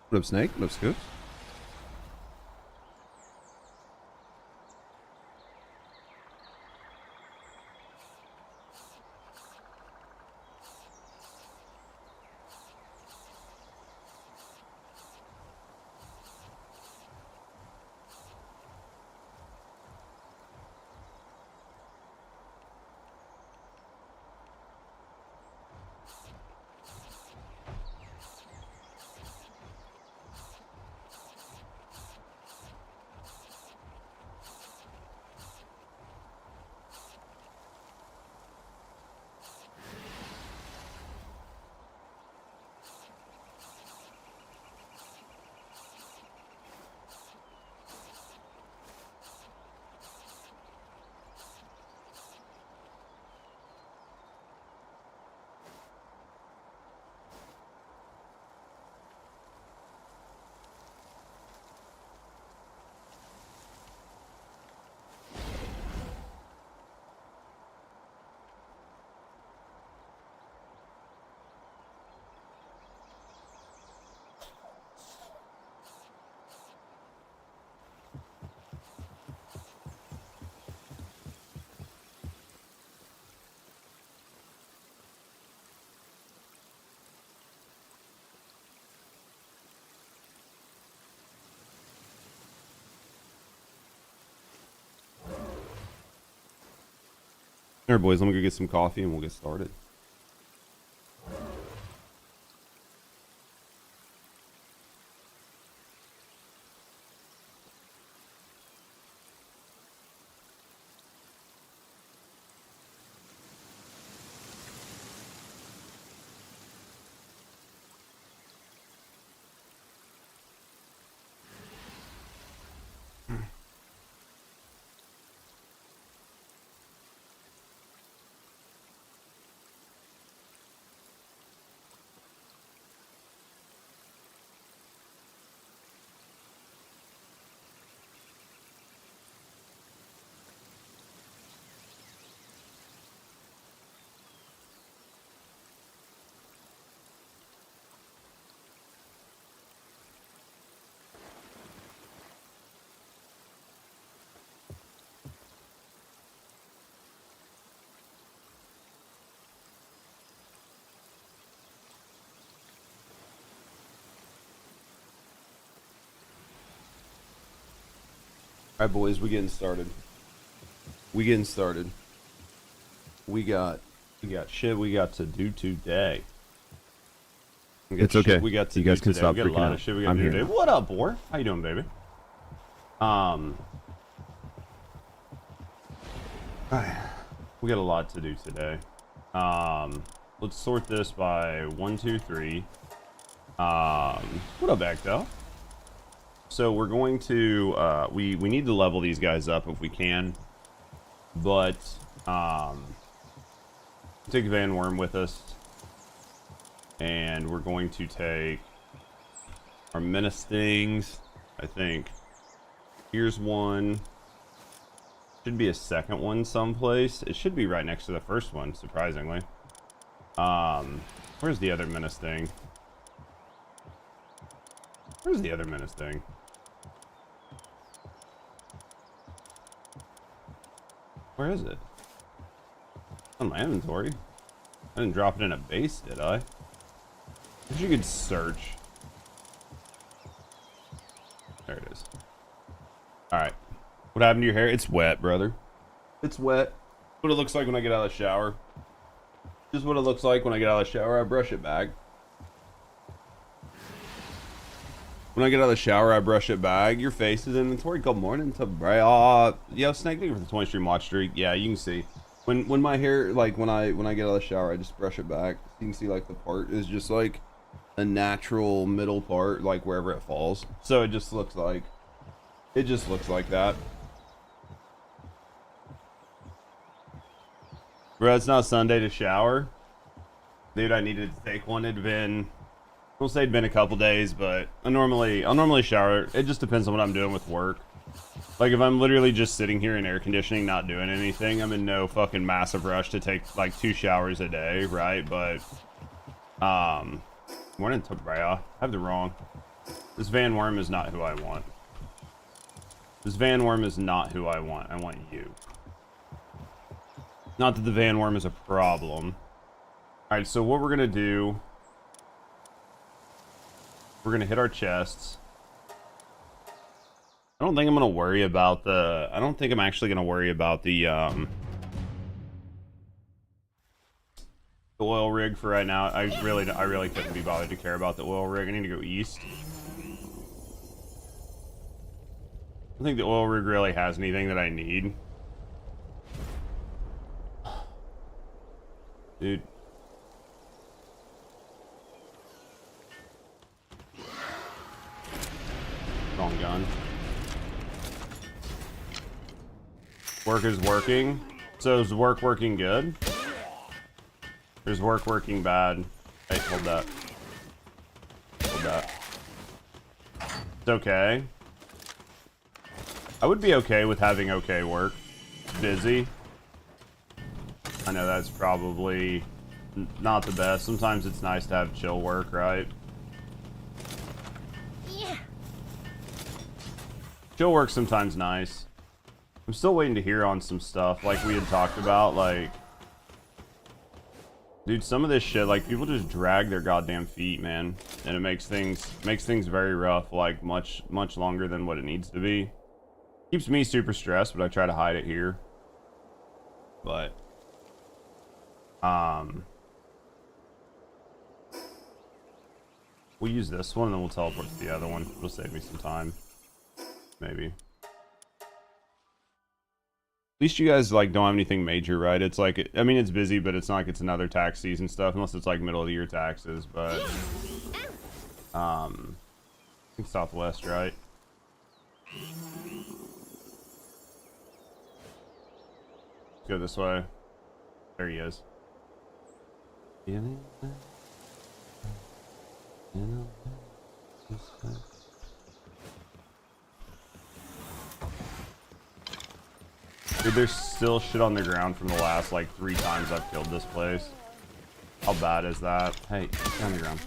What up, Snake? What up, Scoops? All right, boys, let me go get some coffee and we'll get started. All right, boys, we getting started. We got shit we got to do today. It's okay. We got to you guys can today. stop We got a freaking lot out. of shit we got I'm to do here. today. What up, boy? How you doing, baby? Alright. We got a lot to do today. Let's sort this by 1, 2, 3. What up, Ecto? So we're going to we need to level these guys up if we can, but take Van Worm with us, and we're going to take our menace things. I think here's one. Should be a second one someplace. It should be right next to the first one, surprisingly. Where's the other menace thing? Where's the other menace thing? Where is it? On my inventory. I didn't drop it in a base, did I? I wish you could search. There it is. Alright. What happened to your hair? It's wet, brother. It's wet. What it looks like when I get out of the shower. Just what it looks like when I get out of the shower. I brush it back. When I get out of the shower, I brush it back. Your face is inventory. Good morning to Bray. Yo, Snake, thank you for the 20 stream watch streak. Yeah, you can see. When my hair, like, when I get out of the shower, I just brush it back. You can see, like, the part is just, like, a natural middle part, like, wherever it falls. So it just looks like that. Bro, it's not Sunday to shower. Dude, I needed to take one. It'd been, I'll say it'd been a couple days, but I'll normally shower. It just depends on what I'm doing with work. Like, if I'm literally just sitting here in air conditioning, not doing anything, I'm in no fucking massive rush to take, like, 2 showers a day, right? But, morning to Brea. I have the wrong. This Van Worm is not who I want. This Van Worm is not who I want. I want you. Not that the Van Worm is a problem. Alright, so what we're gonna do... We're gonna hit our chests. I don't think I'm gonna worry about the... I don't think I'm actually gonna worry about the oil rig for right now. I really couldn't be bothered to care about the oil rig. I need to go east. I don't think the oil rig really has anything that I need. Dude. Wrong gun. Work is working. So is work working good? There's work working bad. Hey, hold that. Hold that. It's okay. I would be okay with having okay work. Busy. I know that's probably not the best. Sometimes it's nice to have chill work, right? Yeah. Chill work's sometimes nice. I'm still waiting to hear on some stuff like we had talked about, like... Dude, some of this shit, like, people just drag their goddamn feet, man. And it makes things very rough, like, much longer than what it needs to be. Keeps me super stressed, but I try to hide it here. But... We'll use this one, and then we'll teleport to the other one. It'll save me some time. Maybe. At least you guys, like, don't have anything major, right? It's like, I mean, it's busy, but it's not like it's another tax season stuff, unless it's, like, middle of the year taxes, but... I think southwest, right? Let's go this way. There he is. Dude, there's still shit on the ground from the last, like, 3 times I've killed this place. How bad is that? Hey, stay on the ground.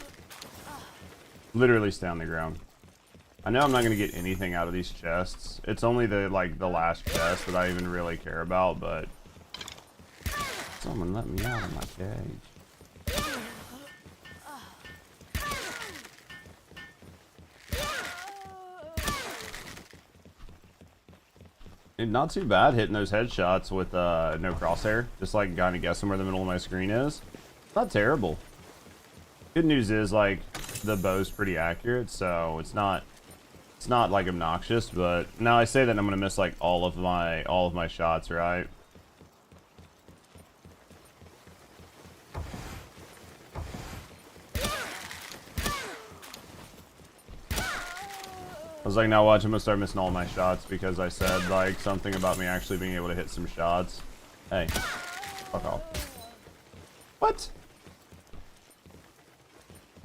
Literally stay on the ground. I know I'm not going to get anything out of these chests. It's only the, like, the last chest that I even really care about, but... Someone let me out of my cage. Dude, not too bad hitting those headshots with no crosshair. Just like kind of guessing where the middle of my screen is. Not terrible. Good news is like the bow's pretty accurate, so it's not like obnoxious. But now I say that I'm gonna miss like all of my shots, right? I was like, now watch, I'm gonna start missing all my shots because I said like something about me actually being able to hit some shots. Hey, fuck off. What?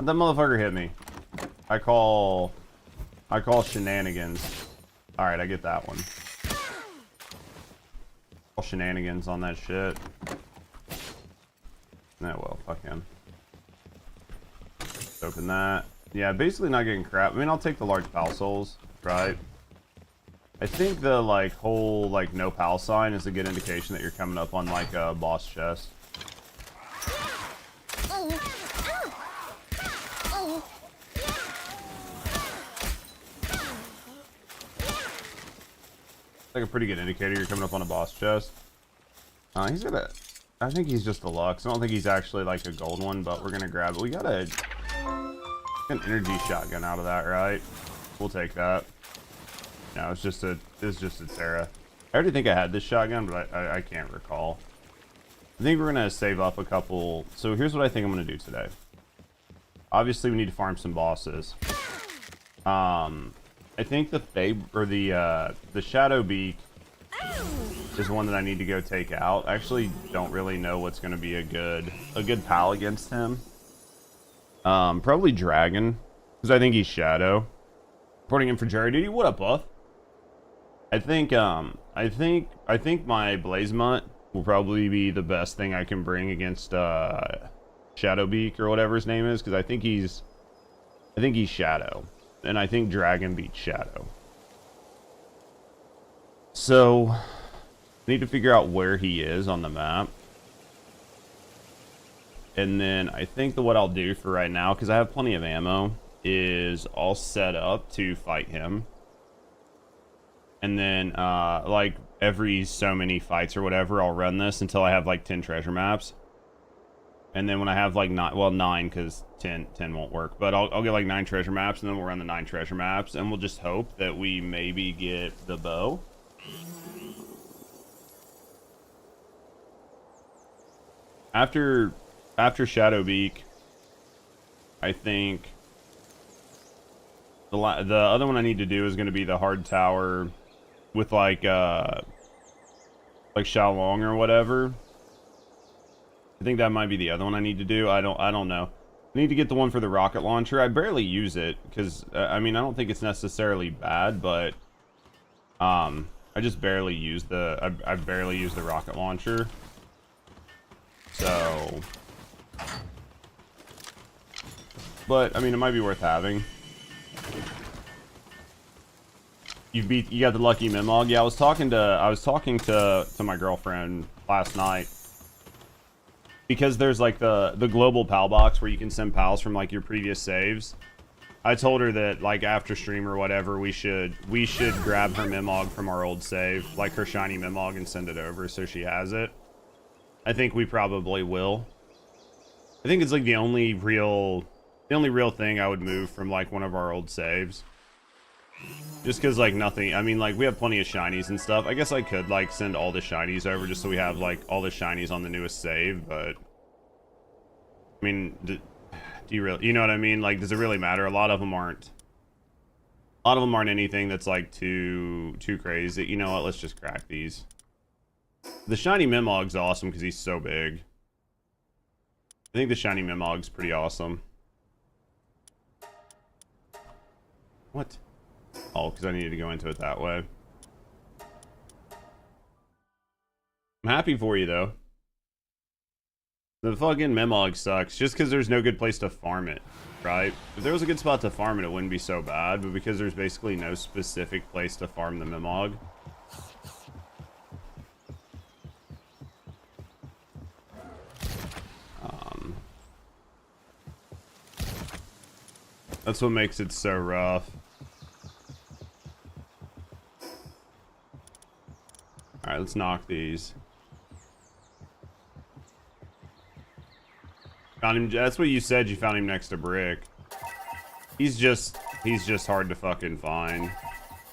That motherfucker hit me. I call shenanigans. All right, I get that one. Call shenanigans on that shit. No, well, fuck him. Open that. Yeah, basically not getting crap. I mean, I'll take the large pal souls, right? I think the, like, whole, like, no pal sign is a good indication that you're coming up on, like, a boss chest. Like a pretty good indicator you're coming up on a boss chest. He's got a... I think he's just a Lux. I don't think he's actually, like, a gold one, but we're gonna grab it. We got a... an energy shotgun out of that, right? We'll take that. No, it's just a Terra. I already think I had this shotgun, but I can't recall. I think we're gonna save up a couple. So here's what I think I'm gonna do today. Obviously, we need to farm some bosses. I think the Shadow Beak is one that I need to go take out. I actually don't really know what's gonna be a good pal against him. Probably Dragon, because I think he's Shadow. Reporting in for Jerry Duty. What up, Buff? I think my Blazemont will probably be the best thing I can bring against Shadowbeak or whatever his name is, because I think he's Shadow. and I think Dragon beats Shadow. So, I need to figure out where he is on the map. And then I think that what I'll do for right now, because I have plenty of ammo, is I'll set up to fight him. And then, like, every so many fights or whatever, I'll run this until I have, like, 10 treasure maps. And then when I have, like, 9, because 10 won't work. But I'll get, like, 9 treasure maps, and then we'll run the 9 treasure maps. And we'll just hope that we maybe get the bow. After Shadowbeak, I think the other one I need to do is going to be the hard tower with like Xiaolong or whatever. I think that might be the other one I need to do. I don't know. I need to get the one for the rocket launcher. I barely use it because I mean I don't think it's necessarily bad, but I just barely use I barely use the rocket launcher. So, but I mean, it might be worth having. You got the lucky Mimog. Yeah, I was talking to my girlfriend last night because there's like the global pal box where you can send pals from like your previous saves. I told her that like after stream or whatever, we should grab her Mimog from our old save, like her shiny Mimog, and send it over so she has it. I think we probably will. I think it's like the only real thing I would move from like one of our old saves. Just because like nothing, I mean like we have plenty of shinies and stuff. I guess I could like send all the shinies over just so we have like all the shinies on the newest save, but I mean, do you really, you know what I mean? Like, does it really matter? A lot of them aren't anything that's like too crazy. You know what? Let's just crack these. The shiny Mimog's awesome because he's so big. I think the shiny Mimog's pretty awesome. What? Oh, because I needed to go into it that way. I'm happy for you, though. The fucking Mimog sucks just because there's no good place to farm it, right? If there was a good spot to farm it, it wouldn't be so bad, but because there's basically no specific place to farm the Mimog. That's what makes it so rough. Alright, let's knock these. Found him. That's what you said, you found him next to Brick. He's just hard to fucking find.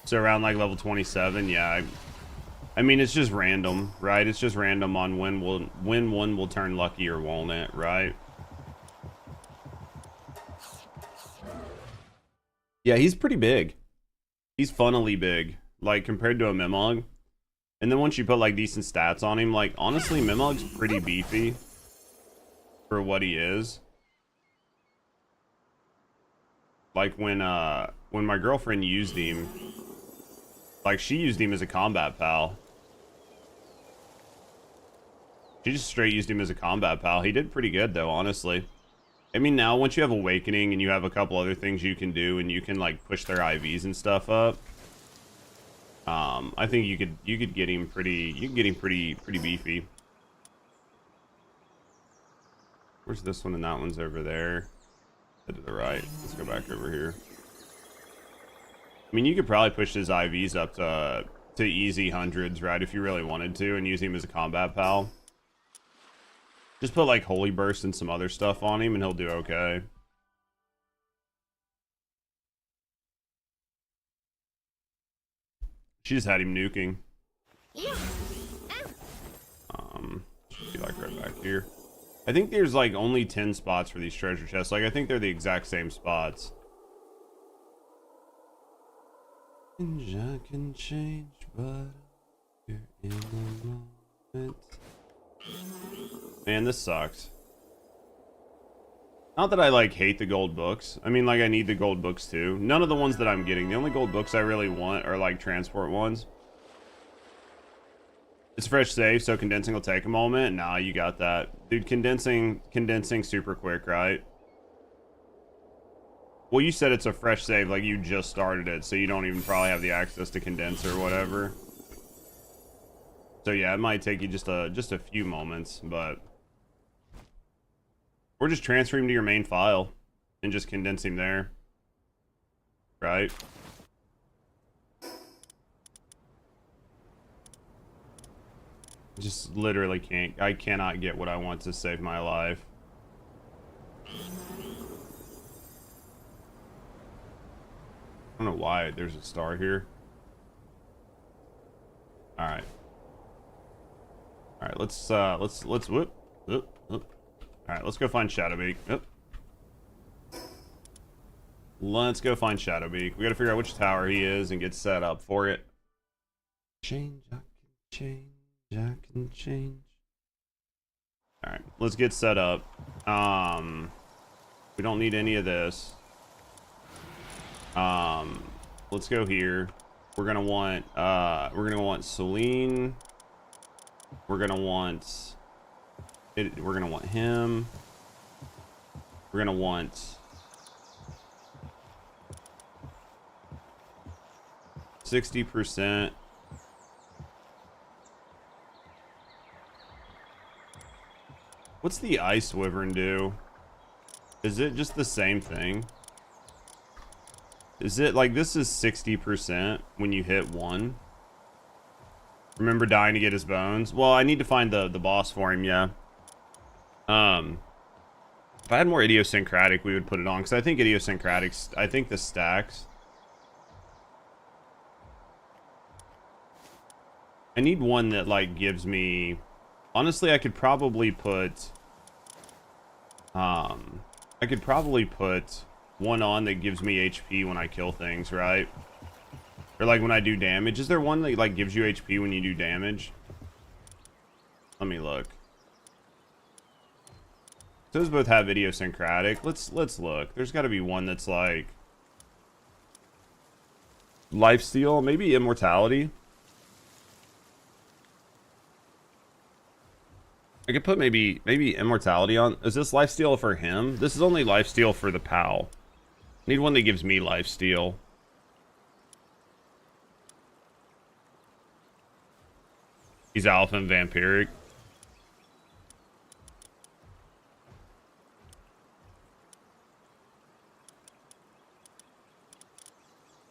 So around like level 27, yeah. I mean, it's just random, right? It's just random on when one will turn lucky or won't it, right? Yeah, he's pretty big. He's funnily big, like compared to a Mimog. And then once you put like decent stats on him, like honestly, Mimog's pretty beefy for what he is. Like when my girlfriend used him, like she used him as a combat pal. She just straight used him as a combat pal. He did pretty good though, honestly. I mean, now once you have Awakening and you have a couple other things you can do and you can like push their IVs and stuff up, I think you could get him pretty beefy. Where's this one? And that one's over there. Head to the right. Let's go back over here. I mean, you could probably push his IVs up to easy hundreds, right? If you really wanted to, and use him as a combat pal. Just put like Holy Burst and some other stuff on him and he'll do okay. She just had him nuking. Should be like right back here. I think there's like only 10 spots for these treasure chests. Like I think they're the exact same spots. I can change, but you're in the moment. Man, this sucks. Not that I like hate the gold books. I mean, like I need the gold books too. None of the ones that I'm getting. The only gold books I really want are like transport ones. It's fresh save, so condensing will take a moment. Nah, you got that. Dude, condensing super quick, right? Well, you said it's a fresh save, like you just started it, so you don't even probably have the access to condense or whatever. So yeah, it might take you just a few moments, but we're just transferring to your main file and just condensing there, right? Just literally I cannot get what I want to save my life. I don't know why there's a star here. All right. All right, let's whoop. All right, let's go find Shadowbeak. Yep. Let's go find Shadowbeak. We got to figure out which tower he is and get set up for it. Change, I can change, I can change. All right, let's get set up. We don't need any of this. Let's go here. We're gonna want Celine. We're gonna want him. We're gonna want 60%. What's the Ice Wyvern do? Is it just the same thing? Is it like this is 60% when you hit one? Remember dying to get his bones? Well, I need to find the boss for him, yeah. If I had more idiosyncratic, we would put it on, because I think idiosyncratics, I think the stacks. I need one that like gives me, honestly, I could probably put one on that gives me HP when I kill things, right? Or like when I do damage. Is there one that like gives you HP when you do damage? Let me look. Those both have idiosyncratic. Let's look. There's got to be one that's like lifesteal, maybe immortality. I could put maybe immortality on. Is this lifesteal for him? This is only lifesteal for the POW. Need one that gives me lifesteal. He's alpha and vampiric.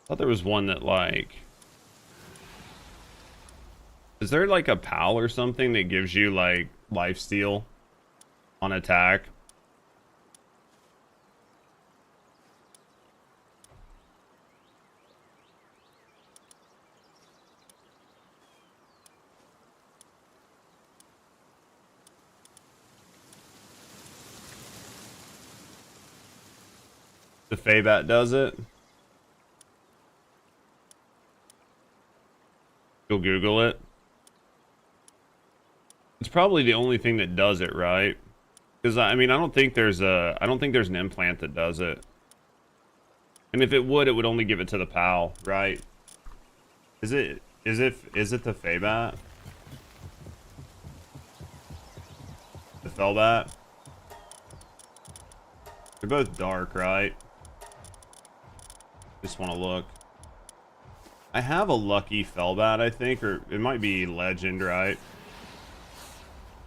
Thought there was one that like, is there like a POW or something that gives you like lifesteal on attack? The Feybat does it. Go Google it. It's probably the only thing that does it, right? Because I mean, I don't think there's an implant that does it. And if it would only give it to the POW, right? Is it the Feybat? The Fellbat? They're both dark, right? Just want to look. I have a lucky Fellbat, I think, or it might be legend, right?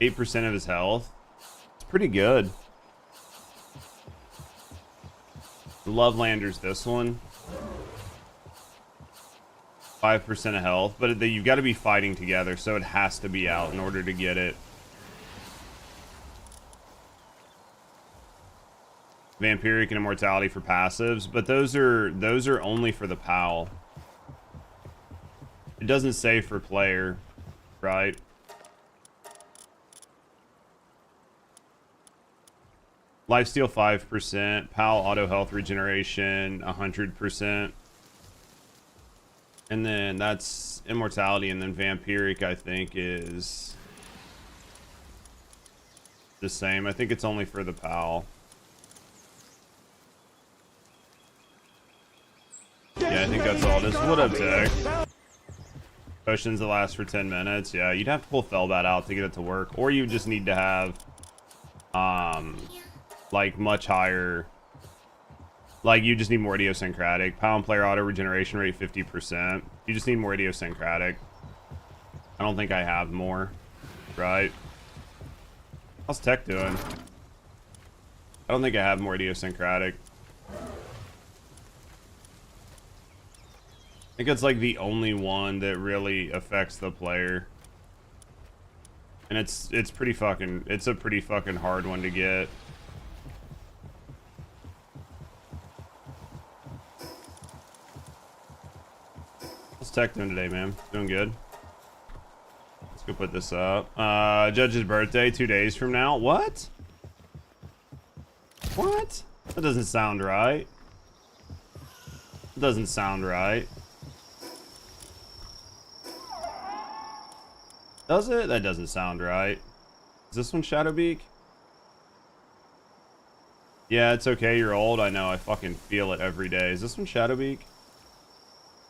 8% of his health. It's pretty good. The Lovelander's this one. 5% of health, but you've got to be fighting together, so it has to be out in order to get it. Vampiric and Immortality for passives, but those are only for the POW. It doesn't say for player, right? Lifesteal 5%, POW auto health regeneration 100%. And then that's Immortality, and then Vampiric I think is the same. I think it's only for the POW. Yeah, I think that's all it is. What up, Tech? Potions that last for 10 minutes. Yeah, you'd have to pull Fellbat out to get it to work. Or you just need to have, like, much higher Like, you just need more idiosyncratic. Pound player auto regeneration rate 50%. You just need more idiosyncratic. I don't think I have more. Right? How's tech doing? I don't think I have more idiosyncratic. I think it's like the only one that really affects the player. And it's a pretty fucking hard one to get. How's tech doing today, man? Doing good. Let's go put this up. Judge's birthday 2 days from now. What? What? That doesn't sound right. That doesn't sound right. Does it? That doesn't sound right. Is this one Shadowbeak? Yeah, it's okay. You're old. I know. I fucking feel it every day. Is this one Shadowbeak?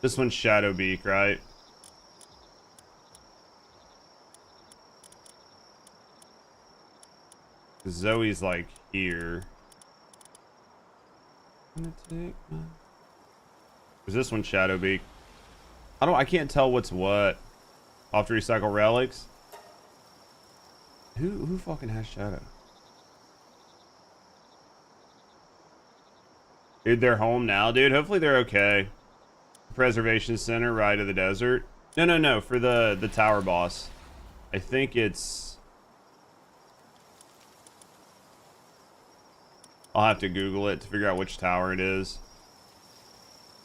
This one's Shadowbeak, right? Zoe's like here. Is this one Shadowbeak? I can't tell what's what. I'll have to recycle relics. Who fucking has Shadow? Dude, they're home now, dude. Hopefully they're okay. Preservation Center, Ride of the Desert. No, for the tower boss. I think it's... I'll have to Google it to figure out which tower it is.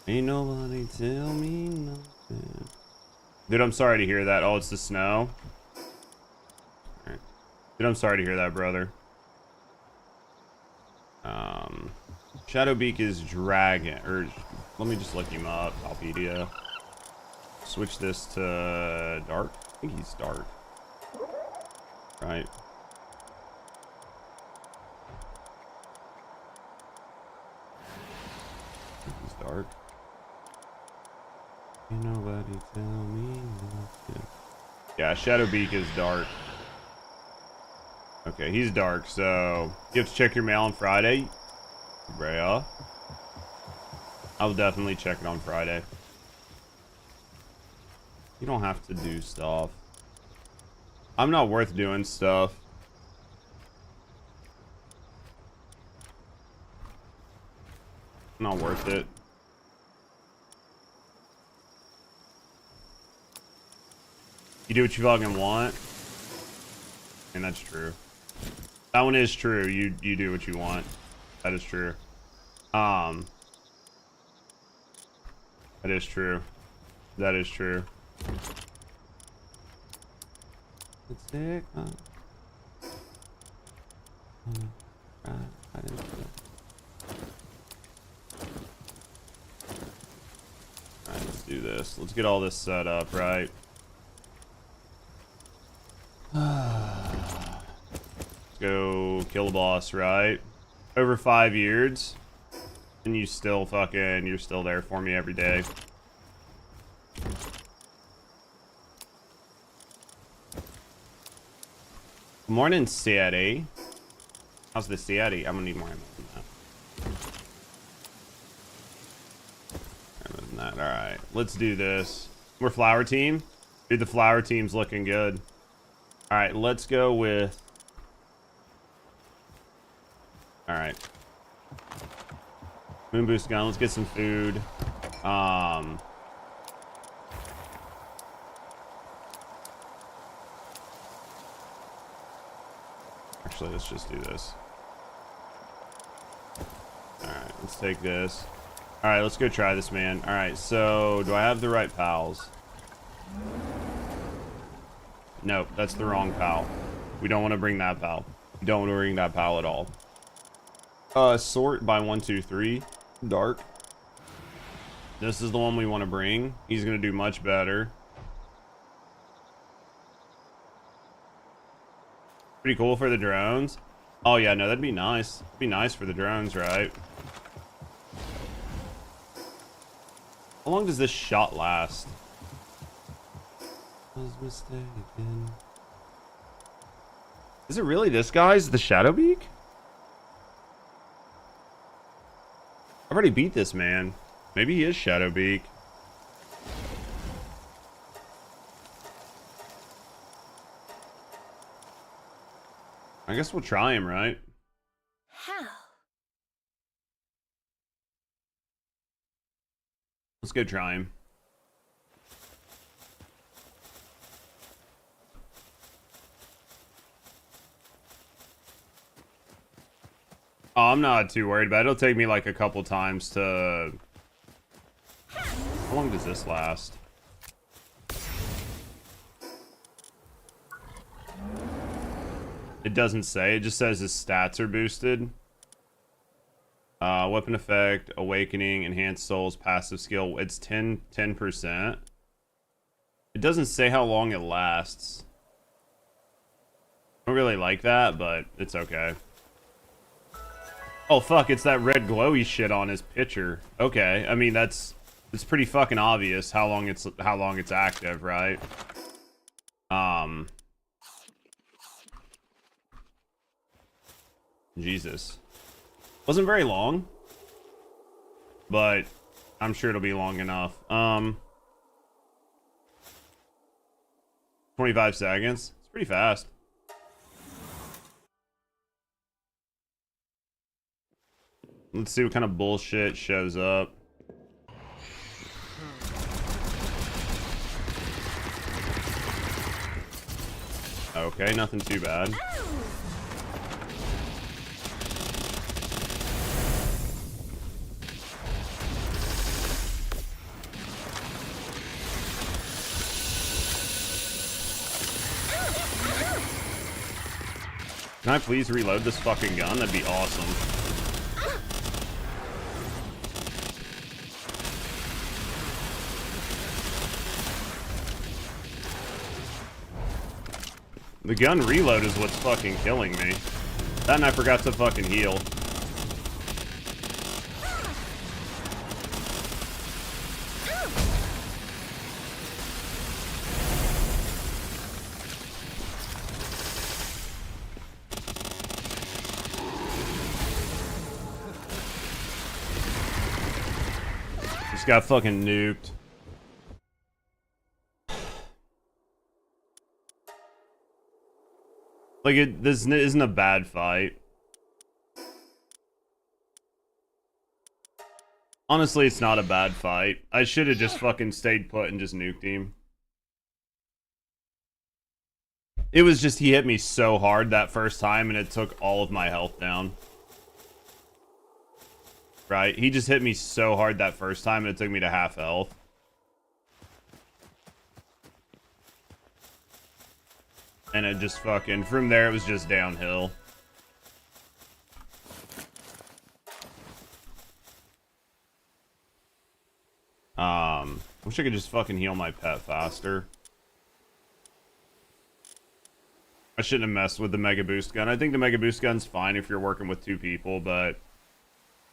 Ain't nobody tell me nothing. Dude, I'm sorry to hear that. Oh, it's the snow. Alright. Dude, I'm sorry to hear that, brother. Shadowbeak is dragon, or let me just look him up. Palpedia. Switch this to dark. I think he's dark. Right. He's dark. Ain't nobody tell me nothing. Yeah, Shadowbeak is dark. Okay, he's dark, so you have to check your mail on Friday. Brea. I'll definitely check it on Friday. You don't have to do stuff. I'm not worth doing stuff. Not worth it. You do what you fucking want. And that's true. That one is true. You do what you want. That is true. That is true. That is true. Let's take Alright, let's do this. Let's get all this set up, right? Let's go kill the boss, right? Over 5 years. And you're still there for me every day. Good morning, Sadie. How's the Sadie? I'm gonna need more ammo than that. Alright, let's do this. We're flower team. Dude, the flower team's looking good. Alright, let's go with... Alright. Moon boost gun. Let's get some food. Actually, let's just do this. Alright, let's take this. Alright, let's go try this, man. Alright, so do I have the right pals? Nope, that's the wrong pal. We don't want to bring that pal. We don't want to bring that pal at all. Sort by 1, 2, 3. Dark. This is the one we want to bring. He's going to do much better. Pretty cool for the drones. Oh yeah, no, that'd be nice. It'd be nice for the drones, right? How long does this shot last? I was mistaken. Is it really this guy's the Shadowbeak? I've already beat this man. Maybe he is Shadowbeak. I guess we'll try him, right? How? Let's go try him. Oh, I'm not too worried, but it'll take me like a couple times to... How long does this last? It doesn't say. It just says his stats are boosted. Weapon effect, awakening, enhanced souls, passive skill. It's 10%. It doesn't say how long it lasts. I don't really like that, but it's okay. Oh fuck, it's that red glowy shit on his picture. Okay, I mean it's pretty fucking obvious how long it's active, right? Jesus. Wasn't very long, but I'm sure it'll be long enough. 25 seconds. It's pretty fast. Let's see what kind of bullshit shows up. Okay, nothing too bad. Can I please reload this fucking gun? That'd be awesome. The gun reload is what's fucking killing me. That and I forgot to fucking heal. Just got fucking nuked. Like, this isn't a bad fight. Honestly, it's not a bad fight. I should have just fucking stayed put and just nuked him. It was just he hit me so hard that first time and it took all of my health down. Right? He just hit me so hard that first time and it took me to half health. And it just fucking, from there it was just downhill. Wish I could just fucking heal my pet faster. I shouldn't have messed with the Mega Boost gun. I think the Mega Boost gun's fine if you're working with two people, but...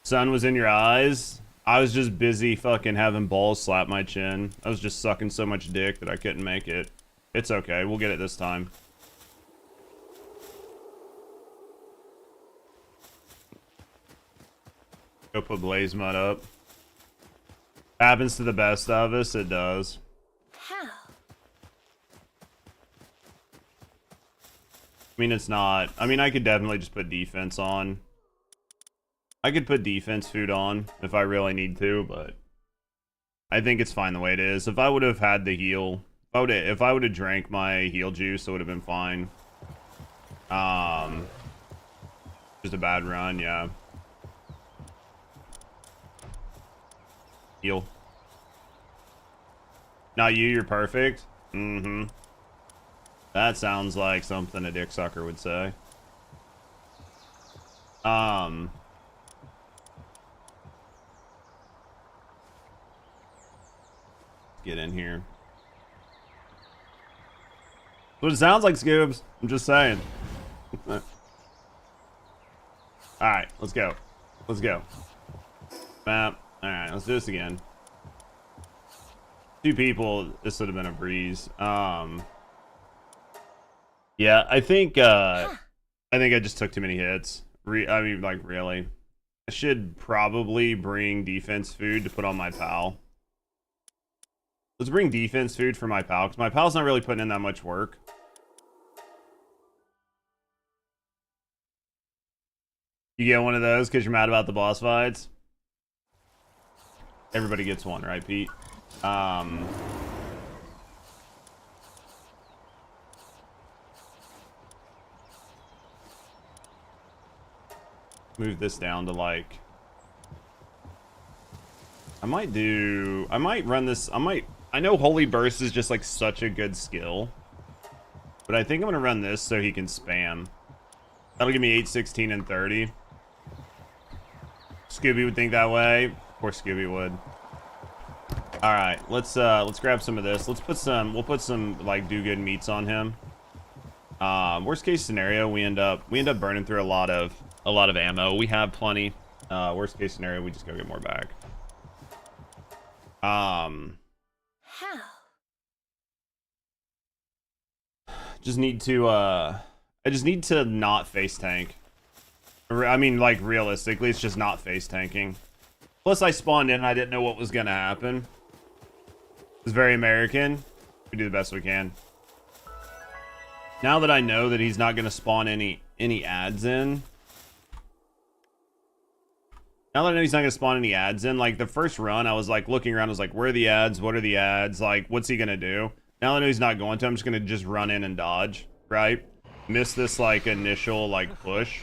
Sun was in your eyes. I was just busy fucking having balls slap my chin. I was just sucking so much dick that I couldn't make it. It's okay, we'll get it this time. Go put Blaze Mud up. Happens to the best of us, it does. How? I mean, it's not... I mean, I could definitely just put defense on. I could put defense food on if I really need to, but... I think it's fine the way it is. If I would have had the heal... If I would have drank my heal juice, it would have been fine. Just a bad run, yeah. Heal. Not you, you're perfect. Mm-hmm. That sounds like something a dick sucker would say. Get in here. What it sounds like, Scoobs. I'm just saying. Alright, let's go. Let's go. Map. Alright, let's do this again. Two people, this would have been a breeze. Yeah, I think I just took too many hits. I mean, like, really. I should probably bring defense food to put on my pal. Let's bring defense food for my pal, because my pal's not really putting in that much work. You get one of those because you're mad about the boss fights? Everybody gets one, right, Pete? Move this down to like... I might run this... I know Holy Burst is just like such a good skill. But I think I'm going to run this so he can spam. That'll give me 8, 16, and 30. Scooby would think that way. Of course Scooby would. Alright, let's grab some of this. We'll put some like do good meats on him. Worst case scenario, we end up burning through a lot of ammo. We have plenty. Worst case scenario, we just go get more back. How? Just need to I just need to not face tank. I mean, like, realistically, it's just not face tanking. Plus, I spawned in and I didn't know what was gonna happen. It's very American. We do the best we can. Now that I know that he's not gonna spawn any ads in. Now that I know he's not gonna spawn any ads in, like, the first run, I was, like, looking around, I was like, where are the ads? What are the ads? Like, what's he gonna do? Now that I know he's not going to, I'm just gonna just run in and dodge, right? Miss this, like, initial, like, push.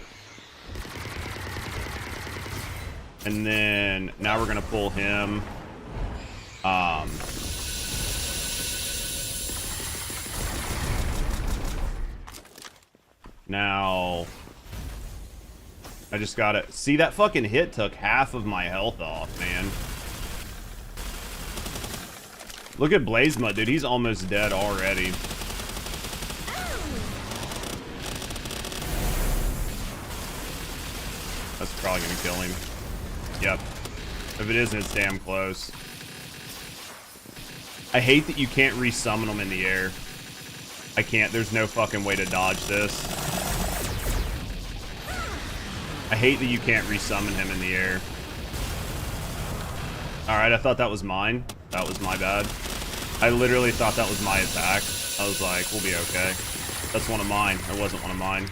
And then now we're gonna pull him. Now I just gotta see that fucking hit took half of my health off, man. Look at Blazemut, dude. He's almost dead already. That's probably gonna kill him. Yep. If it isn't, it's damn close. I hate that you can't resummon them in the air. I can't. There's no fucking way to dodge this. I hate that you can't resummon him in the air. Alright, I thought that was mine. That was my bad. I literally thought that was my attack. I was like, we'll be okay. That's one of mine. It wasn't one of mine.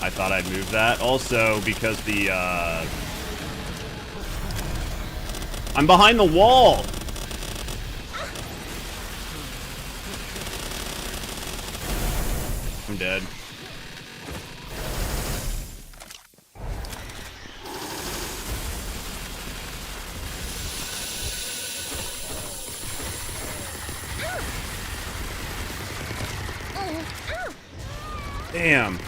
I thought I'd move that. Also, because the, I'm behind the wall! I'm dead. Damn.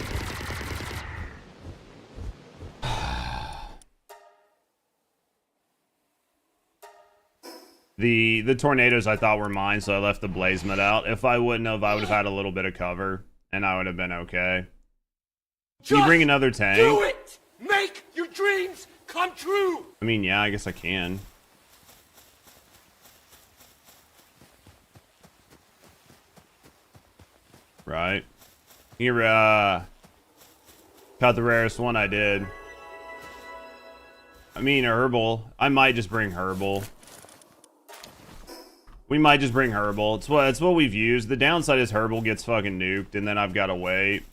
The tornadoes I thought were mine, so I left the Blazemut out. If I wouldn't have, I would have had a little bit of cover, and I would have been okay. Can you bring another tank? Do it! Make your dreams come true! I mean, yeah, I guess I can. Right. Here, caught the rarest one I did. I mean, herbal. I might just bring herbal. We might just bring herbal. It's what we've used. The downside is herbal gets fucking nuked, and then I've got to wait.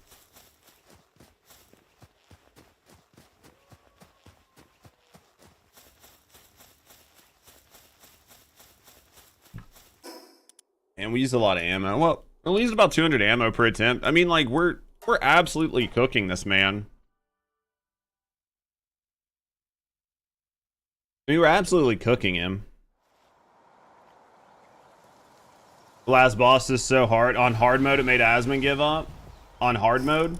And we used a lot of ammo. Well, we used about 200 ammo per attempt. I mean, like, we're absolutely cooking this man. I mean, we're absolutely cooking him. The last boss is so hard. On hard mode, it made Asmon give up. On hard mode.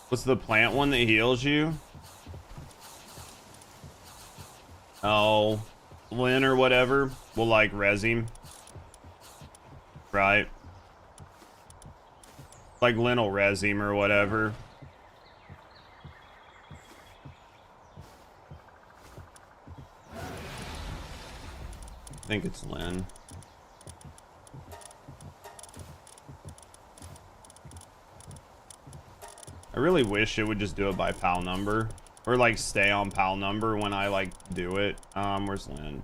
What's the plant one that heals you? Oh, Lynn or whatever will like res him. Right. Like Lynn will res him or whatever. I think it's Lynn. I really wish it would just do it by PAL number. Or like stay on PAL number when I like do it. Where's Lynn?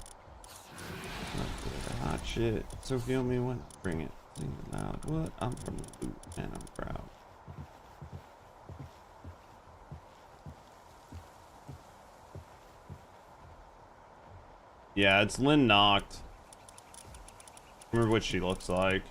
Hot shit. So feel me when I bring it. Sing it loud. What? I'm from the boot and I'm proud. Yeah, it's Lynn knocked. Remember what she looks like.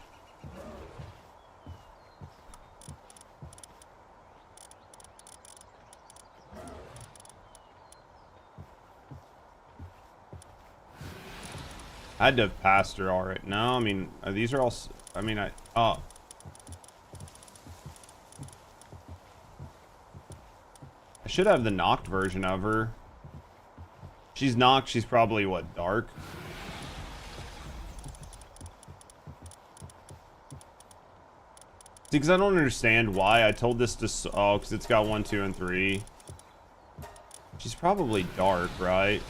I had to have passed her already. No, I mean, these are all, I mean, oh. I should have the knocked version of her. She's knocked, she's probably, what, dark? See, because I don't understand why I told this to, oh, because it's got 1, 2, and 3. She's probably dark, right?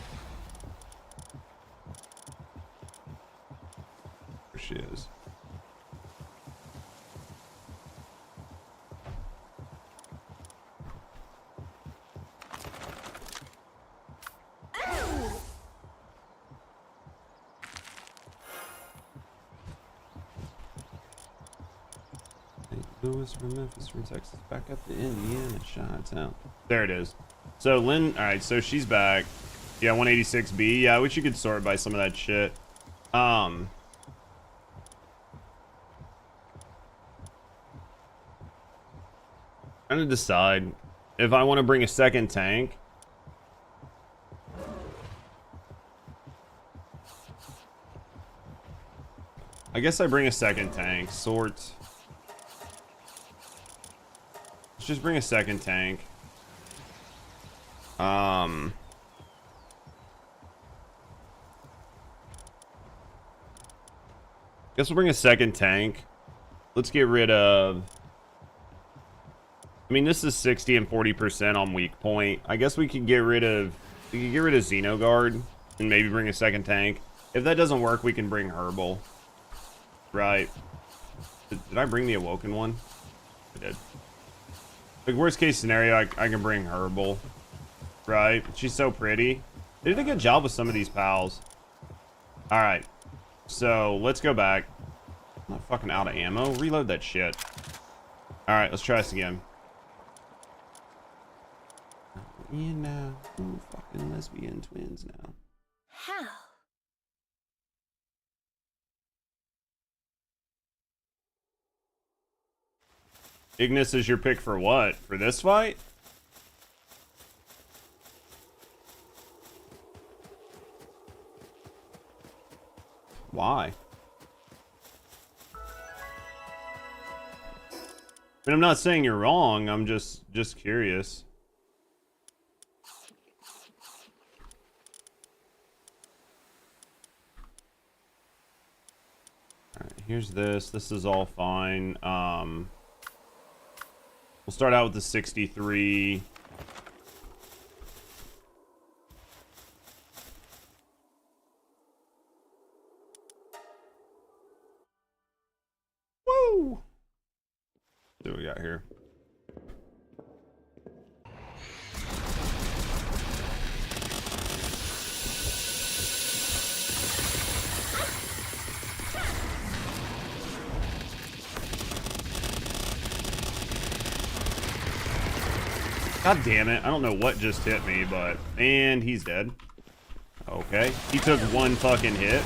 She is. St. Louis from Memphis from Texas back up to Indiana, Chi-Town. There it is. So Lynn, all right, so she's back. Yeah, 186B. Yeah, I wish you could sort by some of that shit. Trying to decide if I want to bring a second tank. I guess I bring a second tank. Sort. Let's just bring a second tank. Guess we'll bring a second tank. Let's get rid of. I mean, this is 60 and 40% on weak point. I guess we could get rid of Xenoguard and maybe bring a second tank. If that doesn't work, we can bring Herbal. Right. Did I bring the Awoken one? I did. Like, worst case scenario, I can bring Herbal. Right? She's so pretty. They did a good job with some of these pals. Alright. So, let's go back. I'm not fucking out of ammo. Reload that shit. Alright, let's try this again. You know, ooh, fucking lesbian twins now. How? Ignis is your pick for what? For this fight? Why? I mean, I'm not saying you're wrong. I'm just curious. All right, here's this. This is all fine. We'll start out with the 63. Woo! See what we got here. God damn it. I don't know what just hit me, but... And he's dead. Okay. He took one fucking hit.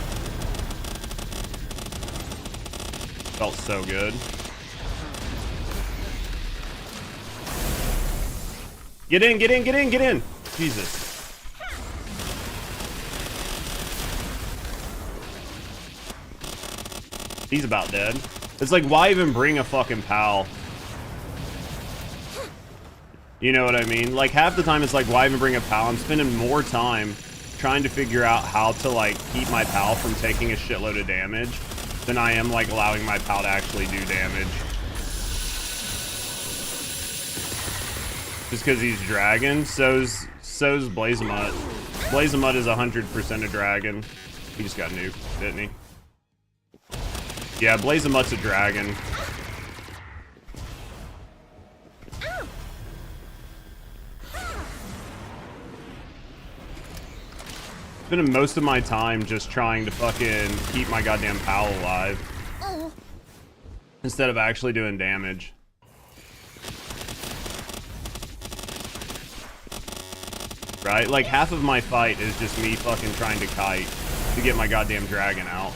Felt so good. Get in, get in, get in, get in! Jesus. He's about dead. It's like, why even bring a fucking pal? You know what I mean? Like, half the time it's like, why even bring a pal? I'm spending more time trying to figure out how to, like, keep my pal from taking a shitload of damage than I am, like, allowing my pal to actually do damage. Just because he's dragon. So's Blazemut. Blazemut is 100% a dragon. He just got nuked, didn't he? Yeah, Blazemut's a dragon. Spending most of my time just trying to fucking keep my goddamn pal alive instead of actually doing damage. Right? Like, half of my fight is just me fucking trying to kite to get my goddamn dragon out.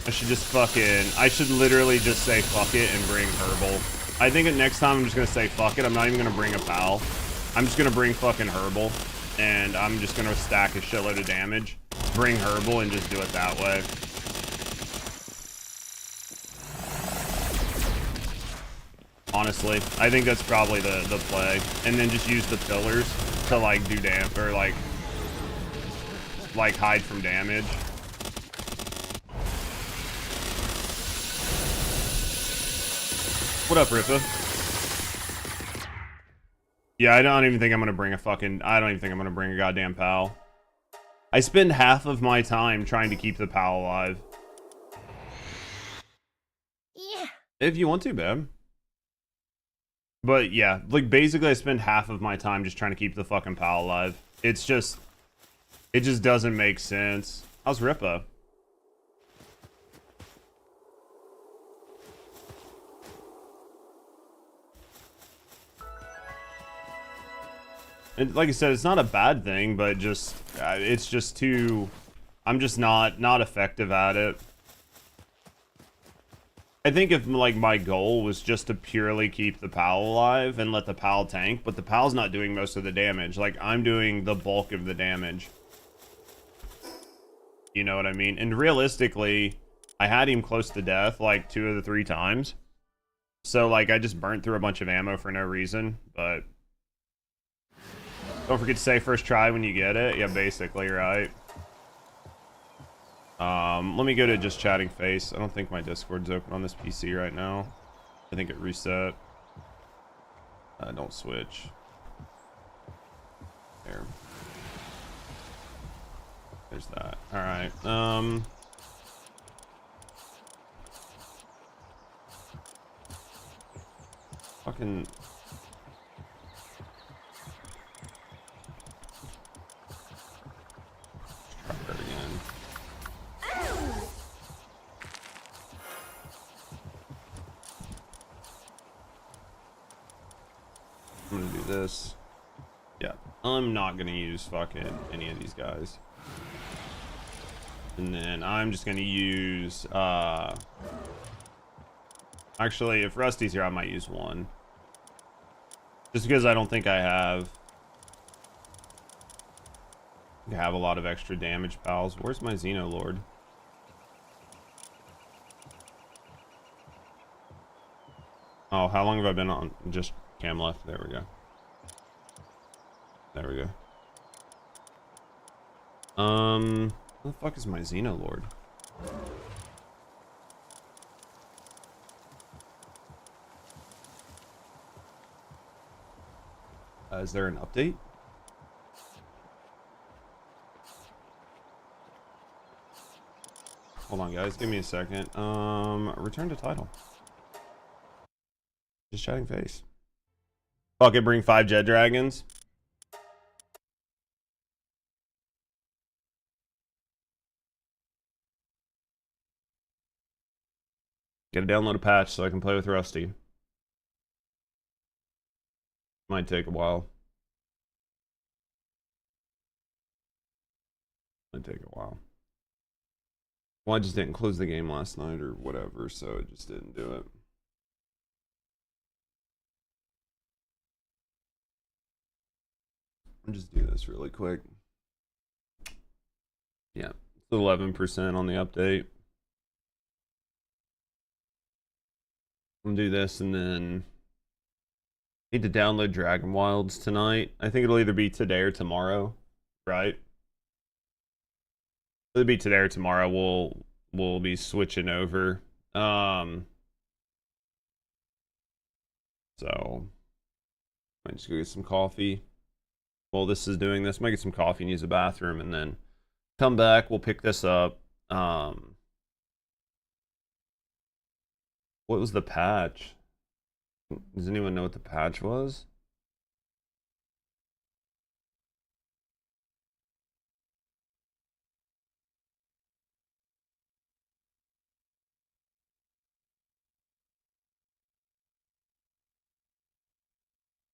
I should literally just say fuck it and bring Herbal. I think that next time I'm just gonna say fuck it. I'm not even gonna bring a pal. I'm just gonna bring fucking Herbal, and I'm just gonna stack a shitload of damage, bring Herbal, and just do it that way. Honestly, I think that's probably the play, and then just use the pillars to like do damage or like hide from damage. What up, Rifa? Yeah, I don't even think I'm gonna bring a goddamn pal. I spend half of my time trying to keep the pal alive. Yeah. If you want to, babe. But yeah, like basically I spend half of my time just trying to keep the fucking pal alive. It just doesn't make sense. How's Ripa? And like I said, it's not a bad thing, but just it's just too. I'm just not effective at it. I think if like my goal was just to purely keep the pal alive and let the pal tank, but the pal's not doing most of the damage. Like, I'm doing the bulk of the damage. You know what I mean? And realistically, I had him close to death like 2 of the 3 times. So like I just burnt through a bunch of ammo for no reason, but don't forget to say first try when you get it. Yeah, basically, right? Let me go to just chatting face. I don't think my Discord's open on this PC right now. I think it reset. Don't switch. There. There's that. Alright. Fucking... Try her again. I'm gonna do this. Yeah, I'm not gonna use fucking any of these guys. And then I'm just gonna use, actually, if Rusty's here, I might use one. Just because I don't think I have a lot of extra damage pals. Where's my Xenolord? Oh, how long have I been on? Just cam left. There we go. There we go. Where the fuck is my Xenolord? Is there an update? Hold on, guys. Give me a second. Return to title. Just chatting face. Fuck it, bring 5 Jet Dragons. Gotta download a patch so I can play with Rusty. Might take a while. Might take a while. Well, I just didn't close the game last night or whatever, so it just didn't do it. I'll just do this really quick. Yeah, it's 11% on the update. I'm gonna do this and then need to download Dragon Wilds tonight. I think it'll either be today or tomorrow, right? It'll be today or tomorrow. We'll be switching over. So might just go get some coffee. While this is doing this, might get some coffee and use the bathroom, and then come back. We'll pick this up. What was the patch? Does anyone know what the patch was?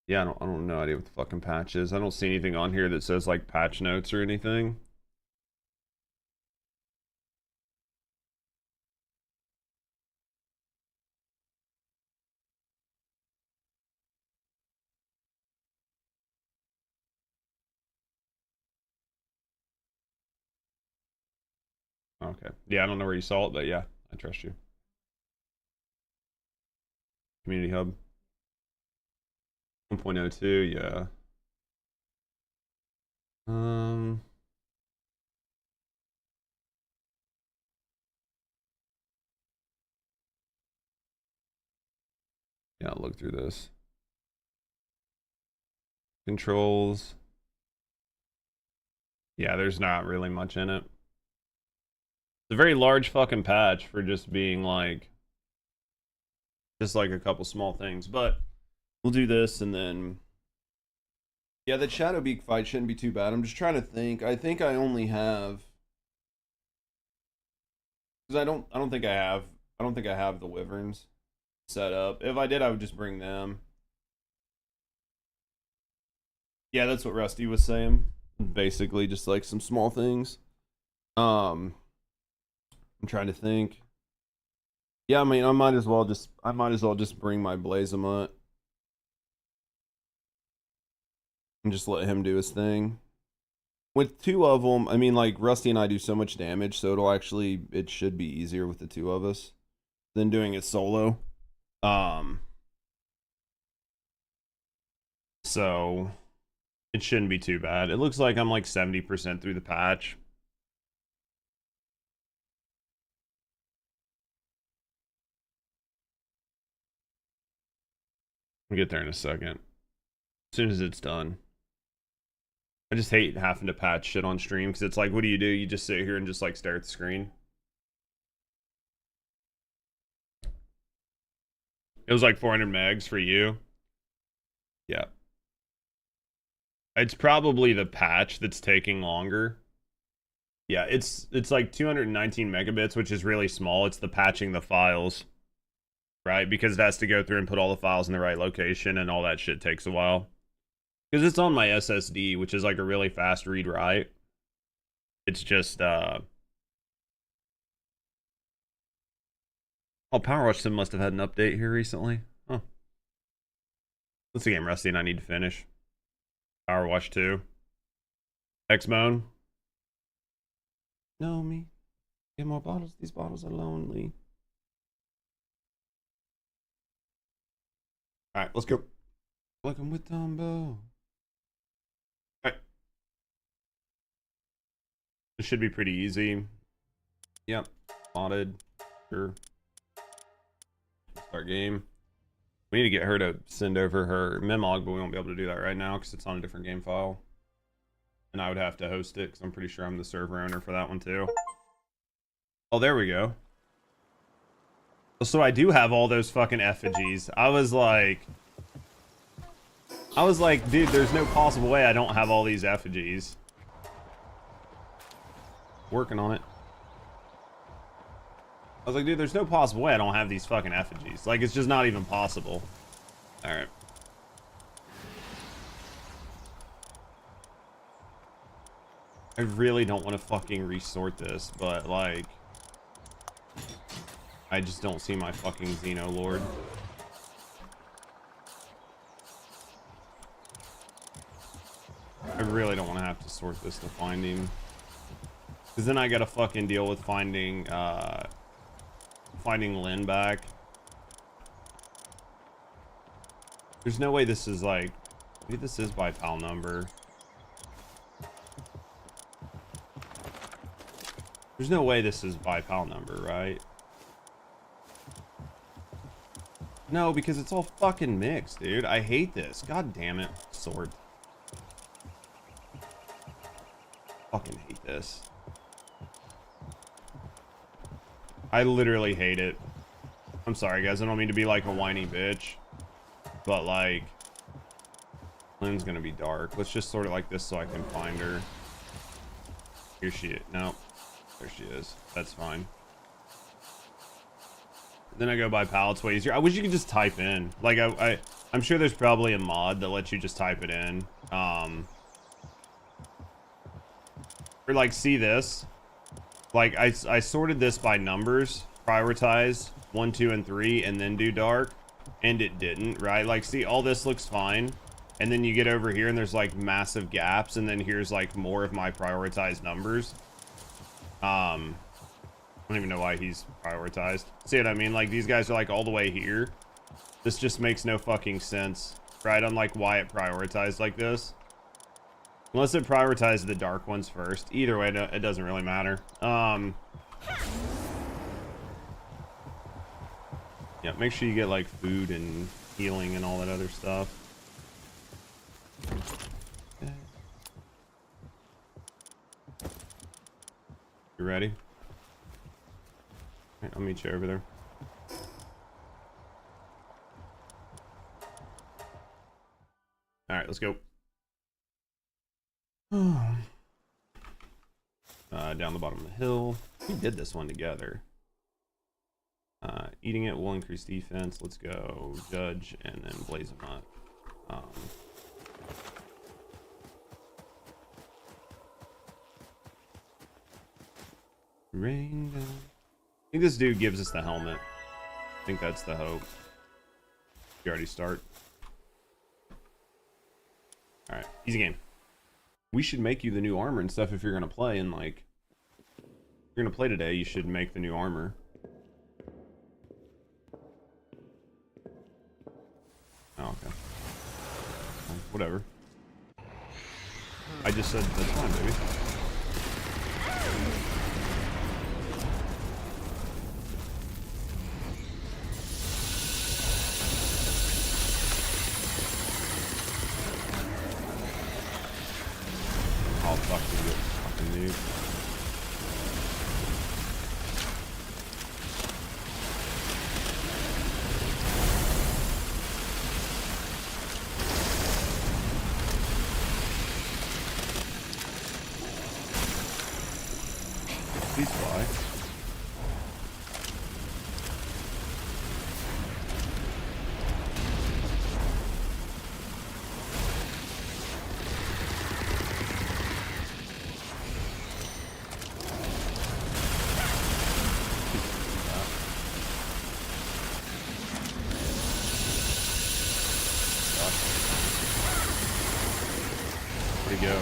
Yeah, I don't know idea what the fucking patch is. I don't see anything on here that says like patch notes or anything. Okay. Yeah, I don't know where you saw it, but yeah, I trust you. Community Hub. 1.02, yeah. Yeah, I'll look through this. Controls. Yeah, there's not really much in it. It's a very large fucking patch for just being like, just like a couple small things. But we'll do this and then. Yeah, that Shadowbeak fight shouldn't be too bad. I'm just trying to think. I think I only have. Because I don't think I have the Wyverns set up. If I did, I would just bring them. Yeah, that's what Rusty was saying. Basically, just like some small things. I'm trying to think. Yeah, I mean, I might as well just bring my Blazamut and just let him do his thing. With two of them, I mean, like Rusty and I do so much damage, so it should be easier with the two of us than doing it solo. So it shouldn't be too bad. It looks like I'm like 70% through the patch. We'll get there in a second. As soon as it's done. I just hate having to patch shit on stream because it's like, what do? You just sit here and just like stare at the screen. It was like 400 megs for you. Yeah. It's probably the patch that's taking longer. Yeah, it's like 219 megabits, which is really small. It's the patching the files. Right? Because it has to go through and put all the files in the right location and all that shit takes a while. Because it's on my SSD, which is like a really fast read write. It's just Oh, Powerwatch Sim must have had an update here recently. Huh. What's the game Rusty and I need to finish? Powerwatch 2. X-Bone. Know me. Get more bottles. These bottles are lonely. Alright, let's go. Like I'm with Dumbo. Alright. This should be pretty easy. Yep. Modded. Sure. Start game. We need to get her to send over her memlog, but we won't be able to do that right now because it's on a different game file. And I would have to host it because I'm pretty sure I'm the server owner for that one too. Oh, there we go. So I do have all those fucking effigies. I was like, dude, there's no possible way I don't have all these effigies. Working on it. I was like, dude, there's no possible way I don't have these fucking effigies. Like, it's just not even possible. Alright. I really don't want to fucking resort this, but, like... I just don't see my fucking Xenolord. I really don't want to have to sort this to find him. Because then I gotta fucking deal with finding Lynn back. There's no way this is like... Maybe this is by PAL number. There's no way this is by PAL number, right? No, because it's all fucking mixed, dude. I hate this. God damn it. Sword. Fucking hate this. I literally hate it. I'm sorry, guys. I don't mean to be like a whiny bitch. But, like... Lynn's gonna be dark. Let's just sort it like this so I can find her. Here she is. No. There she is. That's fine. Then I go by PAL. It's way easier. I wish you could just type in. Like, I'm I'm sure there's probably a mod that lets you just type it in. Or like, see this? Like, I sorted this by numbers, prioritize 1, 2, and 3, and then do dark, and it didn't, right? Like, see, all this looks fine, and then you get over here and there's like massive gaps, and then here's like more of my prioritized numbers. I don't even know why he's prioritized. See what I mean? Like, these guys are like all the way here. This just makes no fucking sense, right? On like why it prioritized like this. Unless it prioritized the dark ones first. Either way, it doesn't really matter. Yeah, make sure you get like food and healing and all that other stuff. You ready? Right, I'll meet you over there. All right, let's go. Down the bottom of the hill. We did this one together. Eating it will increase defense. Let's go judge and then blaze them up. Rain down. I think this dude gives us the helmet. I think that's the hope. You already start. Alright, easy game. We should make you the new armor and stuff if you're gonna play, and like, if you're gonna play today, you should make the new armor. Oh, okay. Well, whatever. I just said that's fine, baby. I'll fucking get fucking nude. Please fly. Where'd he go?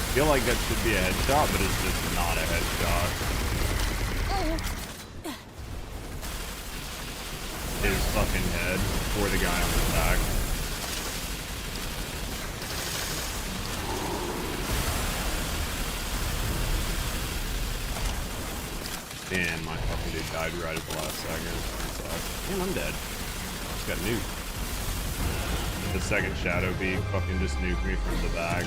I feel like that should be a headshot, but it's just not a headshot. His fucking head for the guy on his back. And my fucking dude died right at the last second. That sucks. Man, I'm dead. Just got nuked. The second shadow beak fucking just nuked me from the back.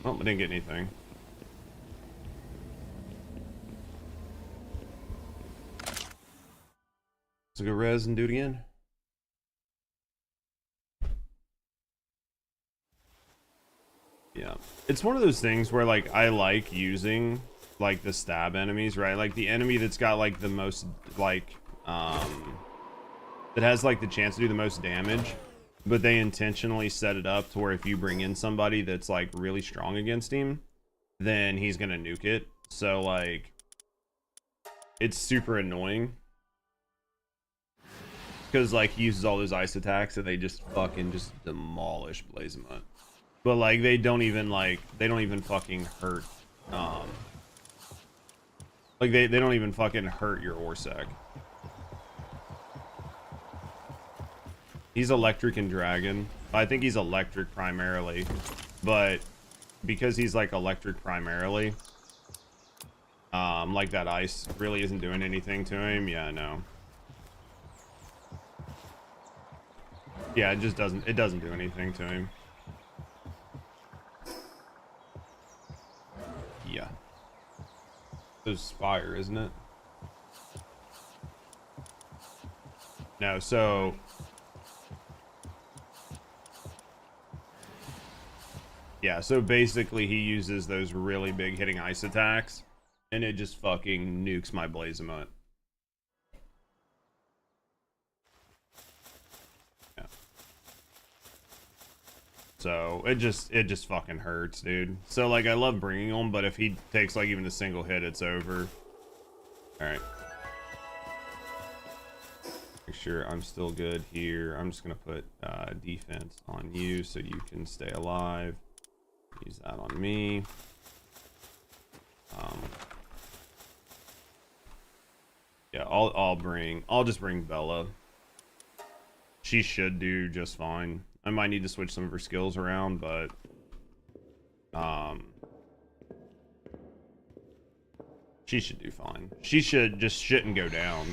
Oh, I didn't get anything. Let's go res and do it again. Yeah. It's one of those things where, like, I like using, like, the stab enemies, right? Like, the enemy that's got, like, the most, like, that has, like, the chance to do the most damage. But they intentionally set it up to where if you bring in somebody that's like really strong against him, then he's gonna nuke it. So like, it's super annoying because like he uses all those ice attacks and they just fucking just demolish Blazemut. But like they don't even fucking hurt. Like they don't even fucking hurt your Orsec. He's electric and dragon. I think he's electric primarily, but because he's like electric primarily, like that ice really isn't doing anything to him. Yeah, no. Yeah, it just doesn't do anything to him. Yeah. There's Spire, isn't it? No, so yeah, so basically he uses those really big hitting ice attacks and it just fucking nukes my Blazemut. Yeah. So it just fucking hurts, dude. So like I love bringing him, but if he takes like even a single hit, it's over. All right. Make sure I'm still good here. I'm just gonna put defense on you so you can stay alive. Use that on me. Yeah, I'll just bring Bella. She should do just fine. I might need to switch some of her skills around, but she should do fine. She shouldn't go down.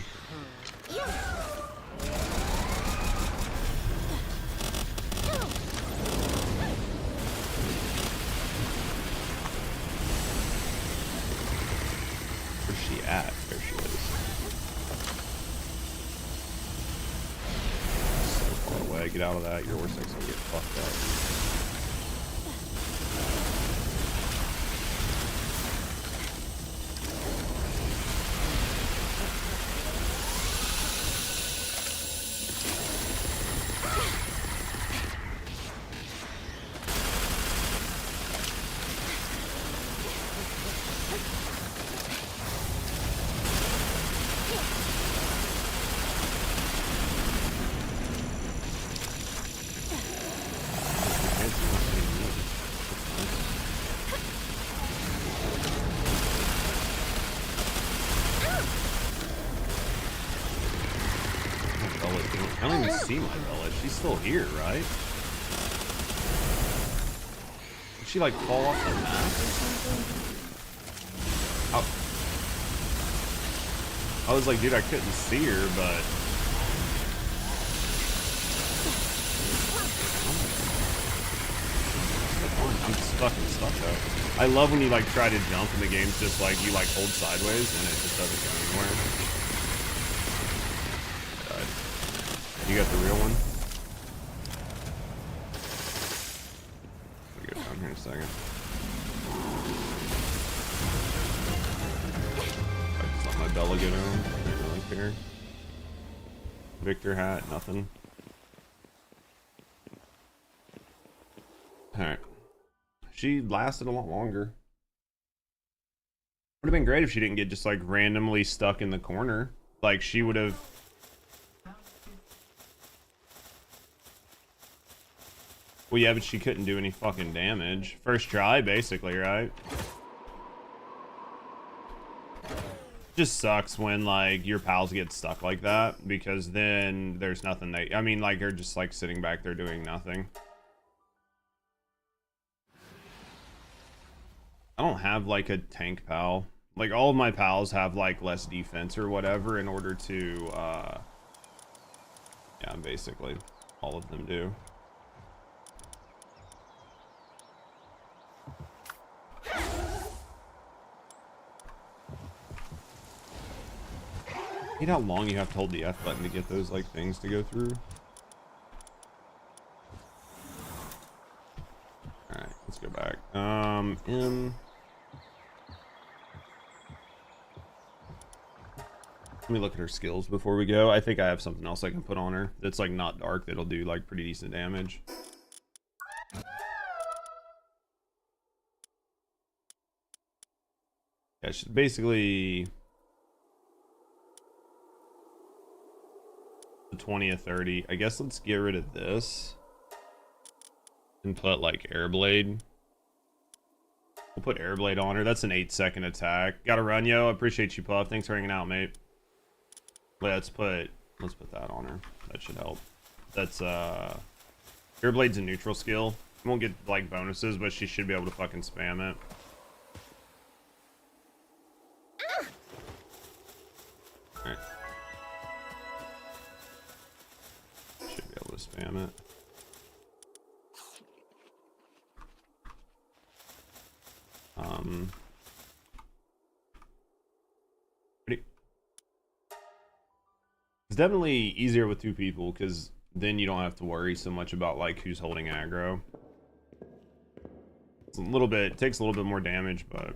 Where's she at? There she is. So far away. Get out of that. Your Orsex will get fucked up. I don't even see my Bella. She's still here, right? Did she like fall off the map or something? I was like, dude, I couldn't see her, but I'm just fucking stuck though. I love when you like try to jump and the game's just like you like hold sideways and it just doesn't go anywhere. You got the real one? Let me go down here in a second. I just let my Bella get home. I didn't really care. Victor hat, nothing. Alright. She lasted a lot longer. Would have been great if she didn't get just like randomly stuck in the corner. Like she would have. Well, yeah, but she couldn't do any fucking damage. First try, basically, right? Just sucks when, like, your pals get stuck like that, because then there's nothing I mean, like, you're just, like, sitting back there doing nothing. I don't have, like, a tank pal. Like, all of my pals have, like, less defense or whatever in order to, yeah, basically, all of them do. You know how long you have to hold the F button to get those like things to go through? Alright, let's go back. M. Let me look at her skills before we go. I think I have something else I can put on her that's like not dark that'll do like pretty decent damage. Yeah, she's basically 20 or 30. I guess let's get rid of this and put like Airblade. We'll put Airblade on her. That's an 8-second attack. Gotta run, yo. I appreciate you, Puff. Thanks for hanging out, mate. Let's put that on her. That should help. That's Airblade's a neutral skill. You won't get like bonuses, but she should be able to fucking spam it. Alright. Should be able to spam it. It's definitely easier with 2 people because then you don't have to worry so much about like who's holding aggro. It's a little bit, it takes a little bit more damage, but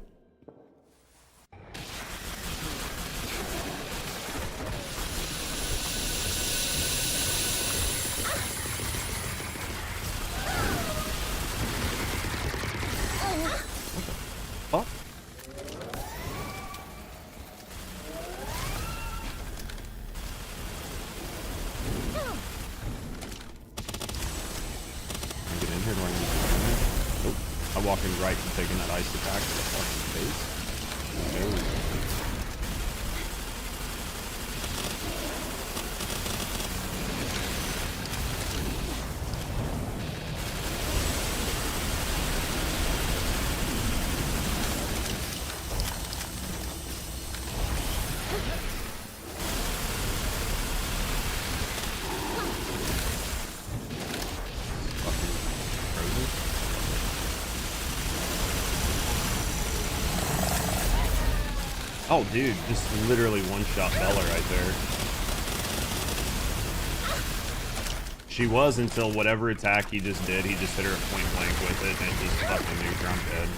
walking right to taking that ice attack to the fucking face. No. Oh, dude, just literally one-shot Bella right there. She was until whatever attack he just did, he just hit her point blank with it and just fucking nuked her on dead.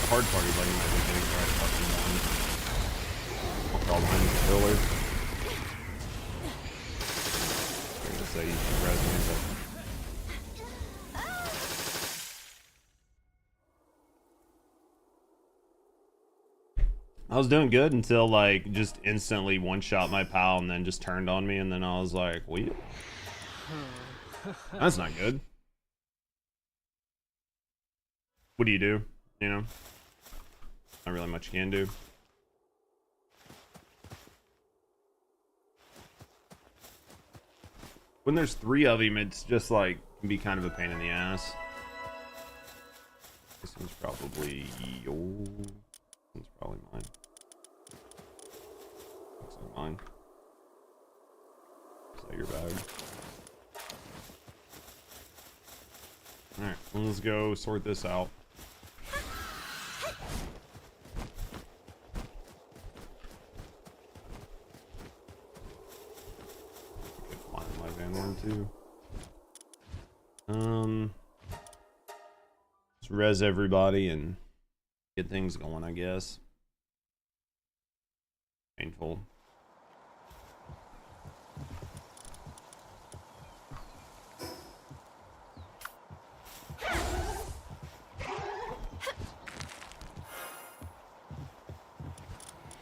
The hard part is like you might be getting the right fucking one. I'll call behind the pillar. Say you can res me, but I was doing good until like just instantly one shot my pal and then just turned on me, and then I was like, wait, that's not good. What do? You know, not really much you can do. When there's 3 of him, it's just like can be kind of a pain in the ass. This one's probably yours. This one's probably mine. Looks like mine. Is that your bag? Alright, well, let's go sort this out. Too. Let's res everybody and get things going, I guess. Painful.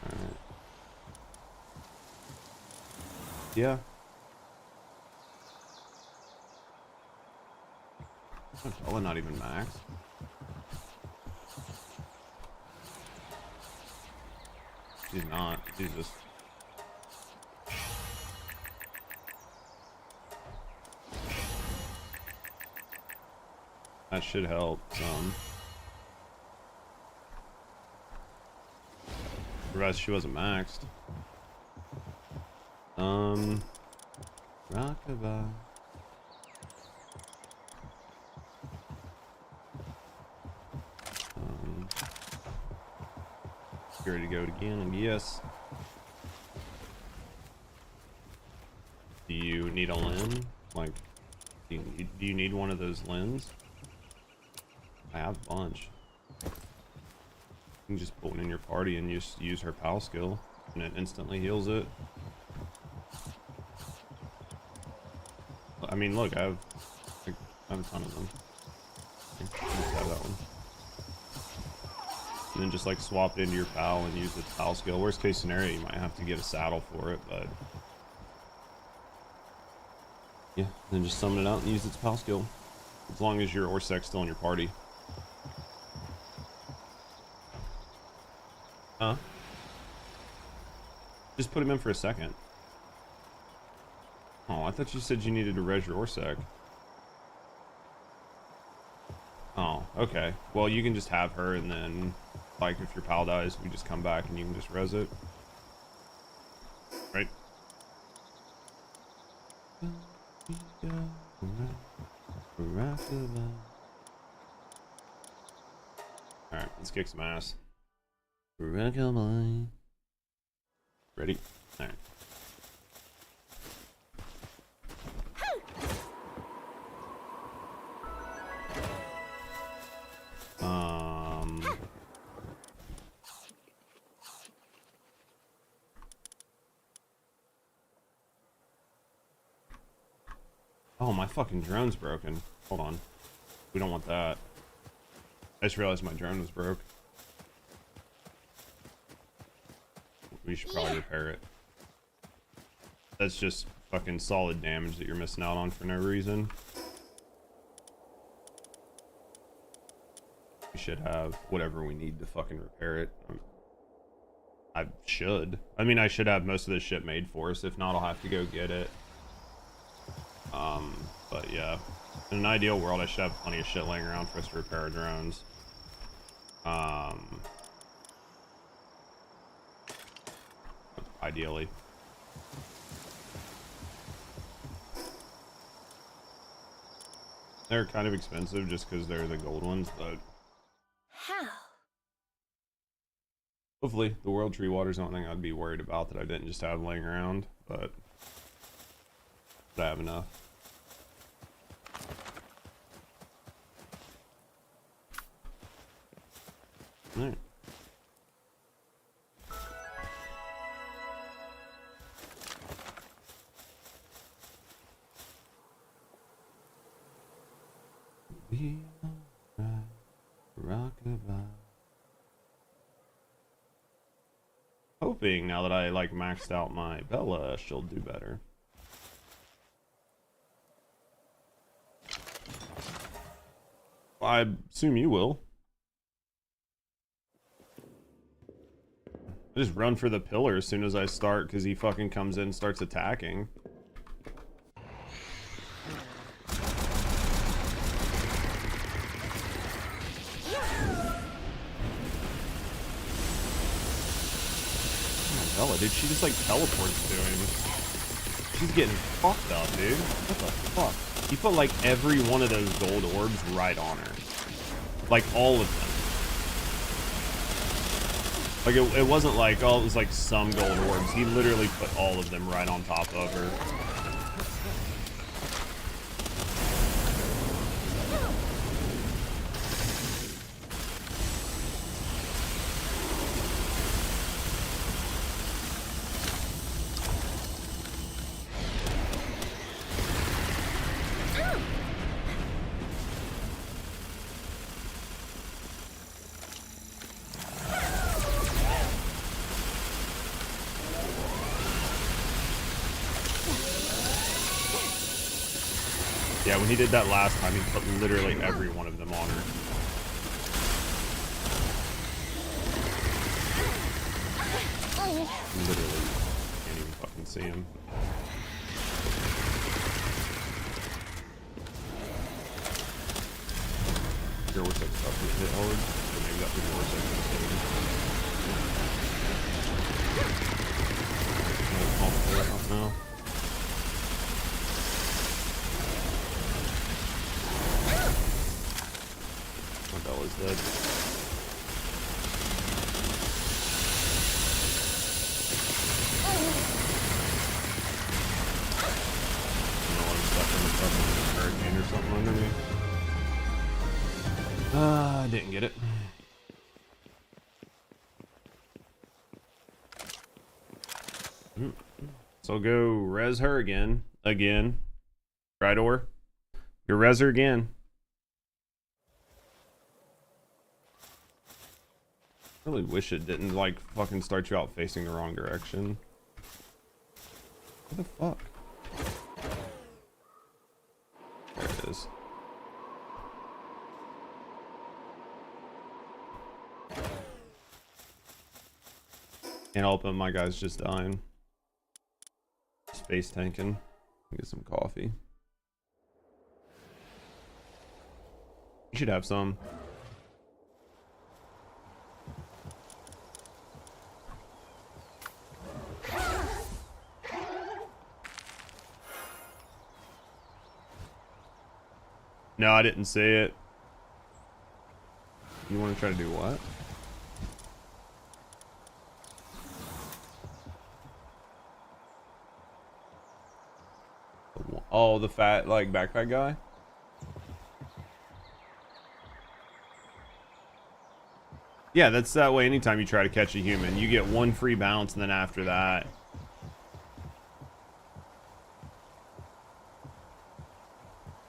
Alright. Yeah. Probably not even max. He's not. He's just. That should help some. The rest, she wasn't maxed. Rockabye. Ready to go again, and yes. Do you need a lens? Like, do you need one of those lens? I have a bunch. You can just put one in your party and just use her pal skill, and it instantly heals it. I mean, look, I have a ton of them. Just have that one. And then just like swap it into your pal and use its pal skill. Worst case scenario, you might have to get a saddle for it, but yeah, then just summon it out and use its pal skill. As long as your Orsec's still in your party. Huh? Just put him in for a second. Oh, I thought you said you needed to res your Orsec. Oh, okay. Well, you can just have her, and then, like, if your pal dies, we just come back and you can just res it. Right? Alright, let's kick some ass. Ready? Alright. Oh, my fucking drone's broken. Hold on. We don't want that. I just realized my drone was broke. We should probably repair it. That's just fucking solid damage that you're missing out on for no reason. We should have whatever we need to fucking repair it. I should. I mean, I should have most of this shit made for us. If not, I'll have to go get it. But yeah. In an ideal world, I should have plenty of shit laying around for us to repair our drones. Ideally. They're kind of expensive just because they're the gold ones, but How? hopefully the world tree water's not something I'd be worried about that I didn't just have laying around, but I have enough. Alright. We are rockabye. Hoping now that I like maxed out my Bella, she'll do better. I assume you will. I just run for the pillar as soon as I start because he fucking comes in and starts attacking. Bella, dude, she just like teleports to him. She's getting fucked up, dude. What the fuck? He put like every one of those gold orbs right on her. Like all of them. Like it wasn't like, oh, it was like some gold orbs. He literally put all of them right on top of her. Yeah, when he did that last time, he put literally every one of them on her. Literally, can't even fucking see him. Sure, what's like stuff with hit hard? Or maybe that was worse. I don't know. Bella's dead. I don't know what I'm stuck in the fucking hurricane or something under me. I didn't get it. So go res her again. Right, or? Go res her again. I really wish it didn't like fucking start you out facing the wrong direction. What the fuck? There it is. Can't help it, my guy's just dying. Space tanking. Get some coffee. You should have some. No, I didn't see it. You want to try to do what? Oh, the fat, like, backpack guy? Yeah, that's that way anytime you try to catch a human. You get one free bounce, and then after that...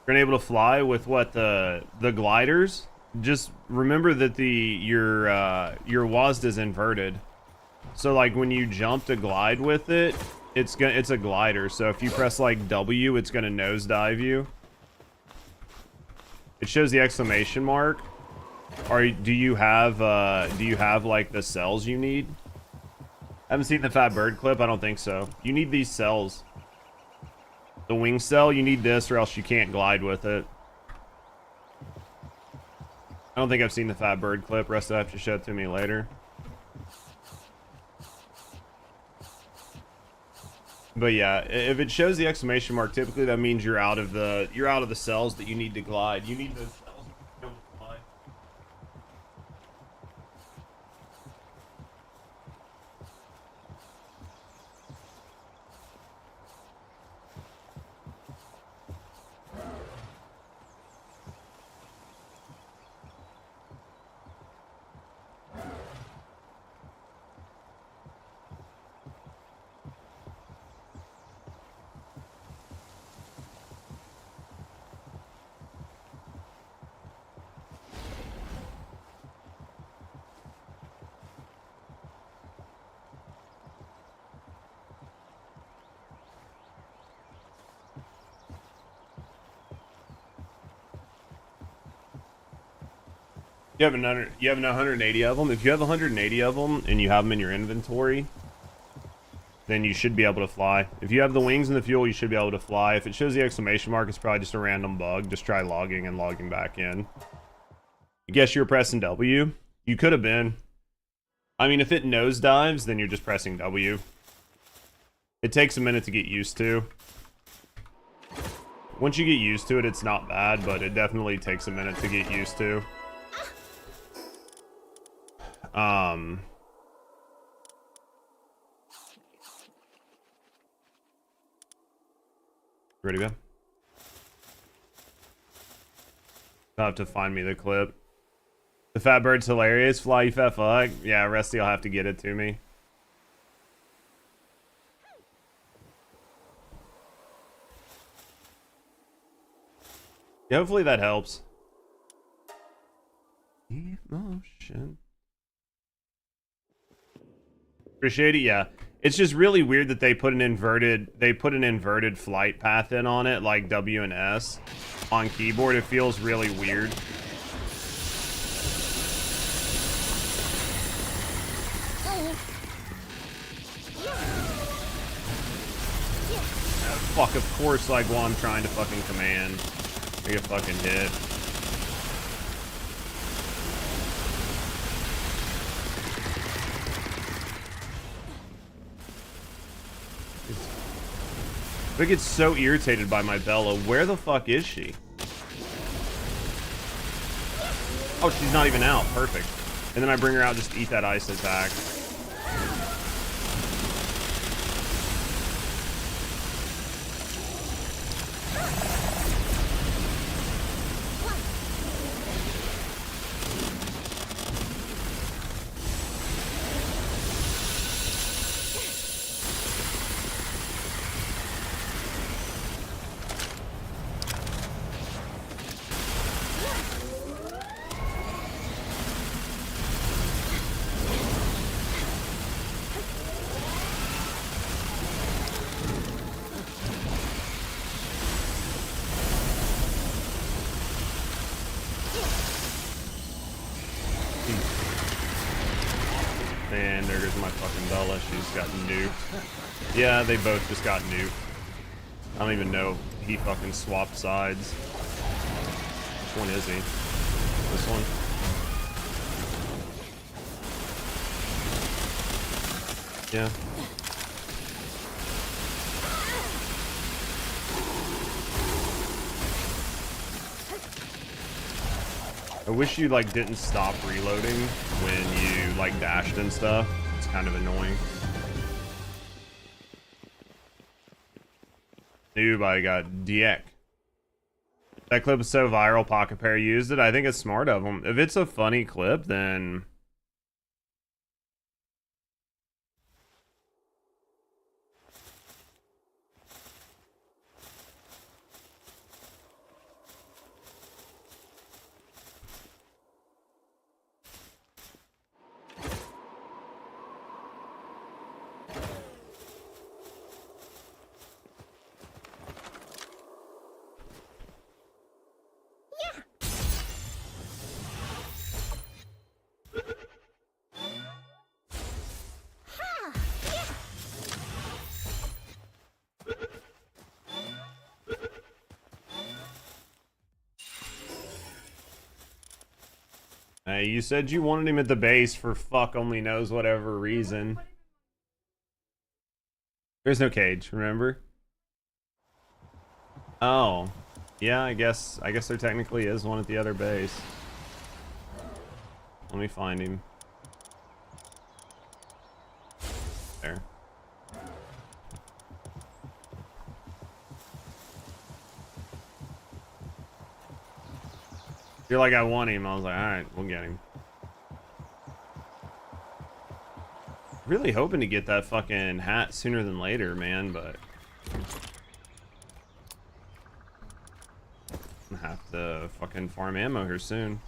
You're able to fly with what, the gliders? Just remember that your WASD is inverted. So, like, when you jump to glide with it, it's a glider, so if you press like W, it's gonna nosedive you. It shows the exclamation mark. Do you have like the cells you need? Haven't seen the fat bird clip. I don't think so. You need these cells. The wing cell, you need this or else you can't glide with it. I don't think I've seen the fat bird clip. Rest of it have to show it to me later. But yeah, if it shows the exclamation mark, typically that means you're out of the cells that you need to glide. You need those cells to glide. You have 180 of them. If you have 180 of them and you have them in your inventory, then you should be able to fly. If you have the wings and the fuel, you should be able to fly. If it shows the exclamation mark, it's probably just a random bug. Just try logging and logging back in. I guess you were pressing W. You could have been. I mean, if it nosedives, then you're just pressing W. It takes a minute to get used to. Once you get used to it, it's not bad, but it definitely takes a minute to get used to. Ready to go? I'll have to find me the clip. The fat bird's hilarious. Fly, you fat fuck. Yeah, Rusty will have to get it to me. Yeah, hopefully that helps. Emotion. Appreciate it. Yeah, it's just really weird that they put an inverted flight path in on it, like W and S on keyboard. It feels really weird. Fuck, of course, like while I'm trying to fucking command, I get fucking hit. I get so irritated by my Bella. Where the fuck is she? Oh, she's not even out. Perfect. And then I bring her out, just eat that ice attack. And there goes my fucking Bella. She's got nuked. Yeah, they both just got nuked. I don't even know if he fucking swapped sides. Which one is he? This one? Yeah. I wish you like didn't stop reloading when you like dashed and stuff. It's kind of annoying. Noob, I got Diek. That clip is so viral, Pocket Pair used it. I think it's smart of them. If it's a funny clip, then Hey, you said you wanted him at the base for fuck only knows whatever reason. There's no cage, remember? Oh. Yeah, I guess there technically is one at the other base. Let me find him. There. You're like, I want him. I was like, alright, we'll get him. Really hoping to get that fucking hat sooner than later, man, but I have to fucking farm ammo here soon.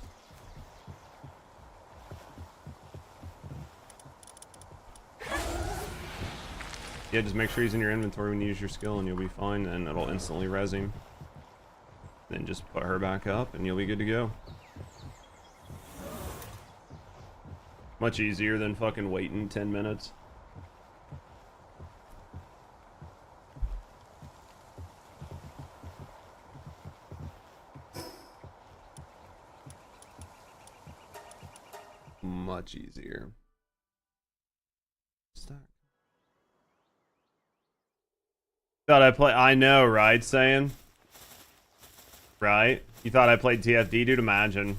Yeah, just make sure he's in your inventory when you use your skill and you'll be fine, and it'll instantly res him. Then just put her back up and you'll be good to go. Much easier than fucking waiting 10 minutes. Much easier. Stack. Thought I know, right, saying? Right? You thought I played TFD, dude? Imagine.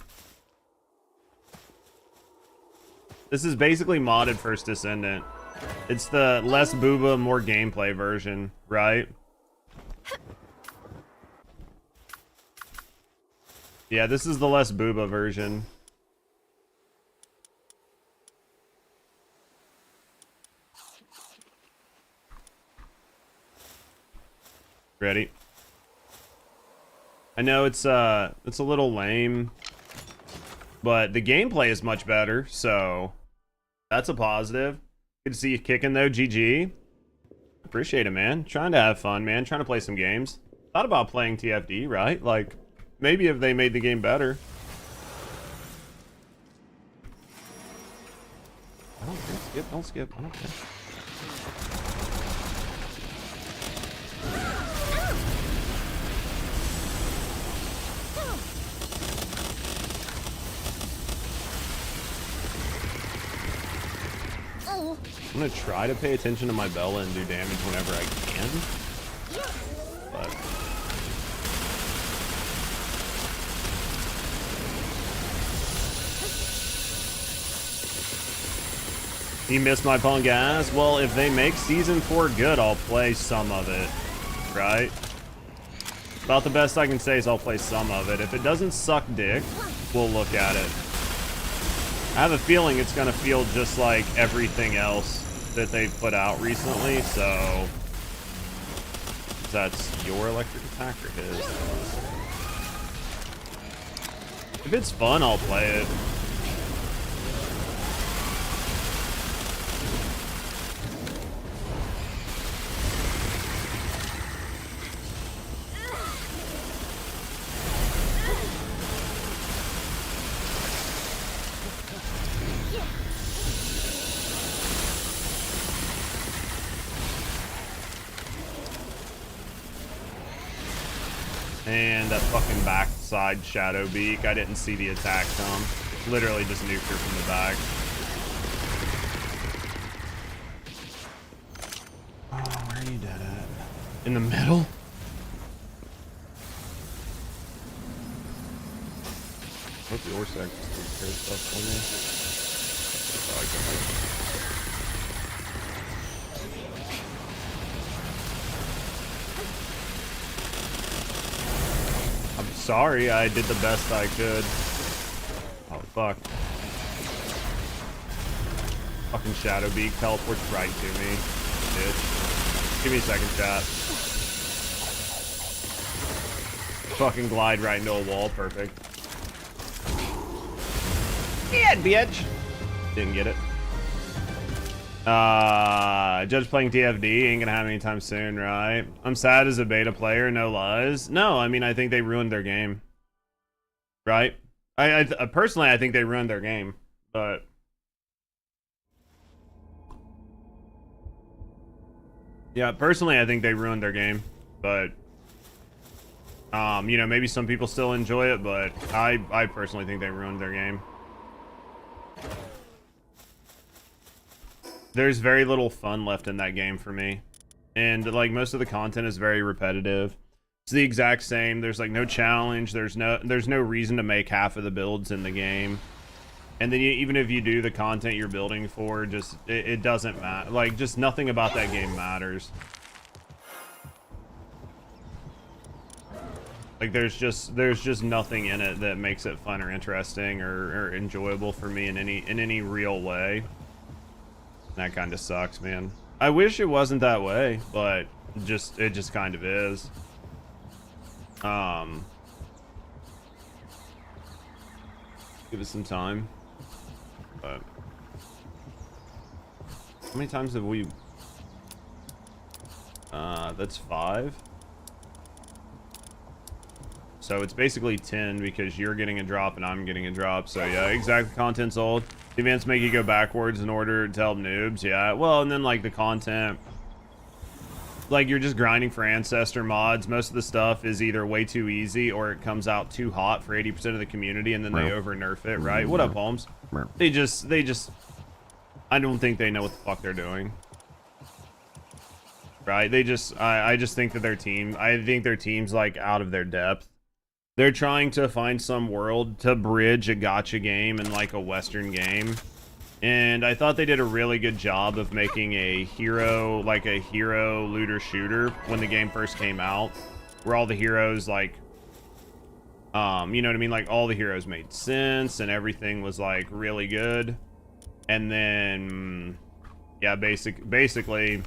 This is basically modded First Descendant. It's the less booba, more gameplay version, right? Yeah, this is the less booba version. Ready? I know it's a little lame, but the gameplay is much better, so that's a positive. Good to see you kicking though, GG. Appreciate it, man. Trying to have fun, man. Trying to play some games. Thought about playing TFD, right? Like, maybe if they made the game better. I don't care. Skip, don't skip. I don't care. I'm gonna try to pay attention to my Bella and do damage whenever I can. But you missed my punk ass? Well, if they make Season 4 good, I'll play some of it. Right? About the best I can say is I'll play some of it. If it doesn't suck dick, we'll look at it. I have a feeling it's gonna feel just like everything else that they've put out recently, so that's your electric attack or his? If it's fun, I'll play it. And that fucking backside Shadow Beak. I didn't see the attack come. Literally just nuked her from the back. Oh, where are you dead at? In the middle? Hope the Orsac just takes care of stuff for me. Oh, I got it. Sorry, I did the best I could. Oh, fuck. Fucking Shadow Beak teleports right to me. Bitch. Give me a second, chat. Fucking glide right into a wall. Perfect. Yeah, bitch. Didn't get it. Judge playing TFD ain't gonna happen anytime soon, right? I'm sad as a beta player, no lies. No, I mean, I think they ruined their game. Right? I personally, I think they ruined their game, but yeah, personally, I think they ruined their game, but you know, maybe some people still enjoy it, but I personally think they ruined their game. there's very little fun left in that game for me. And like most of the content is very repetitive. It's the exact same. There's like no challenge. There's no reason to make half of the builds in the game. And then even if you do the content you're building for, just it doesn't matter. Like just nothing about that game matters. Like there's just nothing in it that makes it fun or interesting or enjoyable for me in any real way. That kind of sucks, man. I wish it wasn't that way, but it just kind of is. Give it some time. But how many times have we? That's 5. So it's basically 10 because you're getting a drop and I'm getting a drop. So yeah, exactly. Content's old. The events make you go backwards in order to help noobs. Yeah. Well, and then like the content, like you're just grinding for ancestor mods. Most of the stuff is either way too easy or it comes out too hot for 80% of the community and then they over nerf it, right? What up, Holmes? They just I don't think they know what the fuck they're doing. Right? I just think that I think their team's like out of their depth. They're trying to find some world to bridge a gacha game and like a Western game. And I thought they did a really good job of making a hero looter shooter when the game first came out, where all the heroes like, you know what I mean? Like all the heroes made sense and everything was like really good. And then, yeah, basically,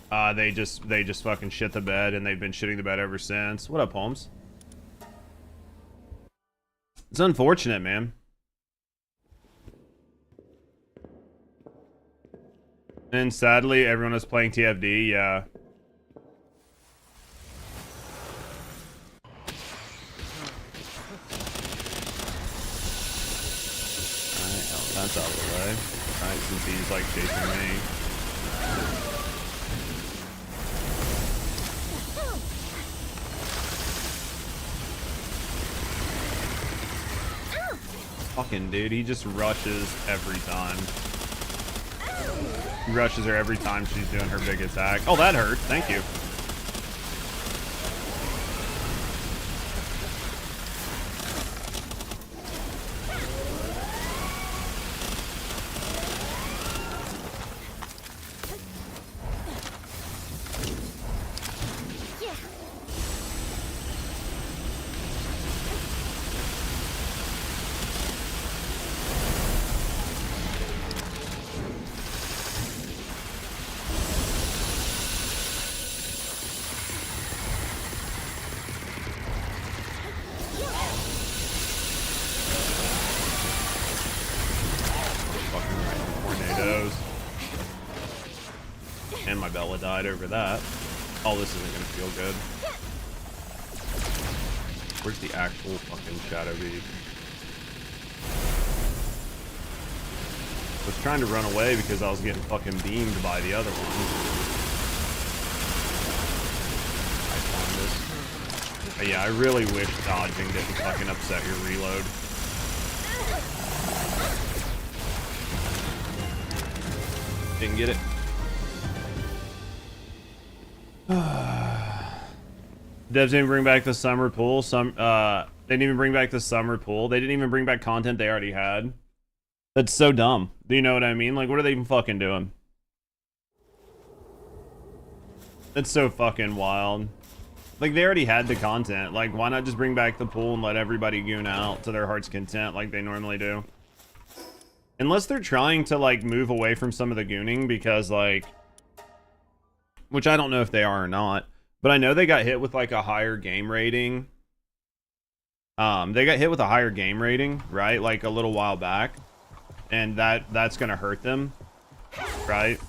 they just fucking shit the bed and they've been shitting the bed ever since. What up, Holmes? It's unfortunate, man. And sadly, everyone is playing TFD, yeah. Alright, oh, that's out of the way. Alright, since he's like chasing me. Fucking dude, he just rushes every time. He rushes her every time she's doing her big attack. Oh, that hurt. Thank you. And my Bella died over that. Oh, this isn't gonna feel good. Where's the actual fucking Shadow Beat? I was trying to run away because I was getting fucking beamed by the other one. I found this. But yeah, I really wish dodging didn't fucking upset your reload. Didn't get it. Devs didn't bring back the summer pool. They didn't even bring back the summer pool. They didn't even bring back content they already had. That's so dumb. Do you know what I mean? Like, what are they even fucking doing? That's so fucking wild. Like, they already had the content. Like, why not just bring back the pool and let everybody goon out to their heart's content like they normally do? Unless they're trying to, like, move away from some of the gooning because, like... Which I don't know if they are or not. But I know they got hit with, like, a higher game rating. They got hit with a higher game rating, right? Like, a little while back. And that's gonna hurt them, right?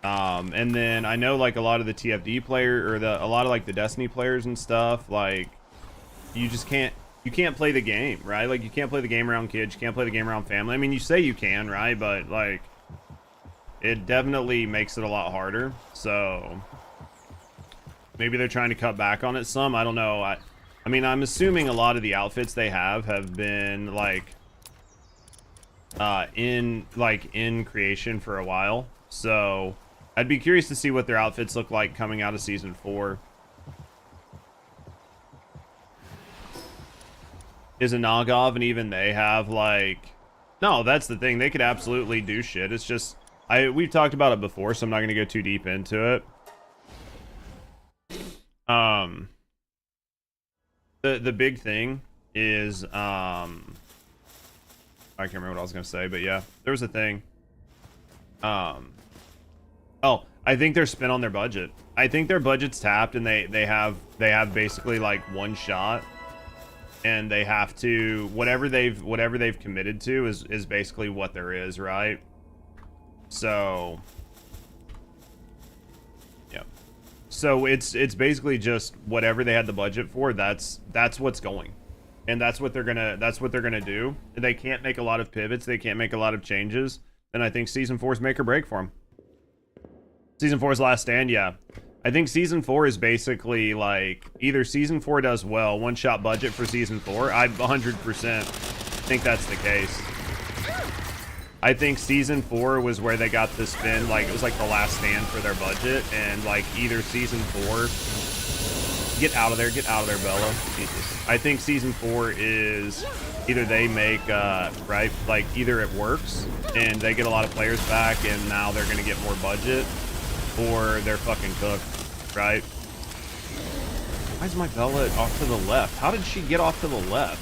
And then I know, like, a lot of the TFD player, or a lot of, like, the Destiny players and stuff, like, you just can't... You can't play the game, right? Like, you can't play the game around kids. You can't play the game around family. I mean, you say you can, right? But, like, it definitely makes it a lot harder. So, maybe they're trying to cut back on it some. I don't know. I mean, I'm assuming a lot of the outfits they have been, like... in creation for a while. So I'd be curious to see what their outfits look like coming out of season 4. Is a Nagov, and even they have like, no, that's the thing. They could absolutely do shit. It's just we've talked about it before, so I'm not gonna go too deep into it. The big thing is I can't remember what I was gonna say, but yeah, there was a thing. Oh, I think they're spent on their budget. I think their budget's tapped, and they have basically like one shot, and they have to whatever they've committed to is basically what there is, right? So yeah, so it's basically just whatever they had the budget for. That's what's going. And that's what they're gonna do. They can't make a lot of pivots. They can't make a lot of changes. And I think season 4 is make or break for them. Season 4's last stand, yeah. I think season 4 is basically like either season 4 does well, one shot budget for season 4. I 100% think that's the case. I think season 4 was where they got the spin. Like it was like the last stand for their budget, and like either season 4. Get out of there, Bella. Jesus. I think season 4 is either they make, right, like either it works and they get a lot of players back and now they're going to get more budget, or they're fucking cooked, right? Why is my Bella off to the left? How did she get off to the left?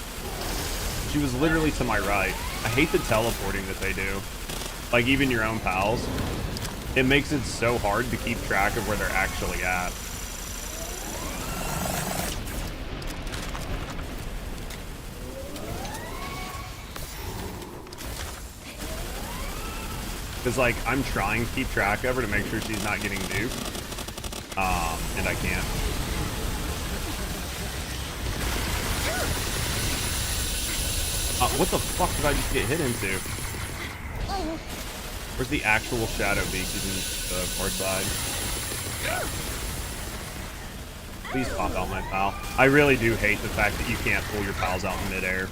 She was literally to my right. I hate the teleporting that they do. Like even your own pals. It makes it so hard to keep track of where they're actually at. Because, like, I'm trying to keep track of her to make sure she's not getting duped. And I can't. What the fuck did I just get hit into? Where's the actual Shadow Beak? He's in the far side. Yeah. Please pop out my pal. I really do hate the fact that you can't pull your pals out in midair.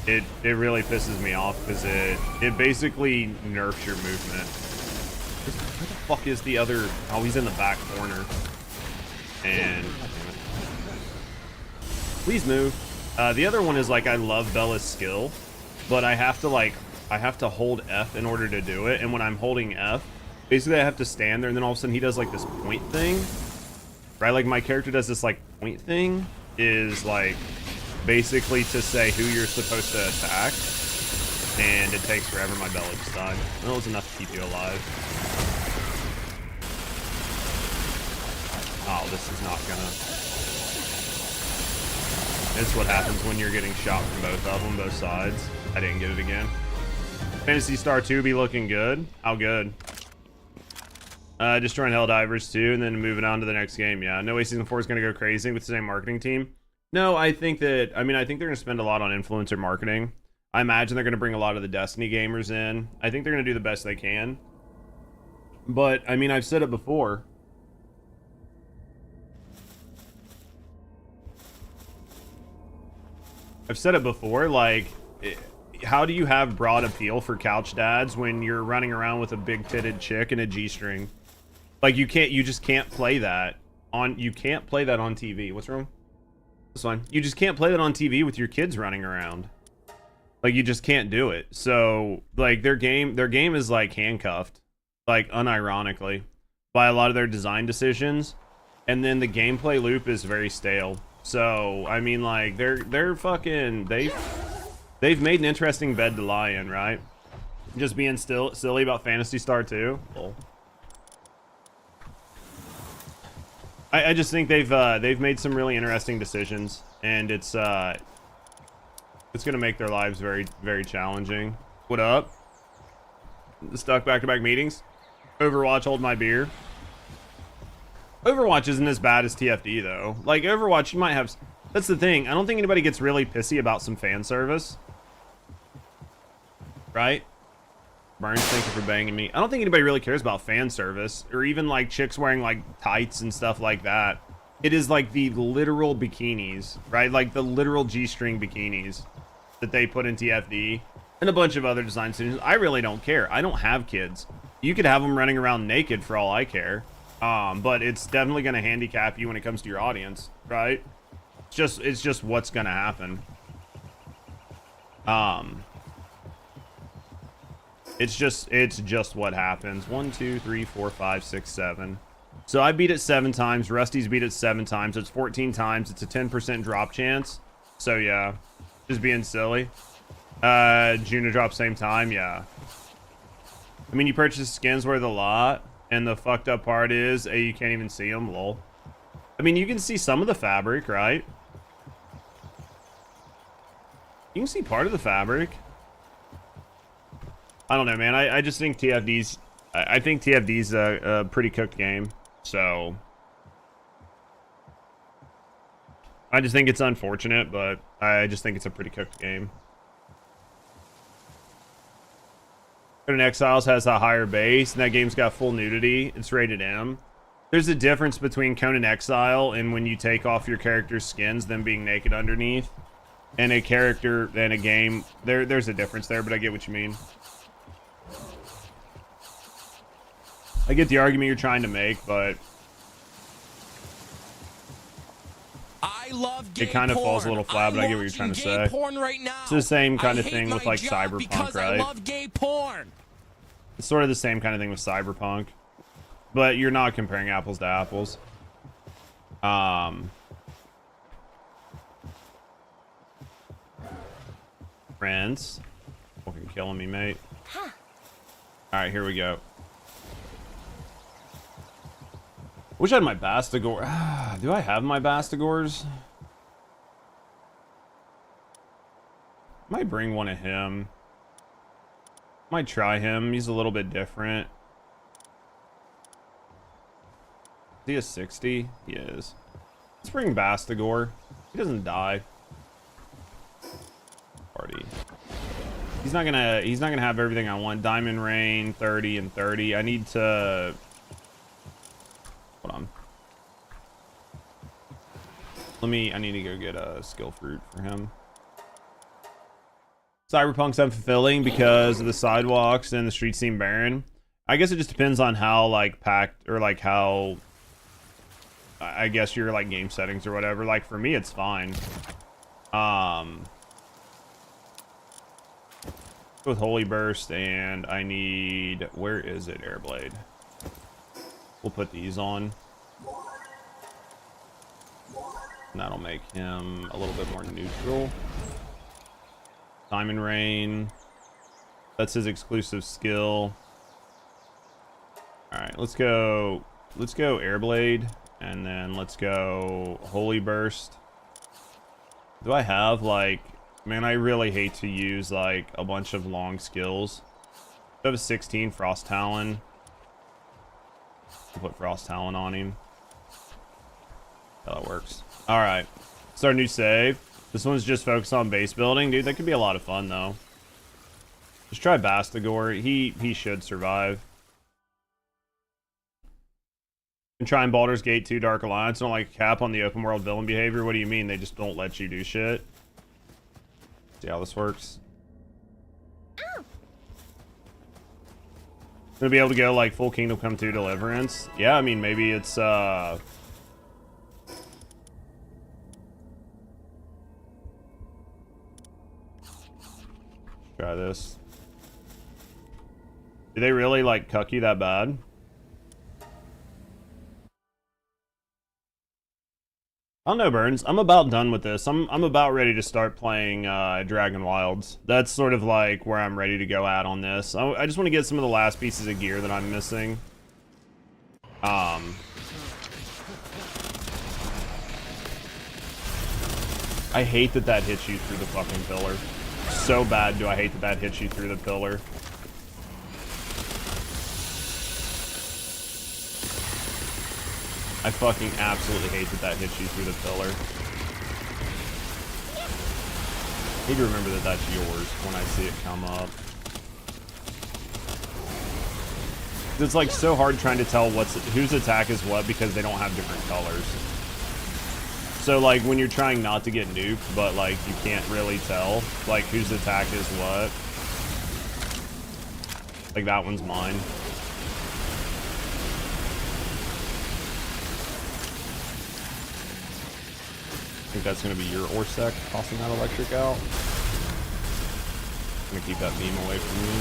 It really pisses me off because it basically nerfs your movement. Where the fuck is the other? Oh, he's in the back corner. And please move. The other one is like I love Bella's skill, but I have to hold F in order to do it. And when I'm holding F, basically I have to stand there, and then all of a sudden he does like this point thing, right? Like my character does this like point thing, is like basically to say who you're supposed to attack, and it takes forever. My Bella just died. That was enough to keep you alive. Oh, this is not gonna... It's what happens when you're getting shot from both of them, both sides. I didn't get it again. Phantasy Star 2 be looking good. How good? Destroying Helldivers 2, and then moving on to the next game. Yeah, no way Season 4 is going to go crazy with the same marketing team. No, I think they're going to spend a lot on influencer marketing. I imagine they're going to bring a lot of the Destiny gamers in. I think they're going to do the best they can. But, I mean, I've said it before. Like, how do you have broad appeal for couch dads when you're running around with a big-titted chick and a G-string? Like, you just can't play that on TV. What's wrong? That's fine. You just can't play that on TV with your kids running around. Like, you just can't do it. So, like, their game is, like, handcuffed, like, unironically, by a lot of their design decisions. And then the gameplay loop is very stale. So, I mean, like, they're fucking... They've made an interesting bed to lie in, right? Just being silly about Phantasy Star 2. Lol. I just think they've made some really interesting decisions, and it's gonna make their lives very, very challenging. What up? Stuck back-to-back meetings. Overwatch, hold my beer. Overwatch isn't as bad as TFD though. Like Overwatch, you might have. That's the thing. I don't think anybody gets really pissy about some fan service, right? Burns, thank you for banging me. I don't think anybody really cares about fan service, or even like chicks wearing like tights and stuff like that. It is like the literal bikinis, right? Like the literal G-string bikinis that they put in TFD and a bunch of other design decisions. I really don't care. I don't have kids. You could have them running around naked for all I care. But it's definitely going to handicap you when it comes to your audience, right? It's just what's going to happen. It's just what happens. 1, 2, 3, 4, 5, 6, 7. So I beat it 7 times. Rusty's beat it 7 times. It's 14 times. It's a 10% drop chance. So yeah, just being silly. June to drop same time. Yeah. I mean, you purchase skins worth a lot, and the fucked up part is, you can't even see them. Lol. I mean, you can see some of the fabric, right? You can see part of the fabric. I don't know, man. I just think TFD's... I think TFD's a pretty cooked game. So... I just think it's unfortunate, but I just think it's a pretty cooked game. Conan Exiles has a higher base, and that game's got full nudity. It's rated M. There's a difference between Conan Exile and when you take off your character's skins, them being naked underneath, and a character and a game. There's a difference there, but I get what you mean. I get the argument you're trying to make, but I love gay it kind of porn. falls a little flat, but I get what you're trying to say. Porn right now. It's the same kind of I thing hate with my like job Cyberpunk, because right? I love gay porn. It's sort of the same kind of thing with Cyberpunk, but you're not comparing apples to apples. Friends, fucking killing me, mate. All right, here we go. Wish I had my Bastigor. Do I have my Bastigors? Might bring one of him. Might try him. He's a little bit different. Is he a 60? He is. Let's bring Bastigor. He doesn't die. Party. He's not gonna have everything I want. Diamond Rain, 30 and 30. I need to... Hold on. I need to go get a skill fruit for him. Cyberpunk's unfulfilling because of the sidewalks and the streets seem barren. I guess it just depends on how like packed or like how I guess your like game settings or whatever. Like for me it's fine. With Holy Burst, and I need, where is it, Airblade? We'll put these on. And that'll make him a little bit more neutral. Diamond Rain. That's his exclusive skill. Alright, let's go Airblade, and then let's go Holy Burst. Do I have like, man, I really hate to use like a bunch of long skills. I have a 16 Frost Talon. I'll put Frost Talon on him. Yeah, that works. Alright. It's our new save. This one's just focused on base building. Dude, that could be a lot of fun though. Just try Bastigor. He should survive. And trying Baldur's Gate 2 Dark Alliance. Don't like cap on the open world villain behavior. What do you mean? They just don't let you do shit? See how this works. Gonna be able to go like full Kingdom Come 2 Deliverance. Yeah, I mean maybe it's try this. Do they really like cuck you that bad? I don't know, Burns. I'm about done with this. I'm about ready to start playing Dragon Wilds. That's sort of like where I'm ready to go at on this. I just want to get some of the last pieces of gear that I'm missing. I hate that that hits you through the fucking pillar. So bad do I hate that that hits you through the pillar. I fucking absolutely hate that that hits you through the pillar. I need to remember that that's yours when I see it come up. It's like so hard trying to tell whose attack is what because they don't have different colors. So like when you're trying not to get nuked, but like you can't really tell like whose attack is what. Like that one's mine. I think that's gonna be your Orsec tossing that electric out. I'm gonna keep that beam away from you.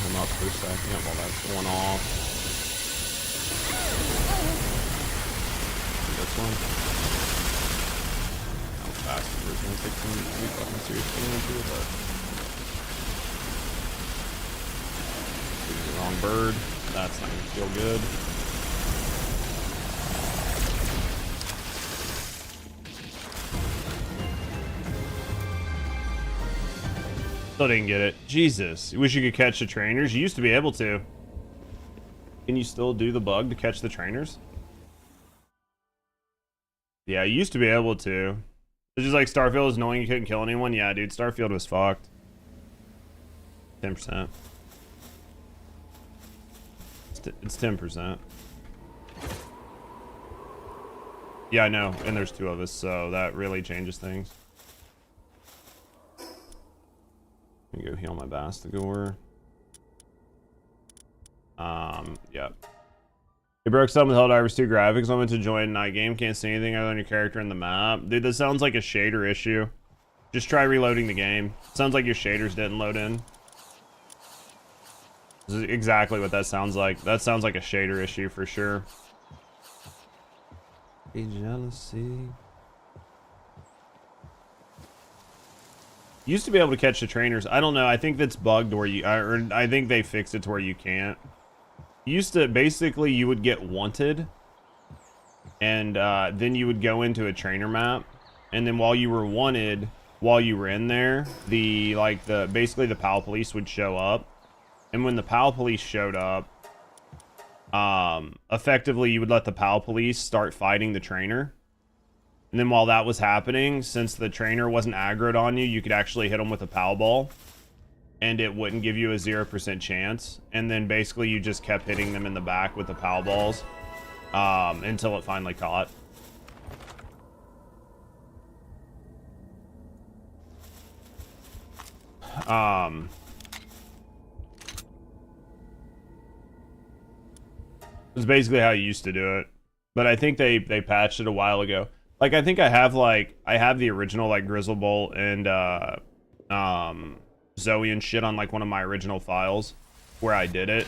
I'm up for a second while that's going off. This one. How fast we're gonna take some fucking serious damage here, but the wrong bird. That's not gonna feel good. Still didn't get it. Jesus. You wish you could catch the trainers? You used to be able to. Can you still do the bug to catch the trainers? Yeah, you used to be able to. It's just like Starfield is knowing you couldn't kill anyone. Yeah, dude, Starfield was fucked. 10%. It's 10%. Yeah, I know. And there's 2 of us, so that really changes things. Let me go heal my Bastigor. Yep. It broke some with Helldivers 2 graphics. I went to join night game. Can't see anything other than your character in the map. Dude, that sounds like a shader issue. Just try reloading the game. Sounds like your shaders didn't load in. This is exactly what that sounds like. That sounds like a shader issue for sure. A jealousy. Used to be able to catch the trainers. I don't know. I think that's bugged where you, or I think they fixed it to where you can't. Used to, basically, you would get wanted, and then you would go into a trainer map, and then while you were wanted, while you were in there, basically the PAL police would show up, and when the PAL police showed up, effectively you would let the PAL police start fighting the trainer. And then while that was happening, since the trainer wasn't aggroed on you, you could actually hit them with a PAL ball. And it wouldn't give you a 0% chance. And then basically you just kept hitting them in the back with the PAL balls. Until it finally caught. It's basically how you used to do it. But I think they patched it a while ago. Like, I think I have the original, like, Grizzlebolt and, Zoe and shit on, like, one of my original files where I did it.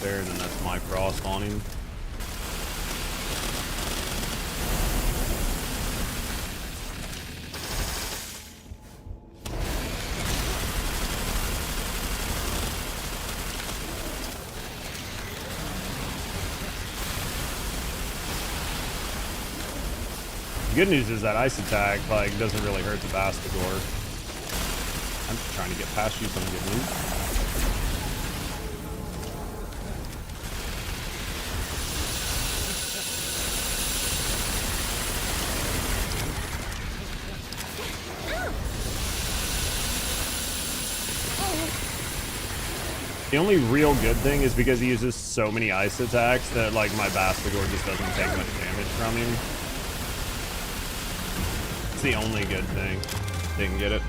There, and then that's my frost on him. Good news is that ice attack doesn't really hurt the Bastigor. I'm just trying to get past you, so I'm getting loose. The only real good thing is because he uses so many ice attacks that, like, my Bastigor just doesn't take much damage from him. It's the only good thing. Didn't get it.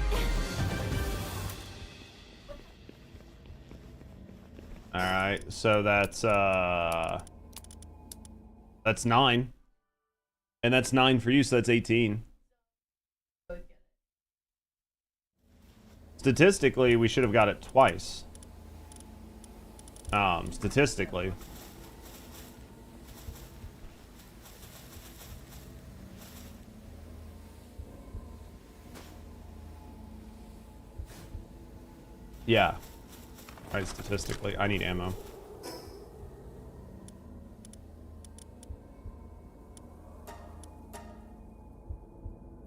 Alright, so that's 9. And that's 9 for you, so that's 18. Statistically, we should have got it twice. Statistically. Yeah. Right, statistically. I need ammo.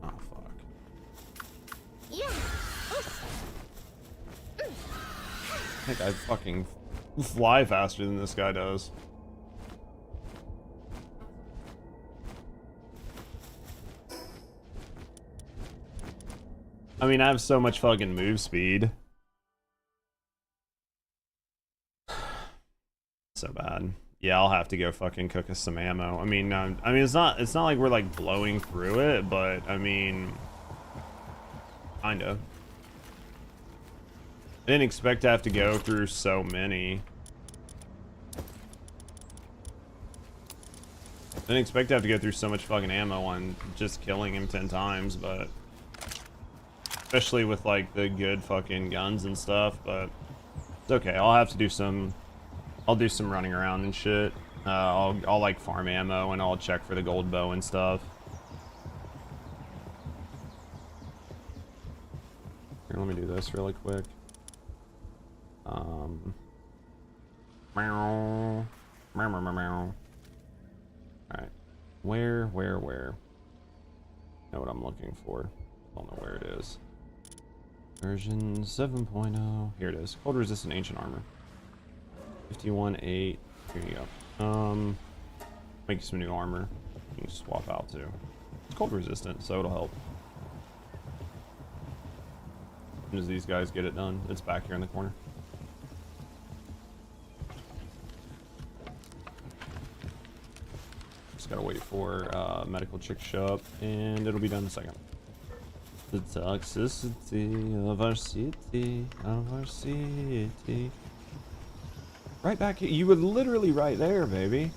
Oh, fuck. I fucking fly faster than this guy does. I mean, I have so much fucking move speed. So bad. Yeah, I'll have to go fucking cook us some ammo. I mean, it's not like we're like blowing through it, but I mean, kinda. I didn't expect to have to go through so many. I didn't expect to have to go through so much fucking ammo on just killing him 10 times, but especially with like the good fucking guns and stuff, but it's okay. I'll have to do some. I'll do some running around and shit. I'll like farm ammo and I'll check for the gold bow and stuff. Here, let me do this really quick. Meow. Meow, meow, meow, meow. Alright. Where? Know what I'm looking for. Don't know where it is. Version 7.0. Here it is. Cold resistant ancient armor. 51.8. Here you go. Make you some new armor. You can swap out too. It's cold resistant, so it'll help. As soon as these guys get it done, it's back here in the corner. Just gotta wait for medical chick to show up, and it'll be done in a second. The toxicity of our city, Right back here. You were literally right there, baby.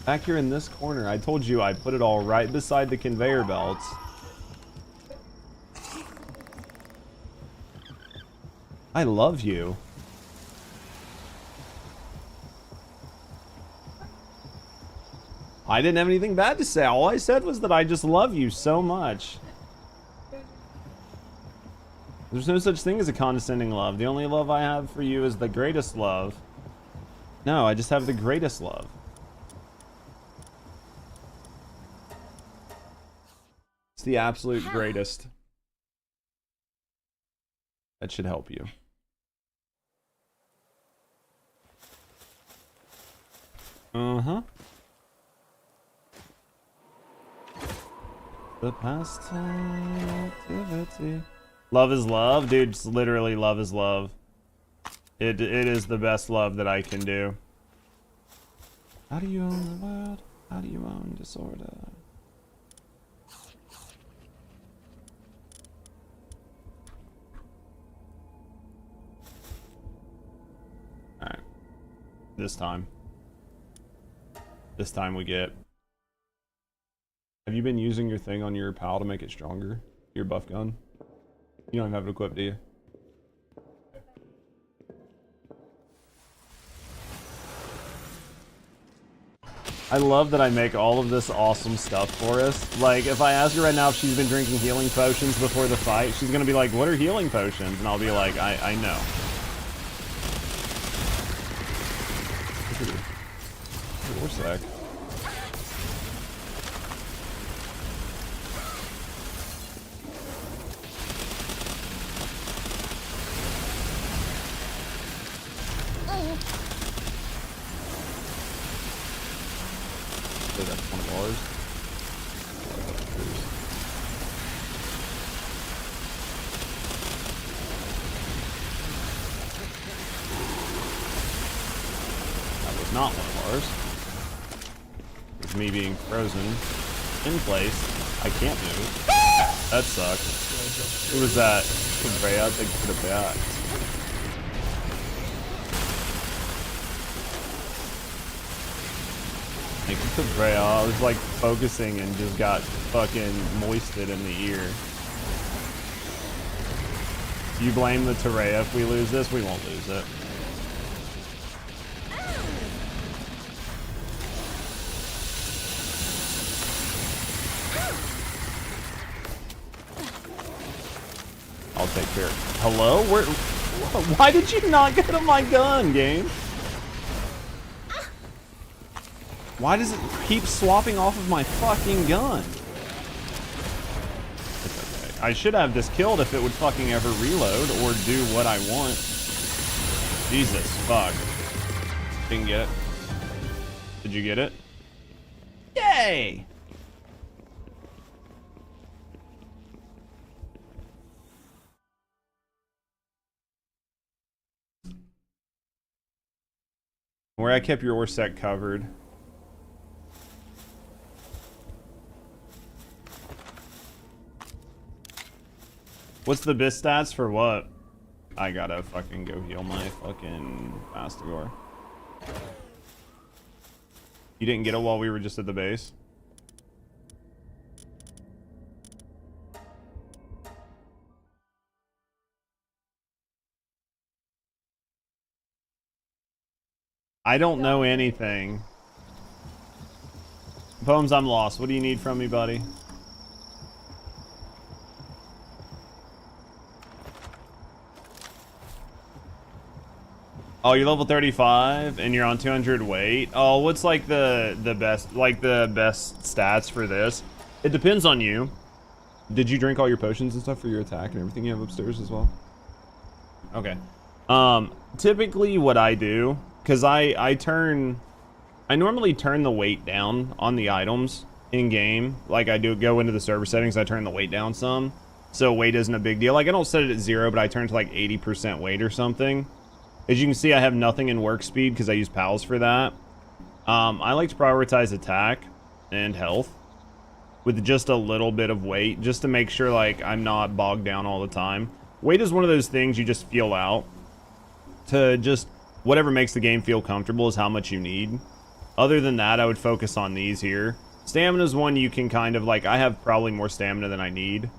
Back here in this corner. I told you I put it all right beside the conveyor belts. I love you. I didn't have anything bad to say. All I said was that I just love you so much. There's no such thing as a condescending love. The only love I have for you is the greatest love. No, I just have the greatest love. It's the absolute greatest. That should help you. Uh-huh. The pastime activity. Love is love? Dude, it's literally love is love. It is the best love that I can do. How do you own the world? How do you own disorder? Alright. This time. This time we get... Have you been using your thing on your PAL to make it stronger? Your buff gun? You don't even have it equipped, do you? I love that I make all of this awesome stuff for us. Like, if I ask her right now if she's been drinking healing potions before the fight, she's gonna be like, what are healing potions? And I'll be like, I know. War sec. That's one of ours. That was not one of ours. It's me being frozen in place. I can't move. That sucks. Who was that? Freya, thanks for the bat. Thank you to Freya. I was like focusing and just got fucking moisted in the ear. You blame the Terea if we lose this? We won't lose it. I'll take care. Hello? Where? Why did you not get on my gun, game? Why does it keep swapping off of my fucking gun? It's okay. I should have this killed if it would fucking ever reload or do what I want. Jesus, fuck. Didn't get it. Did you get it? Yay! Where I kept your set covered. What's the BIS stats for what? I gotta fucking go heal my fucking Mastigore. You didn't get it while we were just at the base? I don't know anything. Poems, I'm lost. What do you need from me, buddy? Oh, you're level 35 and you're on 200 weight. Oh, what's like the best stats for this? It depends on you. Did you drink all your potions and stuff for your attack and everything you have upstairs as well? Okay. Typically what I do, because I normally turn the weight down on the items in game. Like I do go into the server settings, I turn the weight down some. So weight isn't a big deal. Like I don't set it at 0, but I turn to like 80% weight or something. As you can see, I have nothing in work speed because I use pals for that. I like to prioritize attack and health with just a little bit of weight, just to make sure like I'm not bogged down all the time. Weight is one of those things you just feel out. To just whatever makes the game feel comfortable is how much you need. Other than that, I would focus on these here. Stamina is one you can kind of like, I have probably more stamina than I need.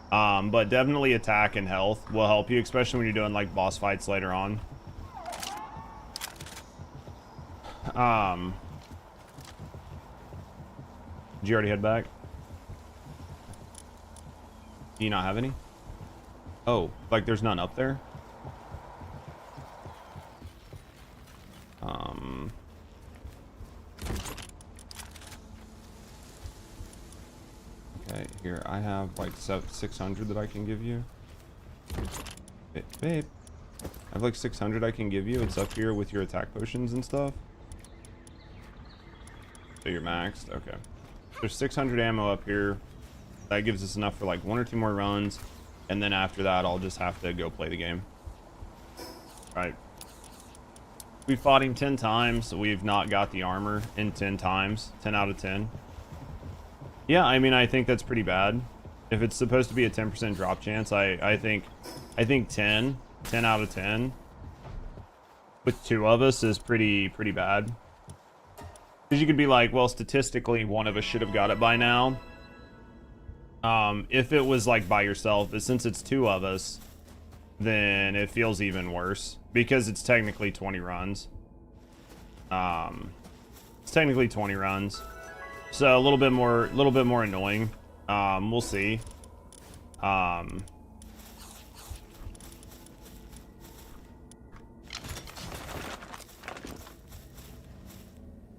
But definitely attack and health will help you, especially when you're doing like boss fights later on. Did you already head back? Do you not have any? Oh, like there's none up there? Okay, here, I have like 600 that I can give you. Babe, I have like 600 I can give you. It's up here with your attack potions and stuff. So you're maxed? Okay. There's 600 ammo up here. That gives us enough for like 1 or 2 more runs. And then after that, I'll just have to go play the game. Right. We fought him 10 times. We've not got the armor in 10 times. 10 out of 10. Yeah, I mean, I think that's pretty bad. If it's supposed to be a 10% drop chance, I think 10 out of 10 with 2 of us is pretty bad. Because you could be like, well, statistically, one of us should have got it by now. If it was like by yourself, but since it's 2 of us, then it feels even worse because it's technically 20 runs. It's technically 20 runs, so a little bit more annoying. We'll see.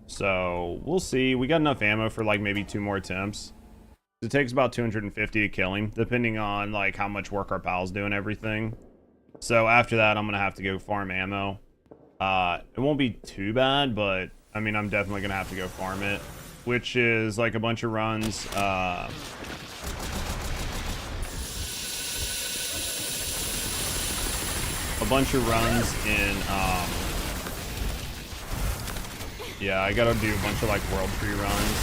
So we'll see. We got enough ammo for like maybe 2 more attempts. It takes about 250 to kill him, depending on like how much work our pals do and everything. So after that, I'm gonna have to go farm ammo. It won't be too bad, but I mean, I'm definitely gonna have to go farm it, which is like a bunch of runs. A bunch of runs in. Yeah, I gotta do a bunch of like world free runs.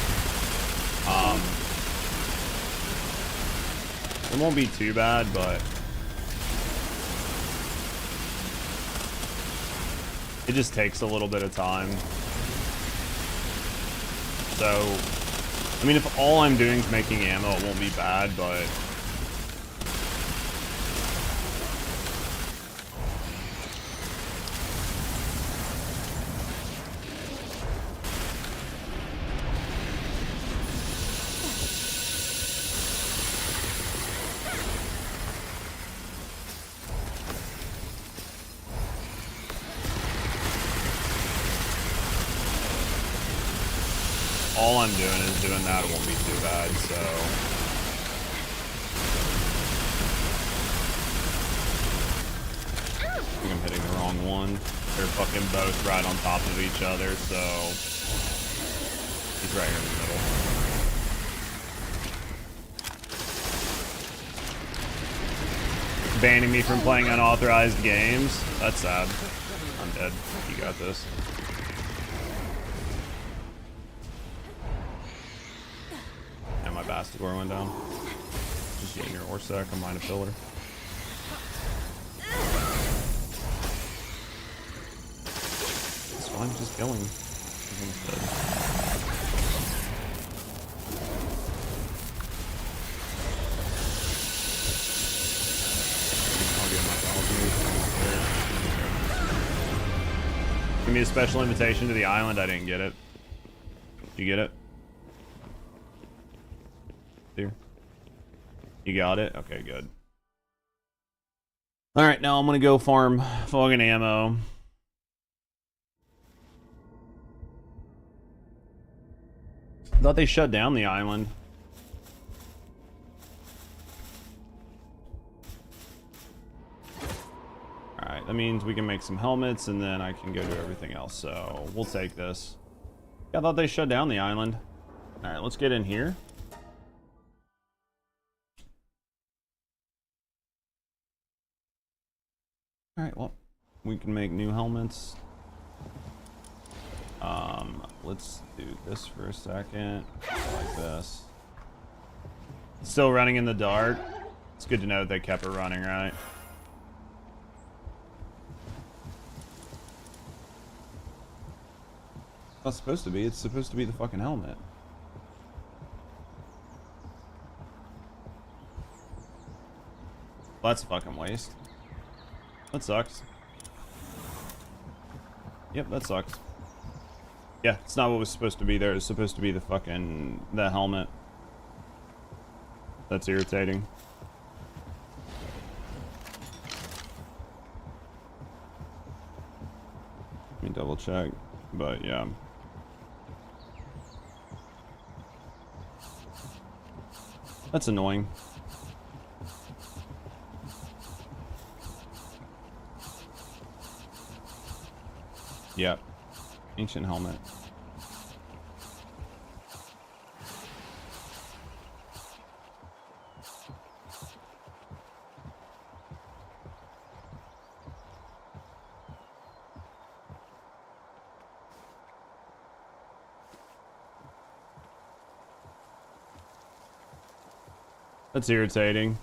It won't be too bad, but it just takes a little bit of time. So, I mean, if all I'm doing is making ammo, it won't be bad, but all I'm doing is doing that. It won't be too bad, so. I think I'm hitting the wrong one. they're fucking both right on top of each other, so he's right here in the middle. Banning me from playing unauthorized games. That's sad. I'm dead. You got this. And my Bastador went down. Just getting your Orsak. I'm behind a pillar. It's fine. Just killing. Everyone's dead. Give me a special invitation to the island. I didn't get it. You get it? Here. You got it? Okay, good. Alright, now I'm gonna go farm fog and ammo. I thought they shut down the island. Alright, that means we can make some helmets and then I can go do everything else. So we'll take this. Yeah, I thought they shut down the island. Alright, let's get in here. Alright, well, we can make new helmets. Let's do this for a second. Like this. Still running in the dark. It's good to know that they kept it running, right? It's supposed to be. It's supposed to be the fucking helmet. Well, that's a fucking waste. That sucks. Yep, that sucks. Yeah, it's not what was supposed to be there. It's supposed to be the fucking... the helmet. That's irritating. Let me double check. But, yeah. That's annoying. Yep. Ancient helmet. That's irritating.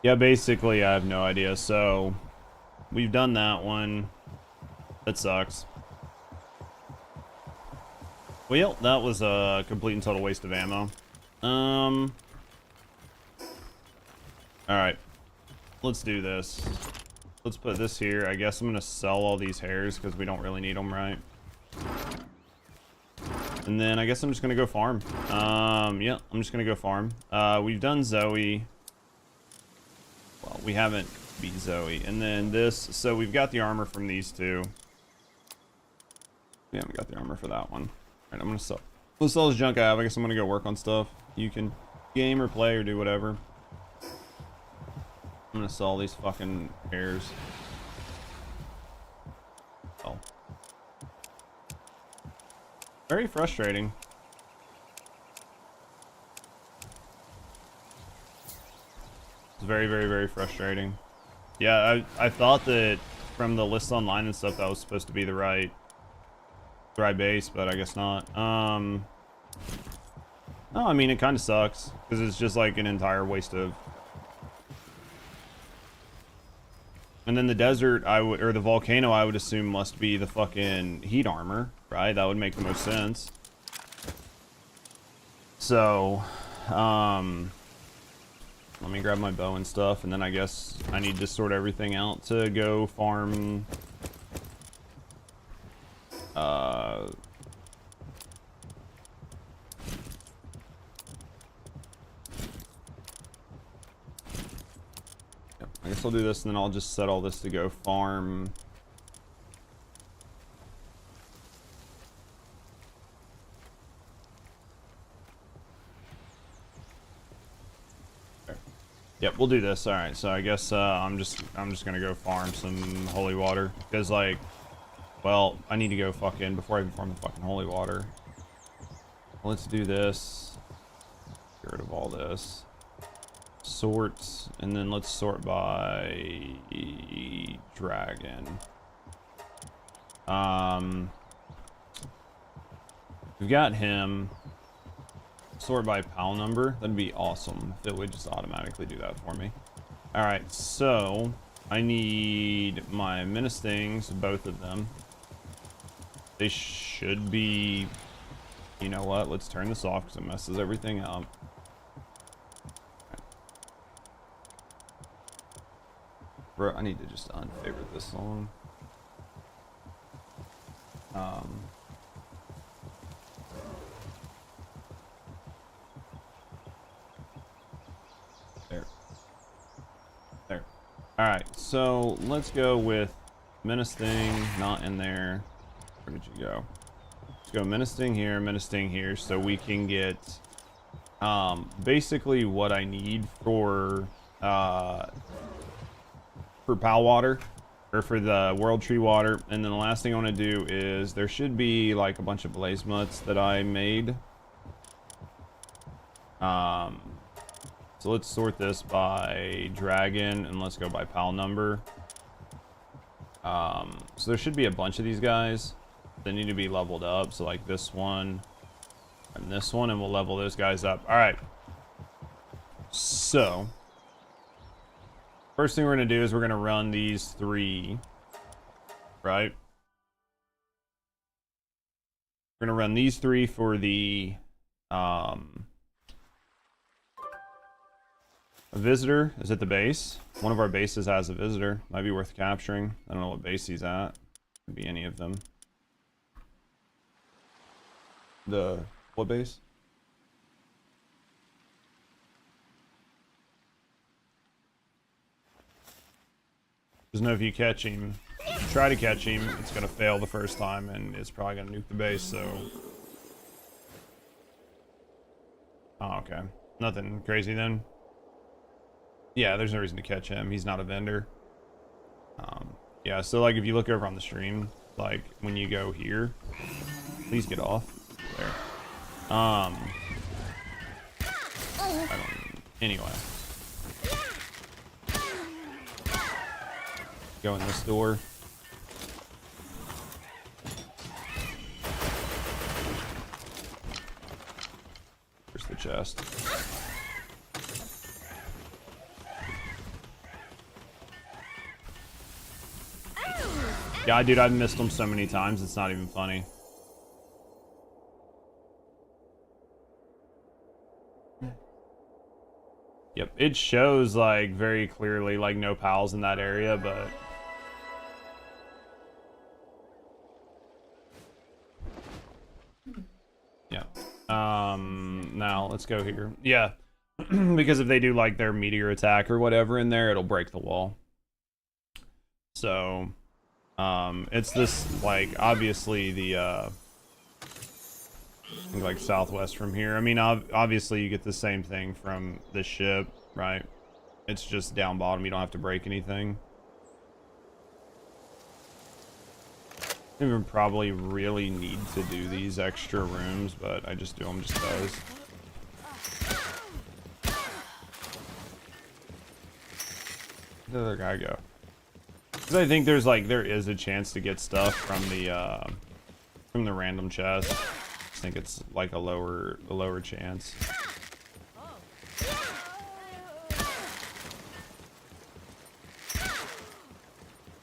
Yeah, basically, I have no idea. So, we've done that one. That sucks. Well, that was a complete and total waste of ammo. Alright. Let's do this. Let's put this here. I guess I'm going to sell all these hairs because we don't really need them, right? And then I guess I'm just going to go farm. Yeah, I'm just going to go farm. We've done Zoe. Well, we haven't beat Zoe. And then this. So we've got the armor from these two. We haven't got the armor for that one. Alright, I'm gonna sell. Let's sell this junk I have. I guess I'm gonna go work on stuff. You can game or play or do whatever. I'm gonna sell these fucking hairs. Oh. Very frustrating. It's very, very, very frustrating. Yeah, I thought that from the list online and stuff that was supposed to be the right base, but I guess not. No, I mean, it kind of sucks because it's just like an entire waste of. And then the desert, or the volcano, I would assume must be the fucking heat armor, right? That would make the most sense. So, let me grab my bow and stuff, and then I guess I need to sort everything out to go farm. Yep. I guess I'll do this, and then I'll just set all this to go farm. Yep, we'll do this. All right, so I guess I'm just gonna go farm some holy water because, like, well, I need to go fucking before I even farm the fucking holy water. Let's do this. Get rid of all this. Sort, and then let's sort by dragon. We've got him. Sort by pal number. That'd be awesome if it would just automatically do that for me. All right, so I need my menacings, both of them. They should be. You know what? Let's turn this off because it messes everything up. Bro, I need to just unfavorite this song. There. Alright, so let's go with Menace Thing, not in there. Where did you go? Let's go Menace Thing here, so we can get basically what I need for Pal water, or for the World Tree water. And then the last thing I want to do is there should be like a bunch of blaze mutts that I made. So let's sort this by dragon and let's go by pal number. So there should be a bunch of these guys. They need to be leveled up. So like this one and this one, and we'll level those guys up. All right. So first thing we're going to do is we're going to run these 3, right? We're going to run these 3 for the a visitor is at the base. One of our bases has a visitor. Might be worth capturing. I don't know what base he's at. Could be any of them. What base? Just know if you catch him, if you try to catch him, it's gonna fail the first time and it's probably gonna nuke the base, so. Oh, okay. Nothing crazy then. Yeah, there's no reason to catch him. He's not a vendor. Yeah, so like if you look over on the stream, like when you go here, please get off. There. Anyway. Go in this door. Here's the chest. Yeah, dude, I've missed them so many times, it's not even funny. Yep, it shows, like, very clearly, like, no pals in that area, but... Yeah. Now, let's go here. Yeah, because if they do, like, their meteor attack or whatever in there, it'll break the wall. So... it's this, like, obviously the, I think, like, southwest from here. I mean, obviously you get the same thing from the ship, right? It's just down bottom. You don't have to break anything. I don't even probably really need to do these extra rooms, but I just do them just because. Where did the other guy go? Because I think there's like there is a chance to get stuff from the random chest. I think it's like a lower chance.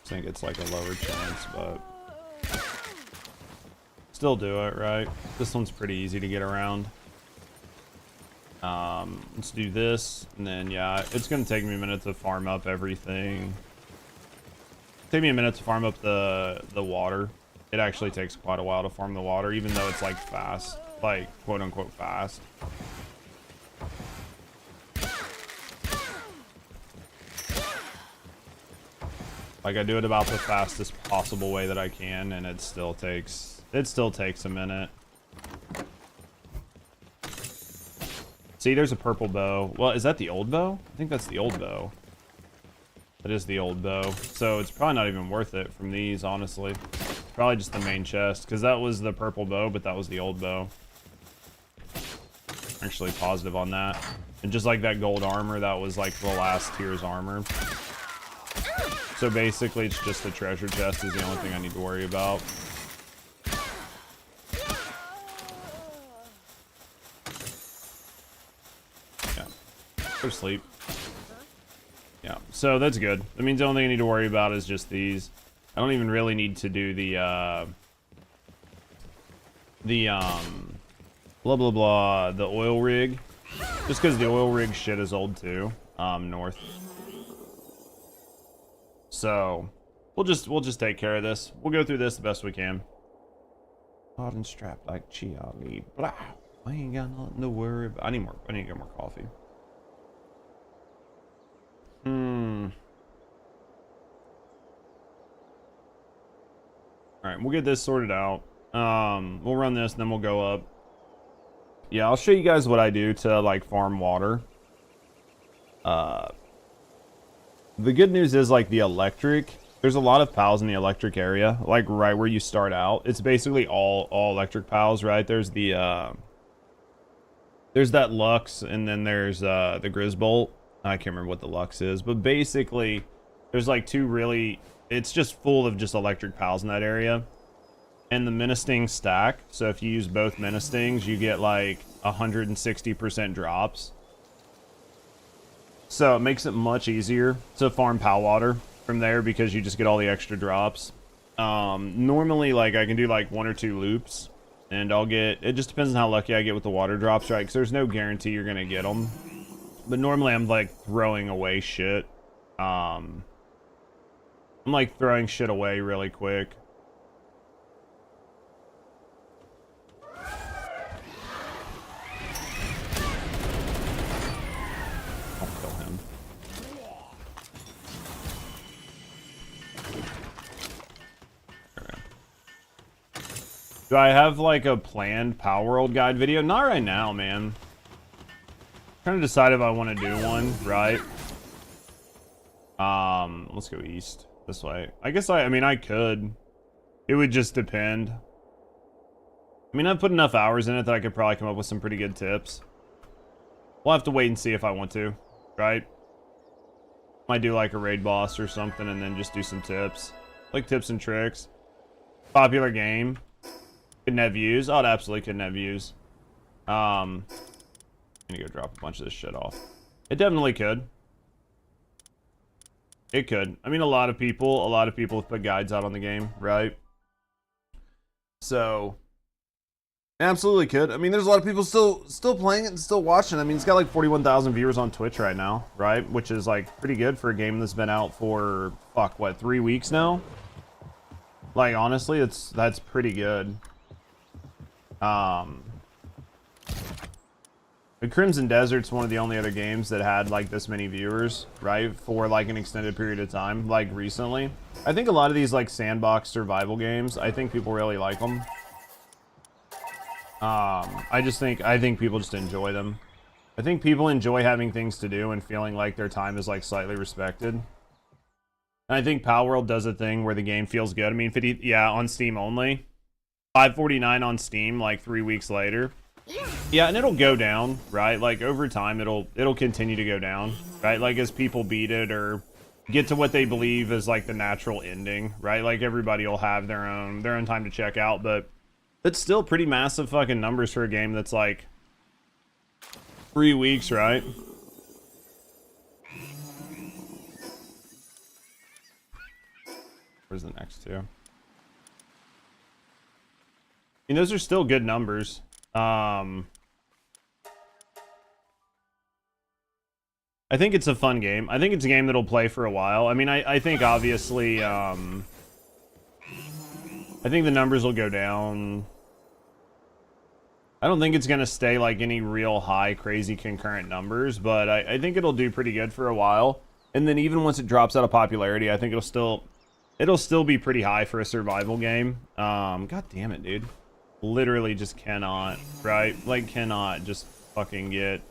I think it's like a lower chance, but still do it, right? This one's pretty easy to get around. Let's do this, and then yeah, it's gonna take me a minute to farm up everything. Take me a minute to farm up the water. It actually takes quite a while to farm the water, even though it's like fast, like quote unquote fast. Like, I do it about the fastest possible way that I can, and it still takes a minute. See, there's a purple bow. Well, is that the old bow? I think that's the old bow. That is the old bow. So it's probably not even worth it from these, honestly. Probably just the main chest, because that was the purple bow, but that was the old bow. Actually positive on that. And just like that gold armor, that was like the last tier's armor. So basically, it's just the treasure chest is the only thing I need to worry about. Yeah. Go to sleep. Yeah, so that's good. That means the only thing I need to worry about is just these. I don't even really need to do the blah blah blah, the oil rig. Just because the oil rig shit is old too. North. So we'll just take care of this. We'll go through this the best we can. Hot and strapped like Charlie. Blah. I ain't got nothing to worry about. I need to get more coffee. Alright, we'll get this sorted out. We'll run this and then we'll go up. Yeah, I'll show you guys what I do to like farm water. The good news is like the electric, there's a lot of pals in the electric area, like right where you start out. It's basically all electric pals, right? There's the there's that Lux, and then there's the Grisbolt. I can't remember what the Lux is, but basically there's like two really, it's just full of just electric pals in that area. And the Menasting stack, so if you use both Menastings, you get like 160% drops. So it makes it much easier to farm pal water from there because you just get all the extra drops. Normally, like, I can do like 1 or 2 loops, and I'll get, it just depends on how lucky I get with the water drops, right? Because there's no guarantee you're gonna get them. But normally I'm like throwing away shit. I'm like throwing shit away really quick. Do I have like a planned Palworld guide video? Not right now, man. I'm trying to decide if I want to do one, right? Let's go east this way. I guess I mean I could. It would just depend. I mean, I've put enough hours in it that I could probably come up with some pretty good tips. We'll have to wait and see if I want to, right? Might do like a raid boss or something and then just do some tips. Like tips and tricks. Popular game. Couldn't have views. Oh, it absolutely couldn't have views. I'm gonna go drop a bunch of this shit off. It definitely could. It could. I mean, a lot of people have put guides out on the game, right? So, absolutely could. I mean, there's a lot of people still playing it and still watching. I mean, it's got like 41,000 viewers on Twitch right now, right? Which is like pretty good for a game that's been out for fuck what, 3 weeks now. Like honestly, that's pretty good. The Crimson Desert's one of the only other games that had like this many viewers, right? For like an extended period of time, like recently. I think a lot of these like sandbox survival games, I think people really like them. I think people just enjoy them. I think people enjoy having things to do and feeling like their time is like slightly respected. And I think Palworld does a thing where the game feels good. I mean, 50, yeah, on Steam only. $5.49 on Steam like 3 weeks later. Yeah, and it'll go down, right? Like over time it'll continue to go down, right? Like as people beat it or get to what they believe is like the natural ending, right? Like everybody will have their own time to check out, but it's still pretty massive fucking numbers for a game that's like 3 weeks, right? Where's the next two? I mean, those are still good numbers. I think it's a fun game. I think it's a game that'll play for a while. I mean, I think obviously, I think the numbers will go down. I don't think it's going to stay like any real high, crazy concurrent numbers, but I think it'll do pretty good for a while. And then even once it drops out of popularity, I think it'll still It'll still be pretty high for a survival game. God damn it, dude. Literally just cannot, right? Like, cannot just fucking get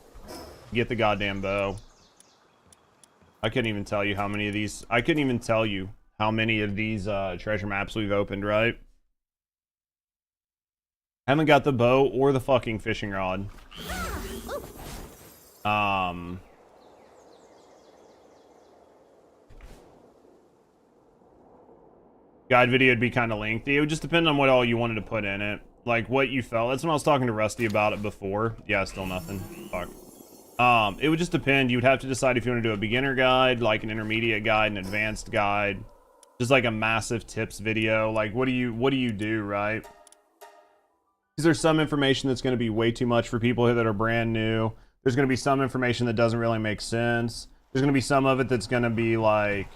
the goddamn bow. I couldn't even tell you how many of these... I couldn't even tell you how many of these treasure maps we've opened, right? Haven't got the bow or the fucking fishing rod. Guide video would be kind of lengthy. It would just depend on what all you wanted to put in it. Like, what you felt. That's when I was talking to Rusty about it before. Yeah, still nothing. Fuck. It would just depend. You would have to decide if you want to do a beginner guide, like an intermediate guide, an advanced guide. Just like a massive tips video. Like, what do you do, right? Because there's some information that's going to be way too much for people that are brand new. There's going to be some information that doesn't really make sense. There's going to be some of it that's going to be like,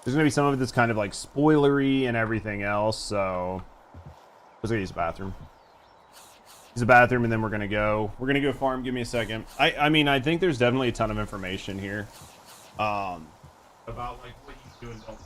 there's going to be some of it that's kind of like spoilery and everything else, so... Let's go use the bathroom. Use the bathroom and then we're going to go. We're going to go farm. Give me a second. I mean, I think there's definitely a ton of information here. About like what you do and don't.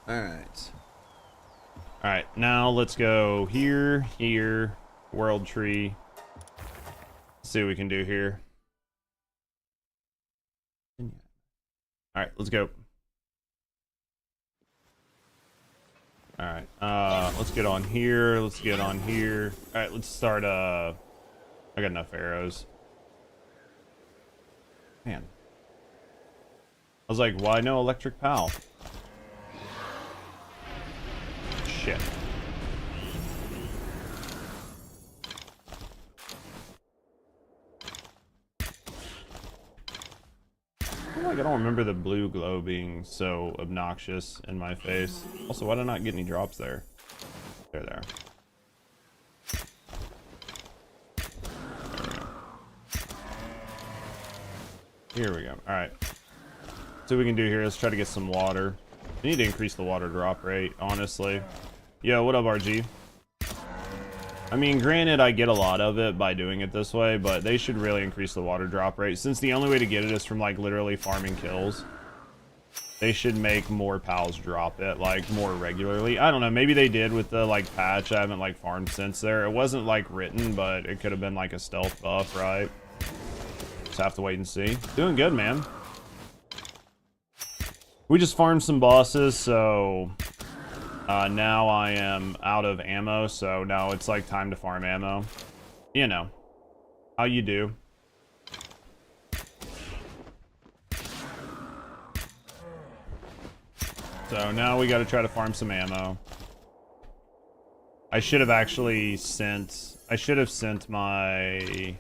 Alright. Alright, now let's go here, here, world tree. See what we can do here. Alright, let's go. Alright, let's get on here, let's get on here. Alright, let's start, I got enough arrows. Man. I was like, why no electric pal? Shit. Like, I don't remember the blue glow being so obnoxious in my face. Also, why did I not get any drops there? There. Here we go. Alright. So what we can do here is try to get some water. We need to increase the water drop rate, honestly. Yo, what up, RG? I mean, granted, I get a lot of it by doing it this way, but they should really increase the water drop rate, since the only way to get it is from, like, literally farming kills. They should make more pals drop it, like, more regularly. I don't know, maybe they did with the, like, patch. I haven't, like, farmed since there. It wasn't, like, written, but it could have been, like, a stealth buff, right? Just have to wait and see. Doing good, man. We just farmed some bosses, so... now I am out of ammo, so now it's, like, time to farm ammo. You know. How you do. So now we got to try to farm some ammo. I should have actually sent... I should have sent my...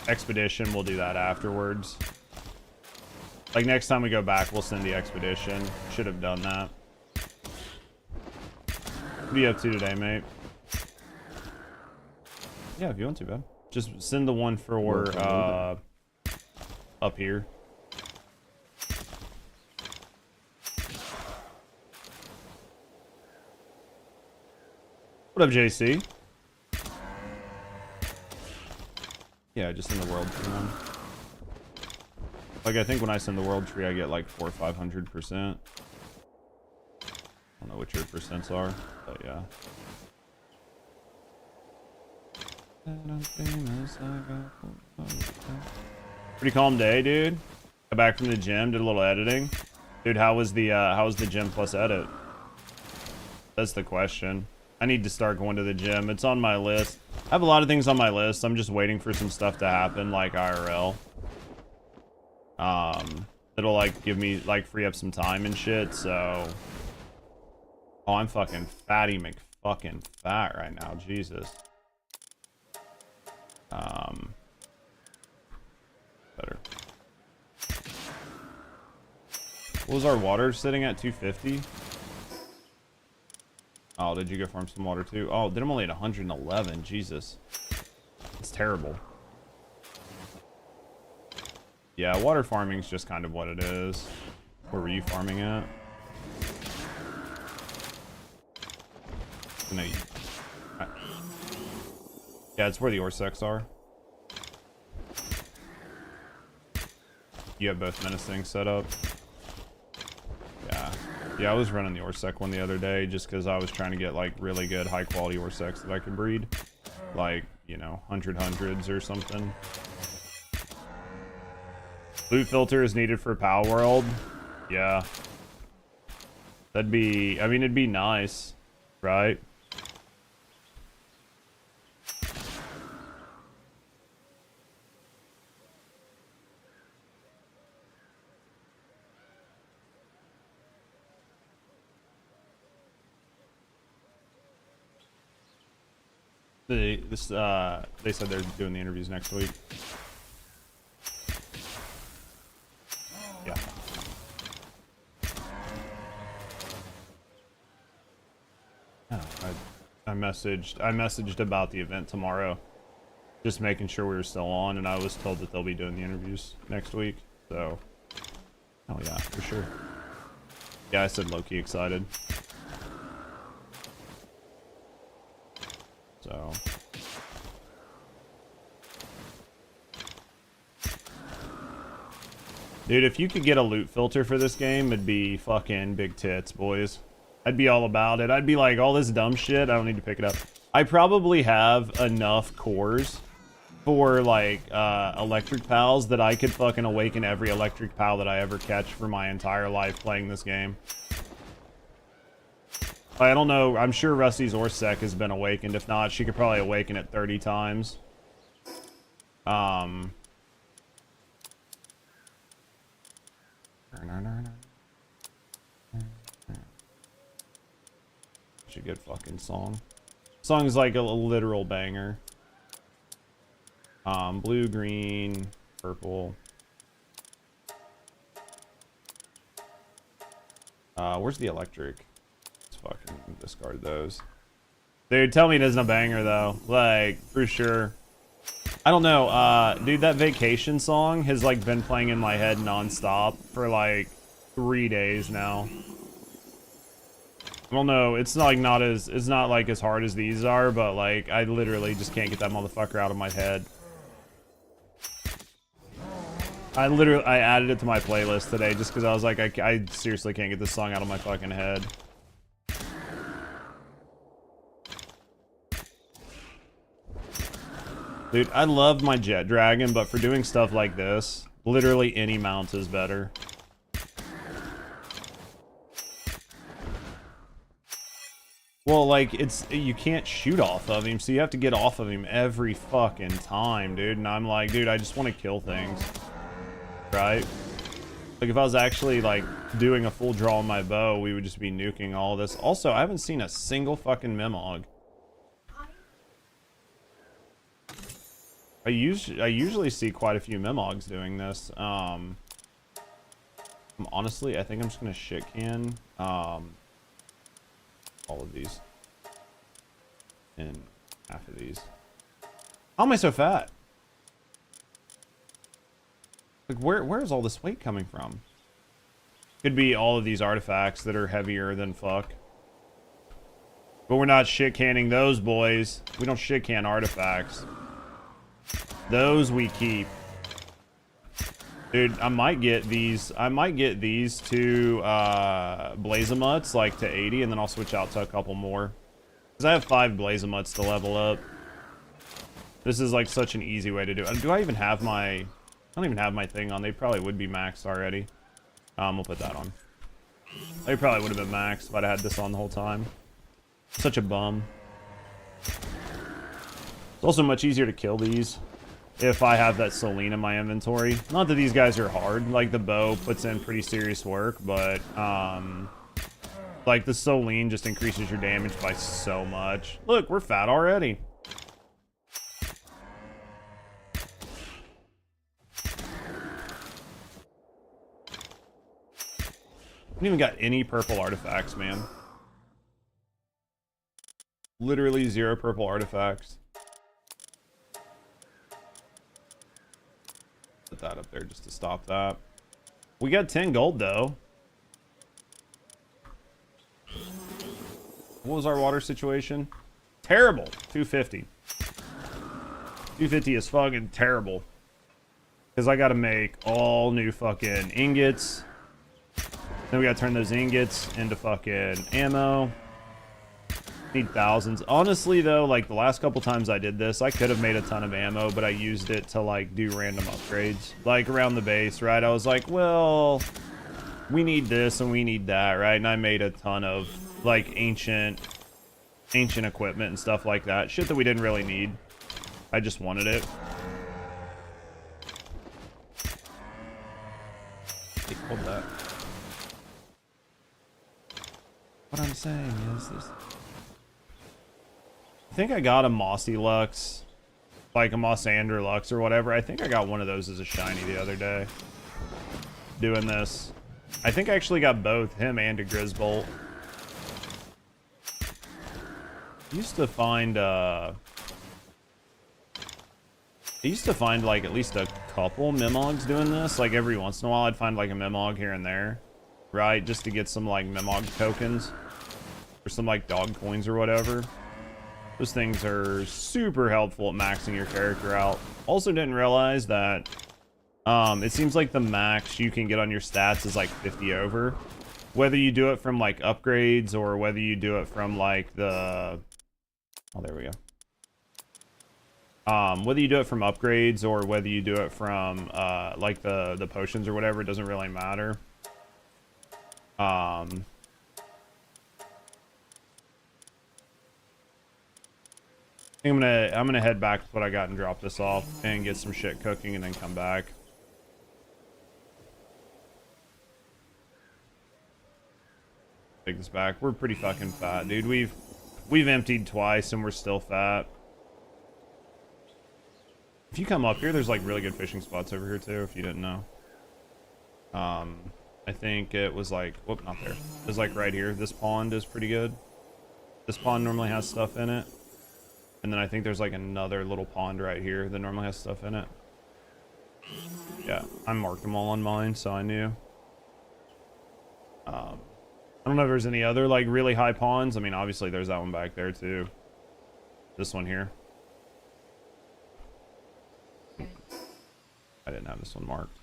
expedition. We'll do that afterwards. Like, next time we go back, we'll send the expedition. Should have done that. What are you up to today, mate? Yeah, if you want to, bud. Just send the one for, up here. What up, JC? Yeah, just in the world tree one. Like, I think when I send the world tree, I get like 400 or 500%. I don't know what your percents are, but yeah. Pretty calm day, dude. Got back from the gym, did a little editing. Dude, how was the gym plus edit? That's the question. I need to start going to the gym. It's on my list. I have a lot of things on my list. I'm just waiting for some stuff to happen, like IRL. It'll like give me like free up some time and shit. So, oh, I'm fucking fatty McFucking fat right now. Jesus. Better. What was our water sitting at? 250. Oh, did you go farm some water too? Oh, then I'm only at 111. Jesus. It's terrible. Yeah, water farming is just kind of what it is. Where were you farming at? No, yeah, it's where the Orsecs are. You have both menacing set up. Yeah. Yeah, I was running the Orsec one the other day just because I was trying to get like really good high quality Orsecs that I could breed. Like, you know, hundreds or something. Loot filter is needed for Palworld. Yeah. That'd be, I mean, it'd be nice, right? They said they're doing the interviews next week. Yeah. Oh, I messaged about the event tomorrow, just making sure we were still on, and I was told that they'll be doing the interviews next week. So, oh yeah, for sure. Yeah, I said low-key excited. So, dude, if you could get a loot filter for this game, it'd be fucking big tits, boys. I'd be all about it. I'd be like, all this dumb shit, I don't need to pick it up. I probably have enough cores for, like, electric pals that I could fucking awaken every electric pal that I ever catch for my entire life playing this game. I don't know. I'm sure Rusty's Orsec has been awakened. If not, she could probably awaken it 30 times. It's a good fucking song. Song's like a literal banger. Blue, green, purple. Where's the electric? Fucking discard those. Dude, tell me it isn't a banger though. Like, for sure. I don't know, dude, that Vacation song has like been playing in my head non-stop for like 3 days now. I don't know, it's not like as hard as these are, but like I literally just can't get that motherfucker out of my head. I added it to my playlist today just because I was like, I seriously can't get this song out of my fucking head. Dude, I love my Jet Dragon, but for doing stuff like this, literally any mount is better. Well, like, you can't shoot off of him, so you have to get off of him every fucking time, dude. And I'm like, dude, I just want to kill things. Right? Like, if I was actually, like, doing a full draw on my bow, we would just be nuking all this. Also, I haven't seen a single fucking Memog. I usually see quite a few Memogs doing this. Honestly, I think I'm just gonna shit can all of these and half of these. How am I so fat? Like, where is all this weight coming from? Could be all of these artifacts that are heavier than fuck. But we're not shit canning those, boys. We don't shit can artifacts. Those we keep. Dude, I might get these two Blazemuts like to 80, and then I'll switch out to a couple more. Because I have 5 Blazemuts to level up. This is like such an easy way to do it. Do I even have my... I don't even have my thing on. They probably would be maxed already. We'll put that on. They probably would have been maxed if I'd had this on the whole time. Such a bum. It's also much easier to kill these if I have that Celine in my inventory. Not that these guys are hard. Like, the bow puts in pretty serious work, but, like, the Celine just increases your damage by so much. Look, we're fat already. I haven't even got any purple artifacts, man. Literally 0 purple artifacts. Put that up there just to stop that. We got 10 gold, though. What was our water situation? Terrible. 250. 250 is fucking terrible. Because I gotta make all new fucking ingots. Then we gotta turn those ingots into fucking ammo. Need thousands. Honestly, though, like, the last couple times I did this, I could have made a ton of ammo, but I used it to, like, do random upgrades. Like, around the base, right? I was like, well, we need this and we need that, right? And I made a ton of, like, ancient equipment and stuff like that. Shit that we didn't really need. I just wanted it. Hey, hold that. What I'm saying is this... I think I got a Mossy Lux, like a Mossander Lux or whatever. I think I got one of those as a shiny the other day. Doing this. I think I actually got both, him and a Grizzbolt. I used to find like at least a couple Memogs doing this. Like every once in a while I'd find like a Memog here and there. Right? Just to get some like Memog tokens. Or some like dog coins or whatever. Those things are super helpful at maxing your character out. Also didn't realize that it seems like the max you can get on your stats is like 50 over. Whether you do it from like upgrades or whether you do it from like the... Oh, there we go. Whether you do it from upgrades or whether you do it from like the potions or whatever, it doesn't really matter. I think I'm gonna head back to what I got and drop this off and get some shit cooking and then come back. Take this back. We're pretty fucking fat, dude. We've emptied twice and we're still fat. If you come up here, there's like really good fishing spots over here too, if you didn't know. I think it was like, whoop, not there. It was like right here. This pond is pretty good. This pond normally has stuff in it. And then I think there's like another little pond right here that normally has stuff in it. Yeah, I marked them all on mine, so I knew. I don't know if there's any other like really high ponds. I mean, obviously there's that one back there too. This one here. I didn't have this one marked.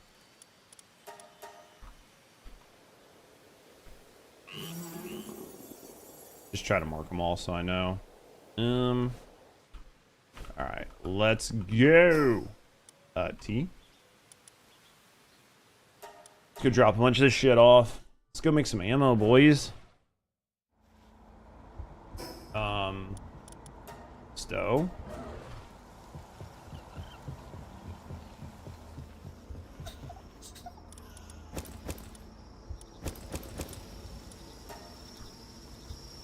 Just try to mark them all so I know. Alright, let's go. T. Let's go drop a bunch of this shit off. Let's go make some ammo, boys. Stow.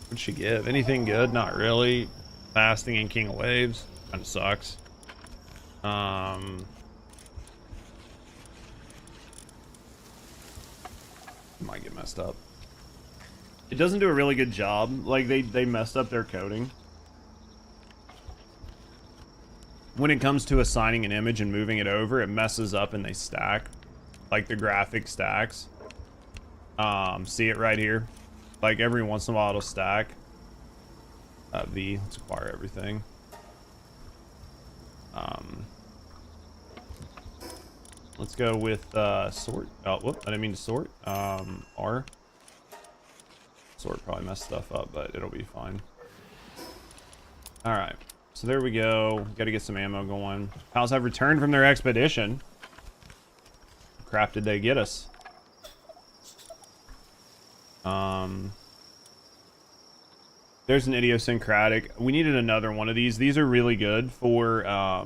What'd she give? Anything good? Not really. Fasting and King of Waves. Kinda sucks. Might get messed up. It doesn't do a really good job. Like, they messed up their coding. When it comes to assigning an image and moving it over, it messes up and they stack. Like, the graphic stacks. See it right here? Like, every once in a while it'll stack. V, let's acquire everything. Let's go with sort. Oh, whoop, I didn't mean to sort. R. Sort probably messed stuff up, but it'll be fine. Alright, so there we go. Gotta get some ammo going. Pals have returned from their expedition. Crap did they get us? There's an idiosyncratic. We needed another one of these. These are really good for our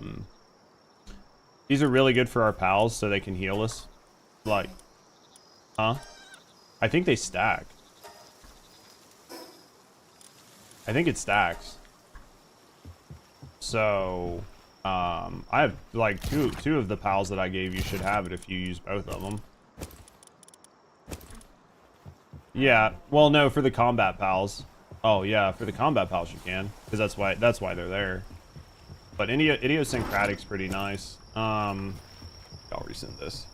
pals so they can heal us. Like, huh? I think they stack. I think it stacks. So, I have like two of the pals that I gave you should have it if you use both of them. Yeah, well, no, for the combat pals. Oh yeah, for the combat pals you can, because that's why they're there. But idiosyncratic's pretty nice. I'll resend this.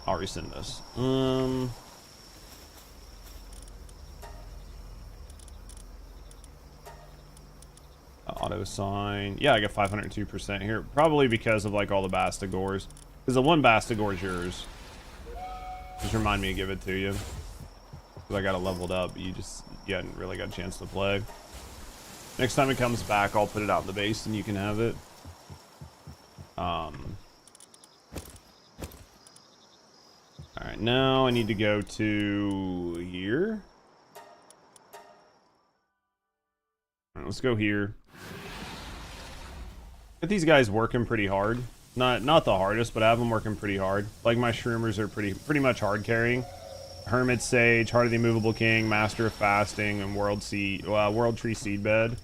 I'll resend this. Auto assign. Yeah, I got 502% here, probably because of like all the Bastigors. Because the one Bastigor is yours. Just remind me to give it to you. Because I got it leveled up, but you hadn't really got a chance to play. Next time it comes back, I'll put it out in the base and you can have it. Alright, now I need to go to here. Alright, let's go here. Get these guys working pretty hard. Not the hardest, but I have them working pretty hard. Like my Shroomers are pretty much hard carrying. Hermit Sage, Heart of the Immovable King, Master of Fasting, and World Tree Seedbed.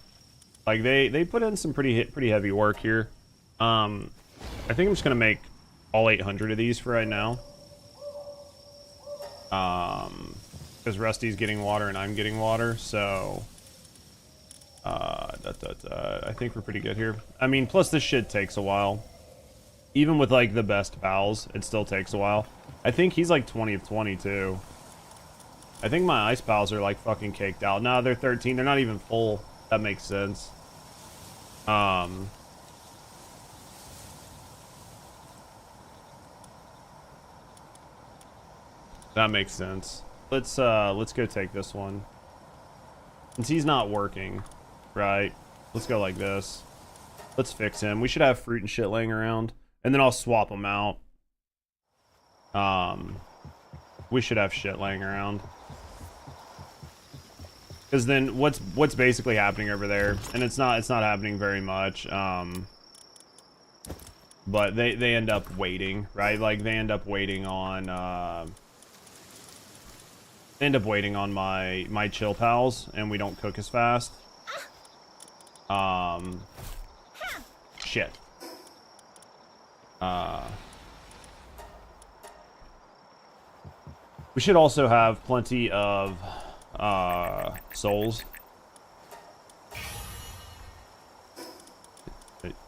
Like they put in some pretty heavy work here. I think I'm just gonna make all 800 of these for right now. Because Rusty's getting water and I'm getting water, so I think we're pretty good here. I mean, plus this shit takes a while. Even with like the best pals, it still takes a while. I think he's like 20 of 22. I think my ice pals are like fucking caked out. No, they're 13. They're not even full. That makes sense. That makes sense. Let's go take this one. Since he's not working, right? Let's go like this. Let's fix him. We should have fruit and shit laying around. And then I'll swap them out. We should have shit laying around. Because then what's basically happening over there, and it's not happening very much. But they end up waiting, right? Like they end up waiting on my chill pals, and we don't cook as fast. Shit. We should also have plenty of souls.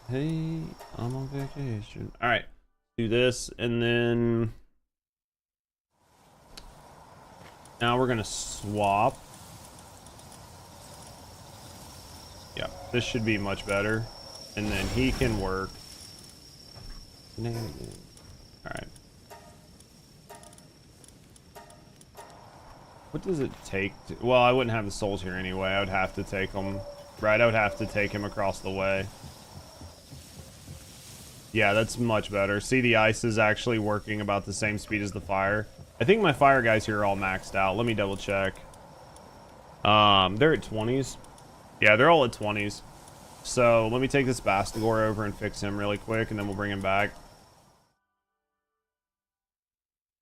Hey, I'm on vacation. All right, do this, and then now we're gonna swap. Yeah, this should be much better, and then he can work. All right. What does it take to... Well, I wouldn't have the souls here anyway. I would have to take them... Right, I would have to take him across the way. Yeah, that's much better. See, the ice is actually working about the same speed as the fire. I think my fire guys here are all maxed out. Let me double check. They're at 20s. Yeah, they're all at 20s. So let me take this Bastigor over and fix him really quick, and then we'll bring him back.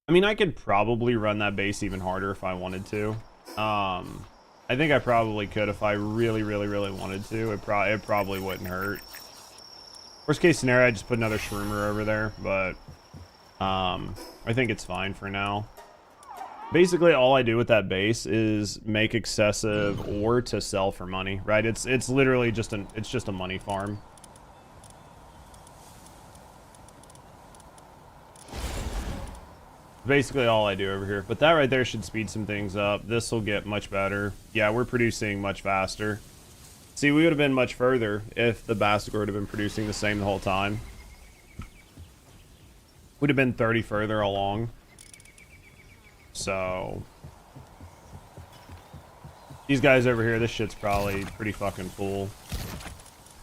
I mean, I could probably run that base even harder if I wanted to. I think I probably could if I really, really, really wanted to. It probably wouldn't hurt. Worst case scenario, I just put another Shroomer over there, but I think it's fine for now. Basically, all I do with that base is make excessive ore to sell for money, right? It's literally just a money farm. Basically all I do over here. But that right there should speed some things up. This will get much better. Yeah, we're producing much faster. See, we would have been much further if the Bastigor would have been producing the same the whole time. Would have been 30 further along. So these guys over here, this shit's probably pretty fucking full.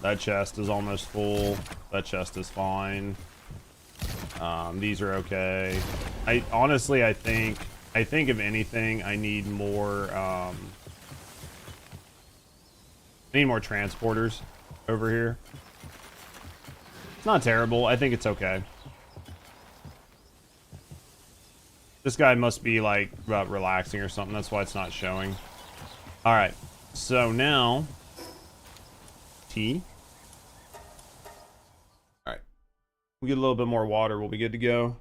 That chest is almost full. That chest is fine. These are okay. I honestly, I think if anything, I need more transporters over here. It's not terrible. I think it's okay. This guy must be like relaxing or something. That's why it's not showing. All right. So now, tea. All right. We get a little bit more water. We'll be good to go.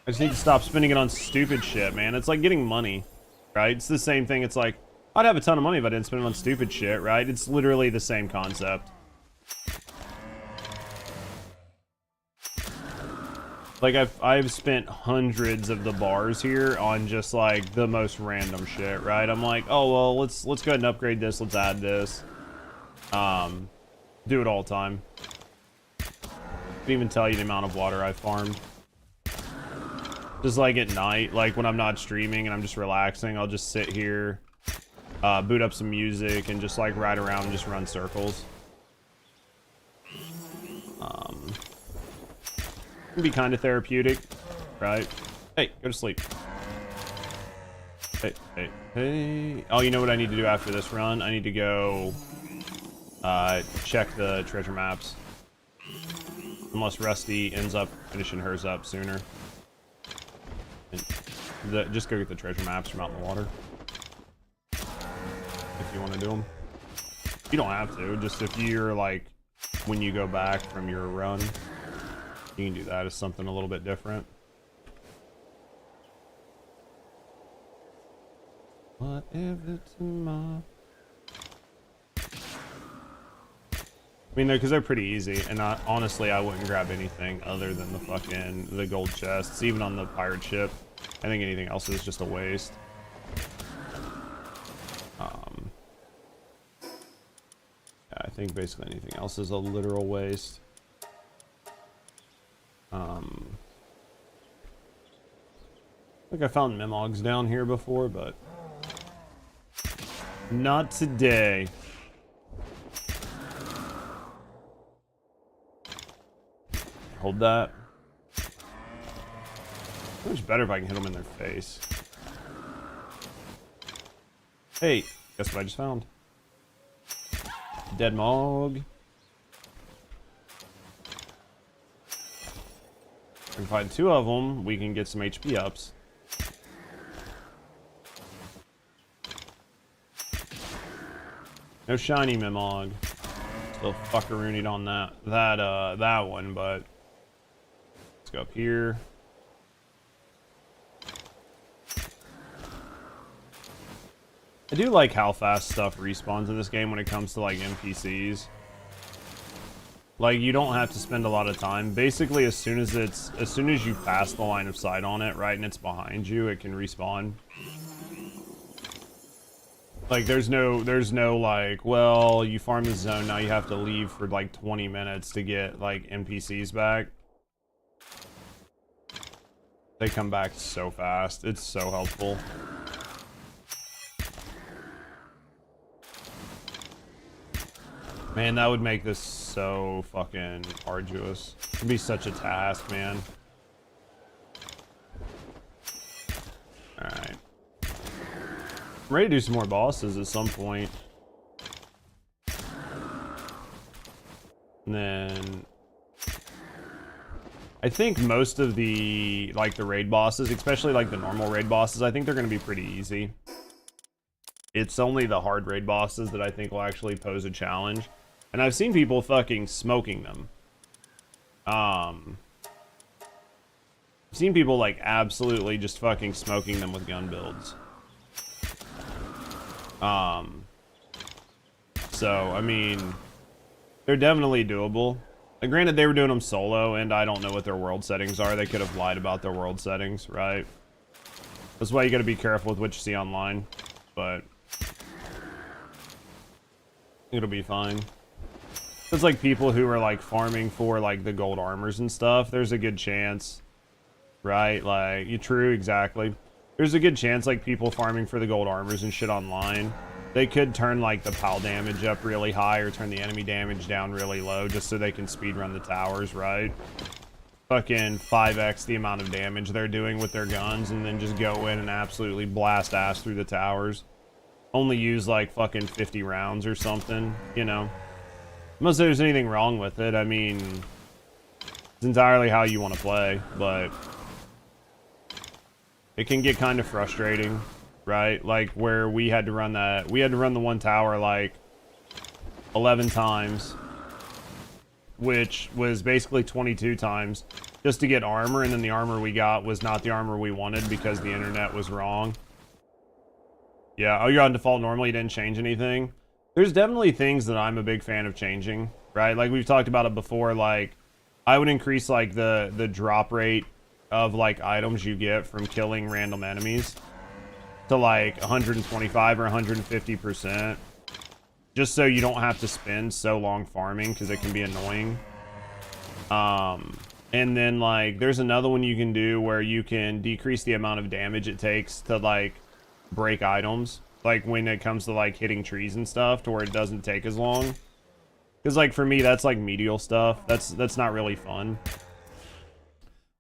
I just need to stop spending it on stupid shit, man. It's like getting money, right? It's the same thing. It's like, I'd have a ton of money if I didn't spend it on stupid shit, right? It's literally the same concept. Like, I've spent hundreds of the bars here on just, like, the most random shit, right? I'm like, oh, well, let's go ahead and upgrade this. Let's add this. Do it all the time. Can't even tell you the amount of water I farmed. Just, like, at night, like, when I'm not streaming and I'm just relaxing, I'll just sit here, boot up some music, and just, like, ride around and just run circles. Can be kind of therapeutic, right? Hey, go to sleep. Hey. Oh, you know what I need to do after this run? I need to go check the treasure maps. Unless Rusty ends up finishing hers up sooner. Just go get the treasure maps from out in the water. If you want to do them. You don't have to. Just if you're like, when you go back from your run, you can do that as something a little bit different. Whatever tomorrow. I mean, because they're pretty easy, and honestly, I wouldn't grab anything other than the gold chests, even on the pirate ship. I think anything else is just a waste. Yeah, I think basically anything else is a literal waste. I think I found Memogs down here before, but not today. Hold that. Much better if I can hit them in their face. Hey, guess what I just found? Dead Mog. If we can find 2 of them, we can get some HP ups. No shiny Mimog. Still fuckaroonied on that one, but let's go up here. I do like how fast stuff respawns in this game when it comes to like NPCs. Like, you don't have to spend a lot of time. Basically, as soon as you pass the line of sight on it, right, and it's behind you, it can respawn. Like, there's no like, well, you farm the zone, now you have to leave for like 20 minutes to get like NPCs back. They come back so fast. It's so helpful. Man, that would make this so fucking arduous. It'd be such a task, man. Alright. I'm ready to do some more bosses at some point. And then I think most of the like the raid bosses, especially like the normal raid bosses, I think they're gonna be pretty easy. It's only the hard raid bosses that I think will actually pose a challenge. And I've seen people fucking smoking them. I've seen people like absolutely just fucking smoking them with gun builds. So I mean, they're definitely doable. Granted, they were doing them solo, and I don't know what their world settings are. They could have lied about their world settings, right? That's why you gotta be careful with what you see online. But it'll be fine. It's like people who are like farming for like the gold armors and stuff. There's a good chance, right? Like, true, exactly. There's a good chance like people farming for the gold armors and shit online, they could turn like the PAL damage up really high or turn the enemy damage down really low just so they can speedrun the towers, right? Fucking 5x the amount of damage they're doing with their guns and then just go in and absolutely blast ass through the towers. Only use like fucking 50 rounds or something, you know? Unless there's anything wrong with it. I mean, it's entirely how you want to play, but it can get kind of frustrating, right? Like where we had to run the one tower like 11 times, which was basically 22 times just to get armor, and then the armor we got was not the armor we wanted because the internet was wrong. Yeah, oh, you're on default normal, you didn't change anything. There's definitely things that I'm a big fan of changing, right? Like we've talked about it before, like I would increase like the drop rate of like items you get from killing random enemies to like 125 or 150%, just so you don't have to spend so long farming because it can be annoying. And then like there's another one you can do where you can decrease the amount of damage it takes to like break items, like when it comes to like hitting trees and stuff, to where it doesn't take as long. Because like for me, that's like medial stuff. That's not really fun.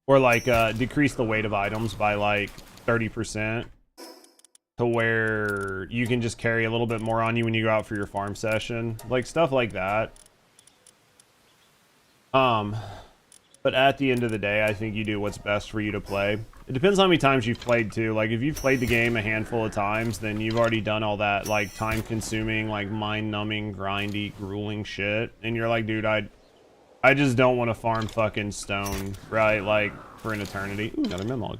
Or like decrease the weight of items by like 30%, to where you can just carry a little bit more on you when you go out for your farm session, like stuff like that. But at the end of the day, I think you do what's best for you to play. It depends on how many times you've played too. Like if you've played the game a handful of times, then you've already done all that like time-consuming, like mind-numbing, grindy, grueling shit, and you're like, dude, I just don't want to farm fucking stone, right? Like for an eternity. Ooh, another mem log.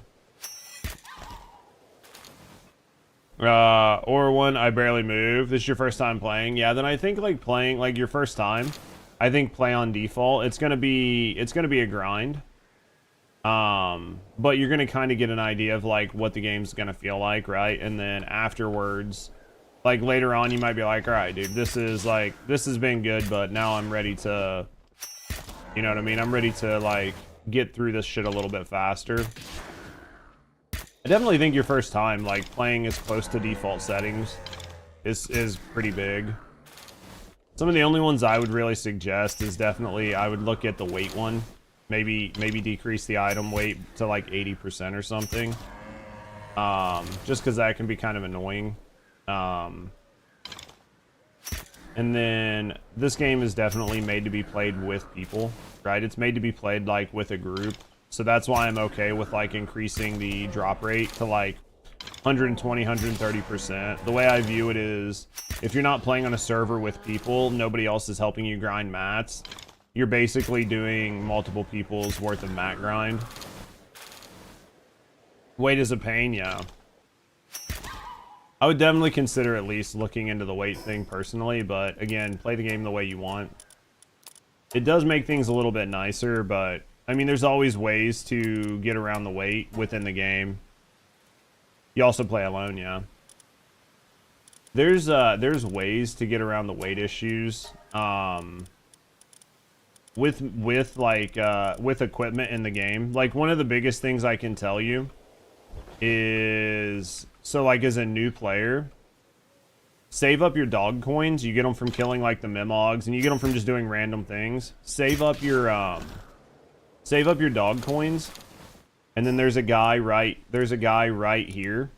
Or one, I barely move. This is your first time playing. Yeah, then I think like playing like your first time, I think play on default. It's gonna be a grind. But you're gonna kind of get an idea of like what the game's gonna feel like, right? And then afterwards, like later on, you might be like, all right, dude, this has been good, but now I'm ready to, you know what I mean? I'm ready to like get through this shit a little bit faster. I definitely think your first time like playing as close to default settings is pretty big. Some of the only ones I would really suggest is definitely I would look at the weight one. Maybe decrease the item weight to like 80% or something. Just because that can be kind of annoying. And then this game is definitely made to be played with people, right? It's made to be played like with a group. So that's why I'm okay with like increasing the drop rate to like 120, 130%. The way I view it is, if you're not playing on a server with people, nobody else is helping you grind mats, you're basically doing multiple people's worth of mat grind. Weight is a pain, yeah. I would definitely consider at least looking into the weight thing personally, but again, play the game the way you want. It does make things a little bit nicer, but I mean, there's always ways to get around the weight within the game. You also play alone, yeah. There's ways to get around the weight issues. with equipment in the game, like one of the biggest things I can tell you is, so like as a new player, save up your dog coins. You get them from killing like the Mimogs, and you get them from just doing random things. Save up your dog coins, and then there's a guy right here.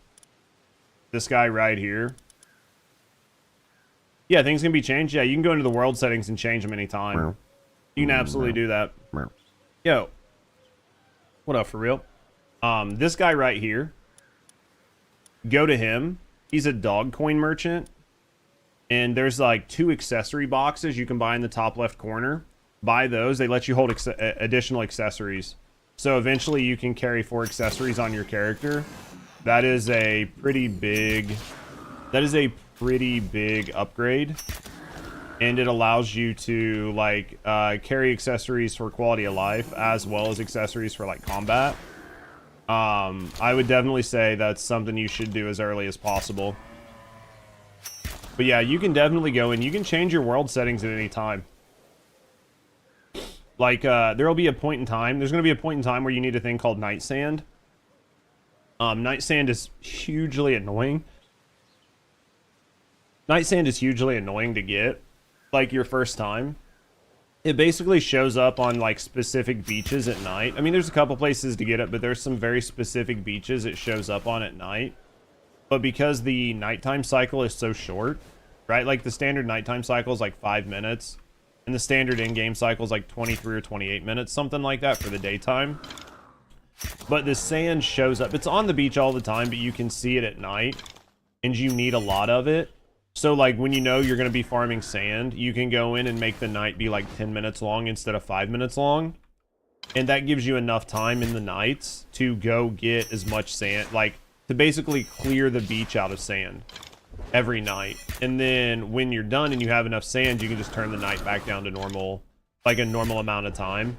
This guy right here. Yeah, things can be changed. Yeah, you can go into the world settings and change them anytime. You can absolutely do that. Yo, what up for real? This guy right here. Go to him. He's a dog coin merchant. And there's like 2 accessory boxes you can buy in the top left corner. Buy those. They let you hold additional accessories. So eventually you can carry 4 accessories on your character. That is a pretty big upgrade. And it allows you to like carry accessories for quality of life as well as accessories for like combat. I would definitely say that's something you should do as early as possible. But yeah, you can definitely go and you can change your world settings at any time. Like there'll be a point in time. There's going to be a point in time where you need a thing called night sand. Night sand is hugely annoying. Night sand is hugely annoying to get, like your first time. It basically shows up on like specific beaches at night. I mean, there's a couple places to get it, but there's some very specific beaches it shows up on at night. But because the nighttime cycle is so short, right? Like the standard nighttime cycle is like 5 minutes, and the standard in-game cycle is like 23 or 28 minutes, something like that for the daytime. But the sand shows up. It's on the beach all the time, but you can see it at night, and you need a lot of it. So like when you know you're going to be farming sand, you can go in and make the night be like 10 minutes long instead of 5 minutes long. And that gives you enough time in the nights to go get as much sand, like to basically clear the beach out of sand every night. And then when you're done and you have enough sand, you can just turn the night back down to normal, like a normal amount of time.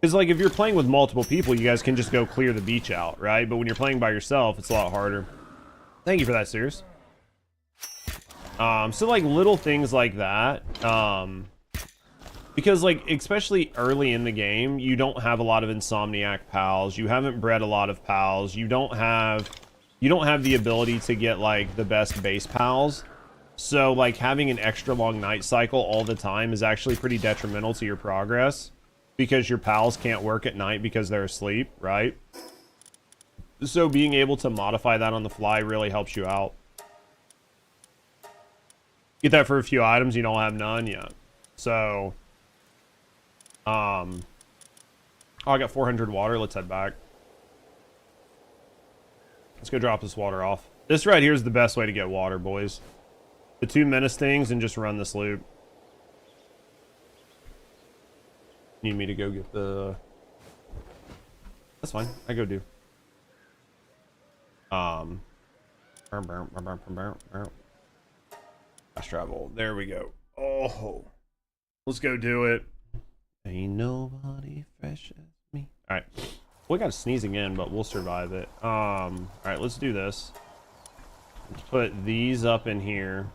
Because like if you're playing with multiple people, you guys can just go clear the beach out, right? But when you're playing by yourself, it's a lot harder. Thank you for that, Sears. So like little things like that, because like especially early in the game, you don't have a lot of Insomniac pals. You haven't bred a lot of pals. You don't have the ability to get like the best base pals. So like having an extra long night cycle all the time is actually pretty detrimental to your progress, because your pals can't work at night because they're asleep, right? So being able to modify that on the fly really helps you out. Get that for a few items, you don't have none yet. So, oh, I got 400 water. Let's head back. Let's go drop this water off. This right here is the best way to get water, boys. The 2 menace things and just run this loop. Need me to go get the... That's fine. I go do. Fast travel. There we go. Oh, let's go do it. Ain't nobody fresh as me. All right, we got to sneeze again, but we'll survive it. All right, let's do this. Let's put these up in here,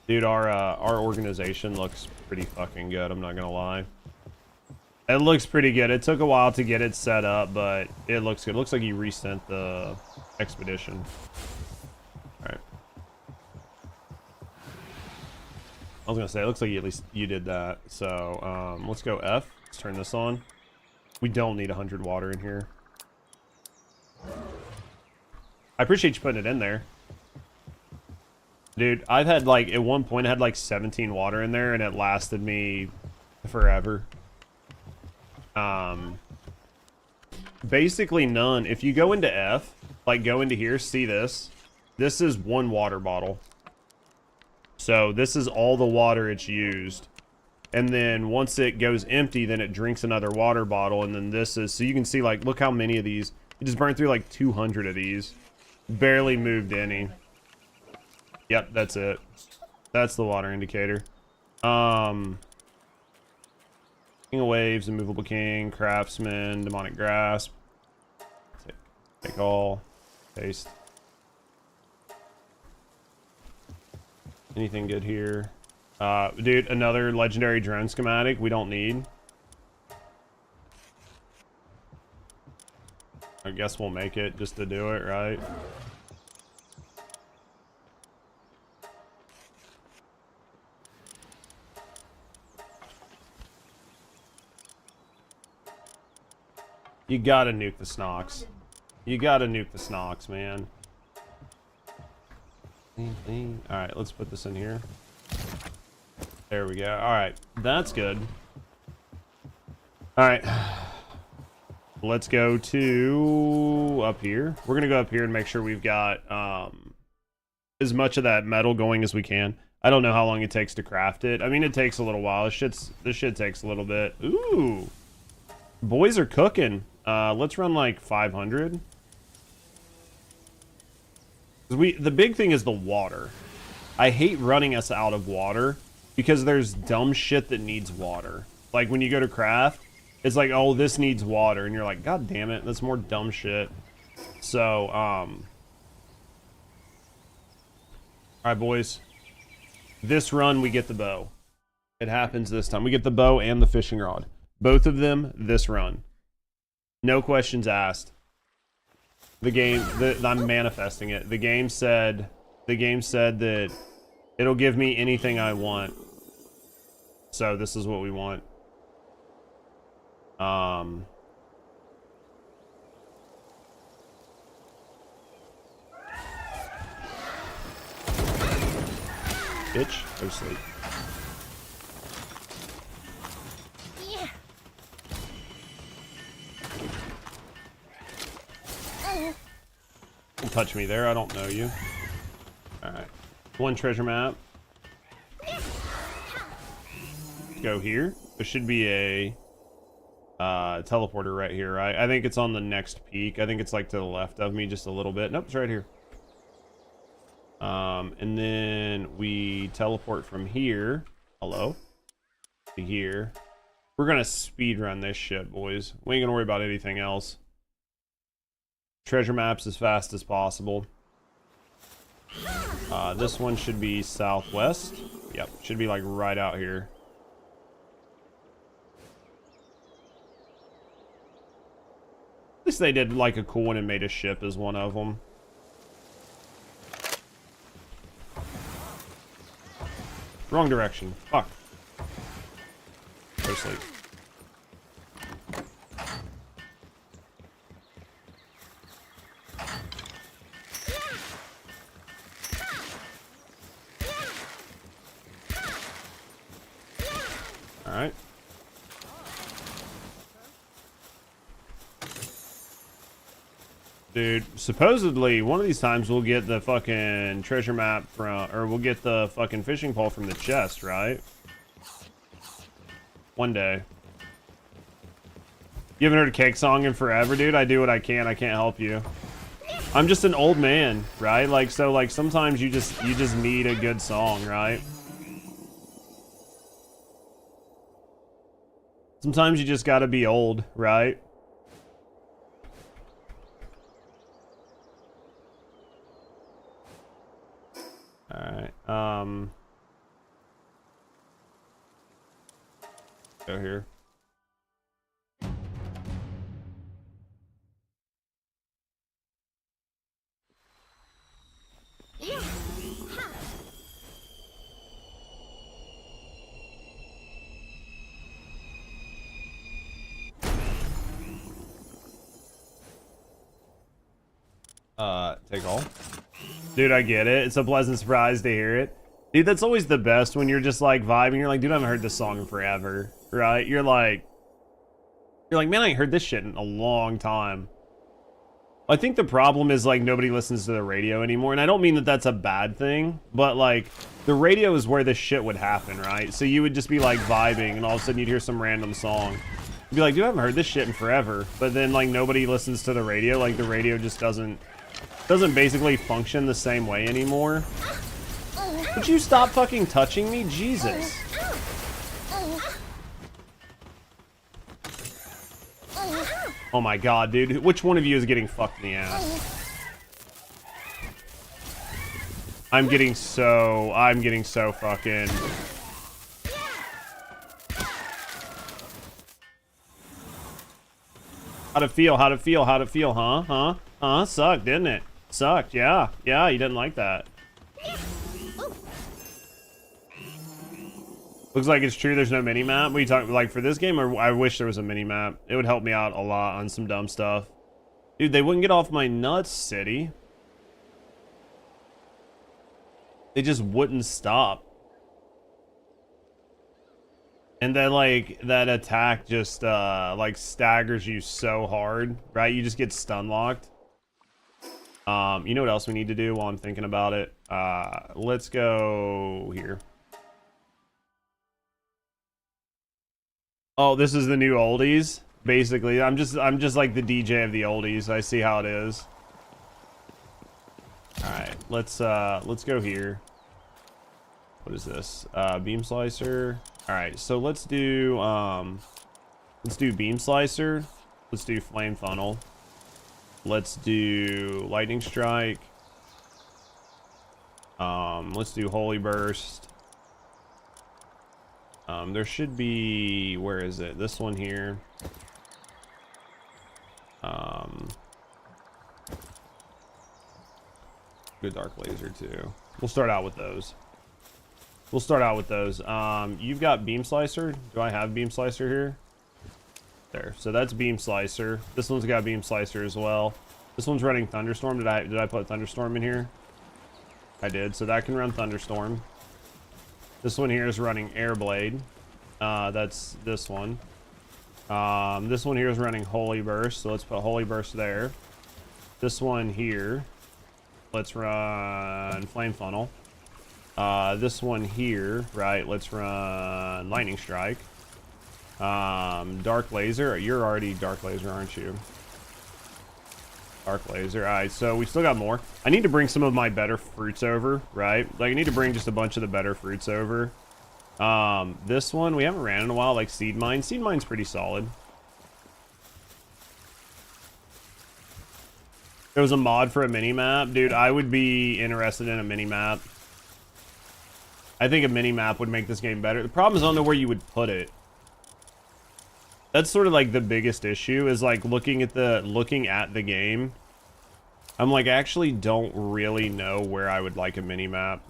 dude. Our organization looks pretty fucking good. I'm not gonna lie. It looks pretty good. It took a while to get it set up, but it looks good. It looks like you resent the expedition. All right. I was gonna say, it looks like at least you did that. So let's go F. Let's turn this on. We don't need 100 water in here. I appreciate you putting it in there, dude. I've had like at one point I had like 17 water in there, and it lasted me forever. Basically none. If you go into F, like go into here, see this. This is 1 water bottle. So this is all the water it's used. And then once it goes empty, then it drinks another water bottle. And then this is, so you can see like, look how many of these. It just burned through like 200 of these. Barely moved any. Yep, that's it. That's the water indicator. King of Waves, Immovable King, Craftsman, Demonic Grasp. Take all. Paste. Anything good here? Dude, another legendary drone schematic we don't need. I guess we'll make it just to do it, right? You gotta nuke the Snox. You gotta nuke the Snox, man. Alright, let's put this in here. There we go. Alright, that's good. Alright. Let's go to up here. We're gonna go up here and make sure we've got as much of that metal going as we can. I don't know how long it takes to craft it. I mean, it takes a little while. This shit takes a little bit. Ooh. Boys are cooking. Let's run like 500. The big thing is the water. I hate running us out of water because there's dumb shit that needs water. Like when you go to craft, it's like, oh, this needs water, and you're like, god damn it, that's more dumb shit. So, alright, boys. This run, we get the bow. It happens this time. We get the bow and the fishing rod. Both of them this run. No questions asked. I'm manifesting it. The game said that it'll give me anything I want. So this is what we want. Bitch, go to sleep. Yeah. Don't touch me there, I don't know you. Alright. One treasure map. Go here. There should be a teleporter right here, right? I think it's on the next peak. I think it's like to the left of me just a little bit. Nope, it's right here. And then we teleport from here. Hello? To here. We're gonna speed run this shit, boys. We ain't gonna worry about anything else. Treasure maps as fast as possible. This one should be southwest. Yep, should be like right out here. At least they did like a cool one and made a ship as one of them. Wrong direction. Fuck. Go to sleep. Alright. Dude, supposedly one of these times we'll get the fucking treasure map from, or we'll get the fucking fishing pole from the chest, right? One day. You haven't heard a Cake song in forever, dude? I do what I can't help you. I'm just an old man, right? Like, so like sometimes you just need a good song, right? Sometimes you just gotta be old, right? Alright, go here. Yeah. Take all. Dude, I get it. It's a pleasant surprise to hear it. Dude, that's always the best when you're just like vibing. You're like, dude, I haven't heard this song in forever, right? You're like, man, I ain't heard this shit in a long time. I think the problem is like nobody listens to the radio anymore, and I don't mean that that's a bad thing, but like the radio is where this shit would happen, right? So you would just be like vibing, and all of a sudden you'd hear some random song. You'd be like, dude, I haven't heard this shit in forever. But then like nobody listens to the radio. Like the radio just doesn't basically function the same way anymore. Would you stop fucking touching me? Jesus. Oh my god, dude. Which one of you is getting fucked in the ass? I'm getting so fucking... How'd it feel? How'd it feel? How'd it feel? Huh? Sucked, didn't it? Sucked, yeah. Yeah, you didn't like that. Looks like it's true there's no mini-map. What are you talking, like, for this game? Or I wish there was a mini-map. It would help me out a lot on some dumb stuff. Dude, they wouldn't get off my nuts, city. They just wouldn't stop. And then, like, that attack just, like, staggers you so hard, right? You just get stun locked. You know what else we need to do while I'm thinking about it? Let's go here. Oh, this is the new oldies. Basically, I'm just like the DJ of the oldies. I see how it is. All right, let's go here. What is this? Beam slicer. All right, so let's do beam slicer. Let's do flame funnel. Let's do lightning strike. Let's do holy burst. There should be, where is it? This one here. Good dark laser too. We'll start out with those. You've got beam slicer. Do I have beam slicer here? There. So that's beam slicer. This one's got beam slicer as well. This one's running thunderstorm. Did I put thunderstorm in here? I did. So that can run thunderstorm. This one here is running airblade. That's this one. This one here is running holy burst. So let's put holy burst there. This one here, let's run flame funnel. This one here, right, let's run lightning strike. Dark laser. You're already dark laser, aren't you? Dark laser. All right, so we still got more. I need to bring some of my better fruits over, right? Like, I need to bring just a bunch of the better fruits over. This one we haven't ran in a while, like seed mine. Seed mine's pretty solid. There was a mod for a mini map, dude. I would be interested in a mini map. I think a mini map would make this game better. The problem is I don't know where you would put it. That's sort of like the biggest issue, is like looking at the game. I'm like, I actually don't really know where I would like a mini map.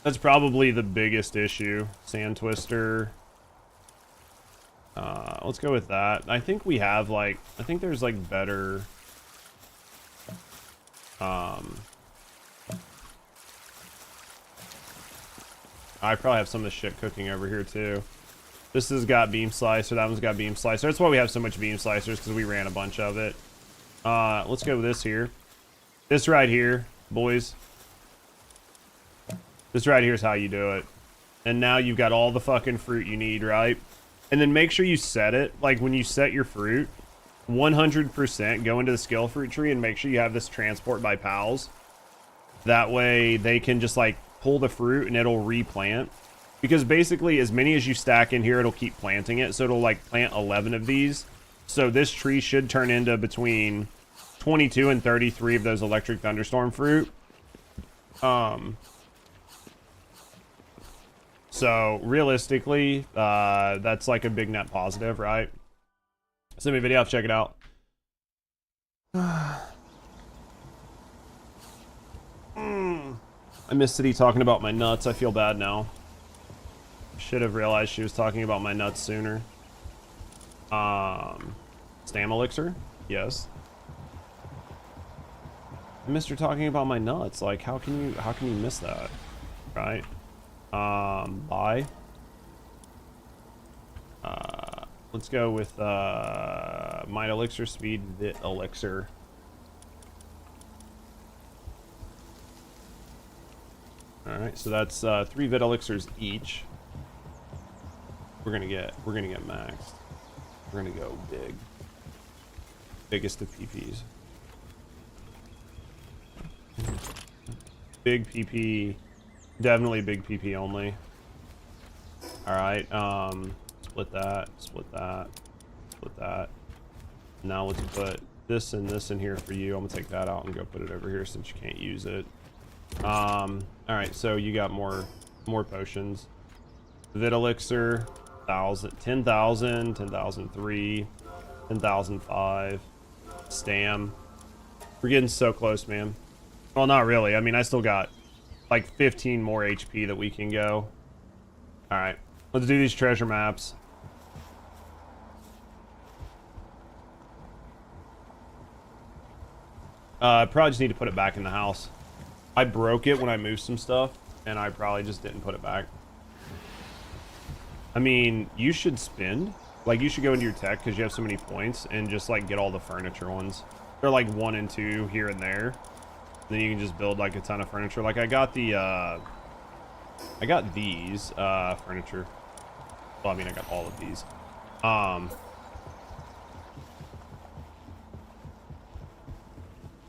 That's probably the biggest issue. Sand twister. Let's go with that. I think we have like, I think there's like better. I probably have some of the shit cooking over here too. This has got beam slicer. That one's got beam slicer. That's why we have so much beam slicers, because we ran a bunch of it. Let's go with this here. This right here, boys. This right here is how you do it. And now you've got all the fucking fruit you need, right? And then make sure you set it. Like when you set your fruit, 100% go into the skill fruit tree and make sure you have this transport by pals. That way they can just like pull the fruit and it'll replant. Because basically as many as you stack in here, it'll keep planting it. So it'll like plant 11 of these. So this tree should turn into between 22 and 33 of those electric thunderstorm fruit. So realistically, that's like a big net positive, right? Send me a video, I'll check it out. I missed City talking about my nuts. I feel bad now. Should have realized she was talking about my nuts sooner. Stam elixir? Yes. I missed her talking about my nuts. Like, how can you miss that? Right? Buy. Let's go with Might Elixir, Speed Vit Elixir. Alright, so that's 3 Vit Elixirs each. We're gonna get maxed. We're gonna go big. Biggest of PPs. Big PP. Definitely big PP only. Alright, split that, split that, split that. Now let's put this and this in here for you. I'm gonna take that out and go put it over here since you can't use it. Alright, so you got more potions. Vit Elixir. 10,000, 10,003, 10,005. Stam. We're getting so close, man. Well, not really. I mean, I still got like 15 more HP that we can go. All right, let's do these treasure maps. I probably just need to put it back in the house. I broke it when I moved some stuff, and I probably just didn't put it back. I mean, you should spend. Like, you should go into your tech because you have so many points and just, like, get all the furniture ones. They're, like, 1 and 2 here and there. Then you can just build, like, a ton of furniture. Like, I got the, I got these, furniture. Well, I mean, I got all of these.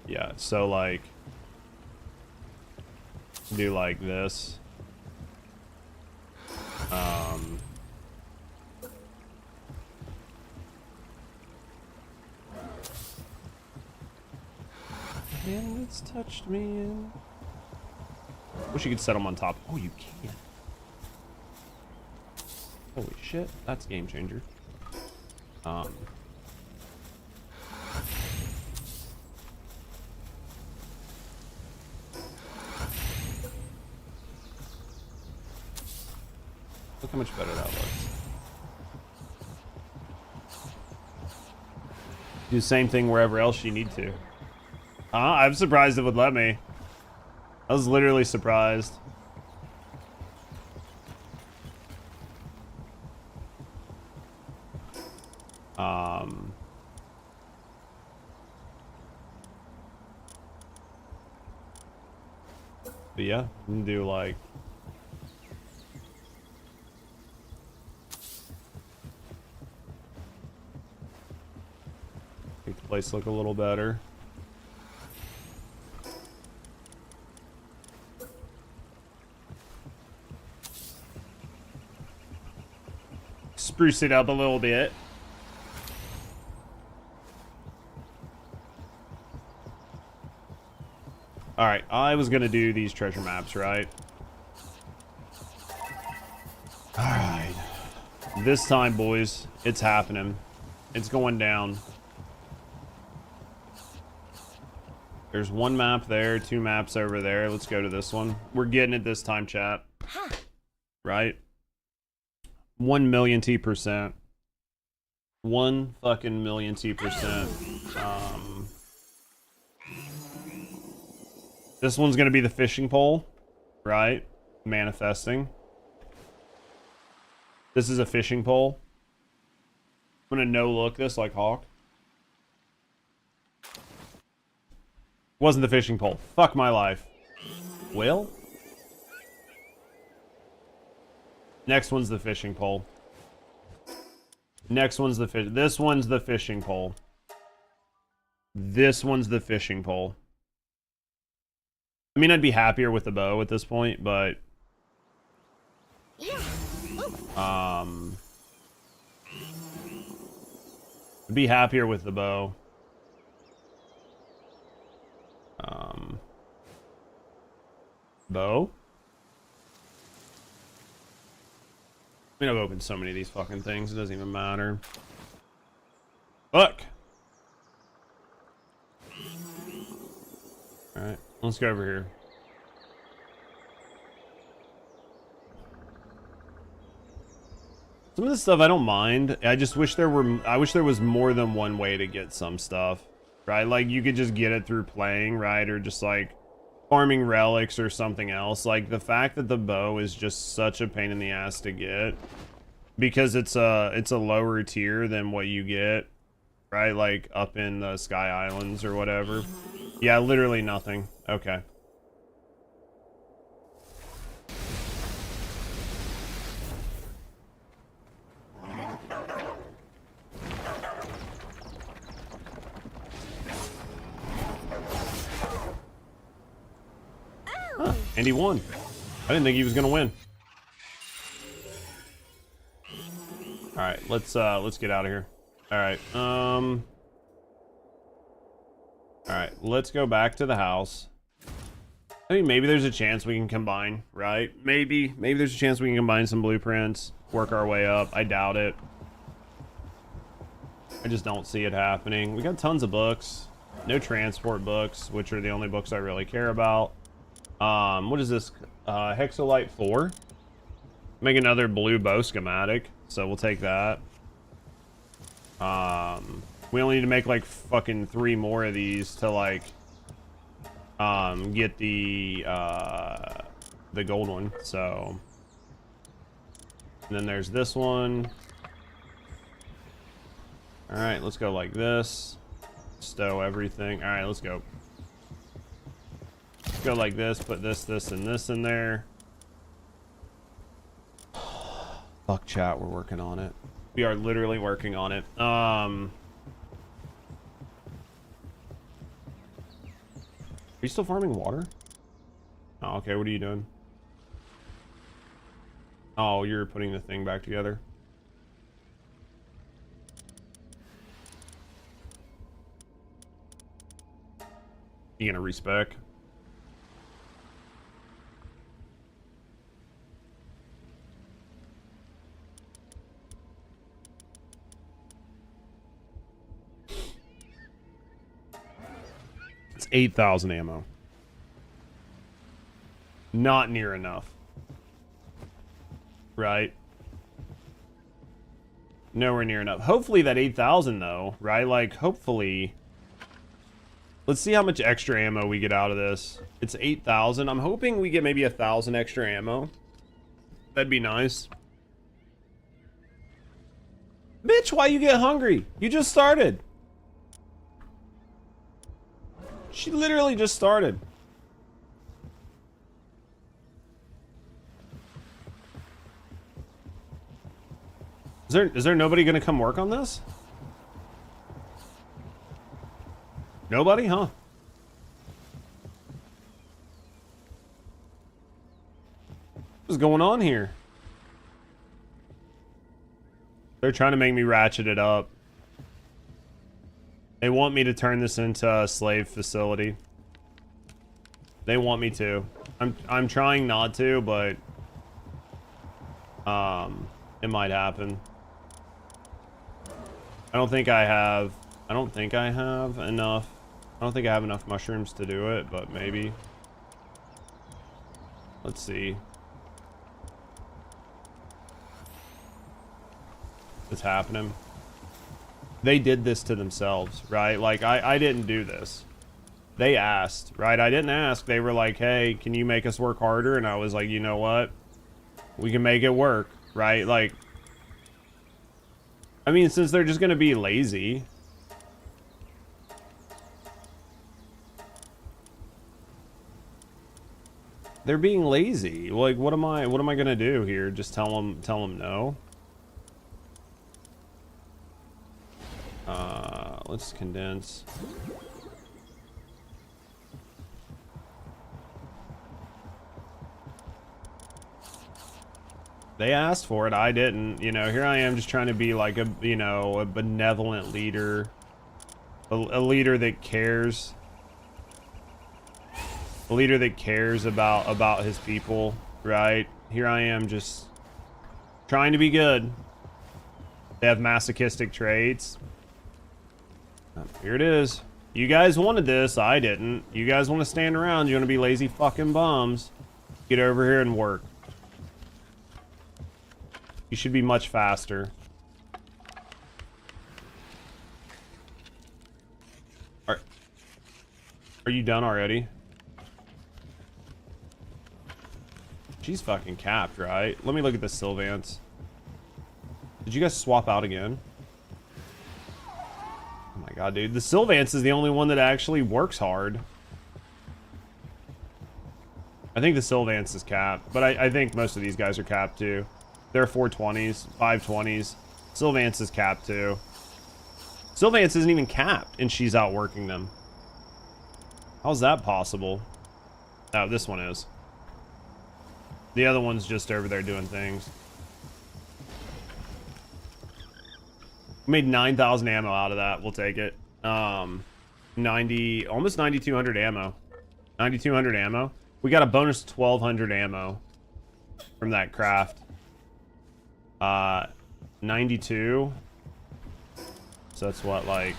Yeah, so, like, do, like, this. Man, it's touched me. Wish you could set them on top. Oh, you can. Holy shit, that's a game changer. Look how much better that looks. Do the same thing wherever else you need to. I'm surprised it would let me. I was literally surprised. But yeah, you can do like make the place look a little better. Spruce it up a little bit. All right, I was gonna do these treasure maps, right? All right, this time, boys, it's happening. It's going down. There's 1 map there, 2 maps over there. Let's go to this one. We're getting it this time, chat. Right? 1,000,000%. 1 fucking million%. This one's gonna be the fishing pole, right? Manifesting. This is a fishing pole. I'm gonna no look this like Hawk. Wasn't the fishing pole. Fuck my life. Well. Next one's the fishing pole. Next one's the fish. This one's the fishing pole. This one's the fishing pole. I mean, I'd be happier with the bow at this point, but I'd be happier with the bow. Bow? I mean, I've opened so many of these fucking things, it doesn't even matter. Fuck! Alright, let's go over here. Some of this stuff I don't mind. I just wish there was more than one way to get some stuff. Right? Like, you could just get it through playing, right? Or just, like, farming relics or something else. Like, the fact that the bow is just such a pain in the ass to get. Because it's a lower tier than what you get. Right? Like, up in the Sky Islands or whatever. Yeah, literally nothing. Okay. Huh, and he won. I didn't think he was gonna win. All right, let's get out of here. All right, all right, let's go back to the house. I mean, maybe there's a chance we can combine, right? Maybe there's a chance we can combine some blueprints. work our way up. I doubt it. I just don't see it happening. We got tons of books. No transport books, which are the only books I really care about. What is this? Hexolite 4. Make another blue bow schematic, so we'll take that. We only need to make like fucking 3 more of these to like get the gold one. So, and then there's this one. All right, let's go like this. Stow everything. All right, let's go. Let's go like this. Put this, and this in there. Fuck chat, we're working on it. We are literally working on it. Are you still farming water? Oh, okay, what are you doing? Oh, you're putting the thing back together. You gonna respec? It's 8,000 ammo. Not near enough. Right? Nowhere near enough. Hopefully that 8,000 though, right? Like, hopefully... Let's see how much extra ammo we get out of this. It's 8,000. I'm hoping we get maybe 1,000 extra ammo. That'd be nice. Bitch, why you get hungry? You just started. She literally just started. Is there nobody gonna come work on this? Nobody, huh? What's going on here? They're trying to make me ratchet it up. They want me to turn this into a slave facility. They want me to. I'm trying not to, but it might happen. I don't think I have enough. I don't think I have enough mushrooms to do it, but maybe. Let's see. It's happening. They did this to themselves, right? Like, I didn't do this. They asked, right? I didn't ask. They were like, hey, can you make us work harder? And I was like, you know what? We can make it work, right? Like, I mean, since they're just gonna be lazy. They're being lazy. Like, what am I gonna do here? Just tell them no? Let's condense. They asked for it, I didn't. You know, here I am just trying to be like a, you know, a benevolent leader. A leader that cares. A leader that cares about his people, right? Here I am just trying to be good. They have masochistic traits. Here it is. You guys wanted this, I didn't. You guys want to stand around, you want to be lazy fucking bums. Get over here and work. You should be much faster. Are you done already? She's fucking capped, right? Let me look at the Sylvance. Did you guys swap out again? Oh my god, dude. The Sylvance is the only one that actually works hard. I think the Sylvance is capped, but I think most of these guys are capped too. They're 420s, 520s. Sylvance is capped too. Sylvance isn't even capped, and she's outworking them. How's that possible? Oh, this one is. The other one's just over there doing things. We made 9,000 ammo out of that. We'll take it. 90, almost 9,200 ammo. 9,200 ammo. We got a bonus 1,200 ammo from that craft. 92. So that's what, like,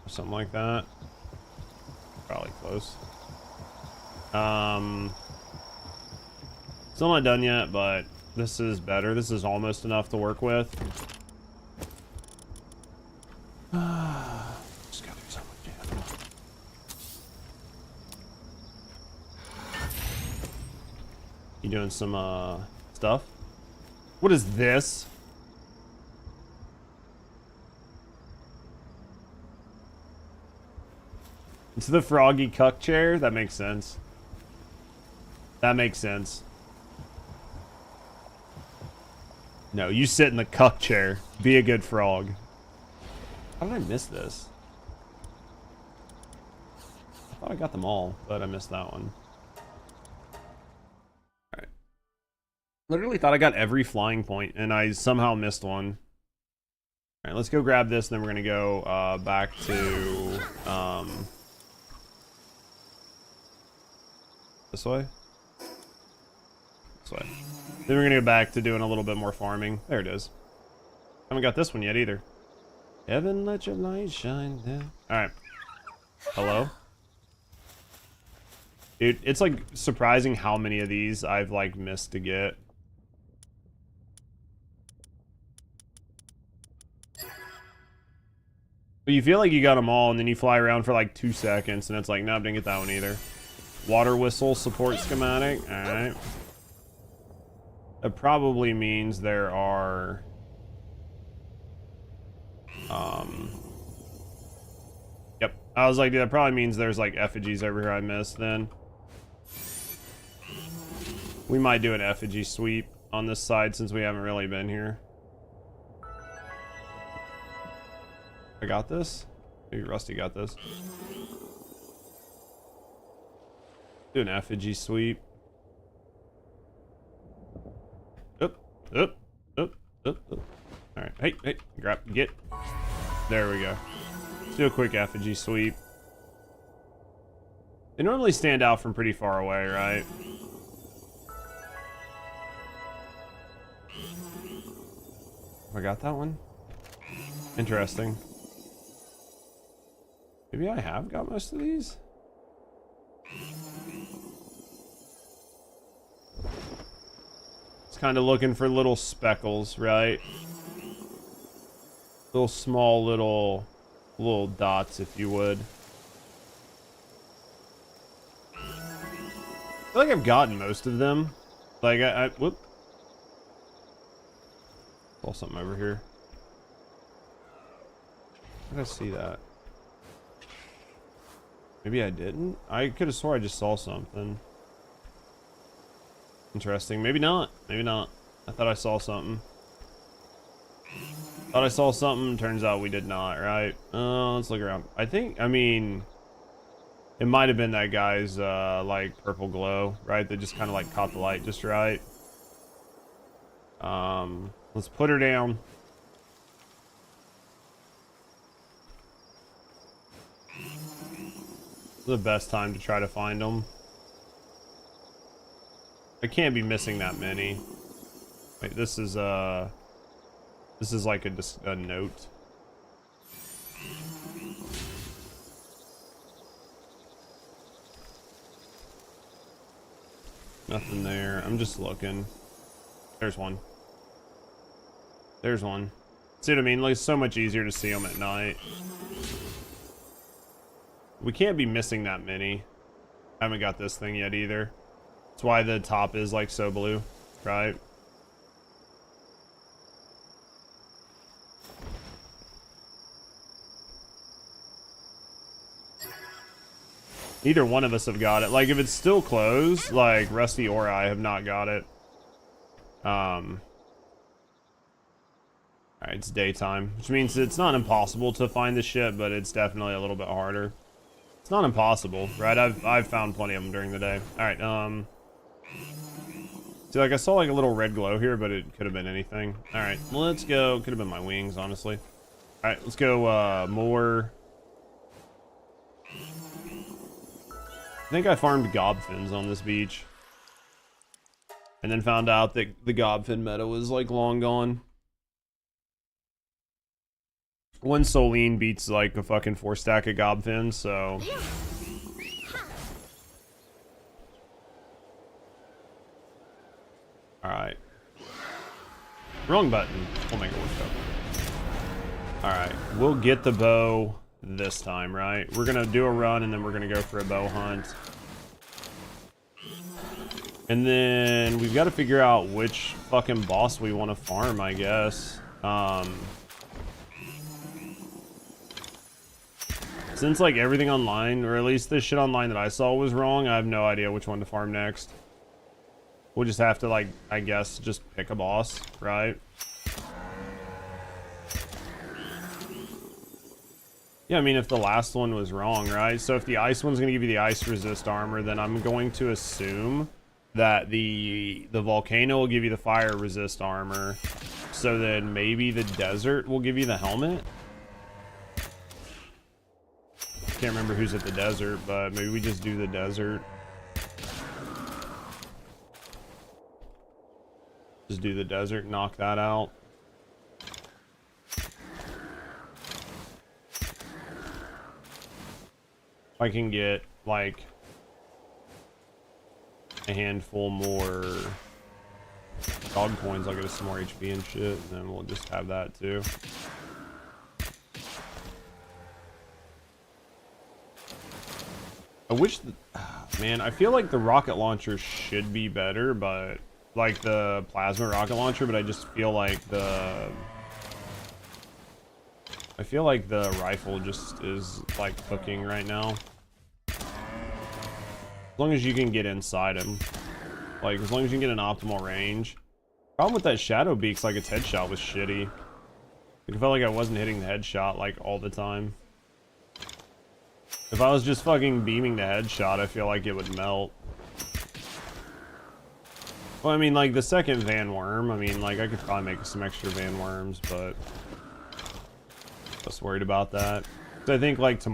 something like that. Probably close. Still not done yet, but this is better. This is almost enough to work with. Just gotta do something. You doing some stuff? What is this? It's the froggy cuck chair? That makes sense. That makes sense. No, you sit in the cuck chair. Be a good frog. How did I miss this? I thought I got them all, but I missed that one. Alright. Literally thought I got every flying point, and I somehow missed one. Alright, let's go grab this, and then we're gonna go back to... this way? This way. Then we're gonna go back to doing a little bit more farming. There it is. Haven't got this one yet either. Heaven, let your light shine down. Alright. Hello? Dude, it's like surprising how many of these I've like missed to get. But you feel like you got them all, and then you fly around for like 2 seconds, and it's like, no, I didn't get that one either. Water whistle support schematic. Alright. That probably means there are... Yep. I was like, dude, that probably means there's like effigies over here I missed then. We might do an effigy sweep on this side since we haven't really been here. I got this? Maybe Rusty got this. Do an effigy sweep. Up, up, up, up, up. Alright, hey, grab, get. There we go. Let's do a quick effigy sweep. They normally stand out from pretty far away, right? I got that one? Interesting. Maybe I have got most of these? It's kind of looking for little speckles, right? Little small little dots, if you would. I feel like I've gotten most of them. Like whoop. Saw something over here. How did I see that? Maybe I didn't? I could have swore I just saw something. Interesting. Maybe not. Maybe not. I thought I saw something. Thought I saw something. Turns out we did not, right? Let's look around. I mean... It might have been that guy's, like, purple glow, right? That just kind of, like, caught the light just right. Let's put her down. The best time to try to find them. I can't be missing that many. Wait, this is like a note. Nothing there. I'm just looking. There's one. There's one. See what I mean? Like, it's so much easier to see them at night. We can't be missing that many. I haven't got this thing yet either. That's why the top is like so blue, right? Neither one of us have got it. Like, if it's still closed, like Rusty or I have not got it. Alright, it's daytime, which means it's not impossible to find the ship, but it's definitely a little bit harder. It's not impossible, right? I've found plenty of them during the day. All right, see, like I saw like a little red glow here, but it could have been anything. All right, well, let's go. Could have been my wings, honestly. All right, let's go. More. I think I farmed gobfins on this beach. And then found out that the Gobfin meta was like long gone. One Soline beats like a fucking 4-stack of Gobfin, so. Alright. Wrong button. We'll make it work though. Alright. We'll get the bow this time, right? We're gonna do a run and then we're gonna go for a bow hunt. And then we've got to figure out which fucking boss we want to farm, I guess. Since like everything online, or at least this shit online that I saw was wrong, I have no idea which one to farm next. We'll just have to like, I guess, just pick a boss, right? Yeah, I mean, if the last one was wrong, right? So if the ice one's going to give you the ice resist armor, then I'm going to assume that the volcano will give you the fire resist armor. So then maybe the desert will give you the helmet. Can't remember who's at the desert, but maybe we just do the desert. Just do the desert, knock that out. If I can get like a handful more dog coins, I'll get us some more HP and shit, and then we'll just have that too. I wish man, I feel like the rocket launcher should be better, but like the plasma rocket launcher, but I just feel like the rifle just is like cooking right now. As long as you can get inside him. Like, as long as you can get an optimal range. Problem with that Shadow Beak's like its headshot was shitty. Like, I felt like I wasn't hitting the headshot like all the time. If I was just fucking beaming the headshot, I feel like it would melt. Well, I mean, like, the second Van Worm, I mean, like, I could probably make some extra Van Worms, but I was worried about that. So I think, like,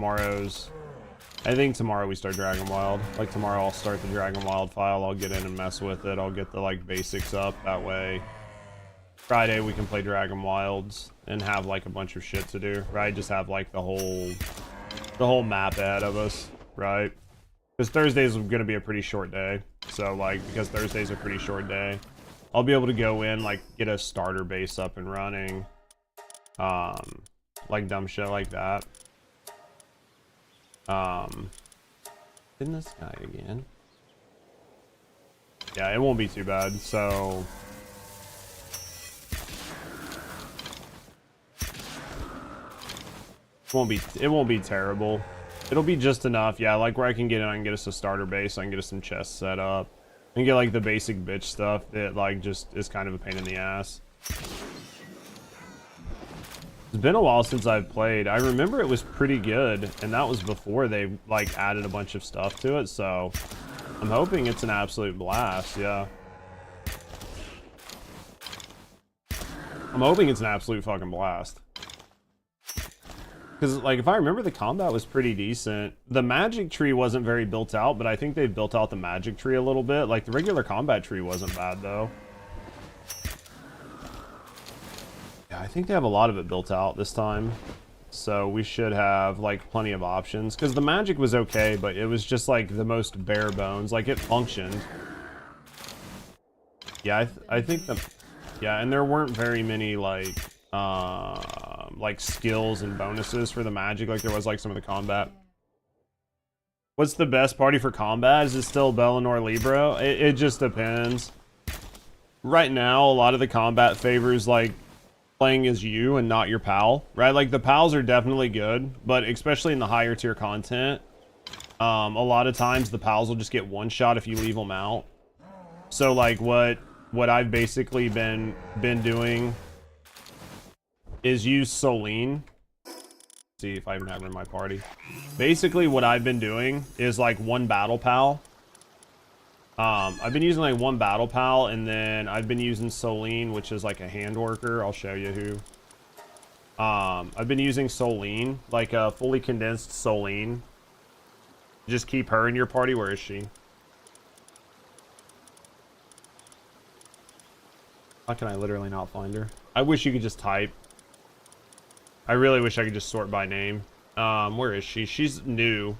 I think tomorrow we start Dragon Wild. Like, tomorrow I'll start the Dragon Wild file. I'll get in and mess with it. I'll get the, like, basics up. That way, Friday we can play Dragon Wilds and have, like, a bunch of shit to do, right? Just have, like, the whole map ahead of us, right? Because Thursday's gonna be a pretty short day. So, like, because Thursday's a pretty short day, I'll be able to go in, like, get a starter base up and running. Like, dumb shit like that. In this guy again. Yeah, it won't be too bad, so it won't be terrible. It'll be just enough, yeah, like where I can get in, I can get us a starter base, I can get us some chests set up, and get like the basic bitch stuff that like just is kind of a pain in the ass. It's been a while since I've played. I remember it was pretty good, and that was before they like added a bunch of stuff to it, so I'm hoping it's an absolute blast, yeah. I'm hoping it's an absolute fucking blast. Because, like, if I remember, the combat was pretty decent. The magic tree wasn't very built out, but I think they've built out the magic tree a little bit. Like, the regular combat tree wasn't bad, though. Yeah, I think they have a lot of it built out this time. So we should have, like, plenty of options. Because the magic was okay, but it was just, like, the most bare bones. Like, it functioned. Yeah, I think the... Yeah, and there weren't very many, like skills and bonuses for the magic like there was, like, some of the combat. What's the best party for combat? Is it still Bellinor Libro? It just depends. Right now, a lot of the combat favors, like, playing as you and not your pal, right? Like, the pals are definitely good, but especially in the higher tier content, a lot of times the pals will just get one shot if you leave them out. So, like, what I've basically been doing is use Soline. See if I even have her in my party. Basically, what I've been doing is, like, one battle pal. I've been using, like, one battle pal, and then I've been using Soline, which is, like, a hand worker. I'll show you who. I've been using Soline, like a fully condensed Soline. Just keep her in your party. Where is she? How can I literally not find her? I wish you could just type. I really wish I could just sort by name. Where is she? She's new.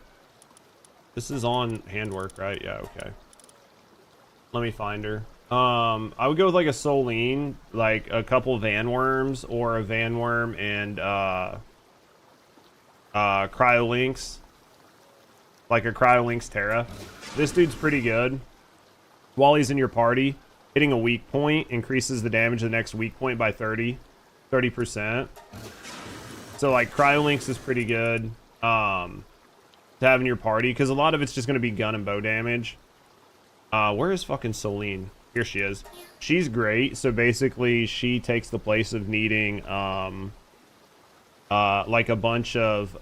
This is on handwork, right? Yeah, okay. Let me find her. I would go with like a Soline, like a couple Van Worms, or a Van Worm and Cryolinks. Like a Cryolinks Terra. This dude's pretty good. While he's in your party, hitting a weak point increases the damage of the next weak point by 30%. So like Cryolinks is pretty good to have in your party, because a lot of it's just going to be gun and bow damage. Where is fucking Soline? Here she is. She's great. So basically she takes the place of needing like a bunch of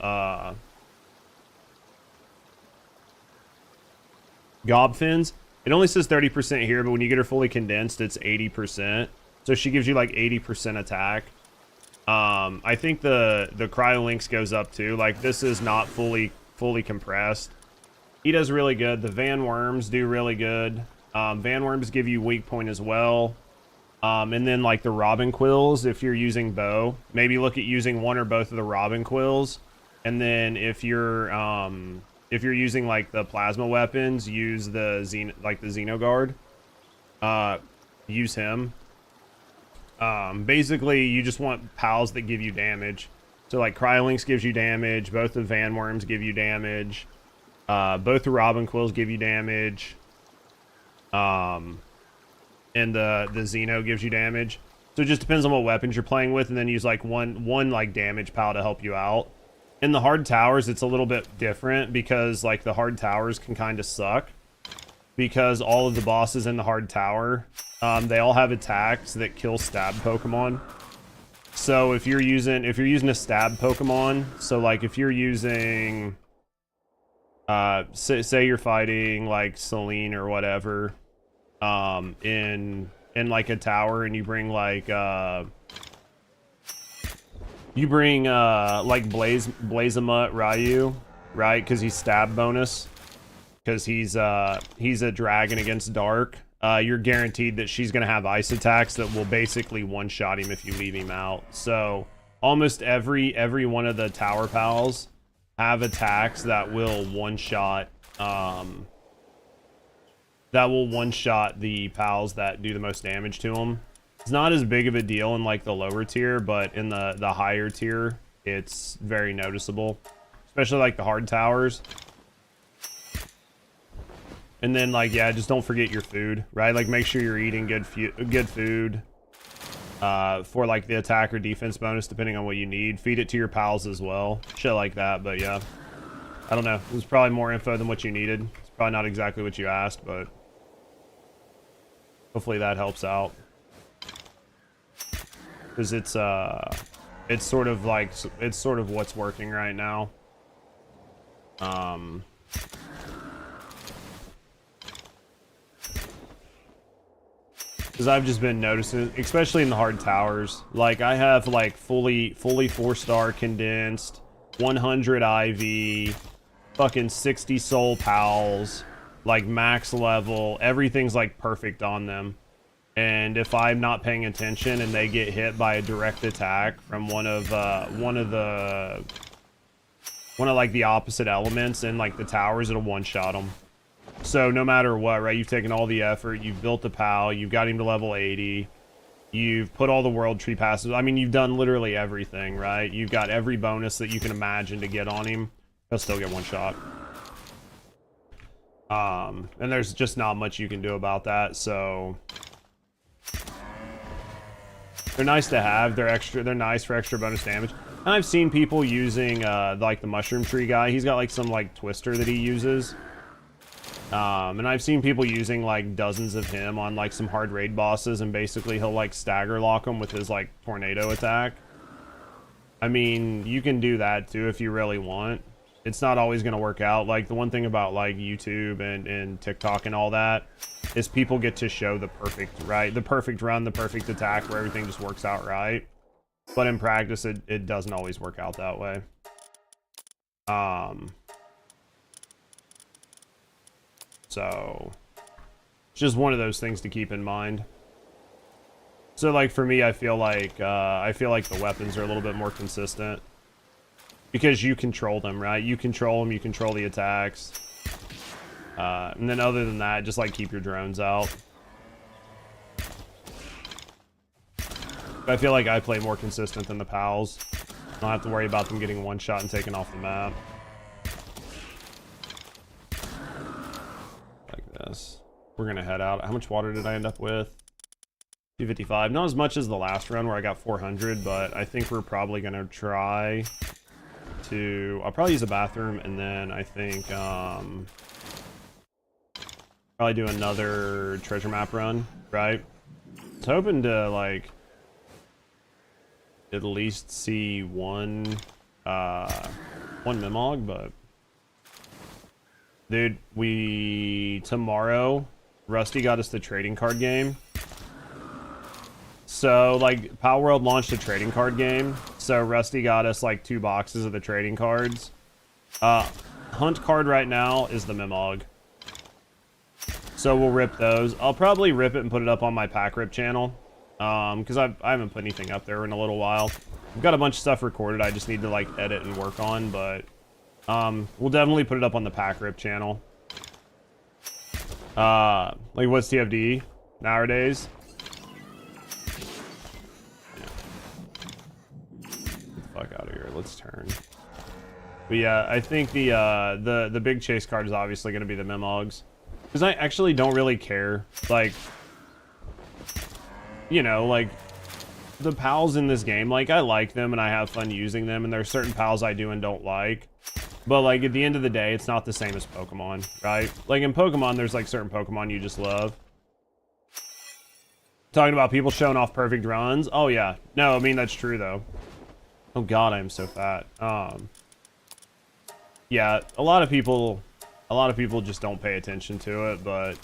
Gobfins. It only says 30% here, but when you get her fully condensed, it's 80%. So she gives you like 80% attack. I think the Cryolinks goes up too. Like, this is not fully compressed. He does really good. The Van Worms do really good. Van Worms give you weak point as well. And then like the Robin Quills, if you're using bow, maybe look at using one or both of the Robin Quills. And then if you're using like the plasma weapons, use the Xenoguard. Use him. Basically, you just want pals that give you damage. So like Cryolinks gives you damage. Both the Van Worms give you damage. Both the Robin Quills give you damage. And the Xeno gives you damage. So it just depends on what weapons you're playing with, and then use like one like damage pal to help you out. In the hard towers, it's a little bit different, because like the hard towers can kind of suck, because all of the bosses in the hard tower, they all have attacks that kill stab Pokemon. So if you're using a stab Pokemon, so like if you're using say you're fighting like Celine or whatever, in like a tower, and you bring like like Blazamut Ryu, right? Because he's stab bonus, because he's a dragon against dark. You're guaranteed that she's gonna have ice attacks that will basically one-shot him if you leave him out. So almost every one of the tower pals have attacks that will one-shot the pals that do the most damage to them. It's not as big of a deal in like the lower tier, but in the higher tier, it's very noticeable, especially like the hard towers. And then like, yeah, just don't forget your food, right? Like, make sure you're eating good food for like the attack or defense bonus, depending on what you need. Feed it to your pals as well, shit like that. But yeah, I don't know, it was probably more info than what you needed. It's probably not exactly what you asked, but hopefully that helps out, because it's sort of what's working right now. Because I've just been noticing, especially in the hard towers, like I have like fully 4-star condensed, 100 IV, fucking 60 soul pals, like max level, everything's like perfect on them. And if I'm not paying attention and they get hit by a direct attack from one of like the opposite elements in like the towers, it'll one-shot them. So no matter what, right, you've taken all the effort, you've built a pal, you've got him to level 80, you've put all the world tree passes, I mean, you've done literally everything, right? You've got every bonus that you can imagine to get on him, he'll still get one shot. And there's just not much you can do about that, so they're nice to have, they're nice for extra bonus damage. And I've seen people using like the mushroom tree guy, he's got like some like twister that he uses. And I've seen people using like dozens of him on like some hard raid bosses, and basically he'll like stagger lock them with his like tornado attack. I mean, you can do that too if you really want. It's not always going to work out. Like, the one thing about like YouTube and TikTok and all that is people get to show the perfect, right? The perfect run, the perfect attack where everything just works out right. But in practice, it doesn't always work out that way. So it's just one of those things to keep in mind. So like for me, I feel like the weapons are a little bit more consistent because you control them, right? You control them, you control the attacks, and then other than that, just like keep your drones out. I feel like I play more consistent than the pals. I don't have to worry about them getting one shot and taken off the map. Like this. We're gonna head out. How much water did I end up with? 255. Not as much as the last run where I got 400, but I think we're probably gonna try to... I'll probably use a bathroom, and then I think probably do another treasure map run, right? I was hoping to like at least see one Mimog, but dude, tomorrow Rusty got us the trading card game. So like Palworld launched a trading card game, so Rusty got us like 2 boxes of the trading cards. Hunt card right now is the Mimog, so we'll rip those. I'll probably rip it and put it up on my pack rip channel, because I haven't put anything up there in a little while. I've got a bunch of stuff recorded I just need to like edit and work on, but we'll definitely put it up on the pack rip channel. Like what's TFD nowadays? Fuck out of here. Let's turn. But yeah, I think the big chase card is obviously going to be the Mimogs, because I actually don't really care. Like, you know, like the pals in this game, like I like them and I have fun using them, and there are certain pals I do and don't like. But like at the end of the day, it's not the same as Pokemon, right? Like in Pokemon, there's like certain Pokemon you just love. Talking about people showing off perfect runs. Oh yeah, no, I mean that's true though. Oh god, I am so fat. Yeah, a lot of people just don't pay attention to it, but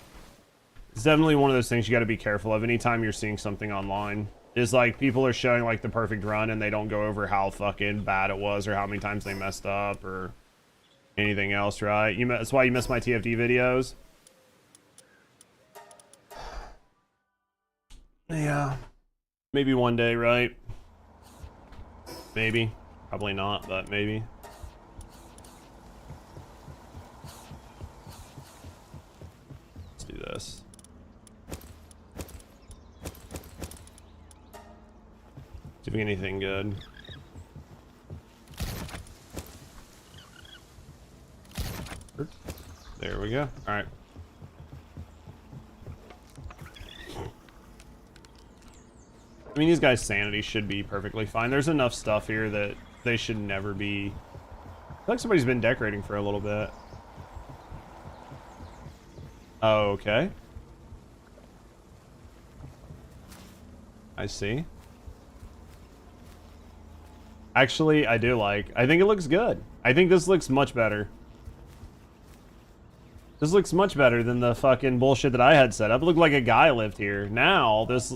it's definitely one of those things you got to be careful of anytime you're seeing something online. Is like people are showing like the perfect run and they don't go over how fucking bad it was or how many times they messed up or anything else, right? That's why you miss my TFD videos. Yeah, maybe one day, right? Maybe. Probably not, but maybe. Let's do this. See if we get anything good. There we go. Alright. I mean, these guys' sanity should be perfectly fine. There's enough stuff here that they should never be... I feel like somebody's been decorating for a little bit. Okay. I see. Actually, I do like... I think it looks good. I think this looks much better. This looks much better than the fucking bullshit that I had set up. It looked like a guy lived here. Now, this...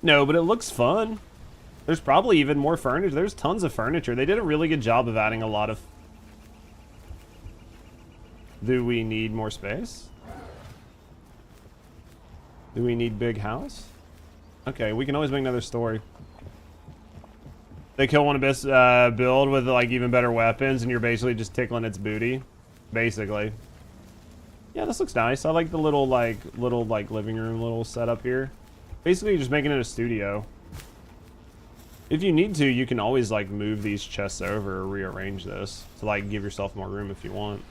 No, but it looks fun. There's probably even more furniture. There's tons of furniture. They did a really good job of adding a lot of... Do we need more space? Do we need big house? Okay, we can always make another story. They kill one of this build with like even better weapons, and you're basically just tickling its booty, basically. Yeah, this looks nice. I like the little living room little setup here. Basically, you're just making it a studio. If you need to, you can always like move these chests over or rearrange this to like give yourself more room if you want.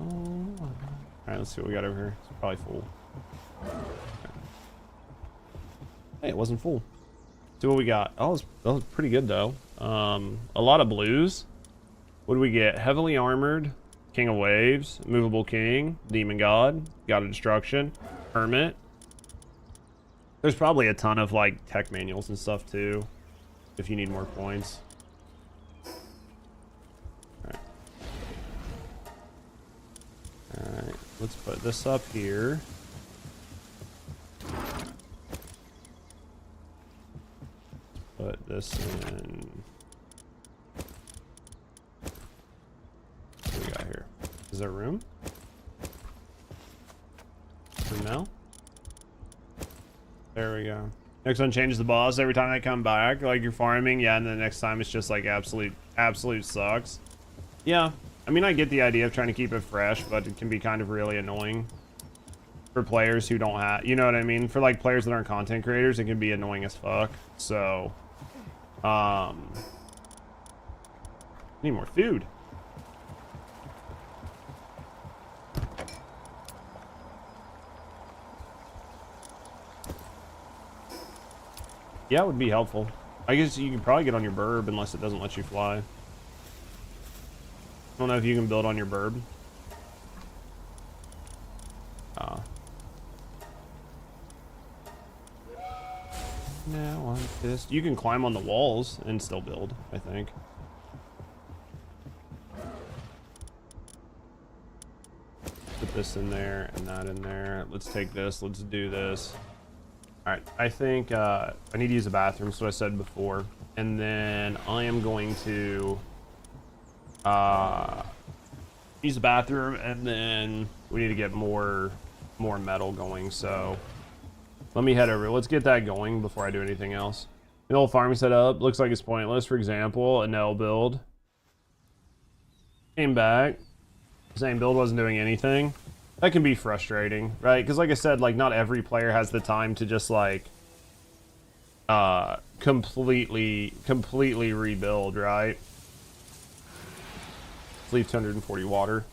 Alright, let's see what we got over here. It's probably full. Hey, it wasn't full. See what we got. Oh, that was pretty good though. A lot of blues. What do we get? Heavily armored, King of Waves, Movable King, Demon God, God of Destruction, Hermit. There's probably a ton of like tech manuals and stuff too, if you need more points. Alright, let's put this up here. Put this in Is there room? For now? There we go. Next one changes the boss every time they come back. Like you're farming, yeah, and then the next time it's just like absolute sucks. Yeah, I mean, I get the idea of trying to keep it fresh, but it can be kind of really annoying for players who don't have, you know what I mean? For like players that aren't content creators, it can be annoying as fuck. So, need more food. Yeah, it would be helpful. I guess you can probably get on your burb unless it doesn't let you fly. I don't know if you can build on your burb. Now I'm pissed. You can climb on the walls and still build, I think. Put this in there and that in there. Let's take this. Let's do this. All right, I think I need to use the bathroom, so I said before, and then I am going to use the bathroom, and then we need to get more metal going. So let me head over. Let's get that going before I do anything else. The old farming setup looks like it's pointless. For example, a no build came back, same build wasn't doing anything. That can be frustrating, right? Because like I said, like not every player has the time to just like completely rebuild, right? Let's leave 240 water.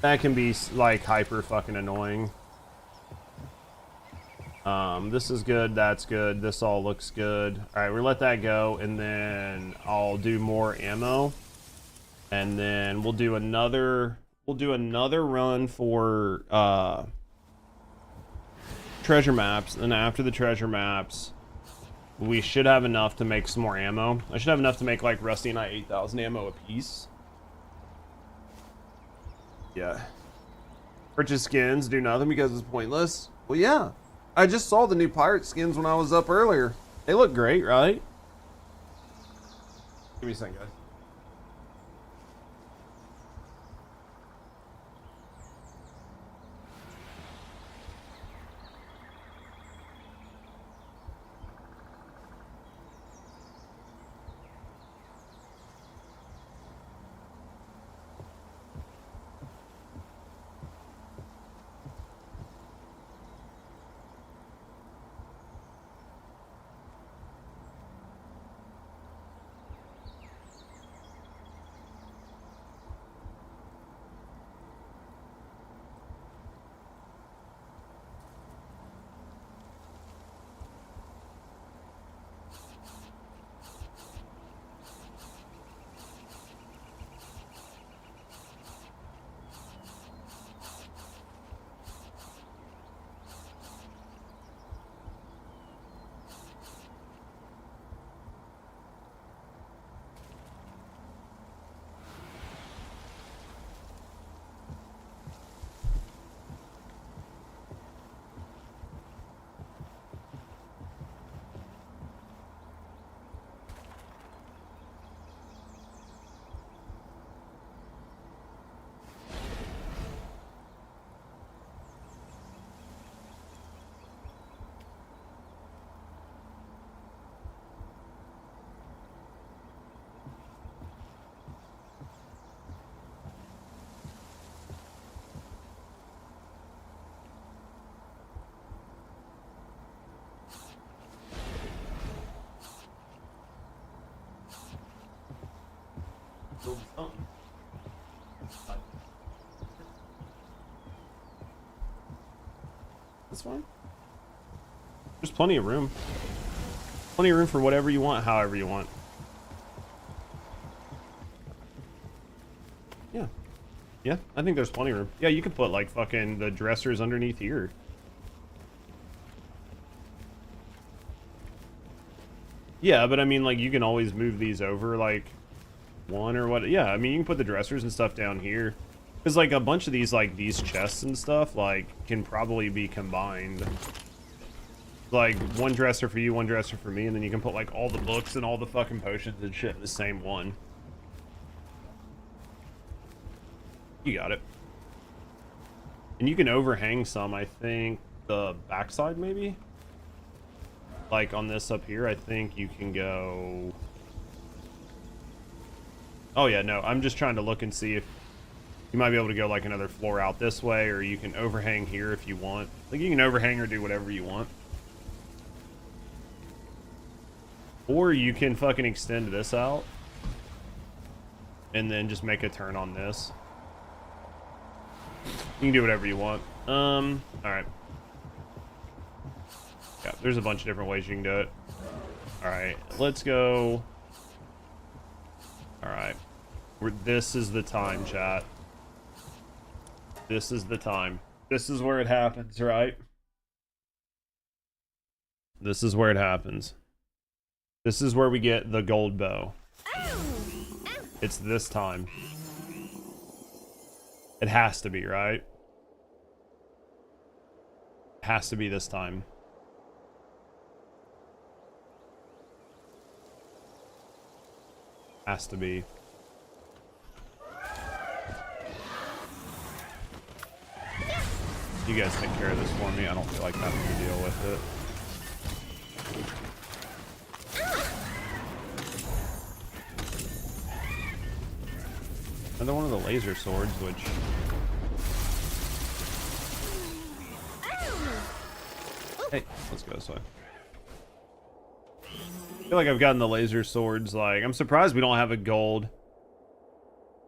That can be like hyper fucking annoying. This is good, that's good, this all looks good. All right, we'll let that go, and then I'll do more ammo, and then we'll do another run for treasure maps, and after the treasure maps we should have enough to make some more ammo. I should have enough to make like Rusty and I 8,000 ammo a piece. Yeah. Purchase skins, do nothing because it's pointless. Well, yeah. I just saw the new pirate skins when I was up earlier. They look great, right? Give me a second, guys. That's fine. There's plenty of room. Plenty of room for whatever you want, however you want. Yeah. Yeah, I think there's plenty of room. Yeah, you could put like fucking the dressers underneath here. Yeah, but I mean, like, you can always move these over, like, one or what. Yeah, I mean, you can put the dressers and stuff down here. Because, like, a bunch of these, like, these chests and stuff, like, can probably be combined. Like, one dresser for you, one dresser for me, and then you can put, like, all the books and all the fucking potions and shit in the same one. You got it. And you can overhang some, I think, the backside maybe? Like on this up here, I think you can go... Oh yeah, no, I'm just trying to look and see if you might be able to go like another floor out this way, or you can overhang here if you want. Like you can overhang or do whatever you want. Or you can fucking extend this out. And then just make a turn on this. You can do whatever you want. Alright. Yeah, there's a bunch of different ways you can do it. Alright, let's go. Alright. This is the time, chat. This is the time. This is where it happens, right? This is where it happens. This is where we get the gold bow. It's this time. It has to be, right? It has to be this time. Has to be. You guys take care of this for me. I don't feel like having to deal with it. Another one of the laser swords, which... Hey, let's go this way. I feel like I've gotten the laser swords, like... I'm surprised we don't have a gold.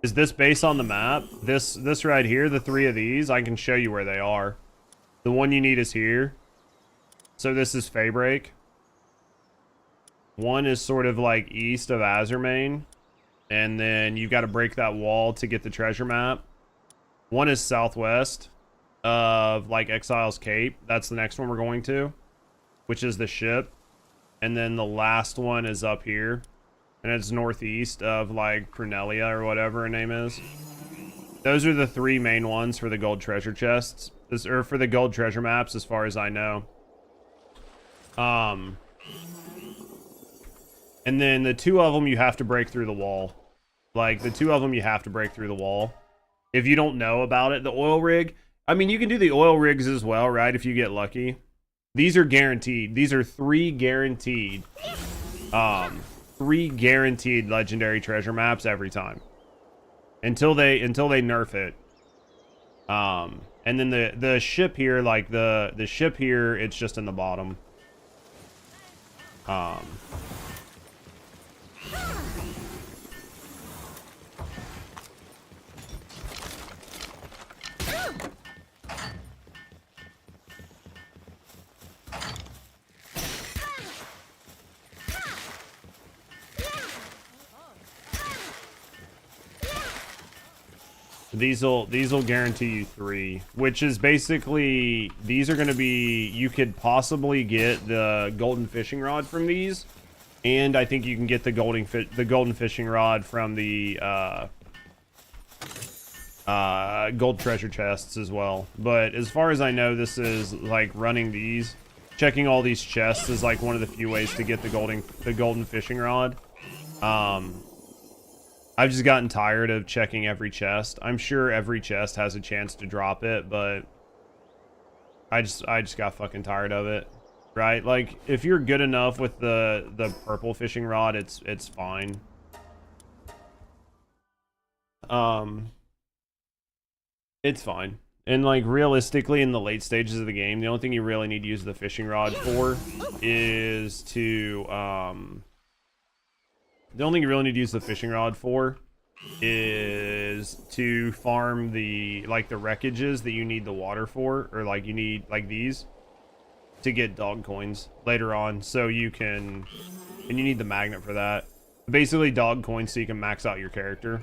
Is this based on the map? This right here, the 3 of these, I can show you where they are. The one you need is here. So this is Faybreak. One is sort of like east of Azurmane. And then you've got to break that wall to get the treasure map. One is southwest of like Exile's Cape. That's the next one we're going to, which is the ship. And then the last one is up here. And it's northeast of like Cornelia or whatever her name is. Those are the 3 main ones for the gold treasure chests. Or for the gold treasure maps, as far as I know. And then the 2 of them you have to break through the wall. Like, the 2 of them you have to break through the wall. If you don't know about it, the oil rig... I mean, you can do the oil rigs as well, right? If you get lucky. These are guaranteed. These are 3 guaranteed. 3 guaranteed legendary treasure maps every time. Until they nerf it. And then the ship here, like, the ship here, it's just in the bottom. These will guarantee you 3, which is basically, these are going to be, you could possibly get the golden fishing rod from these, and I think you can get the golden fishing rod from the gold treasure chests as well. But as far as I know, this is like running these, checking all these chests is like one of the few ways to get the golden fishing rod. I've just gotten tired of checking every chest. I'm sure every chest has a chance to drop it, but I just got fucking tired of it. Right? Like, if you're good enough with the purple fishing rod, it's fine. It's fine. And like, realistically, in the late stages of the game, the only thing you really need to use the fishing rod for is to the only thing you really need to use the fishing rod for is to farm the wreckages that you need the water for, or like you need like these to get dog coins later on, so you can, and you need the magnet for that. Basically dog coins so you can max out your character.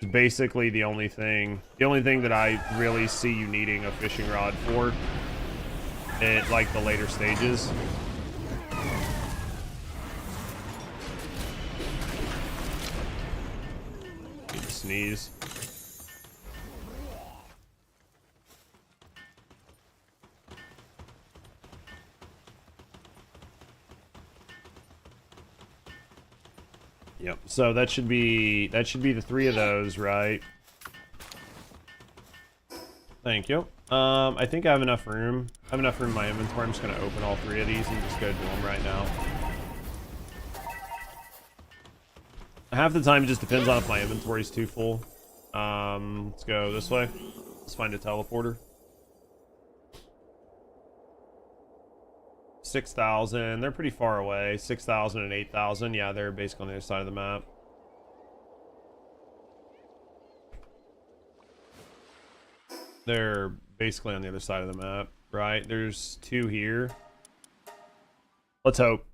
It's basically the only thing that I really see you needing a fishing rod for at like the later stages. Sneeze. Yep. So that should be the 3 of those, right? Thank you. I think I have enough room. I have enough room in my inventory. I'm just gonna open all 3 of these and just go do them right now. Half the time it just depends on if my inventory's too full. Let's go this way. Let's find a teleporter. 6,000. They're pretty far away. 6,000 and 8,000. Yeah, they're basically on the other side of the map. They're basically on the other side of the map, right? There's 2 here. Let's hope.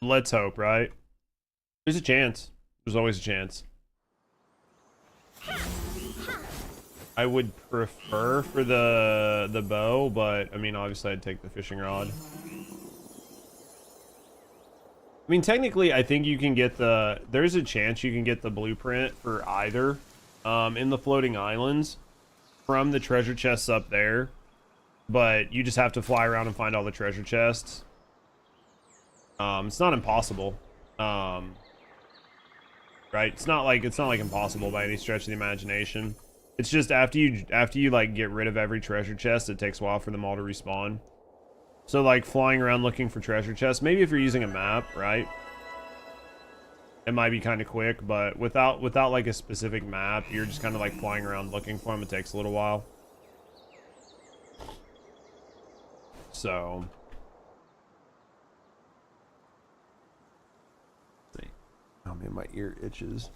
Let's hope, right? There's a chance. There's always a chance. I would prefer for the bow, but I mean, obviously I'd take the fishing rod. I mean, technically, I think you can get there's a chance you can get the blueprint for either in the floating islands from the treasure chests up there, but you just have to fly around and find all the treasure chests. It's not impossible. Right? It's not like impossible by any stretch of the imagination. It's just after you like get rid of every treasure chest, it takes a while for them all to respawn. So like flying around looking for treasure chests, maybe if you're using a map, right? It might be kind of quick, but without like a specific map, you're just kind of like flying around looking for them. It takes a little while. So, oh man, my ear itches.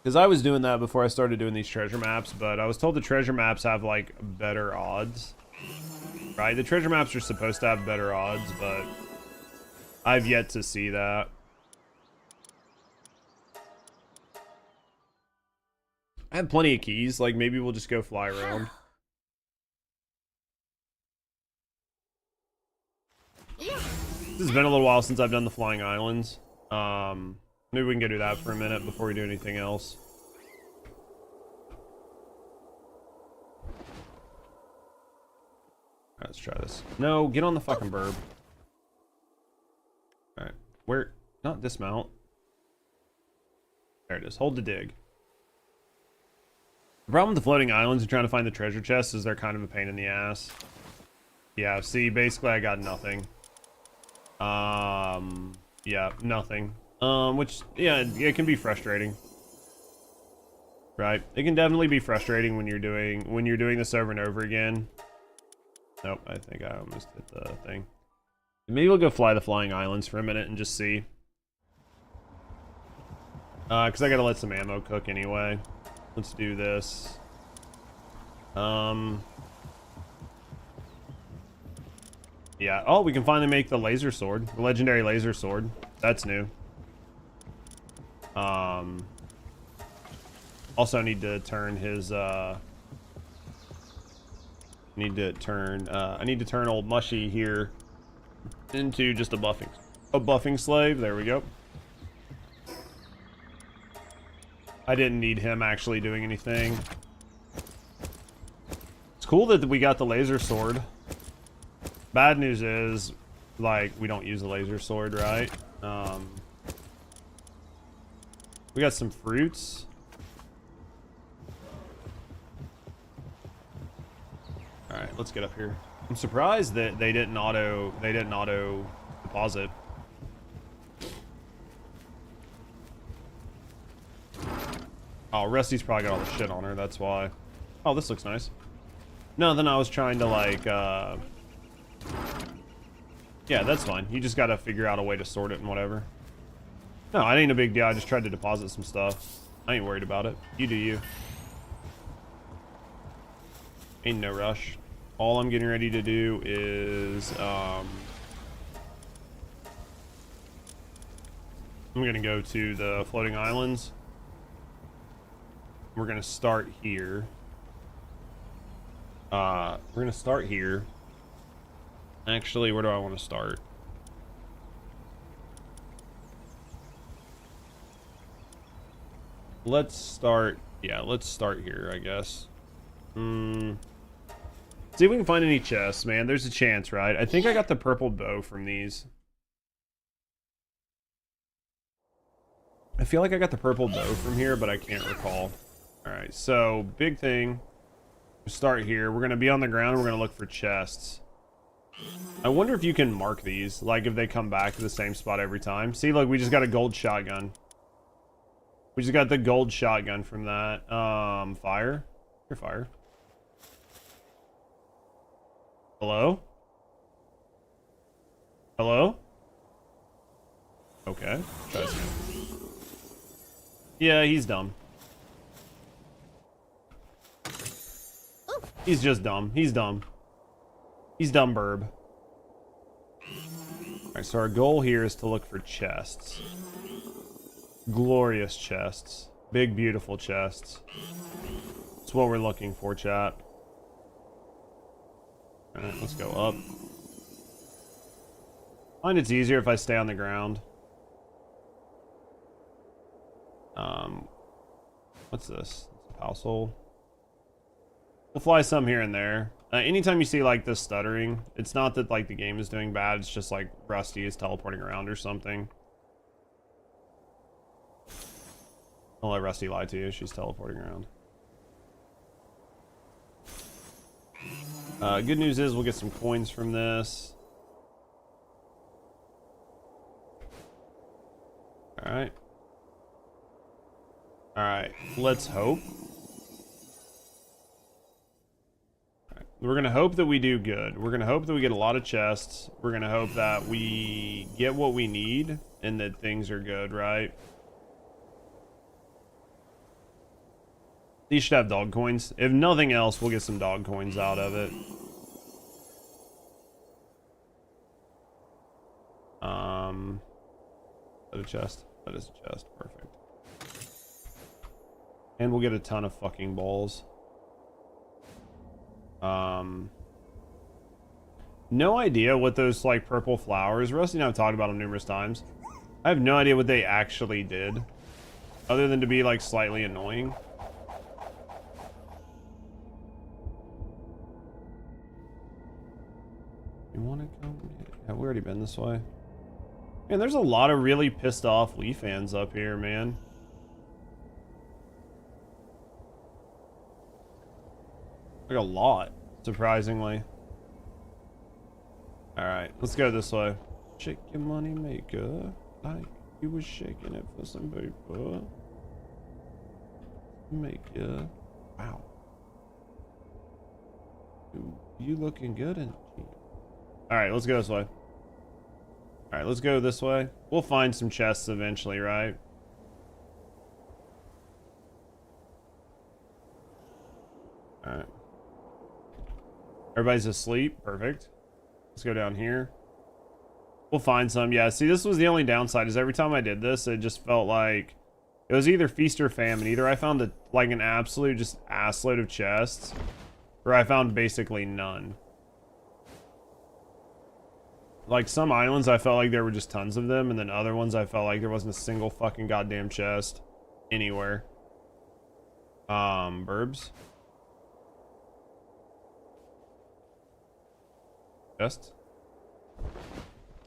Because I was doing that before I started doing these treasure maps, but I was told the treasure maps have like better odds. Right? The treasure maps are supposed to have better odds, but I've yet to see that. I have plenty of keys, like maybe we'll just go fly around. This has been a little while since I've done the flying islands. Maybe we can go do that for a minute before we do anything else. Alright, let's try this. No, get on the fucking burb. Alright, where? Not dismount. There it is. Hold to dig. The problem with the floating islands and trying to find the treasure chests is they're kind of a pain in the ass. Yeah, see, basically I got nothing. Yeah, nothing. Which, yeah, it can be frustrating. Right? It can definitely be frustrating when you're doing this over and over again. Nope, I think I almost hit the thing. Maybe we'll go fly the flying islands for a minute and just see. Because I gotta let some ammo cook anyway. Let's do this. Yeah. Oh, we can finally make the laser sword. The legendary laser sword. That's new. Also need to turn his, I need to turn old Mushy here into just a buffing slave. There we go. I didn't need him actually doing anything. It's cool that we got the laser sword. Bad news is, like, we don't use the laser sword, right? We got some fruits. All right, let's get up here. I'm surprised that they didn't auto deposit. Oh, Rusty's probably got all the shit on her, that's why. Oh, this looks nice. No, then I was trying to like, yeah, that's fine. You just gotta figure out a way to sort it and whatever. No, it ain't a big deal. I just tried to deposit some stuff. I ain't worried about it. You do you. Ain't no rush. All I'm getting ready to do is, I'm gonna go to the floating islands. We're gonna start here. We're gonna start here. Actually, where do I want to start? Let's start, yeah, let's start here, I guess. See if we can find any chests, man. There's a chance, right? I think I got the purple bow from these. I feel like I got the purple bow from here, but I can't recall. Alright, so, big thing. Start here. We're gonna be on the ground. We're gonna look for chests. I wonder if you can mark these, like if they come back to the same spot every time. See, look, we just got a gold shotgun. We just got the gold shotgun from that. Fire. Your fire. Hello? Hello? Okay. Try this again. Yeah, he's dumb. He's just dumb. He's dumb. He's dumb, burb. Alright, so our goal here is to look for chests. Glorious chests. Big, beautiful chests. That's what we're looking for, chat. Alright, let's go up. I find it's easier if I stay on the ground. What's this? It's a household. We'll fly some here and there. Anytime you see like this stuttering, it's not that like the game is doing bad, it's just like Rusty is teleporting around or something. Don't let Rusty lie to you, she's teleporting around. Good news is we'll get some coins from this. Alright. Alright, let's hope. We're going to hope that we do good. We're going to hope that we get a lot of chests. We're going to hope that we get what we need and that things are good, right? These should have dog coins. If nothing else, we'll get some dog coins out of it. Is that a chest? That is a chest. Perfect. And we'll get a ton of fucking balls. No idea what those like purple flowers, Rusty and I have talked about them numerous times. I have no idea what they actually did other than to be like slightly annoying. You want to come? Have we already been this way? Man, there's a lot of really pissed off Leaf fans up here, man. Like a lot, surprisingly. Alright, let's go this way. Shake your money maker like you was shaking it for some paper. Maker. Wow. You looking good in here. Alright, let's go this way. Alright, let's go this way. We'll find some chests eventually, right? Alright. Everybody's asleep. Perfect. Let's go down here. We'll find some. Yeah, see, this was the only downside is every time I did this, it just felt like it was either feast or famine. Either I found like an absolute just assload of chests, or I found basically none. Like some islands, I felt like there were just tons of them, and then other ones, I felt like there wasn't a single fucking goddamn chest anywhere. Burbs. Chest.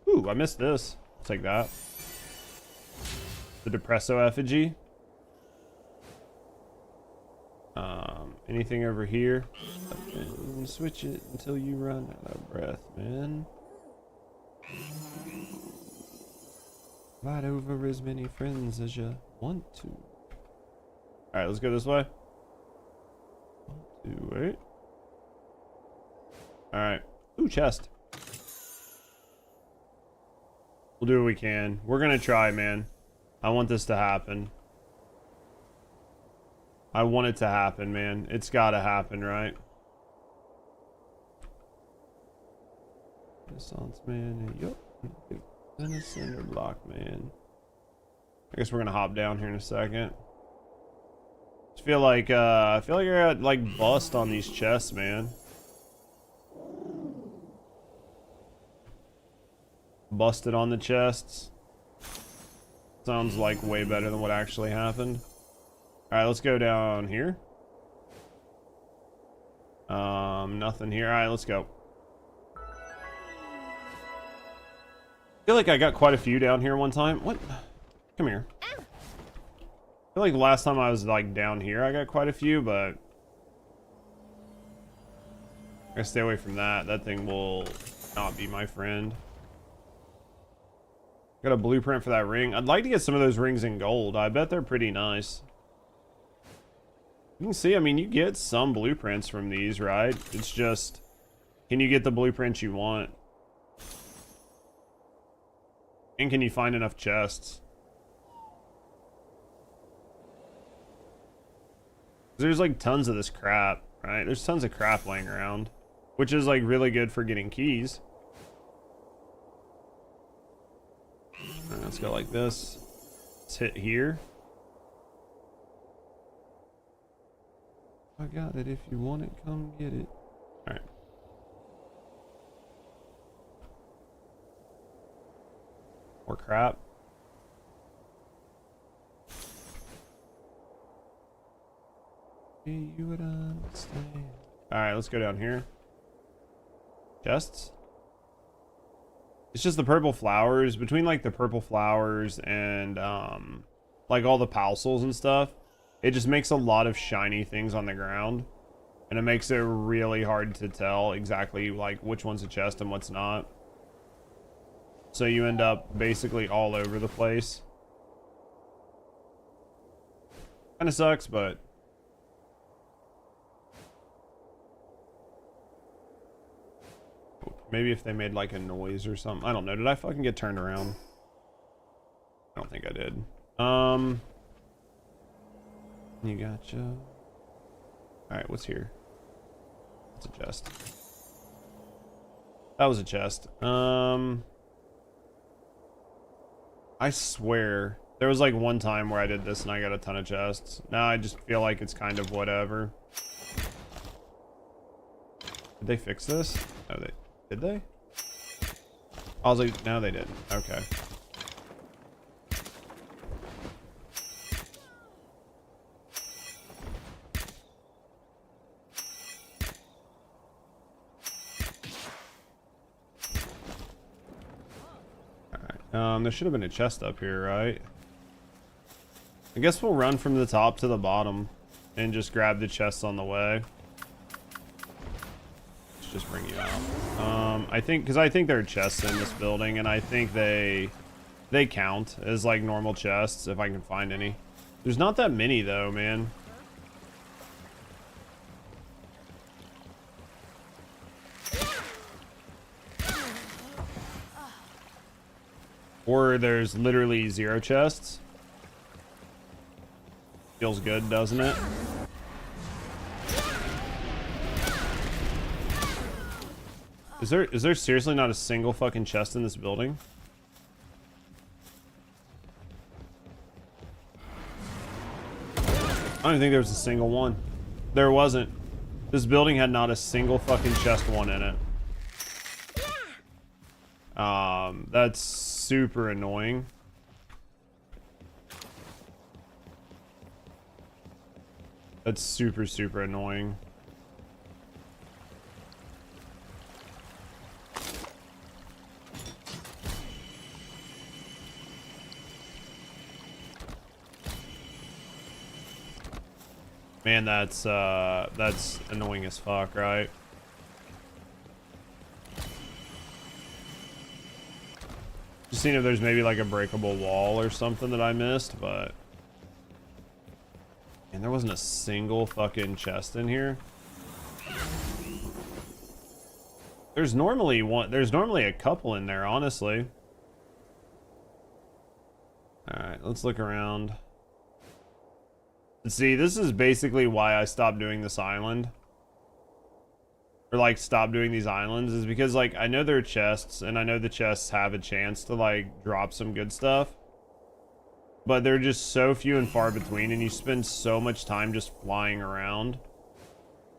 Ooh, I missed this. I'll take that. The Depresso effigy. Anything over here? Switch it until you run out of breath, man. Ride over as many friends as you want to. Alright, let's go this way. 1, 2, 8. Alright. Ooh, chest. We'll do what we can. We're gonna try, man. I want this to happen. I want it to happen, man. It's gotta happen, right? Renaissance, man. Yup. Then a cinder block, man. I guess we're gonna hop down here in a second. I feel like I got like bust on these chests, man. Busted on the chests. Sounds like way better than what actually happened. Alright, let's go down here. Nothing here. Alright, let's go. I feel like I got quite a few down here one time. What? Come here. I feel like the last time I was like down here I got quite a few, but I stay away from that. That thing will not be my friend. Got a blueprint for that ring. I'd like to get some of those rings in gold. I bet they're pretty nice. You can see, I mean, you get some blueprints from these, right? It's just, can you get the blueprints you want? And can you find enough chests? There's like tons of this crap, right? There's tons of crap laying around, which is like really good for getting keys. All right, let's go like this. Let's hit here. I got it. If you want it, come get it. All right. More crap. You would understand. All right, let's go down here. Chests. It's just the purple flowers. Between like the purple flowers and like all the palsels and stuff, it just makes a lot of shiny things on the ground, and it makes it really hard to tell exactly like which one's a chest and what's not. So you end up basically all over the place. Kind of sucks, but maybe if they made like a noise or something. I don't know. Did I fucking get turned around? I don't think I did. You gotcha. Alright, what's here? It's a chest. That was a chest. I swear there was like one time where I did this and I got a ton of chests. Now I just feel like it's kind of whatever. Did they fix this? No, did they? I was like, no, they didn't. Okay. There should have been a chest up here, right? I guess we'll run from the top to the bottom and just grab the chests on the way. Let's just bring you out. I think, because I think there are chests in this building, and I think they count as like normal chests if I can find any. There's not that many though, man. Or there's literally 0 chests. Feels good, doesn't it? Is there seriously not a single fucking chest in this building? I don't even think there was a single one. There wasn't. This building had not a single fucking chest one in it. That's super annoying. That's super, super annoying. Man, that's annoying as fuck, right? Just seeing if there's maybe like a breakable wall or something that I missed, but and there wasn't a single fucking chest in here. There's normally a couple in there, honestly. All right, let's look around. See, this is basically why I stopped doing this island. Or like stop doing these islands, is because like I know there are chests and I know the chests have a chance to like drop some good stuff, but they're just so few and far between, and you spend so much time just flying around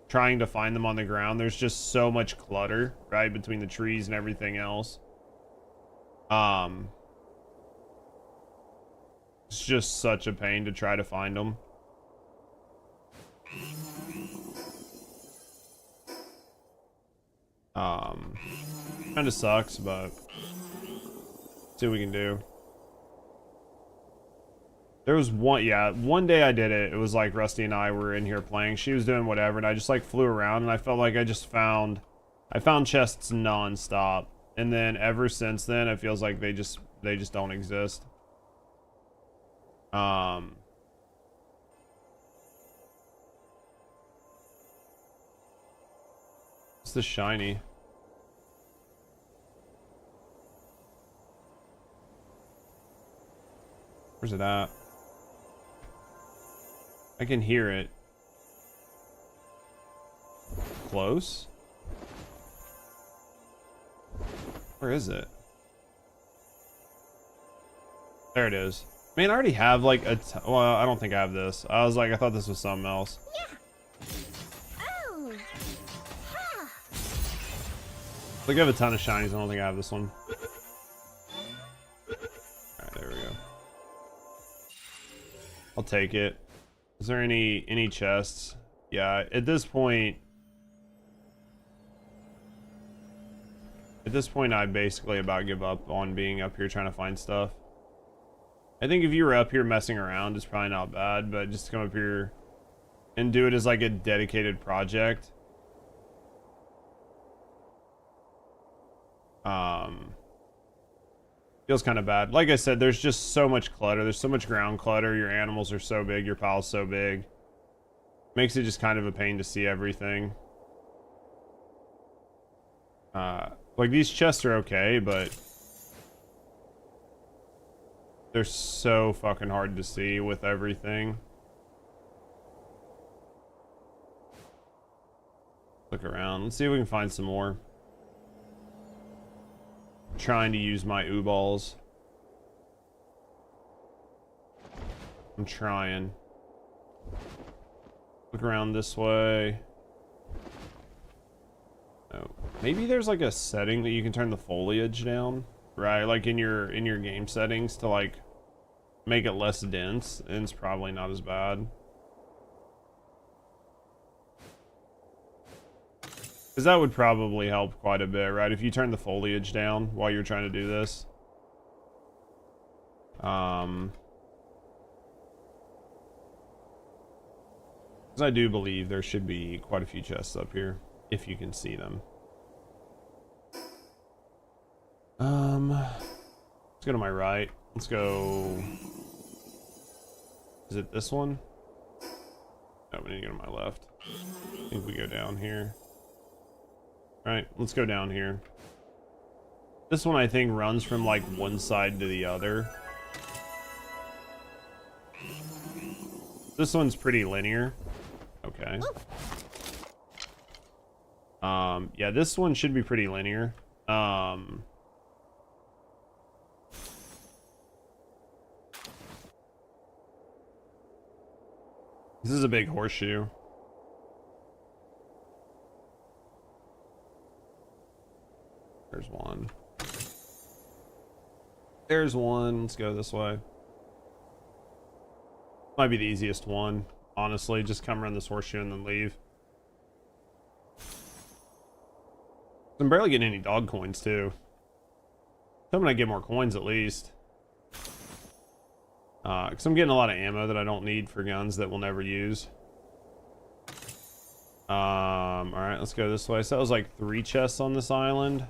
trying to find them on the ground. There's just so much clutter, right, between the trees and everything else. It's just such a pain to try to find them. Kind of sucks, but see what we can do. There was one day I did it. It was like Rusty and I were in here playing. She was doing whatever, and I just like flew around, and I felt like I found chests non-stop. And then ever since then, it feels like they just don't exist. It's the shiny. Where's it at? I can hear it. Close? Where is it? There it is. Man, I already have like well, I don't think I have this. I was like, I thought this was something else. Yeah. Oh. Ha. Like I have a ton of shinies. I don't think I have this one. Alright, there we go. I'll take it. Is there any chests? Yeah, at this point I basically about give up on being up here trying to find stuff. I think if you were up here messing around, it's probably not bad, but just to come up here and do it as like a dedicated project. Feels kind of bad. Like I said, there's just so much clutter. There's so much ground clutter. Your animals are so big. Your pile's so big. Makes it just kind of a pain to see everything. Like these chests are okay, but they're so fucking hard to see with everything. Look around. Let's see if we can find some more. I'm trying to use my balls. I'm trying. Look around this way. Oh, maybe there's like a setting that you can turn the foliage down, right? Like in your game settings to like make it less dense, and it's probably not as bad. Because that would probably help quite a bit, right? If you turn the foliage down while you're trying to do this. Because I do believe there should be quite a few chests up here, if you can see them. Let's go to my right. Let's go... Is it this one? No, we need to go to my left. I think we go down here. Alright, let's go down here. This one I think runs from like one side to the other. This one's pretty linear. Okay. Yeah, this one should be pretty linear. This is a big horseshoe. There's one. There's one. Let's go this way. Might be the easiest one, honestly. Just come around this horseshoe and then leave. I'm barely getting any dog coins, too. Hoping I get more coins at least. Because I'm getting a lot of ammo that I don't need for guns that we'll never use. Alright, let's go this way. So that was like 3 chests on this island.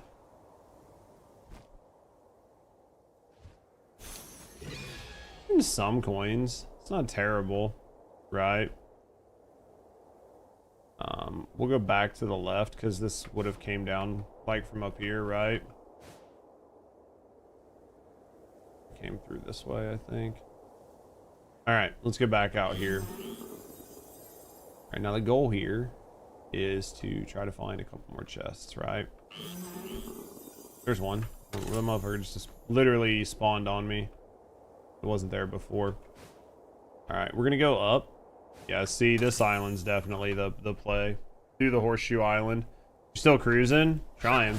Some coins. It's not terrible, right? We'll go back to the left because this would have came down like from up here, right? Came through this way, I think. All right, let's get back out here. All right, now the goal here is to try to find a couple more chests, right? There's one. The motherfucker just literally spawned on me. It wasn't there before. Alright, we're gonna go up. Yeah, see, this island's definitely the play. Do the horseshoe island. You're still cruising? Trying.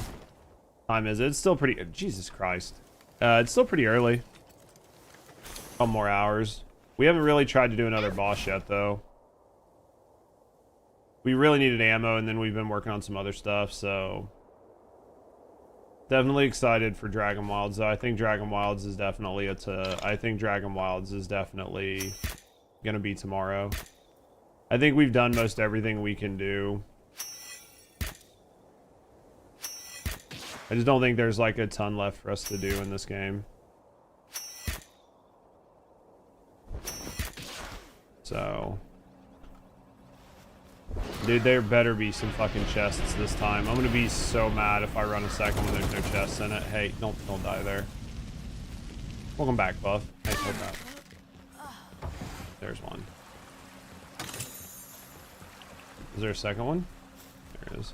Time is it? It's still pretty... Jesus Christ. It's still pretty early. A couple more hours. We haven't really tried to do another boss yet, though. We really needed ammo, and then we've been working on some other stuff, so... Definitely excited for Dragon Wilds, though. I think Dragon Wilds is definitely gonna be tomorrow. I think we've done most everything we can do. I just don't think there's like a ton left for us to do in this game. So, dude, there better be some fucking chests this time. I'm gonna be so mad if I run a second when there's no chests in it. Hey, don't die there. Welcome back, Buff. Hey, hold that. There's one. Is there a second one? There is.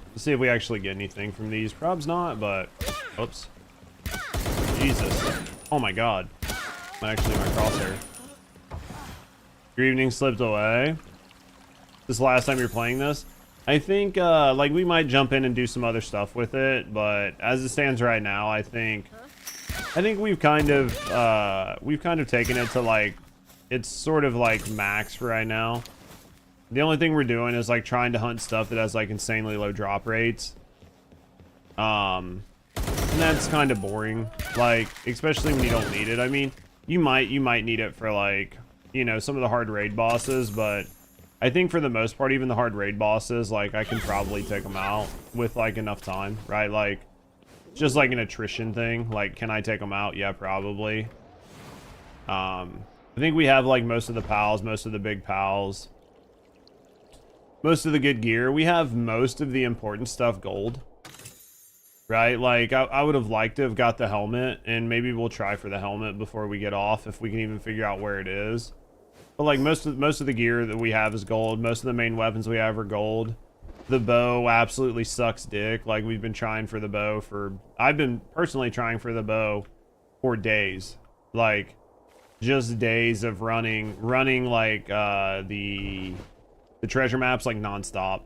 Let's see if we actually get anything from these. Prob's not, but oops. Jesus. Oh my god. Actually, my crosshair. Your evening slipped away. This is the last time you're playing this. I think like we might jump in and do some other stuff with it, but as it stands right now, I think we've kind of taken it to like it's sort of like max for right now. The only thing we're doing is like trying to hunt stuff that has like insanely low drop rates. And that's kind of boring, like especially when you don't need it. I mean, you might need it for like, you know, some of the hard raid bosses, but I think for the most part, even the hard raid bosses, like I can probably take them out with like enough time, right? Like just like an attrition thing. Like, can I take them out? Yeah, probably. I think we have like most of the pals, most of the big pals, most of the good gear. We have most of the important stuff gold. Right, like I would have liked to have got the helmet, and maybe we'll try for the helmet before we get off if we can even figure out where it is. But like most of the gear that we have is gold. Most of the main weapons we have are gold. The bow absolutely sucks dick. Like we've been trying for the bow for I've been personally trying for the bow for days. Like just days of running like the treasure maps like nonstop.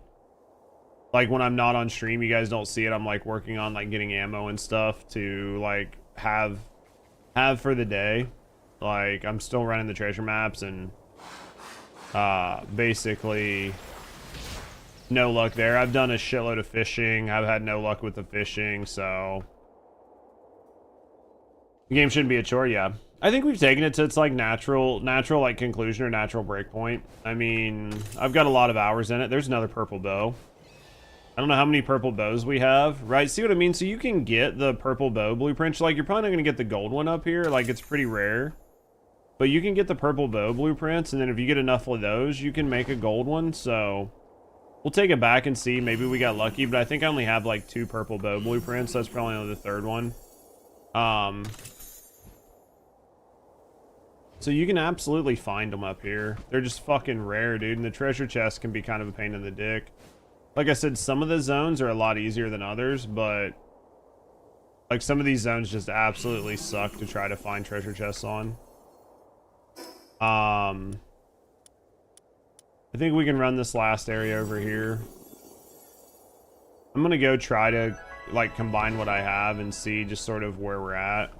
Like when I'm not on stream, you guys don't see it. I'm like working on like getting ammo and stuff to like have for the day. Like I'm still running the treasure maps and basically no luck there. I've done a shitload of fishing. I've had no luck with the fishing, so the game shouldn't be a chore. Yeah, I think we've taken it to its like natural like conclusion or natural breakpoint. I mean, I've got a lot of hours in it. There's another purple bow. I don't know how many purple bows we have, right? See what I mean? So you can get the purple bow blueprints. Like, you're probably not going to get the gold one up here. Like, it's pretty rare. But you can get the purple bow blueprints, and then if you get enough of those, you can make a gold one. So we'll take it back and see. Maybe we got lucky, but I think I only have, like, 2 purple bow blueprints. So that's probably only the 3rd one. So you can absolutely find them up here. They're just fucking rare, dude. And the treasure chest can be kind of a pain in the dick. Like I said, some of the zones are a lot easier than others, but like some of these zones just absolutely suck to try to find treasure chests on. I think we can run this last area over here. I'm gonna go try to like combine what I have and see just sort of where we're at.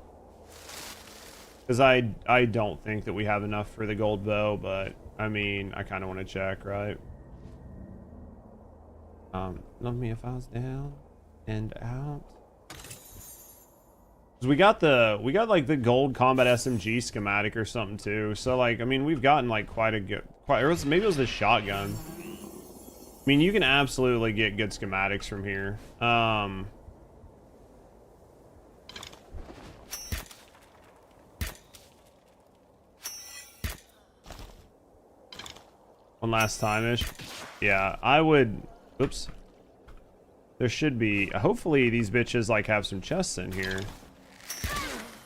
Because I don't think that we have enough for the gold bow, but I mean, I kind of want to check, right? Love me if I was down and out. Cause we got like the gold combat SMG schematic or something too. So like, I mean, we've gotten like maybe it was the shotgun. I mean, you can absolutely get good schematics from here. One last time-ish. Yeah, I would... Oops. There should be... Hopefully these bitches, like, have some chests in here.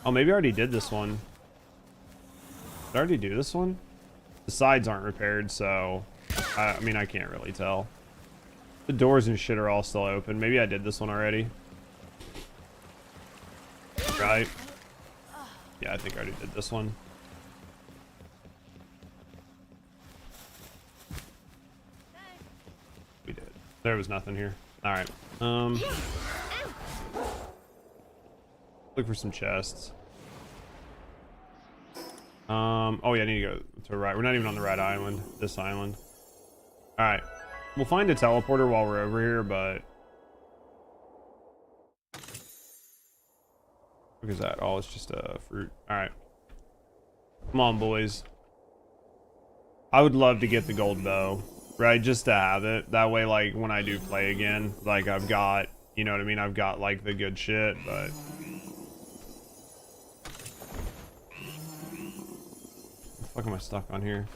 Oh, maybe I already did this one. Did I already do this one? The sides aren't repaired, so... I mean, I can't really tell. The doors and shit are all still open. Maybe I did this one already. Right? Yeah, I think I already did this one. We did. There was nothing here. Alright. Look for some chests. Oh yeah, I need to go to the right. We're not even on the right island. This island. Alright. We'll find a teleporter while we're over here, but What is that? Oh, it's just a fruit. All right. Come on, boys. I would love to get the gold bow, right? Just to have it. That way, like, when I do play again, like, I've got, you know what I mean? I've got, like, the good shit, but... What the fuck am I stuck on here?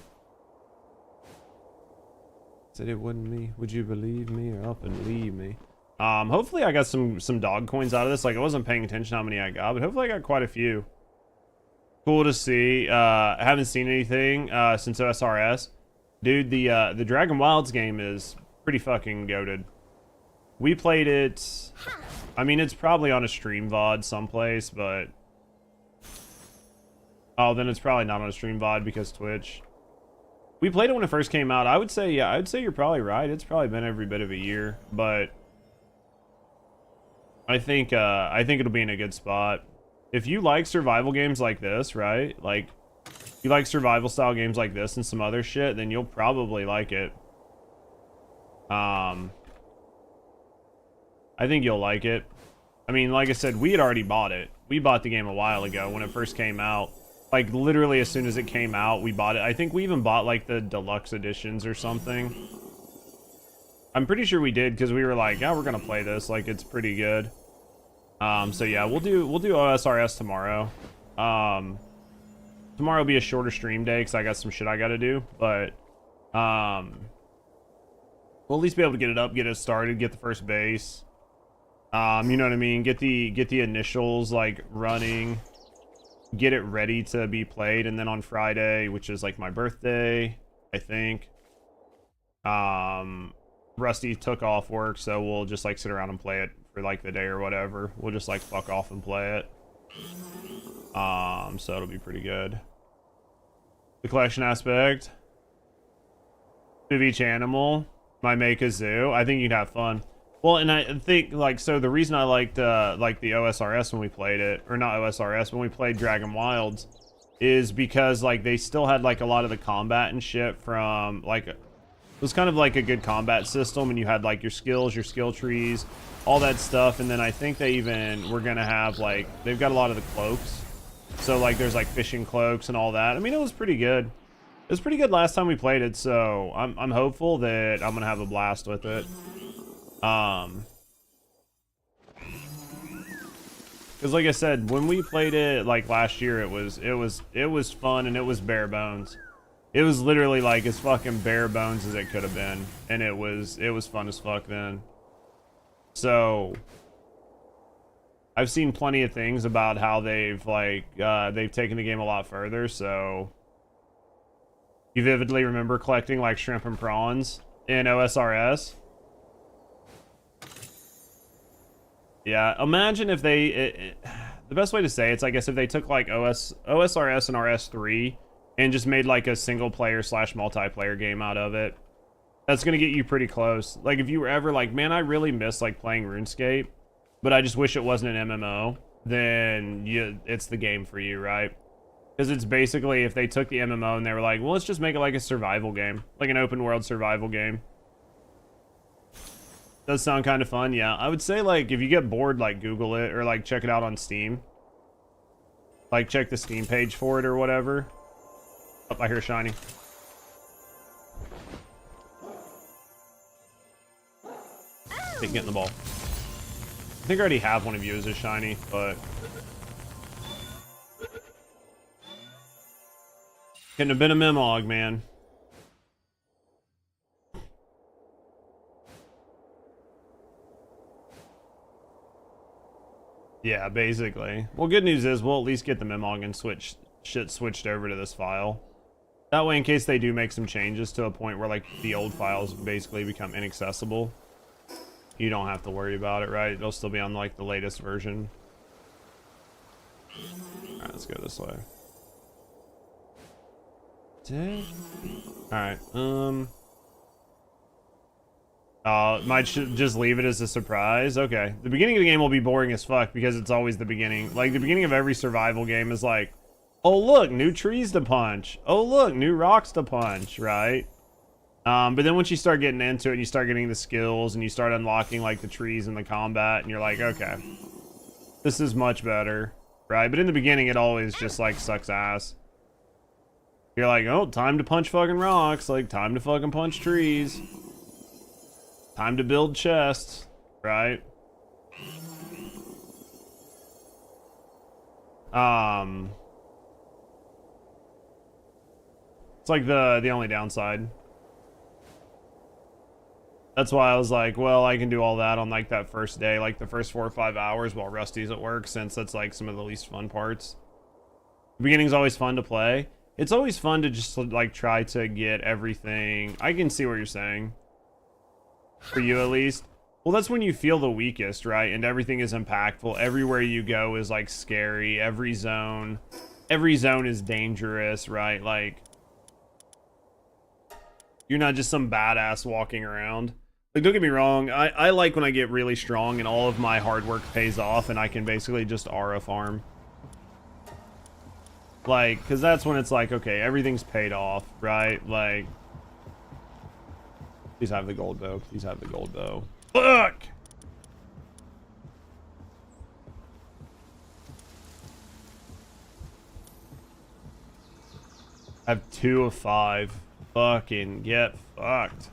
Said it wasn't me. Would you believe me or up and leave me? Hopefully I got some dog coins out of this. Like, I wasn't paying attention how many I got, but hopefully I got quite a few. Cool to see. I haven't seen anything since OSRS. Dude, the Dragon Wilds game is pretty fucking goated. We played it. I mean, it's probably on a stream VOD someplace, but oh, then it's probably not on a stream VOD because Twitch. We played it when it first came out. I would say, yeah, I'd say you're probably right. It's probably been every bit of a year, but I think it'll be in a good spot. If you like survival games like this, right? Like, you like survival style games like this and some other shit, then you'll probably like it. I think you'll like it. I mean, like I said, we had already bought it. We bought the game a while ago when it first came out. Like, literally as soon as it came out, we bought it. I think we even bought, like, the deluxe editions or something. I'm pretty sure we did, because we were like, yeah, we're gonna play this. Like, it's pretty good. So yeah, we'll do OSRS tomorrow. Tomorrow will be a shorter stream day, because I got some shit I gotta do. But, we'll at least be able to get it up, get it started, get the first base. You know what I mean? Get the initials, like, running. Get it ready to be played, and then on Friday, which is like my birthday, I think, Rusty took off work, so we'll just like sit around and play it for like the day or whatever. We'll just like fuck off and play it. So it'll be pretty good. The collection aspect of each animal might make a zoo. I think you'd have fun. Well, and I think, like, so the reason I liked, like, the OSRS when we played it, or not OSRS, when we played Dragon Wilds, is because, like, they still had, like, a lot of the combat and shit from, like, it was kind of like a good combat system, and you had, like, your skills, your skill trees, all that stuff, and then I think they even were gonna have, like, they've got a lot of the cloaks, so, like, there's, like, fishing cloaks and all that. I mean, it was pretty good. It was pretty good last time we played it, so I'm hopeful that I'm gonna have a blast with it. Because like I said, when we played it like last year, it was fun, and it was bare bones. It was literally like as fucking bare bones as it could have been, and it was fun as fuck then. So I've seen plenty of things about how they've taken the game a lot further. So you vividly remember collecting like shrimp and prawns in OSRS. Yeah, imagine if they... the best way to say it's, I guess, if they took, like, OSRS and RS3 and just made, like, a single-player / multiplayer game out of it. That's gonna get you pretty close. Like, if you were ever like, man, I really miss, like, playing RuneScape, but I just wish it wasn't an MMO, then it's the game for you, right? Because it's basically, if they took the MMO and they were like, well, let's just make it like a survival game. Like an open-world survival game. Does sound kind of fun, yeah. I would say, like, if you get bored, like, Google it, or, like, check it out on Steam. Like, check the Steam page for it, or whatever. Oh, I hear shiny. Hey, get in the ball. I think I already have one of you as a shiny, but... couldn't have been a Memog, man. Yeah, basically. Well, good news is we'll at least get the Memog and shit switched over to this file. That way, in case they do make some changes to a point where, like, the old files basically become inaccessible, you don't have to worry about it, right? It'll still be on, like, the latest version. Alright, let's go this way. Alright, might just leave it as a surprise. Okay. The beginning of the game will be boring as fuck because it's always the beginning. Like, the beginning of every survival game is like, oh, look, new trees to punch. Oh, look, new rocks to punch, right? But then once you start getting into it and you start getting the skills and you start unlocking, like, the trees and the combat, and you're like, okay, this is much better. right? But in the beginning, it always just like sucks ass. You're like, oh, time to punch fucking rocks, like time to fucking punch trees, time to build chests, right? It's like the only downside. That's why I was like, well, I can do all that on like that first day, like the first 4 or 5 hours while Rusty's at work, since that's like some of the least fun parts. The beginning's always fun to play. It's always fun to just like try to get everything. I can see what you're saying. For you at least. Well, that's when you feel the weakest, right? And everything is impactful. Everywhere you go is like scary. Every zone is dangerous, right? Like, you're not just some badass walking around. Like, don't get me wrong, I like when I get really strong and all of my hard work pays off and I can basically just aura farm. Like, because that's when it's like, okay, everything's paid off, right? Like, please have the gold bow. Please have the gold bow. Fuck! I have 2 of 5. Fucking get fucked.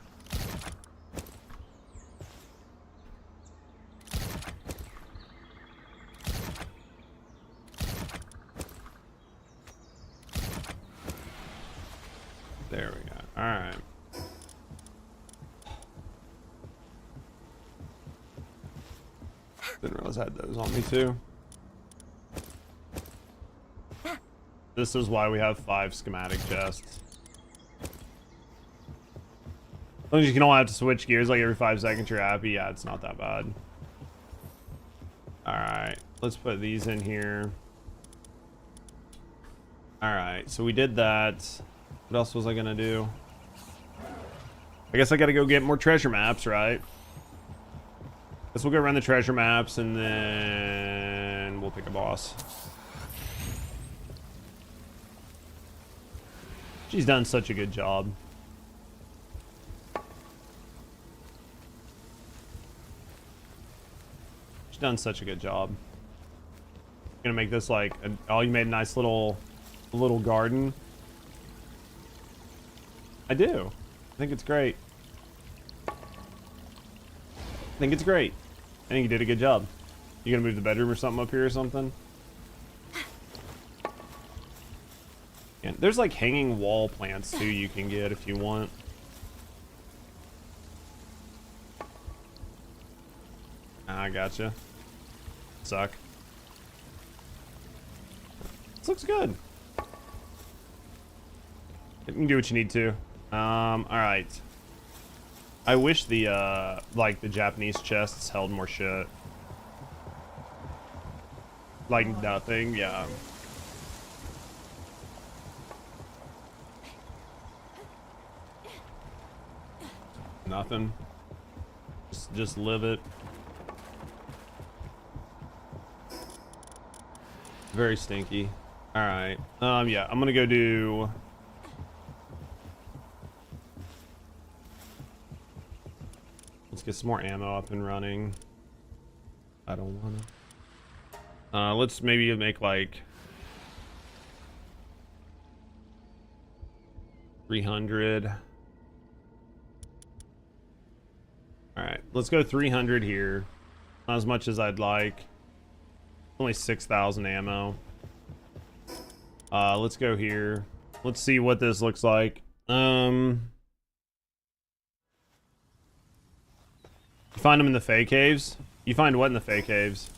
There we go. Alright. Didn't realize I had those on me too. This is why we have 5 schematic chests. As long as you can only have to switch gears like every 5 seconds, you're happy. Yeah, it's not that bad. Alright, let's put these in here. Alright, so we did that. What else was I gonna do? I guess I gotta go get more treasure maps, right? Guess we'll go run the treasure maps and then we'll pick a boss. She's done such a good job. She's done such a good job. Gonna make this like oh, you made a nice little garden. I do. I think it's great. I think it's great. I think you did a good job. You gonna move the bedroom or something up here or something? Yeah, there's like hanging wall plants too you can get if you want. I gotcha. Suck. This looks good. You can do what you need to. Alright. I wish the, like, the Japanese chests held more shit. Like, nothing, yeah. Nothing. Just live it. Very stinky. Alright. Yeah, I'm gonna go do... Let's get some more ammo up and running. I don't wanna. Let's maybe make like 300. Alright, let's go 300 here. Not as much as I'd like. Only 6,000 ammo. Let's go here. Let's see what this looks like. You find them in the Fey Caves? You find what in the Fey Caves?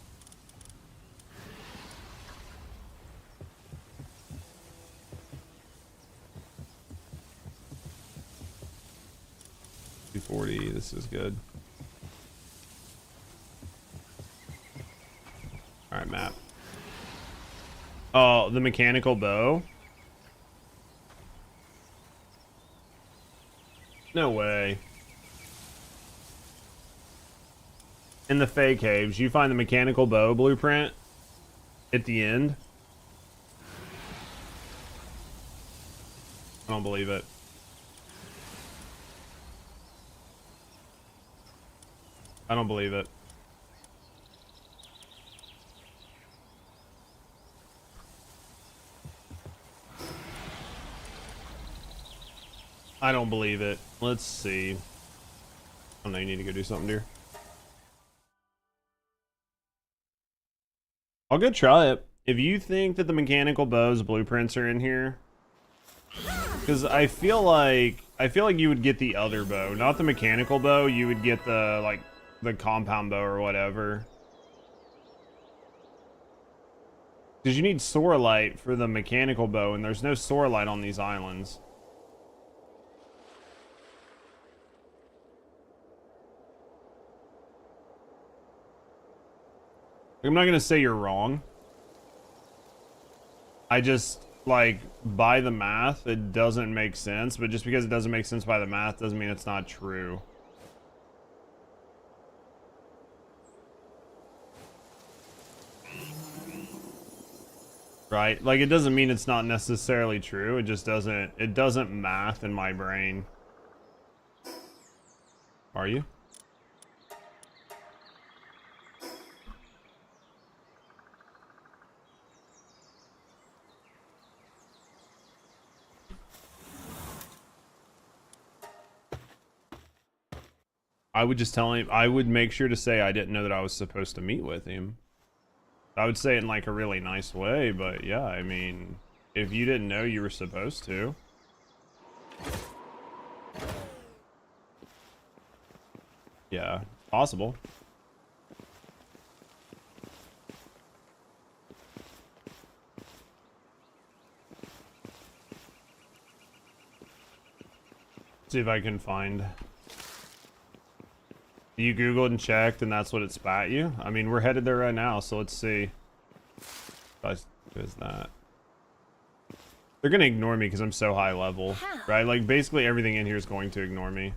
$240, this is good. Alright, map. Oh, the mechanical bow? No way. In the Fey Caves, you find the mechanical bow blueprint at the end. I don't believe it. I don't believe it. I don't believe it. Let's see. Oh no, you need to go do something, dear. I'll go try it. If you think that the mechanical bow's blueprints are in here, because I feel like you would get the other bow, not the mechanical bow. You would get the like the compound bow or whatever. Because you need Sorelite for the mechanical bow, and there's no Sorelite on these islands. I'm not gonna say you're wrong. I just, like, by the math, it doesn't make sense, but just because it doesn't make sense by the math doesn't mean it's not true. Right? Like, it doesn't mean it's not necessarily true, it just doesn't math in my brain. Are you? I would just tell him, I would make sure to say I didn't know that I was supposed to meet with him. I would say it in like a really nice way, but yeah, I mean, if you didn't know you were supposed to. Yeah, possible. See if I can find. You Googled and checked, and that's what it spat you? I mean, we're headed there right now, so let's see. What is that? They're gonna ignore me because I'm so high level, right? Like, basically everything in here is going to ignore me.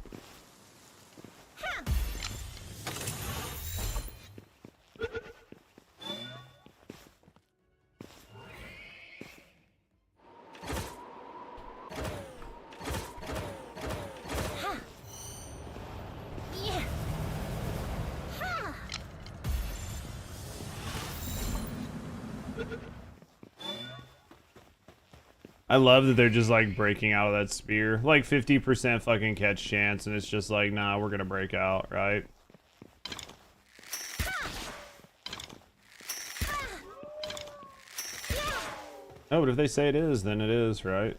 I love that they're just like breaking out of that spear. Like 50% fucking catch chance, and it's just like, nah, we're gonna break out, right? No, but if they say it is, then it is, right?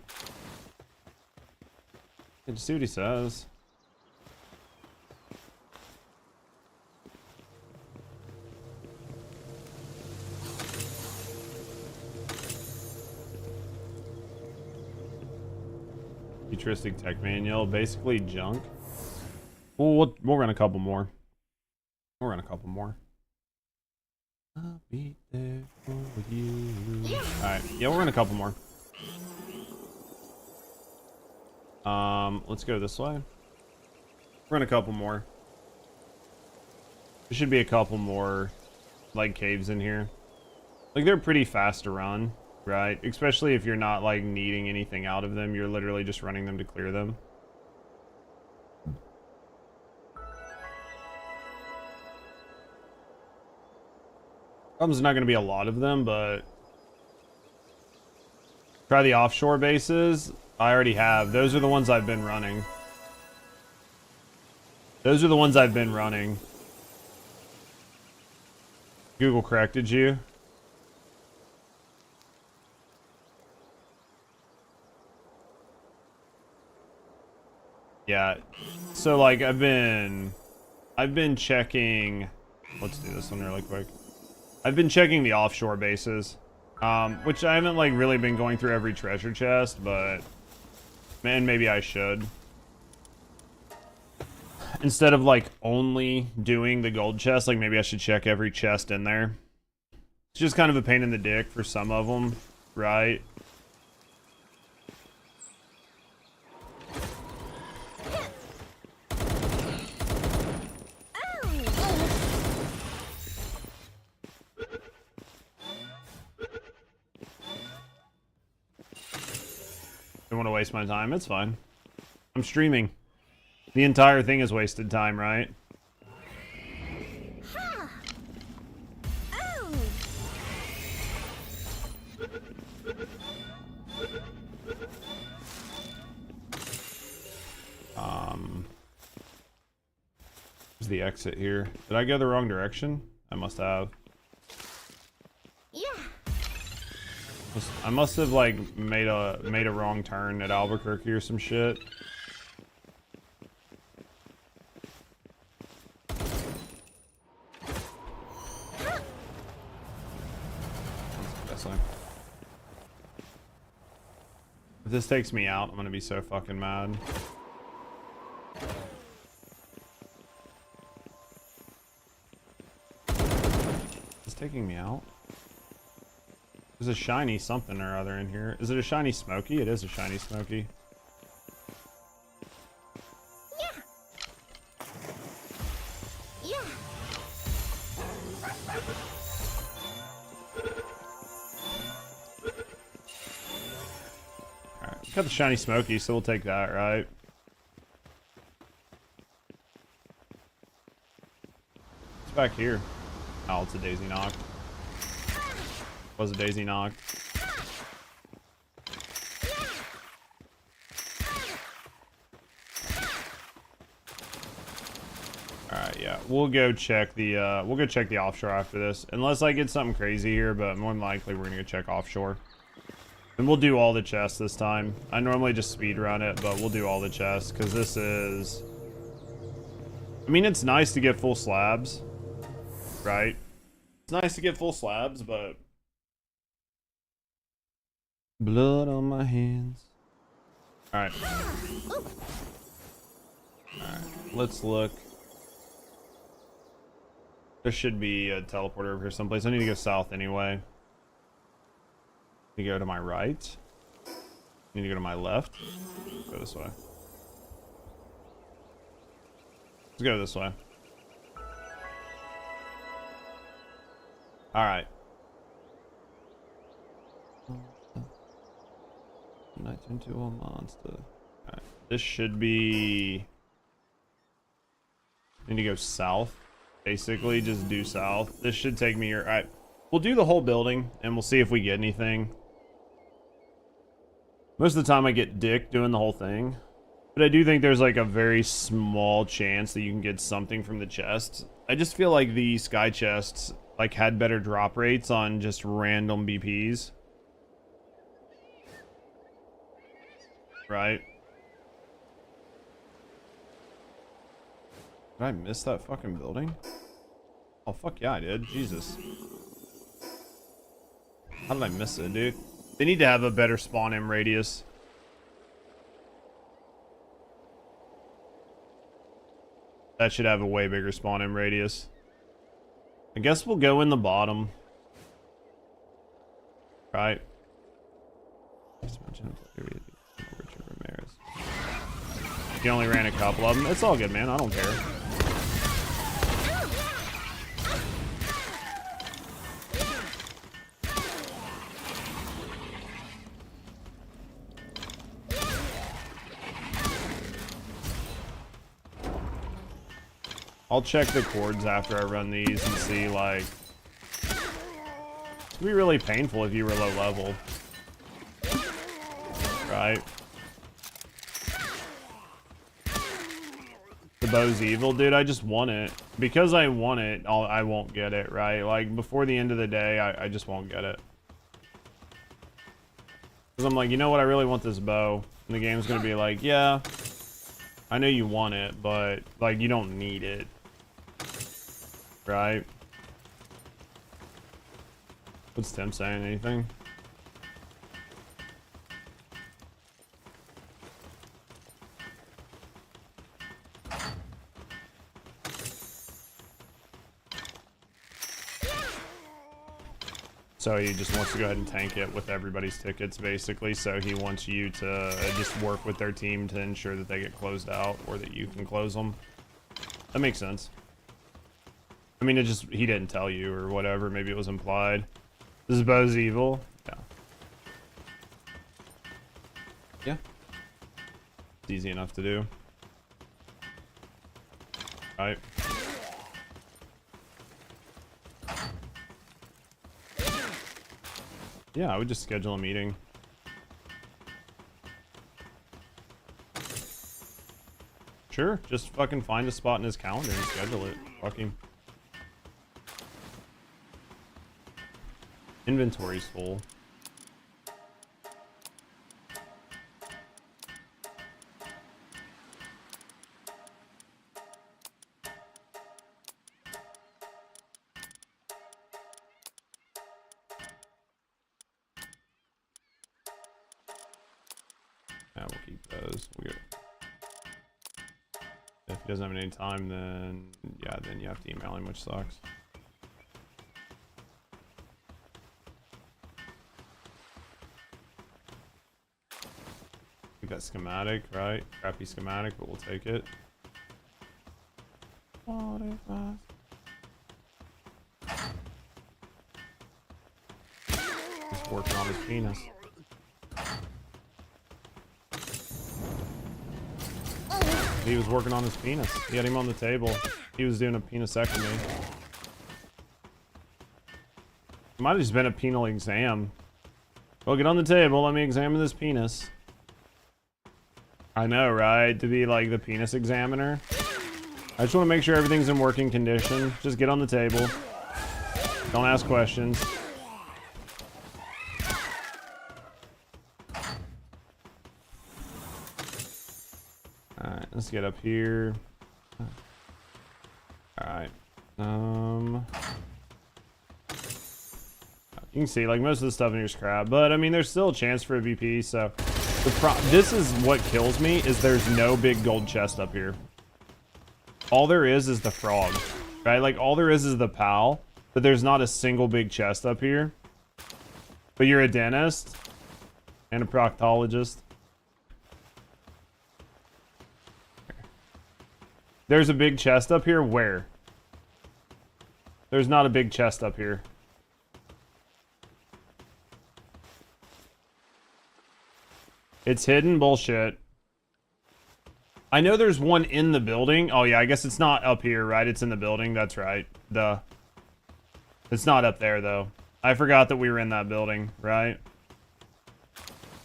Just see what he says. Futuristic tech manual, basically junk. We'll run a couple more. We'll run a couple more. I'll be there for you. Alright, yeah, we'll run a couple more. Let's go this way. Run a couple more. There should be a couple more, like, caves in here. Like, they're pretty fast to run. Right, especially if you're not like needing anything out of them, you're literally just running them to clear them. There's not going to be a lot of them, but try the offshore bases. I already have. Those are the ones I've been running. Those are the ones I've been running. Google corrected you. Yeah, so like I've been checking, let's do this one really quick. I've been checking the offshore bases, which I haven't like really been going through every treasure chest, but man, maybe I should. Instead of like only doing the gold chest, like maybe I should check every chest in there. It's just kind of a pain in the dick for some of them, right? Don't want to waste my time. It's fine. I'm streaming. The entire thing is wasted time, right? Where's the exit here? Did I go the wrong direction? I must have. Yeah. I must have like made a wrong turn at Albuquerque or some shit. If this takes me out, I'm gonna be so fucking mad. It's taking me out. There's a shiny something or other in here. Is it a shiny Smoky? It is a shiny Smoky. Yeah. Yeah. Alright, got the shiny Smoky, so we'll take that, right? It's back here. Oh, it's a Daisy Knock. Was a Daisy Knock. Alright, yeah. We'll go check the offshore after this. Unless I get something crazy here, but more than likely we're gonna go check offshore. And we'll do all the chests this time. I normally just speed run it, but we'll do all the chests, because this is... I mean, it's nice to get full slabs, right? It's nice to get full slabs, but... Blood on my hands. Alright. Alright, let's look. There should be a teleporter over here someplace. I need to go south anyway. To go to my right. Need to go to my left. Go this way. Let's go this way. Alright. Night into a monster. Alright. This should be... Need to go south. Basically, just due south. This should take me here. Alright. We'll do the whole building, and we'll see if we get anything. Most of the time I get dick doing the whole thing. But I do think there's like a very small chance that you can get something from the chest. I just feel like the sky chests like had better drop rates on just random BPs. Right? Did I miss that fucking building? Oh fuck yeah I did. Jesus. How did I miss it, dude? They need to have a better spawn in radius. That should have a way bigger spawn in radius. I guess we'll go in the bottom. Right. You only ran a couple of them. It's all good, man. I don't care. I'll check the chords after I run these and see, like... It'd be really painful if you were low level. Right? The bow's evil, dude. I just want it. Because I want it, I won't get it, right? Like, before the end of the day, I just won't get it. Because I'm like, you know what? I really want this bow. And the game's gonna be like, yeah, I know you want it, but, like, you don't need it. Right? What's Tim saying? Anything? So he just wants to go ahead and tank it with everybody's tickets, basically. So he wants you to just work with their team to ensure that they get closed out, or that you can close them. That makes sense. I mean, he didn't tell you or whatever. Maybe it was implied. This bow's evil. Yeah. Yeah. It's easy enough to do. Right. Yeah, I would just schedule a meeting. Sure, just fucking find a spot in his calendar and schedule it. Fuck him. Inventory's full. Yeah, we'll keep those. We'll get... If he doesn't have any time, then yeah, then you have to email him, which sucks. That schematic, right? Crappy schematic, but we'll take it. He's working on his penis. He was working on his penis. He had him on the table. He was doing a penisectomy. It might have just been a penal exam. Well, get on the table. Let me examine this penis. I know, right? To be like the penis examiner. I just want to make sure everything's in working condition. Just get on the table. Don't ask questions. Alright, let's get up here. Alright. You can see, like, most of the stuff in here is crap. But, I mean, there's still a chance for a VP, so... This is what kills me, is there's no big gold chest up here. All there is the frog, right? Like, all there is the pal, but there's not a single big chest up here. But you're a dentist and a proctologist. There's a big chest up here? Where? There's not a big chest up here. It's hidden bullshit. I know there's one in the building. Oh yeah, I guess it's not up here, right? It's in the building. That's right. It's not up there though. I forgot that we were in that building, right?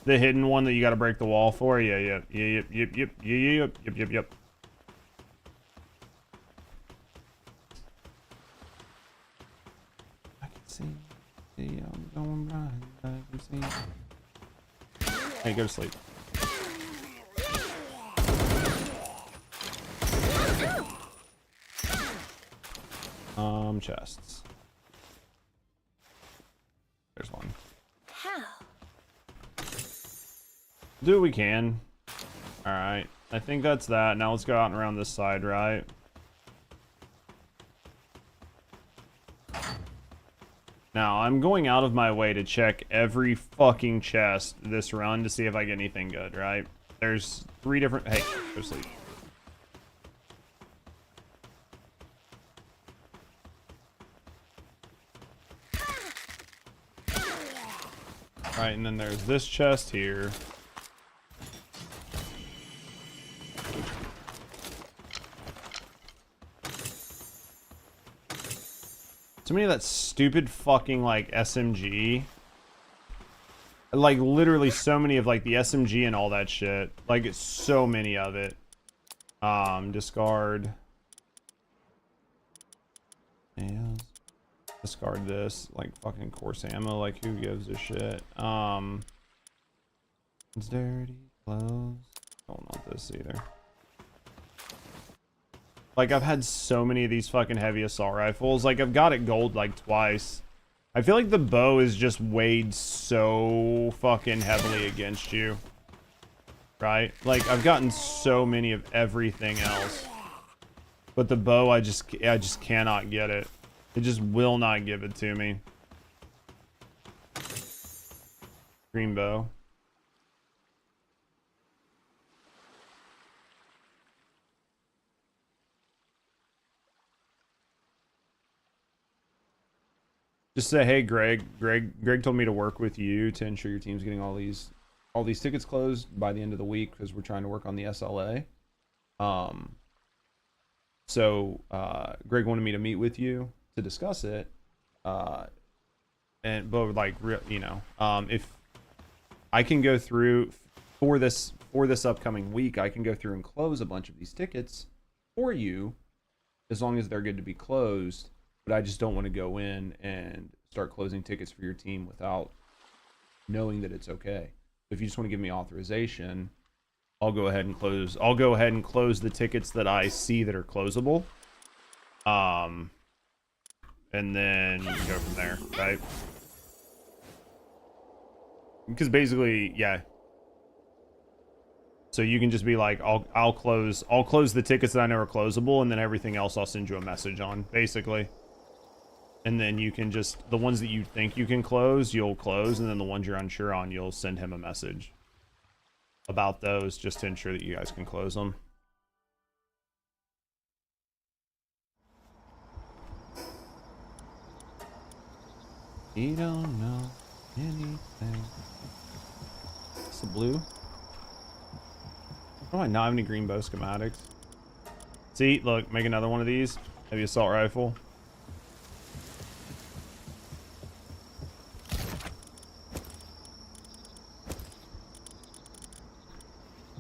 The hidden one that you got to break the wall for. Yeah, yep. I can see I'm going blind. I can see. Hey, go to sleep. Chests. There's one. How? Do what we can. Alright. I think that's that. Now let's go out and around this side, right? Now, I'm going out of my way to check every fucking chest this run to see if I get anything good, right? There's 3 different... Hey, go to sleep. Alright, and then there's this chest here. So many of that stupid fucking, like, SMG. Like, literally so many of, like, the SMG and all that shit. Like, it's so many of it. Discard. Yeah. Discard this. Like, fucking course ammo. Like, who gives a shit? It's dirty clothes. Don't want this either. Like, I've had so many of these fucking heavy assault rifles. Like, I've got it gold, like, twice. I feel like the bow is just weighed so fucking heavily against you. Right? Like, I've gotten so many of everything else. But the bow, I just cannot get it. It just will not give it to me. Green bow. Just say, hey, Greg told me to work with you to ensure your team's getting all these tickets closed by the end of the week because we're trying to work on the SLA. So Greg wanted me to meet with you to discuss it. But like, you know, if I can go through for this for this upcoming week, I can go through and close a bunch of these tickets for you, as long as they're good to be closed. But I just don't want to go in and start closing tickets for your team without knowing that it's okay. If you just want to give me authorization, I'll go ahead and close. I'll go ahead and close the tickets that I see that are closable. And then you can go from there, right? Because basically, yeah. So you can just be like, I'll close the tickets that I know are closable, and then everything else I'll send you a message on, basically. And then you can just, the ones that you think you can close, you'll close, and then the ones you're unsure on, you'll send him a message about those, just to ensure that you guys can close them. You don't know anything. It's the blue. Oh, I not have any green bow schematics. See, look, make another one of these. Heavy assault rifle.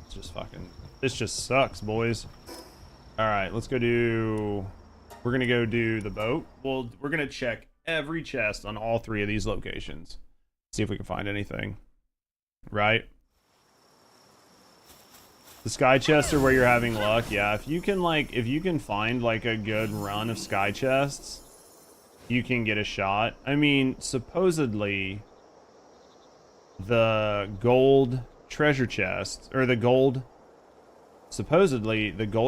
It's just fucking. This just sucks, boys. All right, let's go do. We're gonna go do the boat. Well, we're gonna check every chest on all 3 of these locations. See if we can find anything. Right? The sky chests are where you're having luck. Yeah, if you can find like a good run of sky chests, you can get a shot. I mean, supposedly the gold treasure chest, or the gold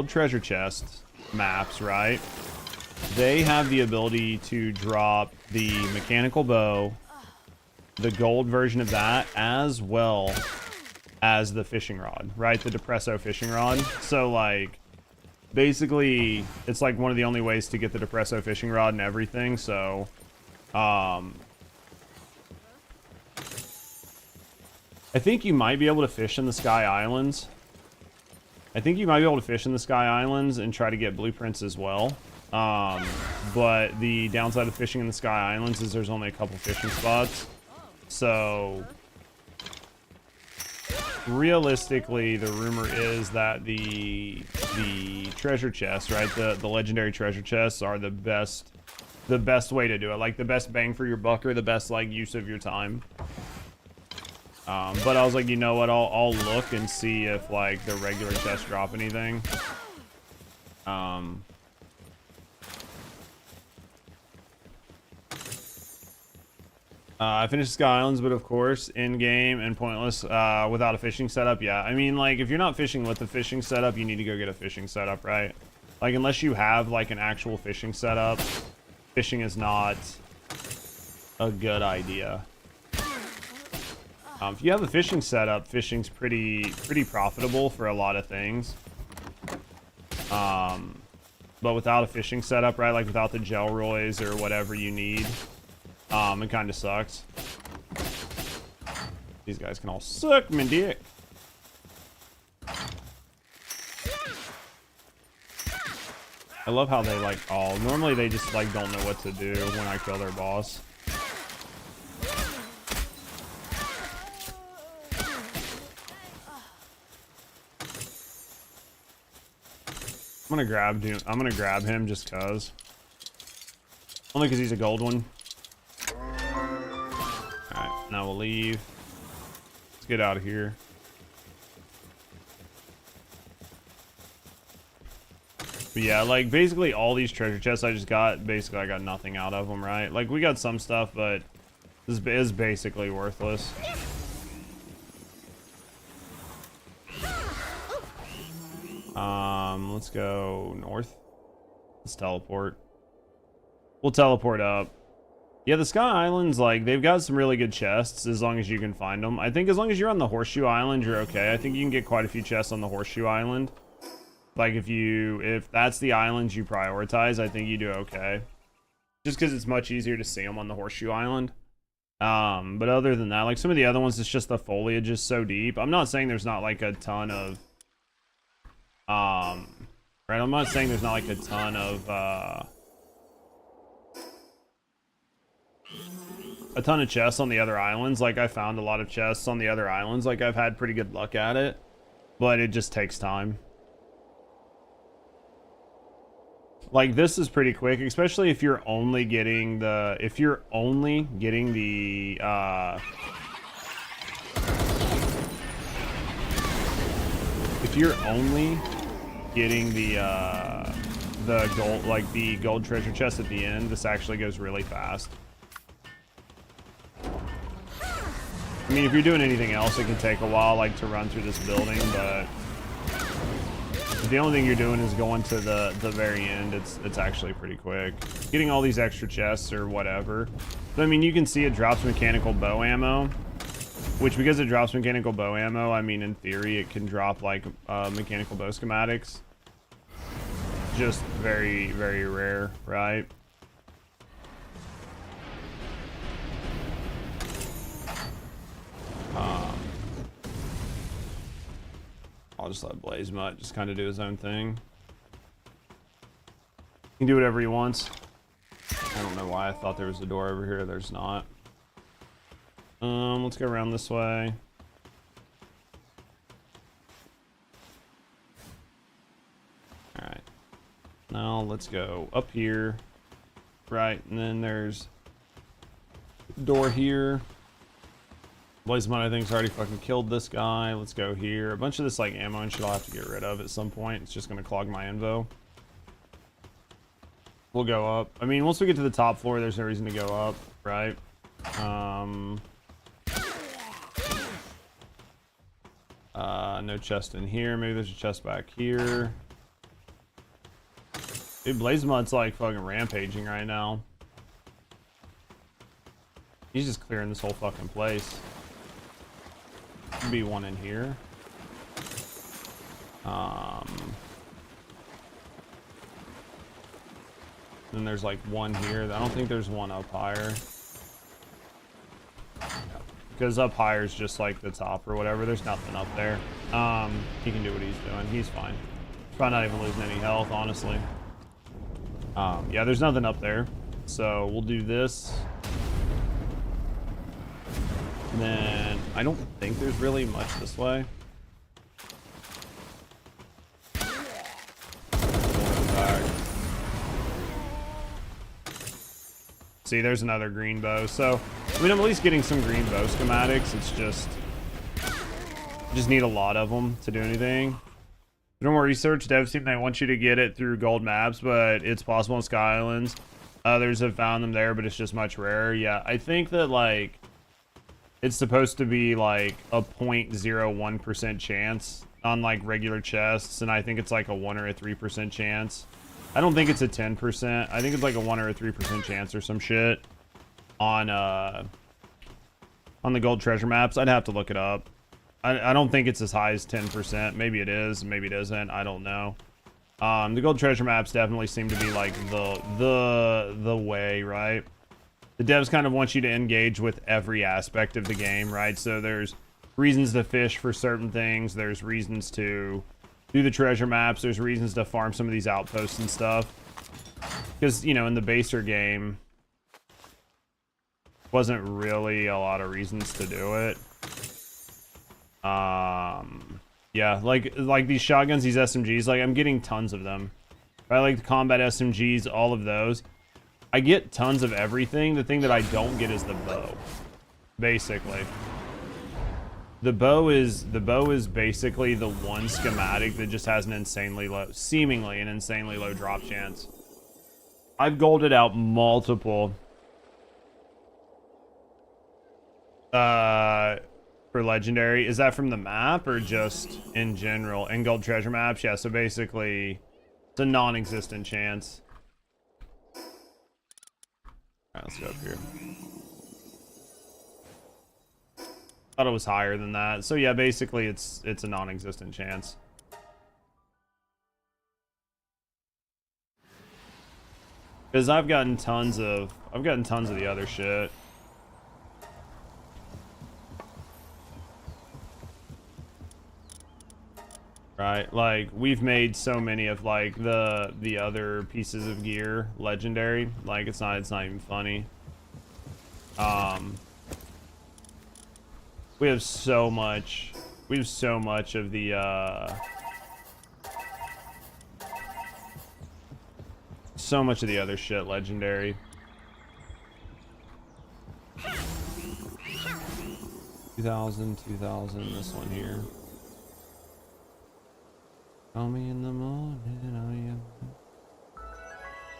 treasure chest maps, right? They have the ability to drop the mechanical bow, the gold version of that, as well as the fishing rod, right? The Depresso fishing rod. So, like, basically, it's like one of the only ways to get the Depresso fishing rod and everything. So, I think you might be able to fish in the Sky Islands. I think you might be able to fish in the Sky Islands and try to get blueprints as well. But the downside of fishing in the Sky Islands is there's only a couple fishing spots. So realistically, the rumor is that the treasure chests, right? The legendary treasure chests are the best way to do it. Like the best bang for your buck, or the best like use of your time. But I was like, you know what? I'll look and see if like the regular chests drop anything. I finished Sky Islands, but of course, in-game and pointless without a fishing setup. Yeah, I mean, like, if you're not fishing with the fishing setup, you need to go get a fishing setup, right? Like, unless you have, like, an actual fishing setup, fishing is not a good idea. If you have a fishing setup, fishing's pretty profitable for a lot of things. But without a fishing setup, right, like without the gel roys or whatever you need, it kind of sucks. These guys can all suck my dick. I love how they like all. Normally they just like don't know what to do when I kill their boss. I'm gonna grab him just cause. Only cause he's a gold one. Alright, now we'll leave. Let's get out of here. But yeah, like basically all these treasure chests I just got, basically I got nothing out of them, right? Like we got some stuff, but this is basically worthless. Let's go north. Let's teleport. We'll teleport up. Yeah, the Sky Islands, like, they've got some really good chests as long as you can find them. I think as long as you're on the Horseshoe Island, you're okay. I think you can get quite a few chests on the Horseshoe Island. Like, if that's the islands you prioritize, I think you do okay. Just because it's much easier to see them on the Horseshoe Island. But other than that, like, some of the other ones, it's just the foliage is so deep. I'm not saying there's not, like, a ton of... right, I'm not saying there's not, like, a ton of, a ton of chests on the other islands. Like, I found a lot of chests on the other islands. Like, I've had pretty good luck at it. but it just takes time. Like, this is pretty quick, especially if you're only getting the, if you're only getting the gold, like the gold treasure chest at the end, this actually goes really fast. I mean, if you're doing anything else, it can take a while, like, to run through this building, but if the only thing you're doing is going to the very end, it's actually pretty quick. Getting all these extra chests or whatever. But, I mean, you can see it drops mechanical bow ammo, which, because it drops mechanical bow ammo, I mean, in theory, it can drop, like, mechanical bow schematics. Just very, very rare, right? I'll just let Blaze Mutt just kind of do his own thing. He can do whatever he wants. I don't know why I thought there was a door over here. There's not. Let's go around this way. Alright. Now let's go up here. Right, and then there's a door here. Blazemon, I think, has already fucking killed this guy. Let's go here. A bunch of this, like, ammo and shit I'll have to get rid of at some point. It's just going to clog my invo. We'll go up. I mean, once we get to the top floor, there's no reason to go up, right? No chest in here. Maybe there's a chest back here. Dude, Blazemod's, like, fucking rampaging right now. He's just clearing this whole fucking place. Could be one in here. Then there's like one here. I don't think there's one up higher. Because up higher is just like the top or whatever. There's nothing up there. He can do what he's doing. He's fine. Probably not even losing any health, honestly. Yeah, there's nothing up there. So we'll do this. And then I don't think there's really much this way. See, there's another green bow. So, I mean, I'm at least getting some green bow schematics. It's just need a lot of them to do anything. No more research. Dev team, they want you to get it through gold maps, but it's possible in Sky Islands. Others have found them there, but it's just much rarer. Yeah, I think that, like, it's supposed to be like a 0.01% chance on like regular chests, and I think it's like a 1 or a 3% chance. I don't think it's a 10%. I think it's like a 1 or a 3% chance or some shit on the gold treasure maps. I'd have to look it up. I don't think it's as high as 10%. Maybe it is, maybe it isn't. I don't know. The gold treasure maps definitely seem to be like the way, right? The devs kind of want you to engage with every aspect of the game, right? So there's reasons to fish for certain things. There's reasons to do the treasure maps. There's reasons to farm some of these outposts and stuff. Because, you know, in the baser game, wasn't really a lot of reasons to do it. Yeah, like these shotguns, these SMGs, like I'm getting tons of them. I like the combat SMGs, all of those. I get tons of everything. The thing that I don't get is the bow. Basically. The bow is basically the one schematic that just has an insanely low, seemingly an insanely low drop chance. I've golded out multiple for legendary. Is that from the map or just in general? In gold treasure maps? Yeah, so basically it's a non-existent chance. Alright, let's go up here. Thought it was higher than that. So yeah, basically it's a non-existent chance. Because I've gotten tons of the other shit. Right, like we've made so many of like the other pieces of gear legendary. Like it's not even funny. We have so much We have so much of the other shit legendary. 2000, this one here. Call me in the morning,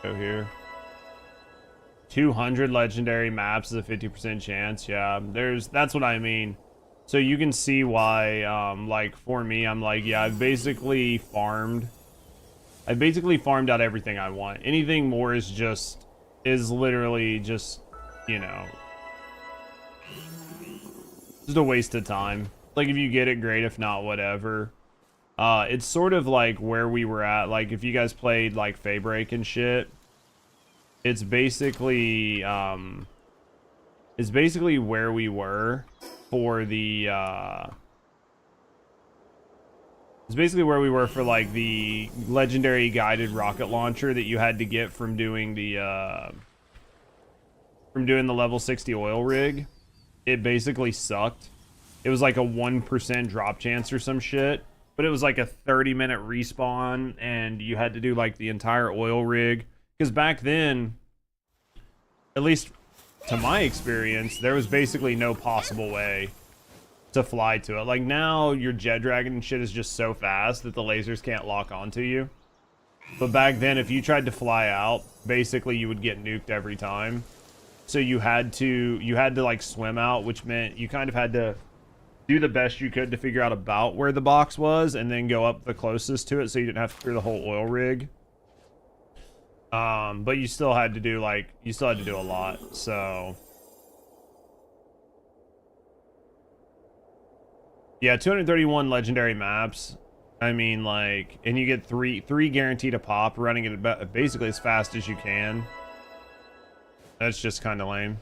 go here. 200 legendary maps is a 50% chance. Yeah, that's what I mean. So you can see why, like for me, I'm like, yeah, I've basically farmed out everything I want. Anything more is literally just, you know, just a waste of time. Like, if you get it, great. If not, whatever. It's sort of like where we were at. Like, if you guys played, like, Faybreak and shit, it's basically where we were for the, it's basically where we were for, like, the legendary guided rocket launcher that you had to get from doing the level 60 oil rig. It basically sucked. It was like a 1% drop chance or some shit, but it was like a 30-minute respawn, and you had to do like the entire oil rig. Because back then, at least to my experience, there was basically no possible way to fly to it. Like now, your jet dragon and shit is just so fast that the lasers can't lock onto you. But back then, if you tried to fly out, basically you would get nuked every time. So you had to like swim out, which meant you kind of had to do the best you could to figure out about where the box was and then go up the closest to it so you didn't have to clear the whole oil rig. But you still had to do a lot. So yeah, 231 legendary maps. I mean, like, and you get three guaranteed a pop, running it basically as fast as you can. That's just kind of lame.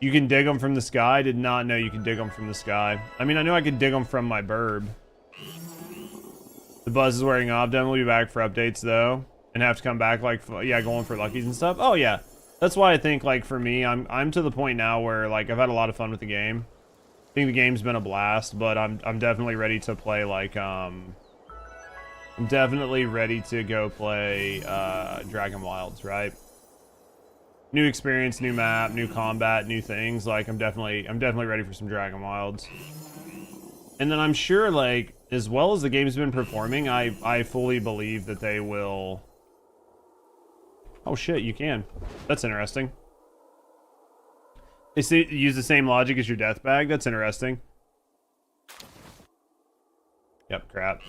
You can dig them from the sky. I did not know you could dig them from the sky. I mean, I knew I could dig them from my burb. The buzz is wearing off. Definitely be back for updates, though. And have to come back, like, yeah, going for luckies and stuff. Oh, yeah. That's why I think, like, for me, I'm to the point now where, like, I've had a lot of fun with the game. I think the game's been a blast, but I'm definitely ready to play, like, I'm definitely ready to go play, Dragon Wilds, right? New experience, new map, new combat, new things. Like, I'm definitely ready for some Dragon Wilds. And then I'm sure, like, as well as the game's been performing, I fully believe that they will... Oh shit, you can. That's interesting. They use the same logic as your death bag. That's interesting. Yep, crap.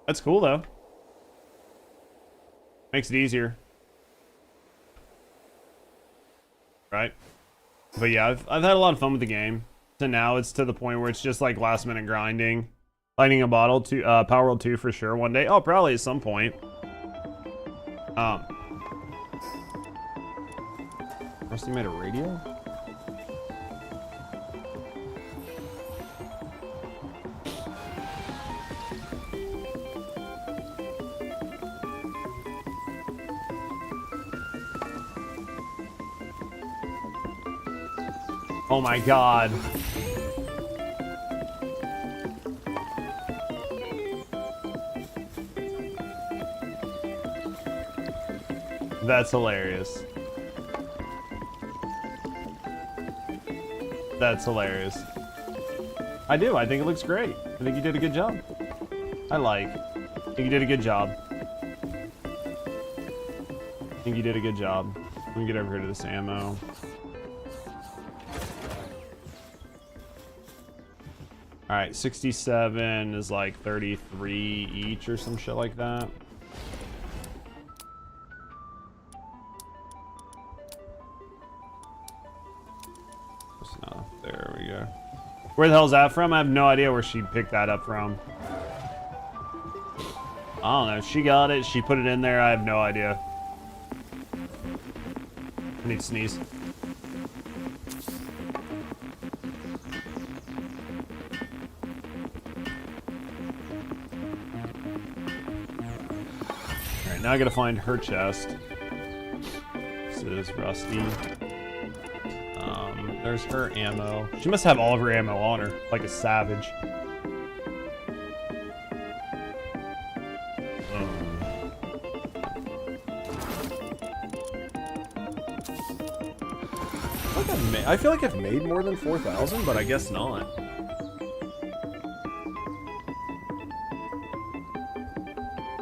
That's cool though. Makes it easier. Right? But yeah, I've had a lot of fun with the game. So now it's to the point where it's just like last minute grinding. Lightning a bottle to Palworld 2 for sure one day. Oh, probably at some point. Rusty made a radio? Oh my god. That's hilarious. That's hilarious. I do. I think it looks great. I think you did a good job. I think you did a good job. I think you did a good job. Let me get over here to this ammo. Alright, 67 is like 33 each or some shit like that. There we go. Where the hell's that from? I have no idea where she picked that up from. I don't know. She got it. She put it in there. I have no idea. I need to sneeze. Alright, now I gotta find her chest. This is Rusty. There's her ammo. She must have all of her ammo on her, like a savage. I feel like I've made more than 4,000, but I guess not.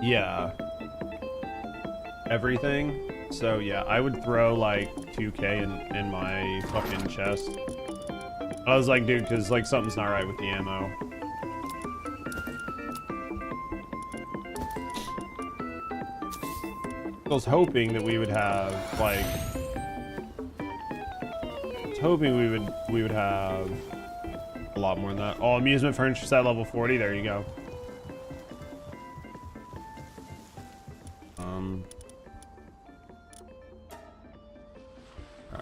Yeah. Everything. So yeah, I would throw like 2K in my fucking chest. I was like, dude, because like something's not right with the ammo. I was hoping that we would have like, hoping we would have a lot more than that. Oh, amusement furniture set level 40. There you go. All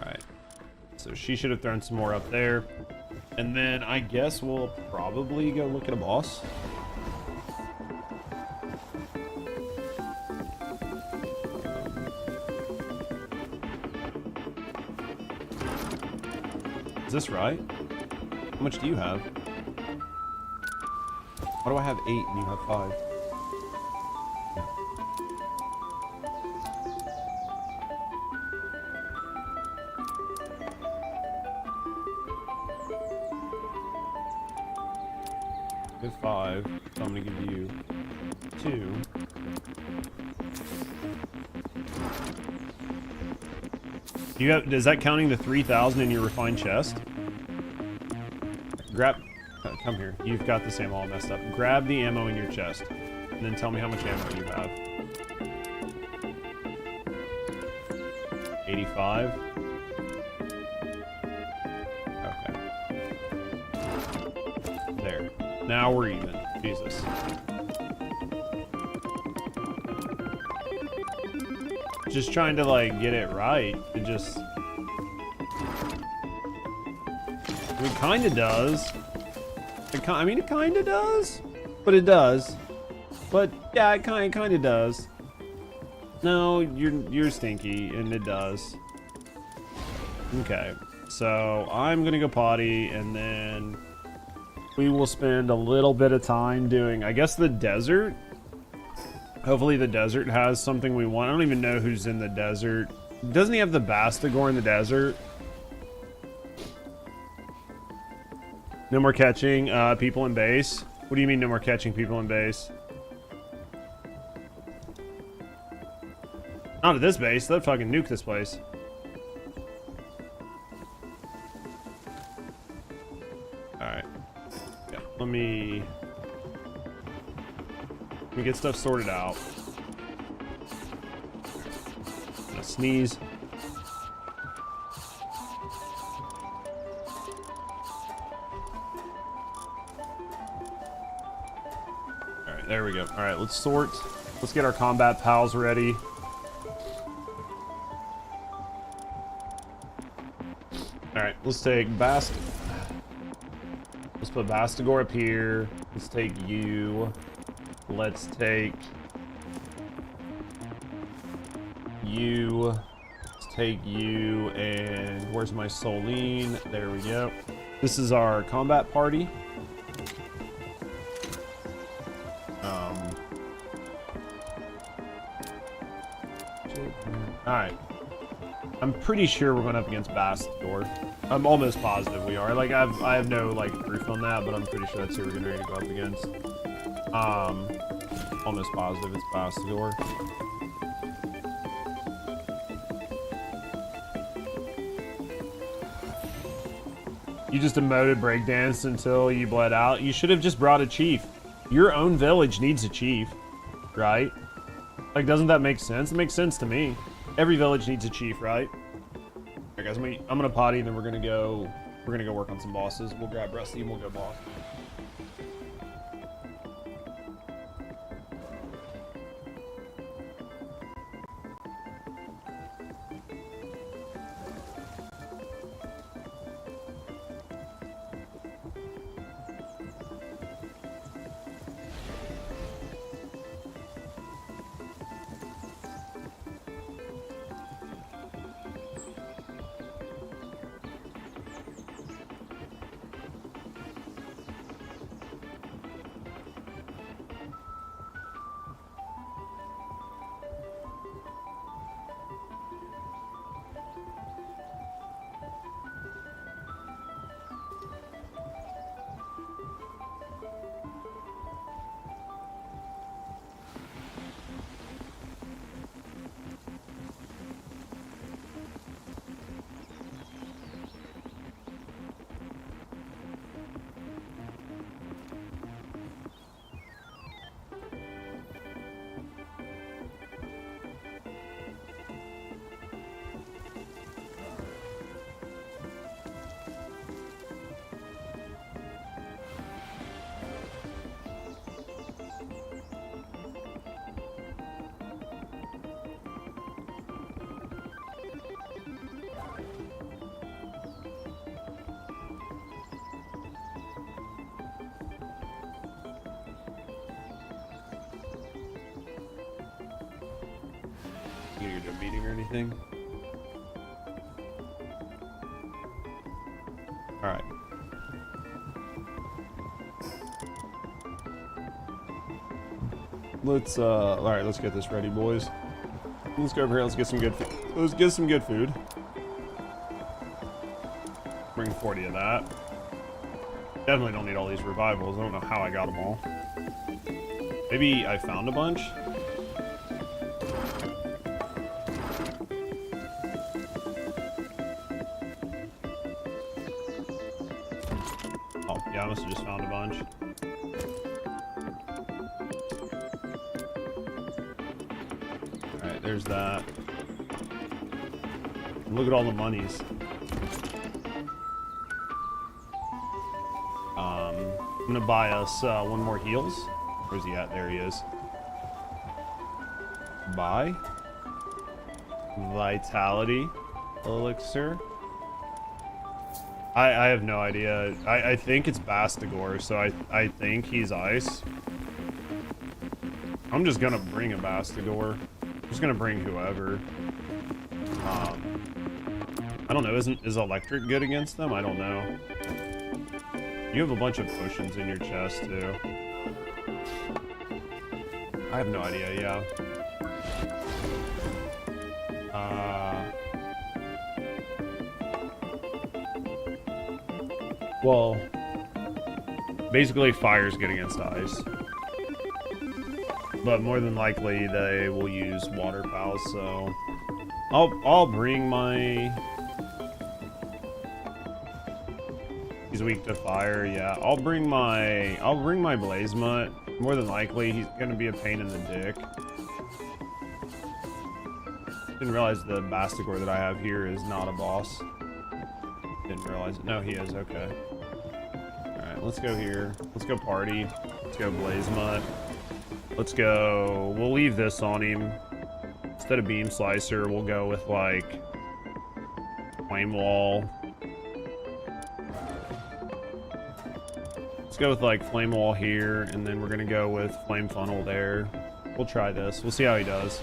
right. So she should have thrown some more up there, and then I guess we'll probably go look at a boss. Is this right? How much do you have? Why do I have 8 and you have 5? You have 5, so I'm gonna give you 2. You have, is that counting the 3,000 in your refined chest? Grab, come here. You've got this ammo all messed up. Grab the ammo in your chest, and then tell me how much ammo you have. 85. Okay. There. Now we're even. Jesus. Just trying to like get it right. It just, I mean, kind of does. I mean, it kind of does, but it does. But yeah, it kind of does. No, you're stinky, and it does. Okay, so I'm gonna go potty, and then we will spend a little bit of time doing, I guess, the desert. Hopefully the desert has something we want. I don't even know who's in the desert. Doesn't he have the Bastigore in the desert? No more catching people in base. What do you mean no more catching people in base? Not at this base. They'll fucking nuke this place. Alright. Yeah, let me get stuff sorted out. I'm gonna sneeze. Alright, there we go. Alright, let's sort. Let's get our combat pals ready. Alright, let's take Let's put Bastigore up here. Let's take you. Let's take you. Let's take you. And where's my Soline? There we go. This is our combat party. Alright. I'm pretty sure we're going up against Bastigore. I'm almost positive we are. Like, I have no, like, proof on that, but I'm pretty sure that's who we're going to go up against. Almost positive it's Bastigore. You just emoted breakdance until you bled out. You should have just brought a chief. Your own village needs a chief, right? Like, doesn't that make sense? It makes sense to me. Every village needs a chief, right? Alright guys, I'm gonna potty and then we're gonna go work on some bosses. We'll grab Rusty and we'll go boss. You gonna do a meeting or anything? Alright. Alright, let's get this ready, boys. Let's go over here, let's get some good food. Let's get some good food. Bring 40 of that. Definitely don't need all these revivals. I don't know how I got them all. Maybe I found a bunch? Oh, yeah, I must have just found a bunch. Alright, there's that. Look at all the monies. I'm gonna buy us one more heals. Where's he at? There he is. Buy. Vitality. Elixir. I have no idea. I think it's Bastigor, so I think he's ice. I'm just gonna bring a Bastigor. I'm just gonna bring whoever. I don't know. Is electric good against them? I don't know. You have a bunch of potions in your chest too. I have no idea. Yeah. Well, basically fire's good against ice. But more than likely they will use water pals, so I'll bring my... He's weak to fire, yeah. I'll bring my blaze mutt. More than likely he's gonna be a pain in the dick. Didn't realize the Bastigor that I have here is not a boss. Didn't realize it. No, he is, okay. Alright, let's go here. Let's go party. Let's go blaze mutt. Let's go... We'll leave this on him. Instead of beam slicer, we'll go with, like... flame wall. Let's go with, like, flame wall here, and then we're gonna go with flame funnel there. We'll try this. We'll see how he does.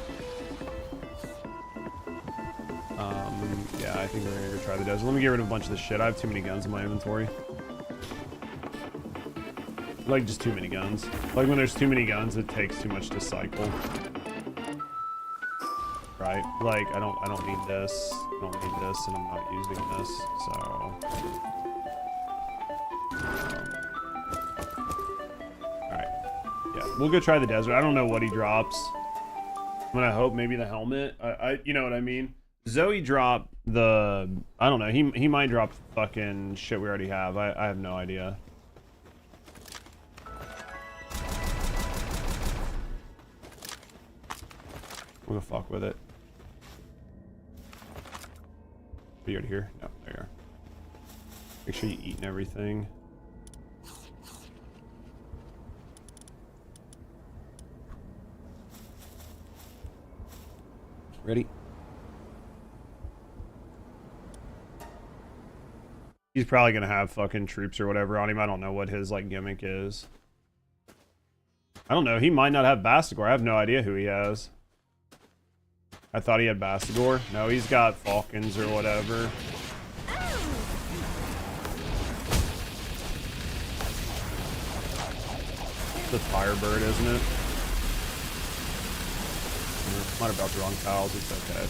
Yeah, I think we're gonna go try the desert. Let me get rid of a bunch of this shit. I have too many guns in my inventory. Like, just too many guns. Like, when there's too many guns, it takes too much to cycle. Right? Like, I don't need this. I don't need this, and I'm not using this, so... Alright. Yeah, we'll go try the desert. I don't know what he drops. I'm gonna hope maybe the helmet. You know what I mean? Zoe dropped the... I don't know. He might drop fucking shit we already have. I have no idea. We'll go fuck with it. Are you already here? No, there you are. Make sure you eat and everything. Ready? He's probably gonna have fucking troops or whatever on him. I don't know what his like gimmick is. I don't know. He might not have Bastigor. I have no idea who he has. I thought he had Bastigor. No, he's got Falcons or whatever. It's a Firebird, isn't it? Might have brought the wrong tiles. It's okay.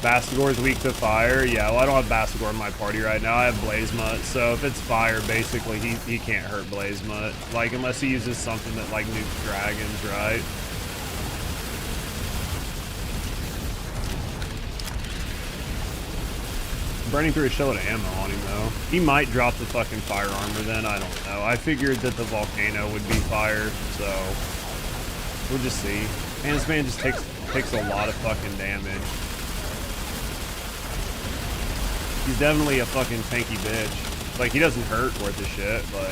Bastigor is weak to fire. Yeah, well, I don't have Bastigor in my party right now. I have Blaze Mutt, so if it's fire, basically he can't hurt Blaze Mutt. Like, unless he uses something that like nukes dragons, right? Burning through a shell of ammo on him though. He might drop the fucking fire armor then. I don't know. I figured that the volcano would be fire, so we'll just see. Man, this man just takes a lot of fucking damage. He's definitely a fucking tanky bitch. Like, he doesn't hurt worth a shit, but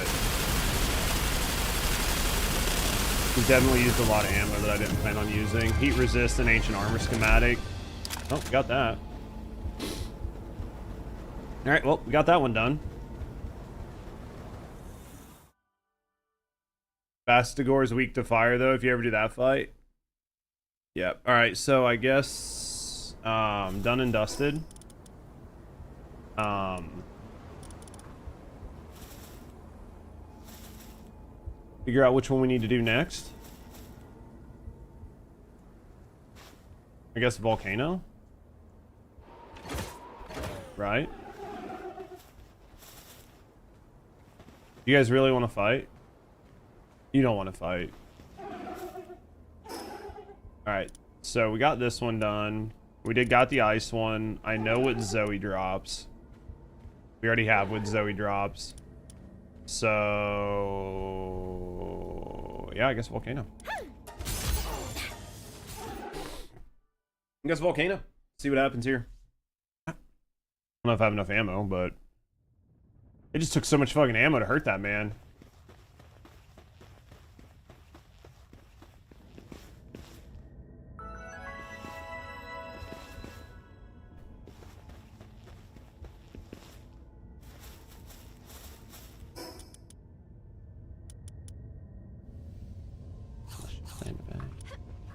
he's definitely used a lot of ammo that I didn't plan on using. Heat resist and ancient armor schematic. Oh, got that. All right, well, we got that one done. Bastigor is weak to fire, though, if you ever do that fight. Yep. All right, so I guess done and dusted. Figure out which one we need to do next. I guess volcano. Right? You guys really want to fight? You don't want to fight. Alright, so we got this one done. We got the ice one. I know what Zoe drops. We already have what Zoe drops. So yeah, I guess volcano. I guess volcano. See what happens here. I don't know if I have enough ammo, but it just took so much fucking ammo to hurt that man.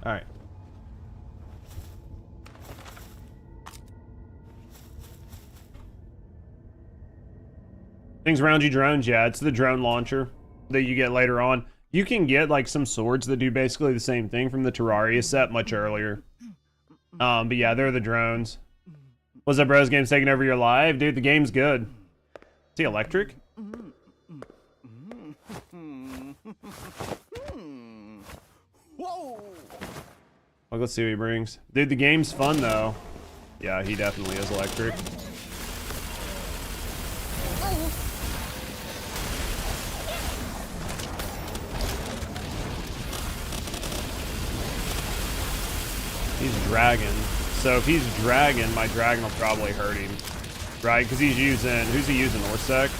All right. Things around you drones, yeah, it's the drone launcher that you get later on. You can get like some swords that do basically the same thing from the Terraria set much earlier. But yeah, they're the drones. What's up, bros? Game's taking over your life? Dude, the game's good. Is he electric? Whoa! Well, let's see what he brings. Dude, the game's fun though. Yeah, he definitely is electric. He's dragon. So if he's dragon, my dragon will probably hurt him. Right? Because he's using... Who's he using? Orsec?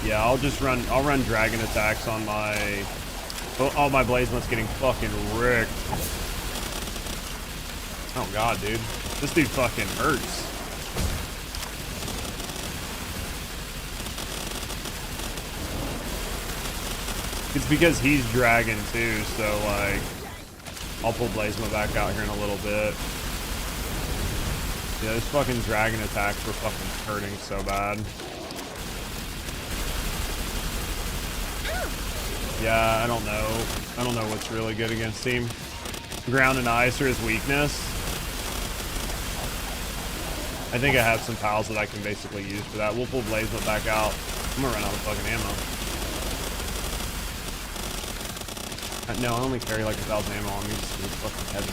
Yeah, I'll run dragon attacks on my... Oh, my Blazemont's getting fucking wrecked. Oh god, dude. This dude fucking hurts. It's because he's dragon too, so like... I'll pull Blazemont back out here in a little bit. Yeah, those fucking dragon attacks were fucking hurting so bad. Yeah, I don't know. I don't know what's really good against him. Ground and ice are his weakness. I think I have some pals that I can basically use for that. We'll pull Blazemont back out. I'm gonna run out of fucking ammo. No, I only carry like 1,000 ammo on me. It's fucking heavy.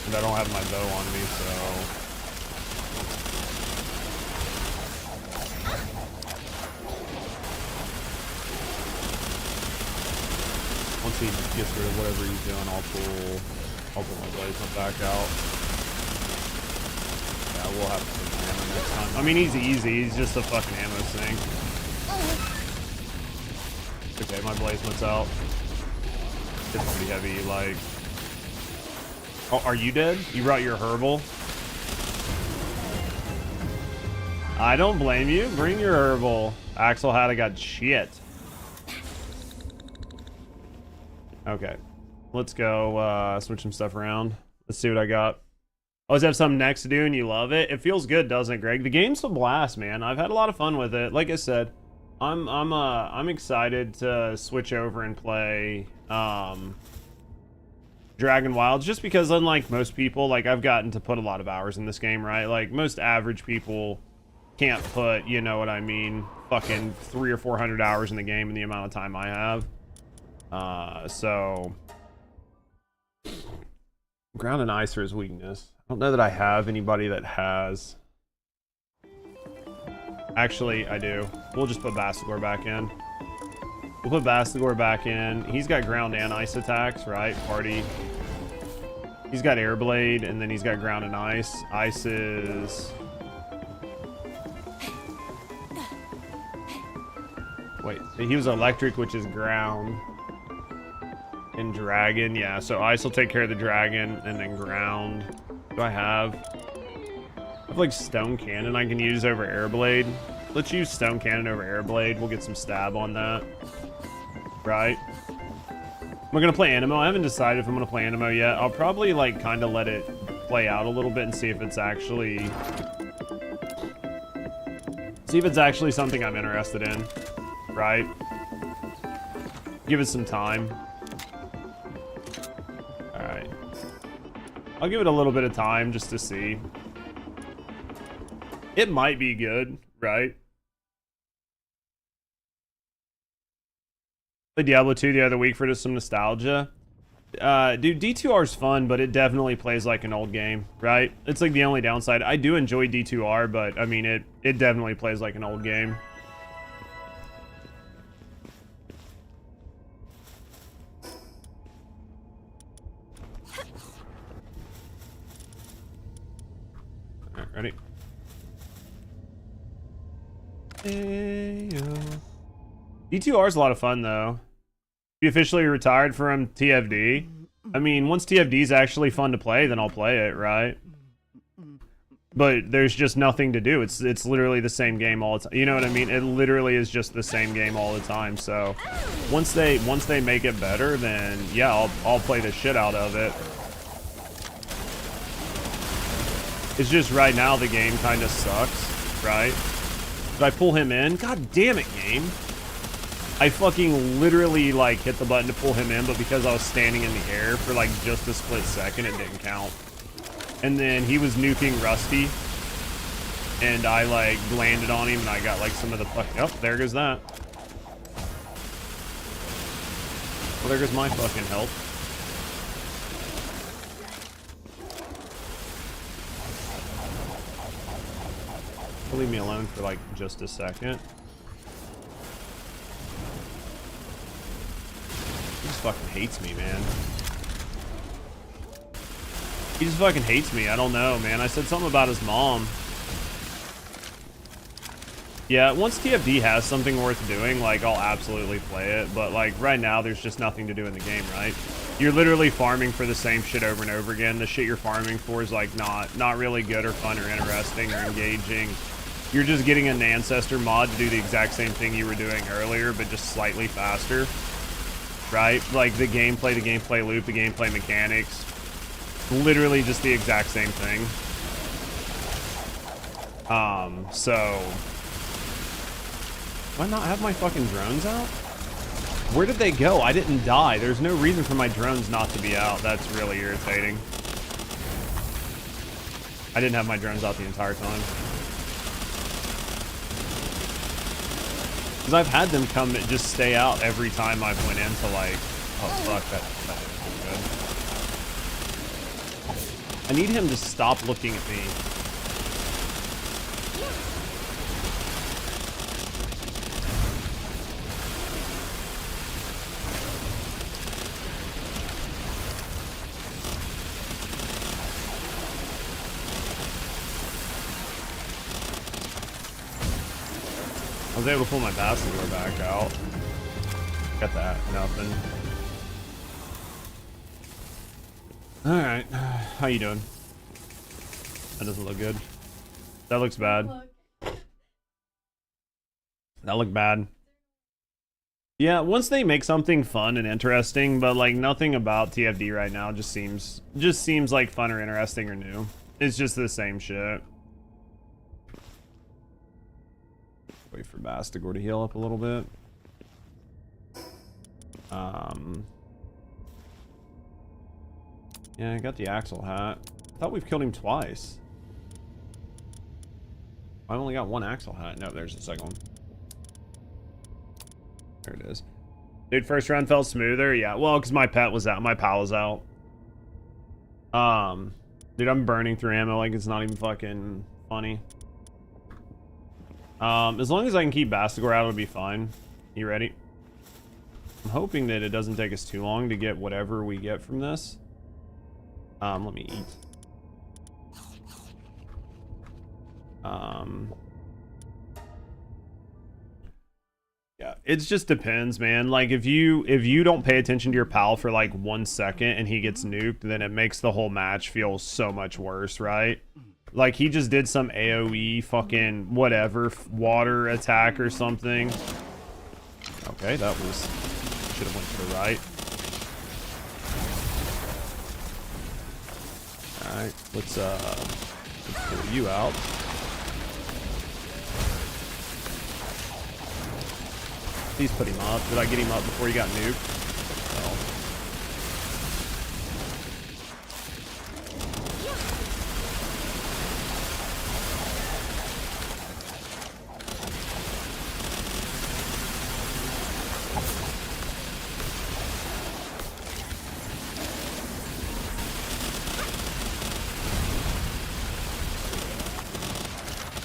And I don't have my bow on me, so... Once he gets rid of whatever he's doing, I'll pull my Blazemont back out. Yeah, we'll have to take ammo next time. I mean, he's easy. He's just a fucking ammo sink. Okay, my Blazemont's out. It's pretty heavy, like... Oh, are you dead? You brought your herbal? I don't blame you. Bring your herbal. Axel had I got shit. Okay. Let's go switch some stuff around. Let's see what I got. Always have something next to do and you love it. It feels good, doesn't it, Greg? The game's a blast, man. I've had a lot of fun with it. Like I said, I'm excited to switch over and play Dragon Wilds, just because unlike most people, like I've gotten to put a lot of hours in this game, right? Like most average people can't put, you know what I mean, fucking 300 or 400 hours in the game in the amount of time I have. So ground and ice are his weakness. I don't know that I have anybody that has. Actually, I do. We'll just put Bastigor back in. We'll put Bastigor back in. He's got ground and ice attacks, right? Party. He's got air blade, and then he's got ground and ice. Ice is... Wait, he was electric, which is ground. And dragon, yeah. So ice will take care of the dragon, and then ground. Do I have like stone cannon I can use over air blade? Let's use stone cannon over air blade. We'll get some stab on that. Right. We're gonna play Animo. I haven't decided if I'm gonna play Animo yet. I'll probably like kind of let it play out a little bit and see if it's actually something I'm interested in. Right. Give it some time. All right. I'll give it a little bit of time just to see. It might be good, right? Played Diablo 2 the other week for just some nostalgia. Dude, D2R is fun, but it definitely plays like an old game, right? It's like the only downside. I do enjoy D2R, but I mean, it definitely plays like an old game. All right, ready? Ayo. D2R is a lot of fun, though. You officially retired from TFD. I mean, once TFD is actually fun to play, then I'll play it, right? But there's just nothing to do. It's literally the same game all the time. You know what I mean? It literally is just the same game all the time. So once they make it better, then yeah, I'll play the shit out of it. It's just right now the game kind of sucks, right? Did I pull him in? God damn it, game. I fucking literally like hit the button to pull him in, but because I was standing in the air for like just a split second, it didn't count. And then he was nuking Rusty, and I like landed on him, and I got like some of the fuck. Oh, there goes that. Well, there goes my fucking health. Leave me alone for like just a second. He just fucking hates me, man. He just fucking hates me. I don't know, man. I said something about his mom. Yeah, once TFD has something worth doing, like, I'll absolutely play it. But, like, right now, there's just nothing to do in the game, right? You're literally farming for the same shit over and over again. The shit you're farming for is, like, not really good or fun or interesting or engaging. You're just getting an Ancestor mod to do the exact same thing you were doing earlier, but just slightly faster. Right? Like, the gameplay loop, the gameplay mechanics. Literally just the exact same thing. So... Do I not have my fucking drones out? Where did they go? I didn't die. There's no reason for my drones not to be out. That's really irritating. I didn't have my drones out the entire time. Because I've had them come and just stay out every time I've went into like... Oh fuck, that didn't feel good. I need him to stop looking at me. I was able to pull my Basilior back out. Got that. Nothing. Alright. How you doing? That doesn't look good. That looks bad. That looked bad. Yeah, once they make something fun and interesting, but like nothing about TFD right now just seems like fun or interesting or new. It's just the same shit. Wait for Bastigor to heal up a little bit. Yeah, I got the Axle hat. I thought we've killed him twice. I only got one Axle hat. No, there's the second one. There it is. Dude, first round felt smoother. Yeah, well, because my pet was out. My pal was out. Dude, I'm burning through ammo like it's not even fucking funny. As long as I can keep Bastigor out, it'll be fine. You ready? I'm hoping that it doesn't take us too long to get whatever we get from this. Let me eat. Yeah, it just depends, man. Like if you don't pay attention to your pal for like 1 second and he gets nuked, then it makes the whole match feel so much worse, right? Like he just did some AoE fucking whatever water attack or something. Okay, that was should have went to the right. All right, let's pull you out. Please put him up. Did I get him up before he got nuked? Oh.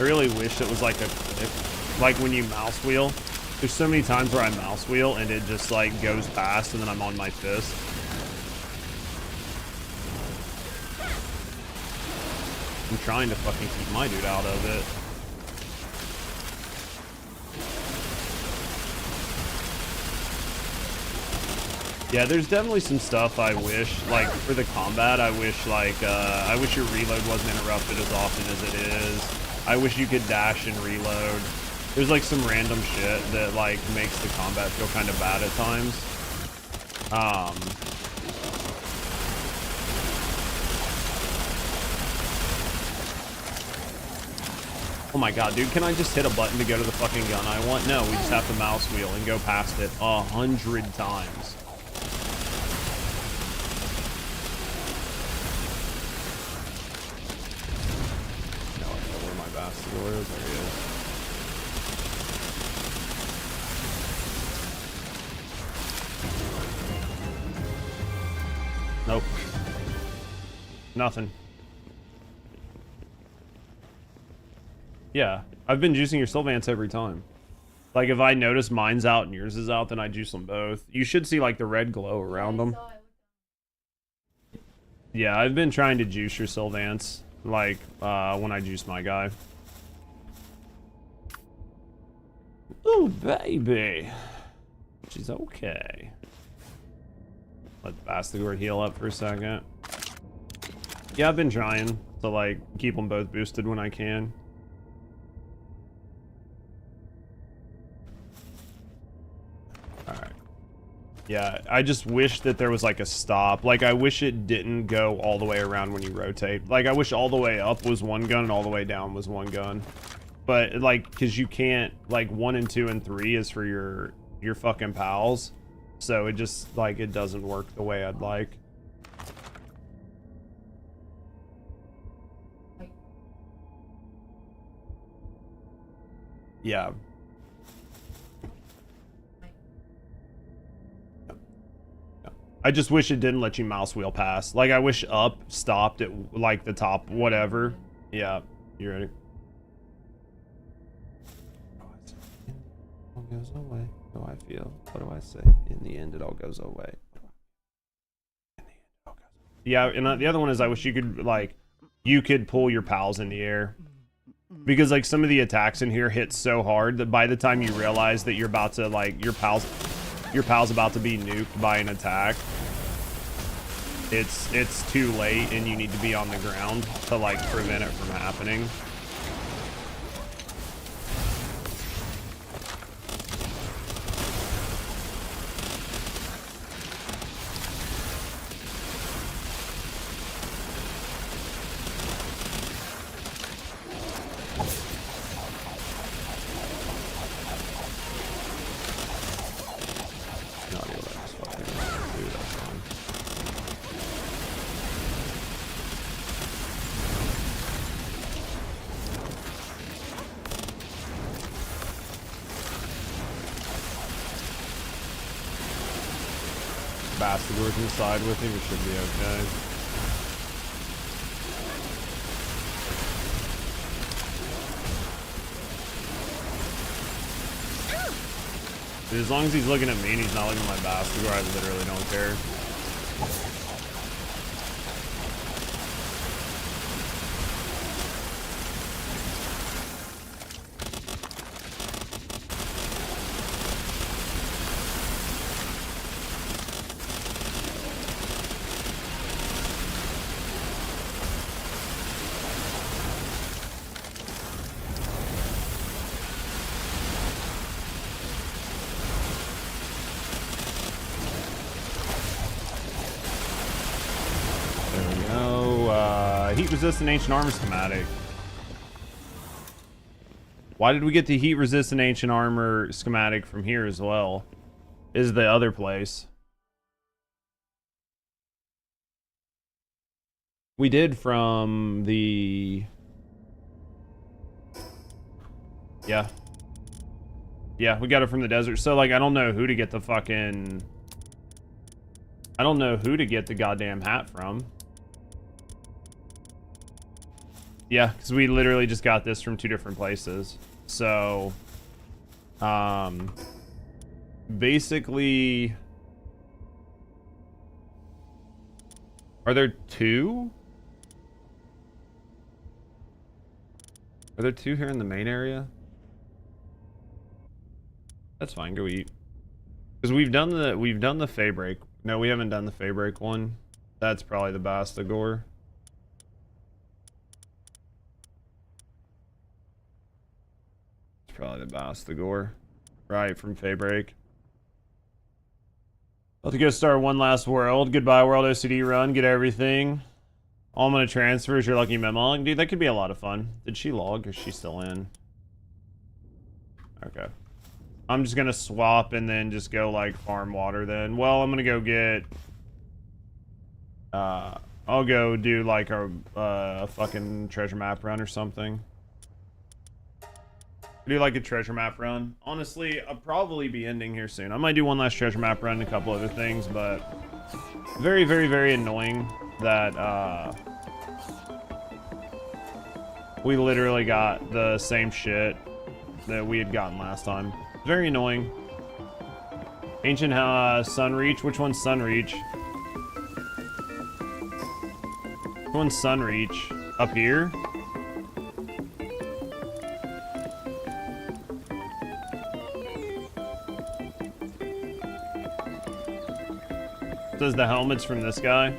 I really wish it was like a click, like when you mouse wheel. There's so many times where I mouse wheel and it just like goes past and then I'm on my fist. I'm trying to fucking keep my dude out of it. Yeah, there's definitely some stuff I wish, like for the combat, I wish your reload wasn't interrupted as often as it is. I wish you could dash and reload. There's like some random shit that like makes the combat feel kind of bad at times. Oh my god, dude, can I just hit a button to go to the fucking gun I want? No, we just have to mouse wheel and go past it 100 times. No, I know where my bastard is. There he is. Nope. Nothing. Yeah, I've been juicing your Sylvance every time. Like, if I notice mine's out and yours is out, then I juice them both. You should see, like, the red glow around them. Yeah, I've been trying to juice your Sylvance, like, when I juice my guy. Ooh, baby. She's okay. Let Bastigor heal up for a second. Yeah, I've been trying to, like, keep them both boosted when I can. Alright. Yeah, I just wish that there was, like, a stop. Like, I wish it didn't go all the way around when you rotate. Like, I wish all the way up was one gun and all the way down was one gun. But, like, because you can't, like, 1 and 2 and 3 is for your fucking pals. So it just, like, it doesn't work the way I'd like. Yeah. I just wish it didn't let you mouse wheel past. Like, I wish up stopped at, like, the top, whatever. Yeah, you ready? All goes away. How do I feel? What do I say? In the end, it all goes away. In the end, it all goes away. Yeah, and the other one is I wish you could, like, you could pull your pals in the air. Because, like, some of the attacks in here hit so hard that by the time you realize that you're about to, like, your pal's about to be nuked by an attack, it's too late and you need to be on the ground to, like, prevent it from happening. Bastigor's inside with him, it should be okay. Dude, as long as he's looking at me and he's not looking at my Bastigor, I literally don't care. Oh, heat-resistant ancient armor schematic. Why did we get the heat-resistant ancient armor schematic from here as well? Is the other place. We did from the... Yeah. Yeah, we got it from the desert. So, like, I don't know who to get the fucking... I don't know who to get the goddamn hat from. Yeah, because we literally just got this from 2 different places. So... basically... Are there 2? Are there 2 here in the main area? That's fine, go eat. Because we've done the Fey break. No, we haven't done the Fey break one. That's probably the Bastagor. It's probably the Bastagor. Right, from Fey break. About to go start one last world. Goodbye, world OCD run. Get everything. All I'm gonna transfer is your lucky memo. Dude, that could be a lot of fun. Did she log or is she still in? Okay. I'm just gonna swap and then just go like farm water then. Well, I'm gonna go get... I'll go do like a fucking treasure map run or something. Do like a treasure map run. Honestly, I'll probably be ending here soon. I might do one last treasure map run and a couple other things, but very, very, very annoying that we literally got the same shit that we had gotten last time. Very annoying. Ancient Sunreach. Which one's Sunreach? Which one's Sunreach? Up here? Says the helmet's from this guy.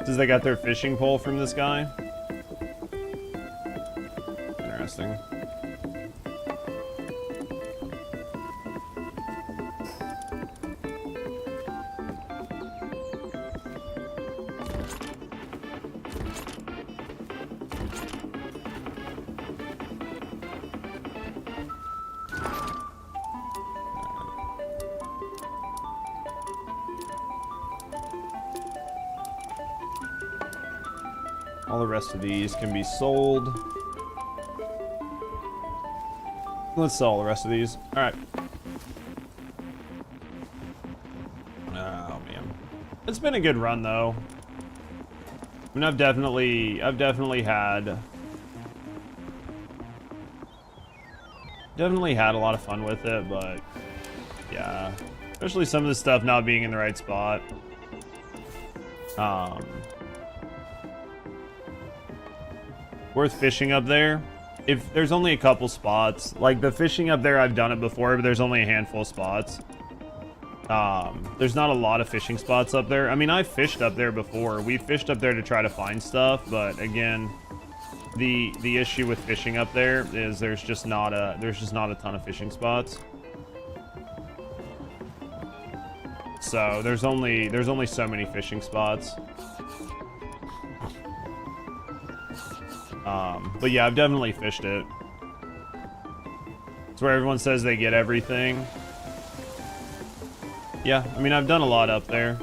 Says they got their fishing pole from this guy. Interesting. All the rest of these can be sold. Let's sell all the rest of these. All right. Oh man, it's been a good run though. I mean, I've definitely had a lot of fun with it, but yeah, especially some of the stuff not being in the right spot. Worth fishing up there. If there's only a couple spots, like the fishing up there, I've done it before, but there's only a handful of spots. There's not a lot of fishing spots up there. I mean, I've fished up there before. We fished up there to try to find stuff, but again, the issue with fishing up there is there's just not a ton of fishing spots. So there's only so many fishing spots. But yeah, I've definitely fished it. It's where everyone says they get everything. Yeah, I mean, I've done a lot up there.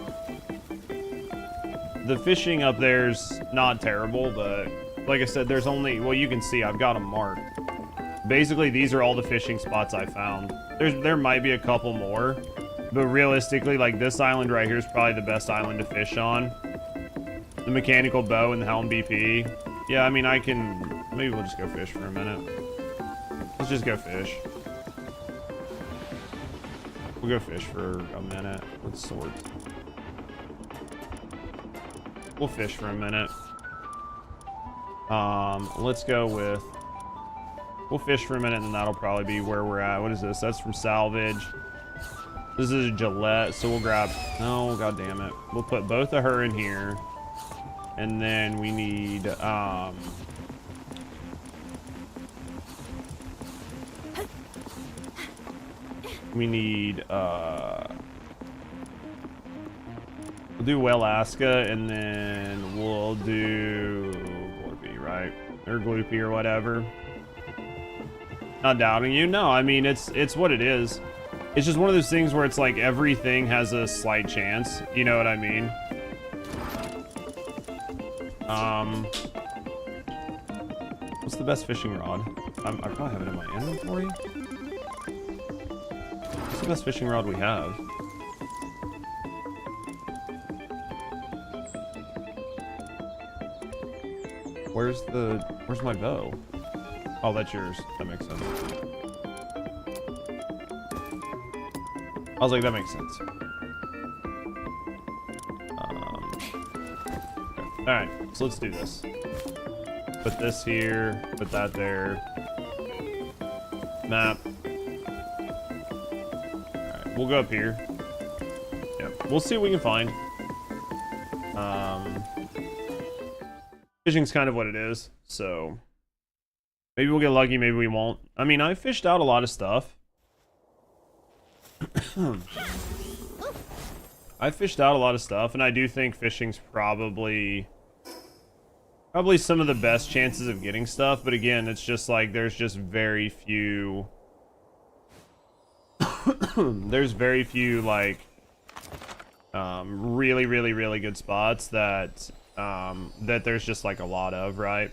The fishing up there's not terrible, but like I said, there's only, well, you can see I've got them marked. Basically, these are all the fishing spots I found. There might be a couple more, but realistically, like this island right here is probably the best island to fish on. The mechanical bow and the helm BP. Yeah, I mean, maybe we'll just go fish for a minute. Let's just go fish. We'll go fish for a minute. Let's sort. We'll fish for a minute. Let's go with... We'll fish for a minute, and then that'll probably be where we're at. What is this? That's from salvage. This is a Gillette, so we'll grab... No, god damn it. We'll put both of her in here. And then we need, We need, we'll do Wellalaska, and then we'll do Glorpy, right? Or Gloopy or whatever. Not doubting you. No, I mean, it's what it is. It's just one of those things where it's like everything has a slight chance. You know what I mean? What's the best fishing rod? I probably have it in my inventory. What's the best fishing rod we have? Where's my bow? Oh, that's yours. That makes sense. I was like, that makes sense. All right, so let's do this. Put this here, put that there. Map. Alright, we'll go up here. Yep, we'll see what we can find. Fishing's kind of what it is, so maybe we'll get lucky, maybe we won't. I mean, I fished out a lot of stuff. I fished out a lot of stuff, and I do think fishing's probably some of the best chances of getting stuff, but again, it's just like there's just very few there's very few like really really good spots that that there's just like a lot of, right?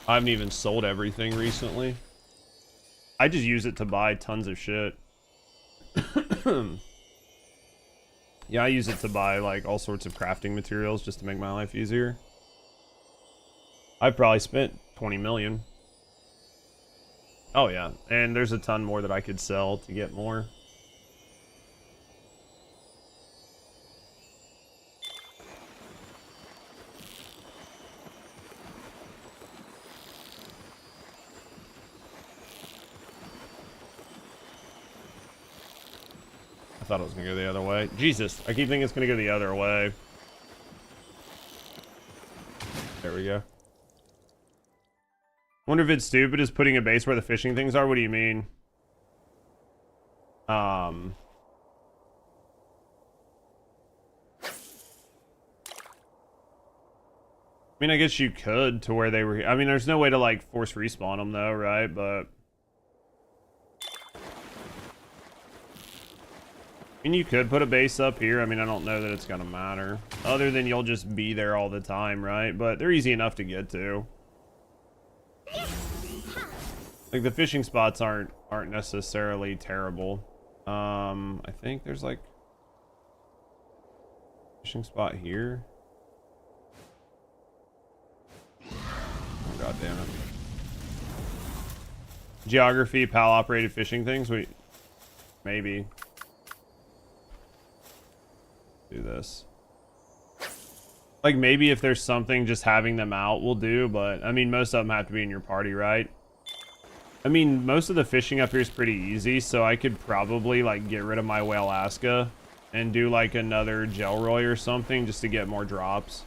I haven't even sold everything recently. I just use it to buy tons of shit. Yeah, I use it to buy like all sorts of crafting materials just to make my life easier. I've probably spent 20 million. Oh yeah, and there's a ton more that I could sell to get more. I thought it was gonna go the other way. Jesus, I keep thinking it's gonna go the other way. There we go. Wonder if it's stupid is putting a base where the fishing things are. What do you mean? I mean, I guess you could to where they were. I mean, there's no way to like force respawn them though, right? But I mean, you could put a base up here. I mean, I don't know that it's gonna matter, other than you'll just be there all the time, right? But they're easy enough to get to. Like the fishing spots aren't necessarily terrible. I think there's like fishing spot here. Oh, God damn it. Geography, PAL operated fishing things. Maybe do this. Like maybe if there's something, just having them out will do, but I mean most of them have to be in your party, right? I mean most of the fishing up here is pretty easy, so I could probably like get rid of my Wellalaska and do like another Gelroy or something just to get more drops.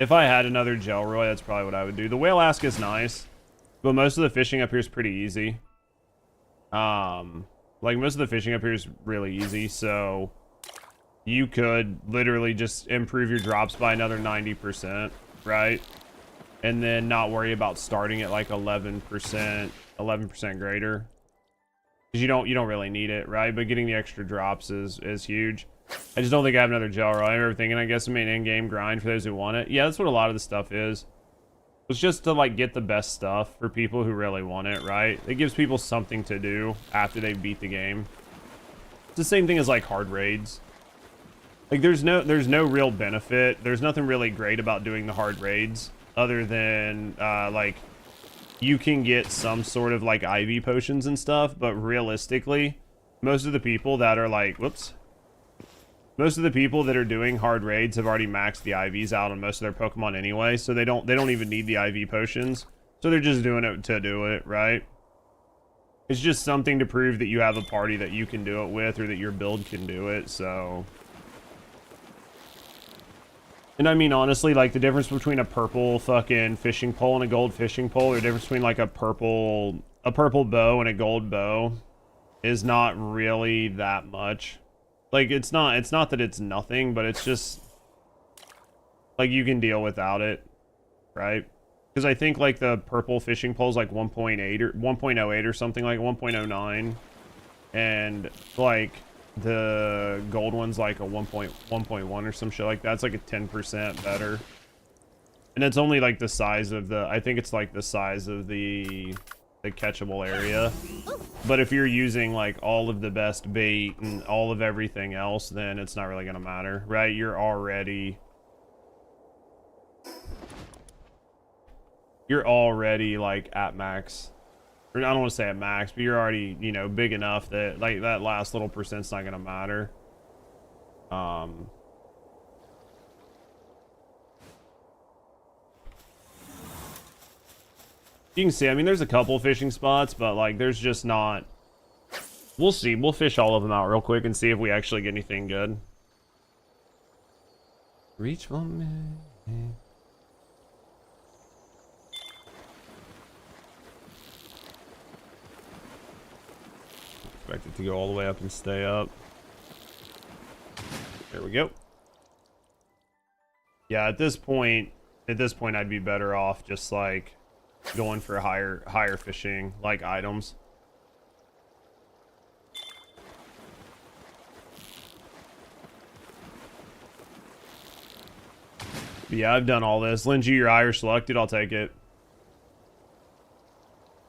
If I had another Gelroy, that's probably what I would do. The Wellalaska is nice, but most of the fishing up here is pretty easy. Like most of the fishing up here is really easy, so you could literally just improve your drops by another 90%, right? And then not worry about starting at like 11% greater. Because you don't really need it, right? But getting the extra drops is huge. I just don't think I have another Gelroy. I remember thinking, I guess I mean in-game grind for those who want it. Yeah, that's what a lot of the stuff is. It's just to like get the best stuff for people who really want it, right? It gives people something to do after they beat the game. It's the same thing as like hard raids. Like there's no real benefit. There's nothing really great about doing the hard raids other than like you can get some sort of like IV potions and stuff, but realistically, most of the people that are like, most of the people that are doing hard raids have already maxed the IVs out on most of their Pokemon anyway, so they don't even need the IV potions. So they're just doing it to do it, right? It's just something to prove that you have a party that you can do it with, or that your build can do it, so And I mean, honestly, like the difference between a purple fucking fishing pole and a gold fishing pole, or the difference between like a purple bow and a gold bow is not really that much. Like it's not that it's nothing, but it's just like you can deal without it, right? Because I think like the purple fishing pole is like 1.8 or 1.08 or something, like 1.09, and like the gold one's like a 1.1 or some shit like that. It's like a 10% better, and it's only like the size of the, I think it's like the size of the catchable area. But if you're using like all of the best bait and all of everything else, then it's not really gonna matter, right? You're already like at max, or I don't want to say at max, but you're already, you know, big enough that like that last little percent's not gonna matter. You can see, I mean, there's a couple fishing spots, but like there's just not. We'll see. We'll fish all of them out real quick and see if we actually get anything good. Reach for me. Expect it to go all the way up and stay up. There we go. Yeah, at this point I'd be better off just like going for higher fishing like items. But yeah, I've done all this. Lindsay, your Irish luck, dude, I'll take it.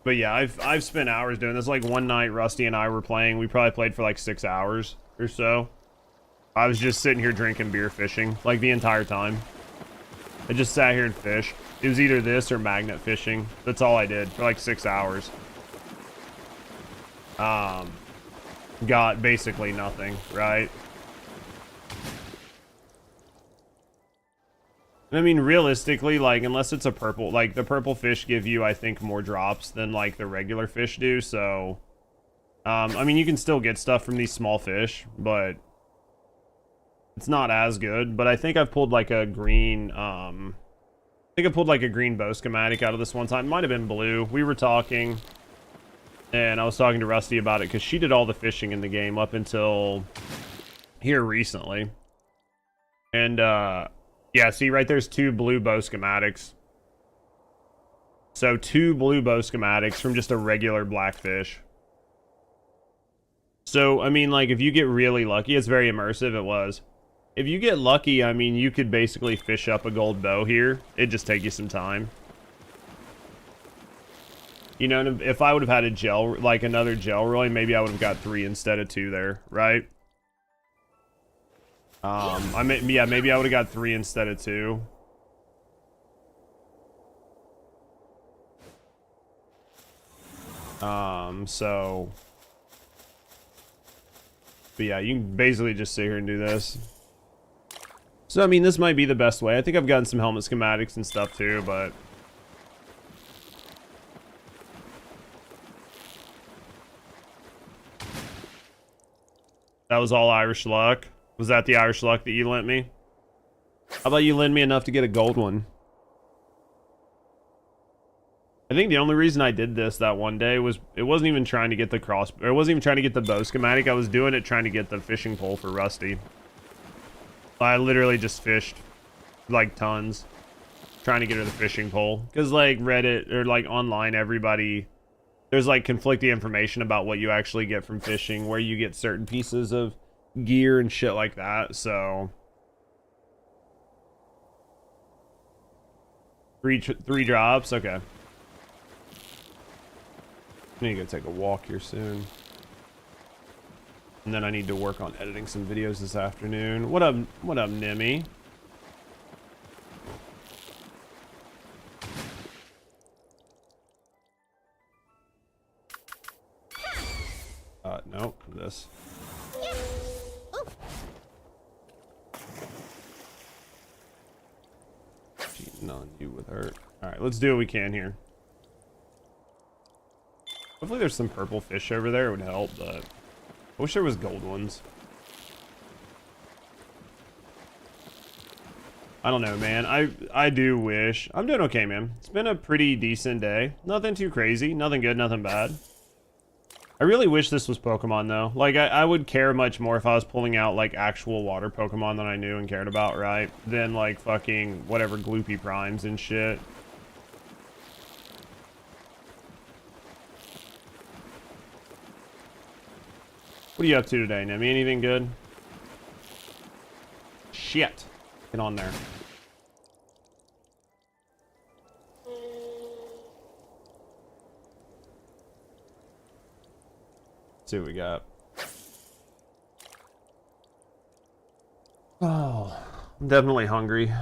But yeah, I've spent hours doing this. Like one night Rusty and I were playing. We probably played for like 6 hours or so. I was just sitting here drinking beer fishing like the entire time. I just sat here and fished. It was either this or magnet fishing. That's all I did for like 6 hours. Got basically nothing, right? I mean, realistically, like, unless it's a purple, like, the purple fish give you, I think, more drops than, like, the regular fish do, so, I mean, you can still get stuff from these small fish, but it's not as good. But I think I've pulled, like, a green, I think I pulled, like, a green bow schematic out of this one time. It might have been blue. We were talking, and I was talking to Rusty about it, because she did all the fishing in the game up until here recently. And, yeah, see, right there's 2 blue bow schematics. So 2 blue bow schematics from just a regular blackfish. So, I mean, like, if you get really lucky, it's very immersive, it was. If you get lucky, I mean, you could basically fish up a gold bow here. It'd just take you some time. You know, if I would have had a gel, like another gel rolling, maybe I would have got 3 instead of 2 there, right? Yeah, maybe I would have got 3 instead of 2. So, but yeah, you can basically just sit here and do this. So, I mean, this might be the best way. I think I've gotten some helmet schematics and stuff too, but that was all Irish luck. Was that the Irish luck that you lent me? How about you lend me enough to get a gold one? I think the only reason I did this that one day was it wasn't even trying to get the it wasn't even trying to get the bow schematic. I was doing it trying to get the fishing pole for Rusty. I literally just fished like tons trying to get her the fishing pole, because like Reddit or like online, everybody, there's like conflicting information about what you actually get from fishing, where you get certain pieces of gear and shit like that. So three drops. Okay, I need to go take a walk here soon, and then I need to work on editing some videos this afternoon. What up Nimmy? No, this. Cheating on you with hurt. Alright, let's do what we can here. Hopefully there's some purple fish over there. It would help, but I wish there was gold ones. I don't know, man. I do wish. I'm doing okay, man. It's been a pretty decent day. Nothing too crazy. Nothing good, nothing bad. I really wish this was Pokemon, though. Like, I would care much more if I was pulling out, like, actual water Pokemon that I knew and cared about, right? Than, like, fucking whatever Gloopy Primes and shit. What are you up to today, Nemi? Anything good? Shit. Get on there. Let's see what we got. Oh, I'm definitely hungry.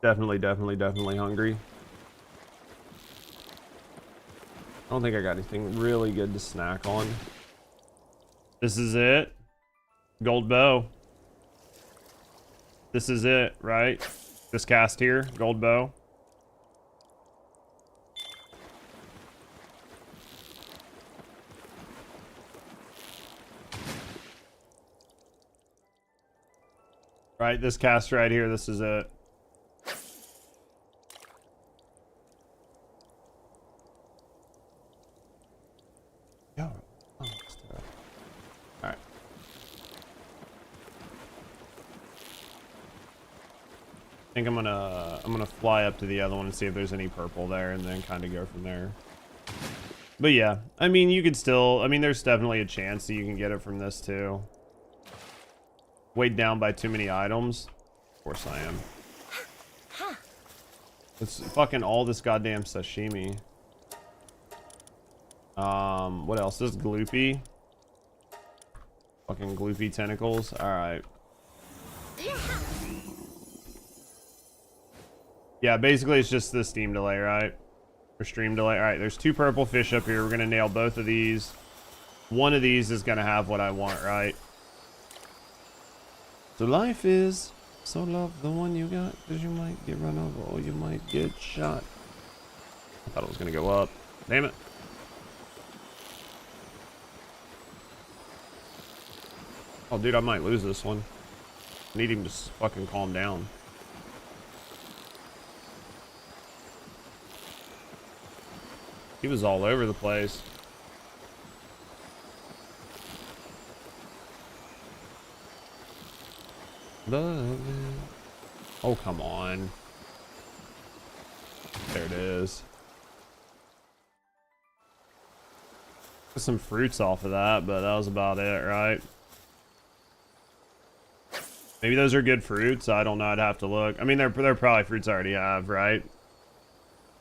Definitely hungry. I don't think I got anything really good to snack on. This is it. Gold bow. This is it, right? This cast here, gold bow. Right, this cast right here, this is it. Yo, oh, let's do it. All right. I think I'm gonna fly up to the other one and see if there's any purple there, and then kind of go from there. But yeah, I mean, you could still. I mean, there's definitely a chance that you can get it from this too. Weighed down by too many items. Of course I am. It's fucking all this goddamn sashimi. What else? This is Gloopy. Fucking Gloopy tentacles. Alright. Yeah, basically it's just the steam delay, right? Or stream delay. Alright, there's 2 purple fish up here. We're gonna nail both of these. One of these is gonna have what I want, right? So life is, so love the one you got, because you might get run over or you might get shot. I thought it was gonna go up. Damn it. Oh, dude, I might lose this one. I need him to fucking calm down. He was all over the place. Oh, come on. There it is. Got some fruits off of that, but that was about it, right? Maybe those are good fruits. I don't know. I'd have to look. I mean, they're probably fruits I already have, right?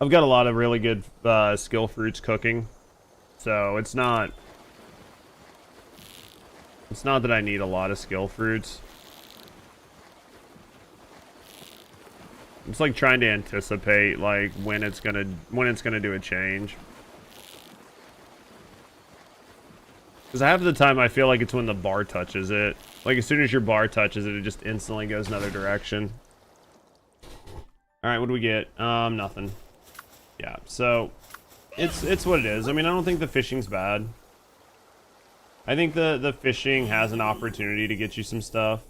I've got a lot of really good skill fruits cooking, so it's not that I need a lot of skill fruits. It's like trying to anticipate like when it's gonna do a change. Because half of the time I feel like it's when the bar touches it. Like as soon as your bar touches it, it just instantly goes another direction. All right, what do we get? Nothing. Yeah, so it's what it is. I mean, I don't think the fishing's bad. I think the fishing has an opportunity to get you some stuff.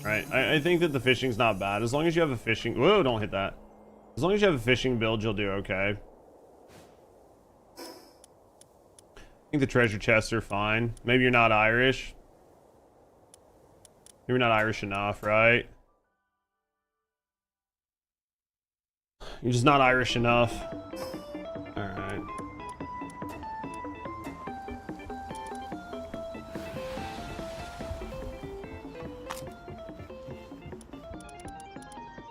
Right, I think that the fishing's not bad. As long as you have a fishing... Whoa, don't hit that. As long as you have a fishing build, you'll do okay. I think the treasure chests are fine. Maybe you're not Irish. Maybe you're not Irish enough, right? You're just not Irish enough. Alright.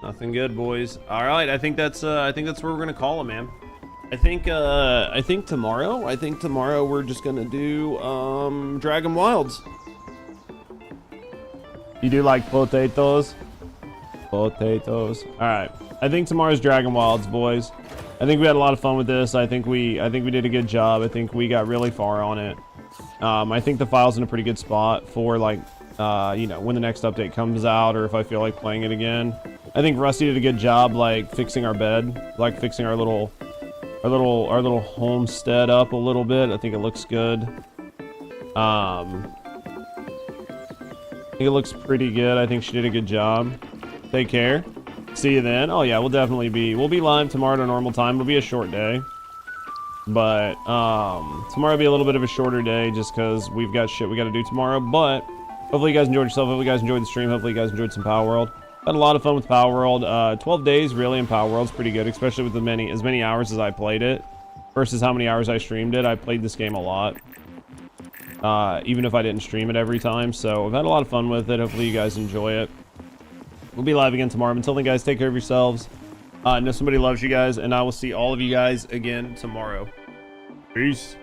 Nothing good, boys. All right, I think that's where we're gonna call it, man. I think tomorrow we're just gonna do Dragon Wilds. You do like potatoes? Potatoes. All right. I think tomorrow's Dragon Wilds, boys. I think we had a lot of fun with this. I think we did a good job. I think we got really far on it. I think the file's in a pretty good spot for like you know, when the next update comes out, or if I feel like playing it again. I think Rusty did a good job, like fixing our bed, like fixing our little homestead up a little bit. I think it looks good. I think it looks pretty good. I think she did a good job. Take care. See you then. Oh yeah, we'll be live tomorrow at a normal time. It'll be a short day. But tomorrow will be a little bit of a shorter day just because we've got shit we got to do tomorrow. But hopefully you guys enjoyed yourself. Hopefully you guys enjoyed the stream. Hopefully you guys enjoyed some Palworld. Had a lot of fun with Palworld. 12 days really in Palworld's pretty good, especially with as many hours as I played it versus how many hours I streamed it. I played this game a lot. Even if I didn't stream it every time. So I've had a lot of fun with it. Hopefully you guys enjoy it. We'll be live again tomorrow. Until then, guys, take care of yourselves. Know somebody loves you guys, and I will see all of you guys again tomorrow. Peace.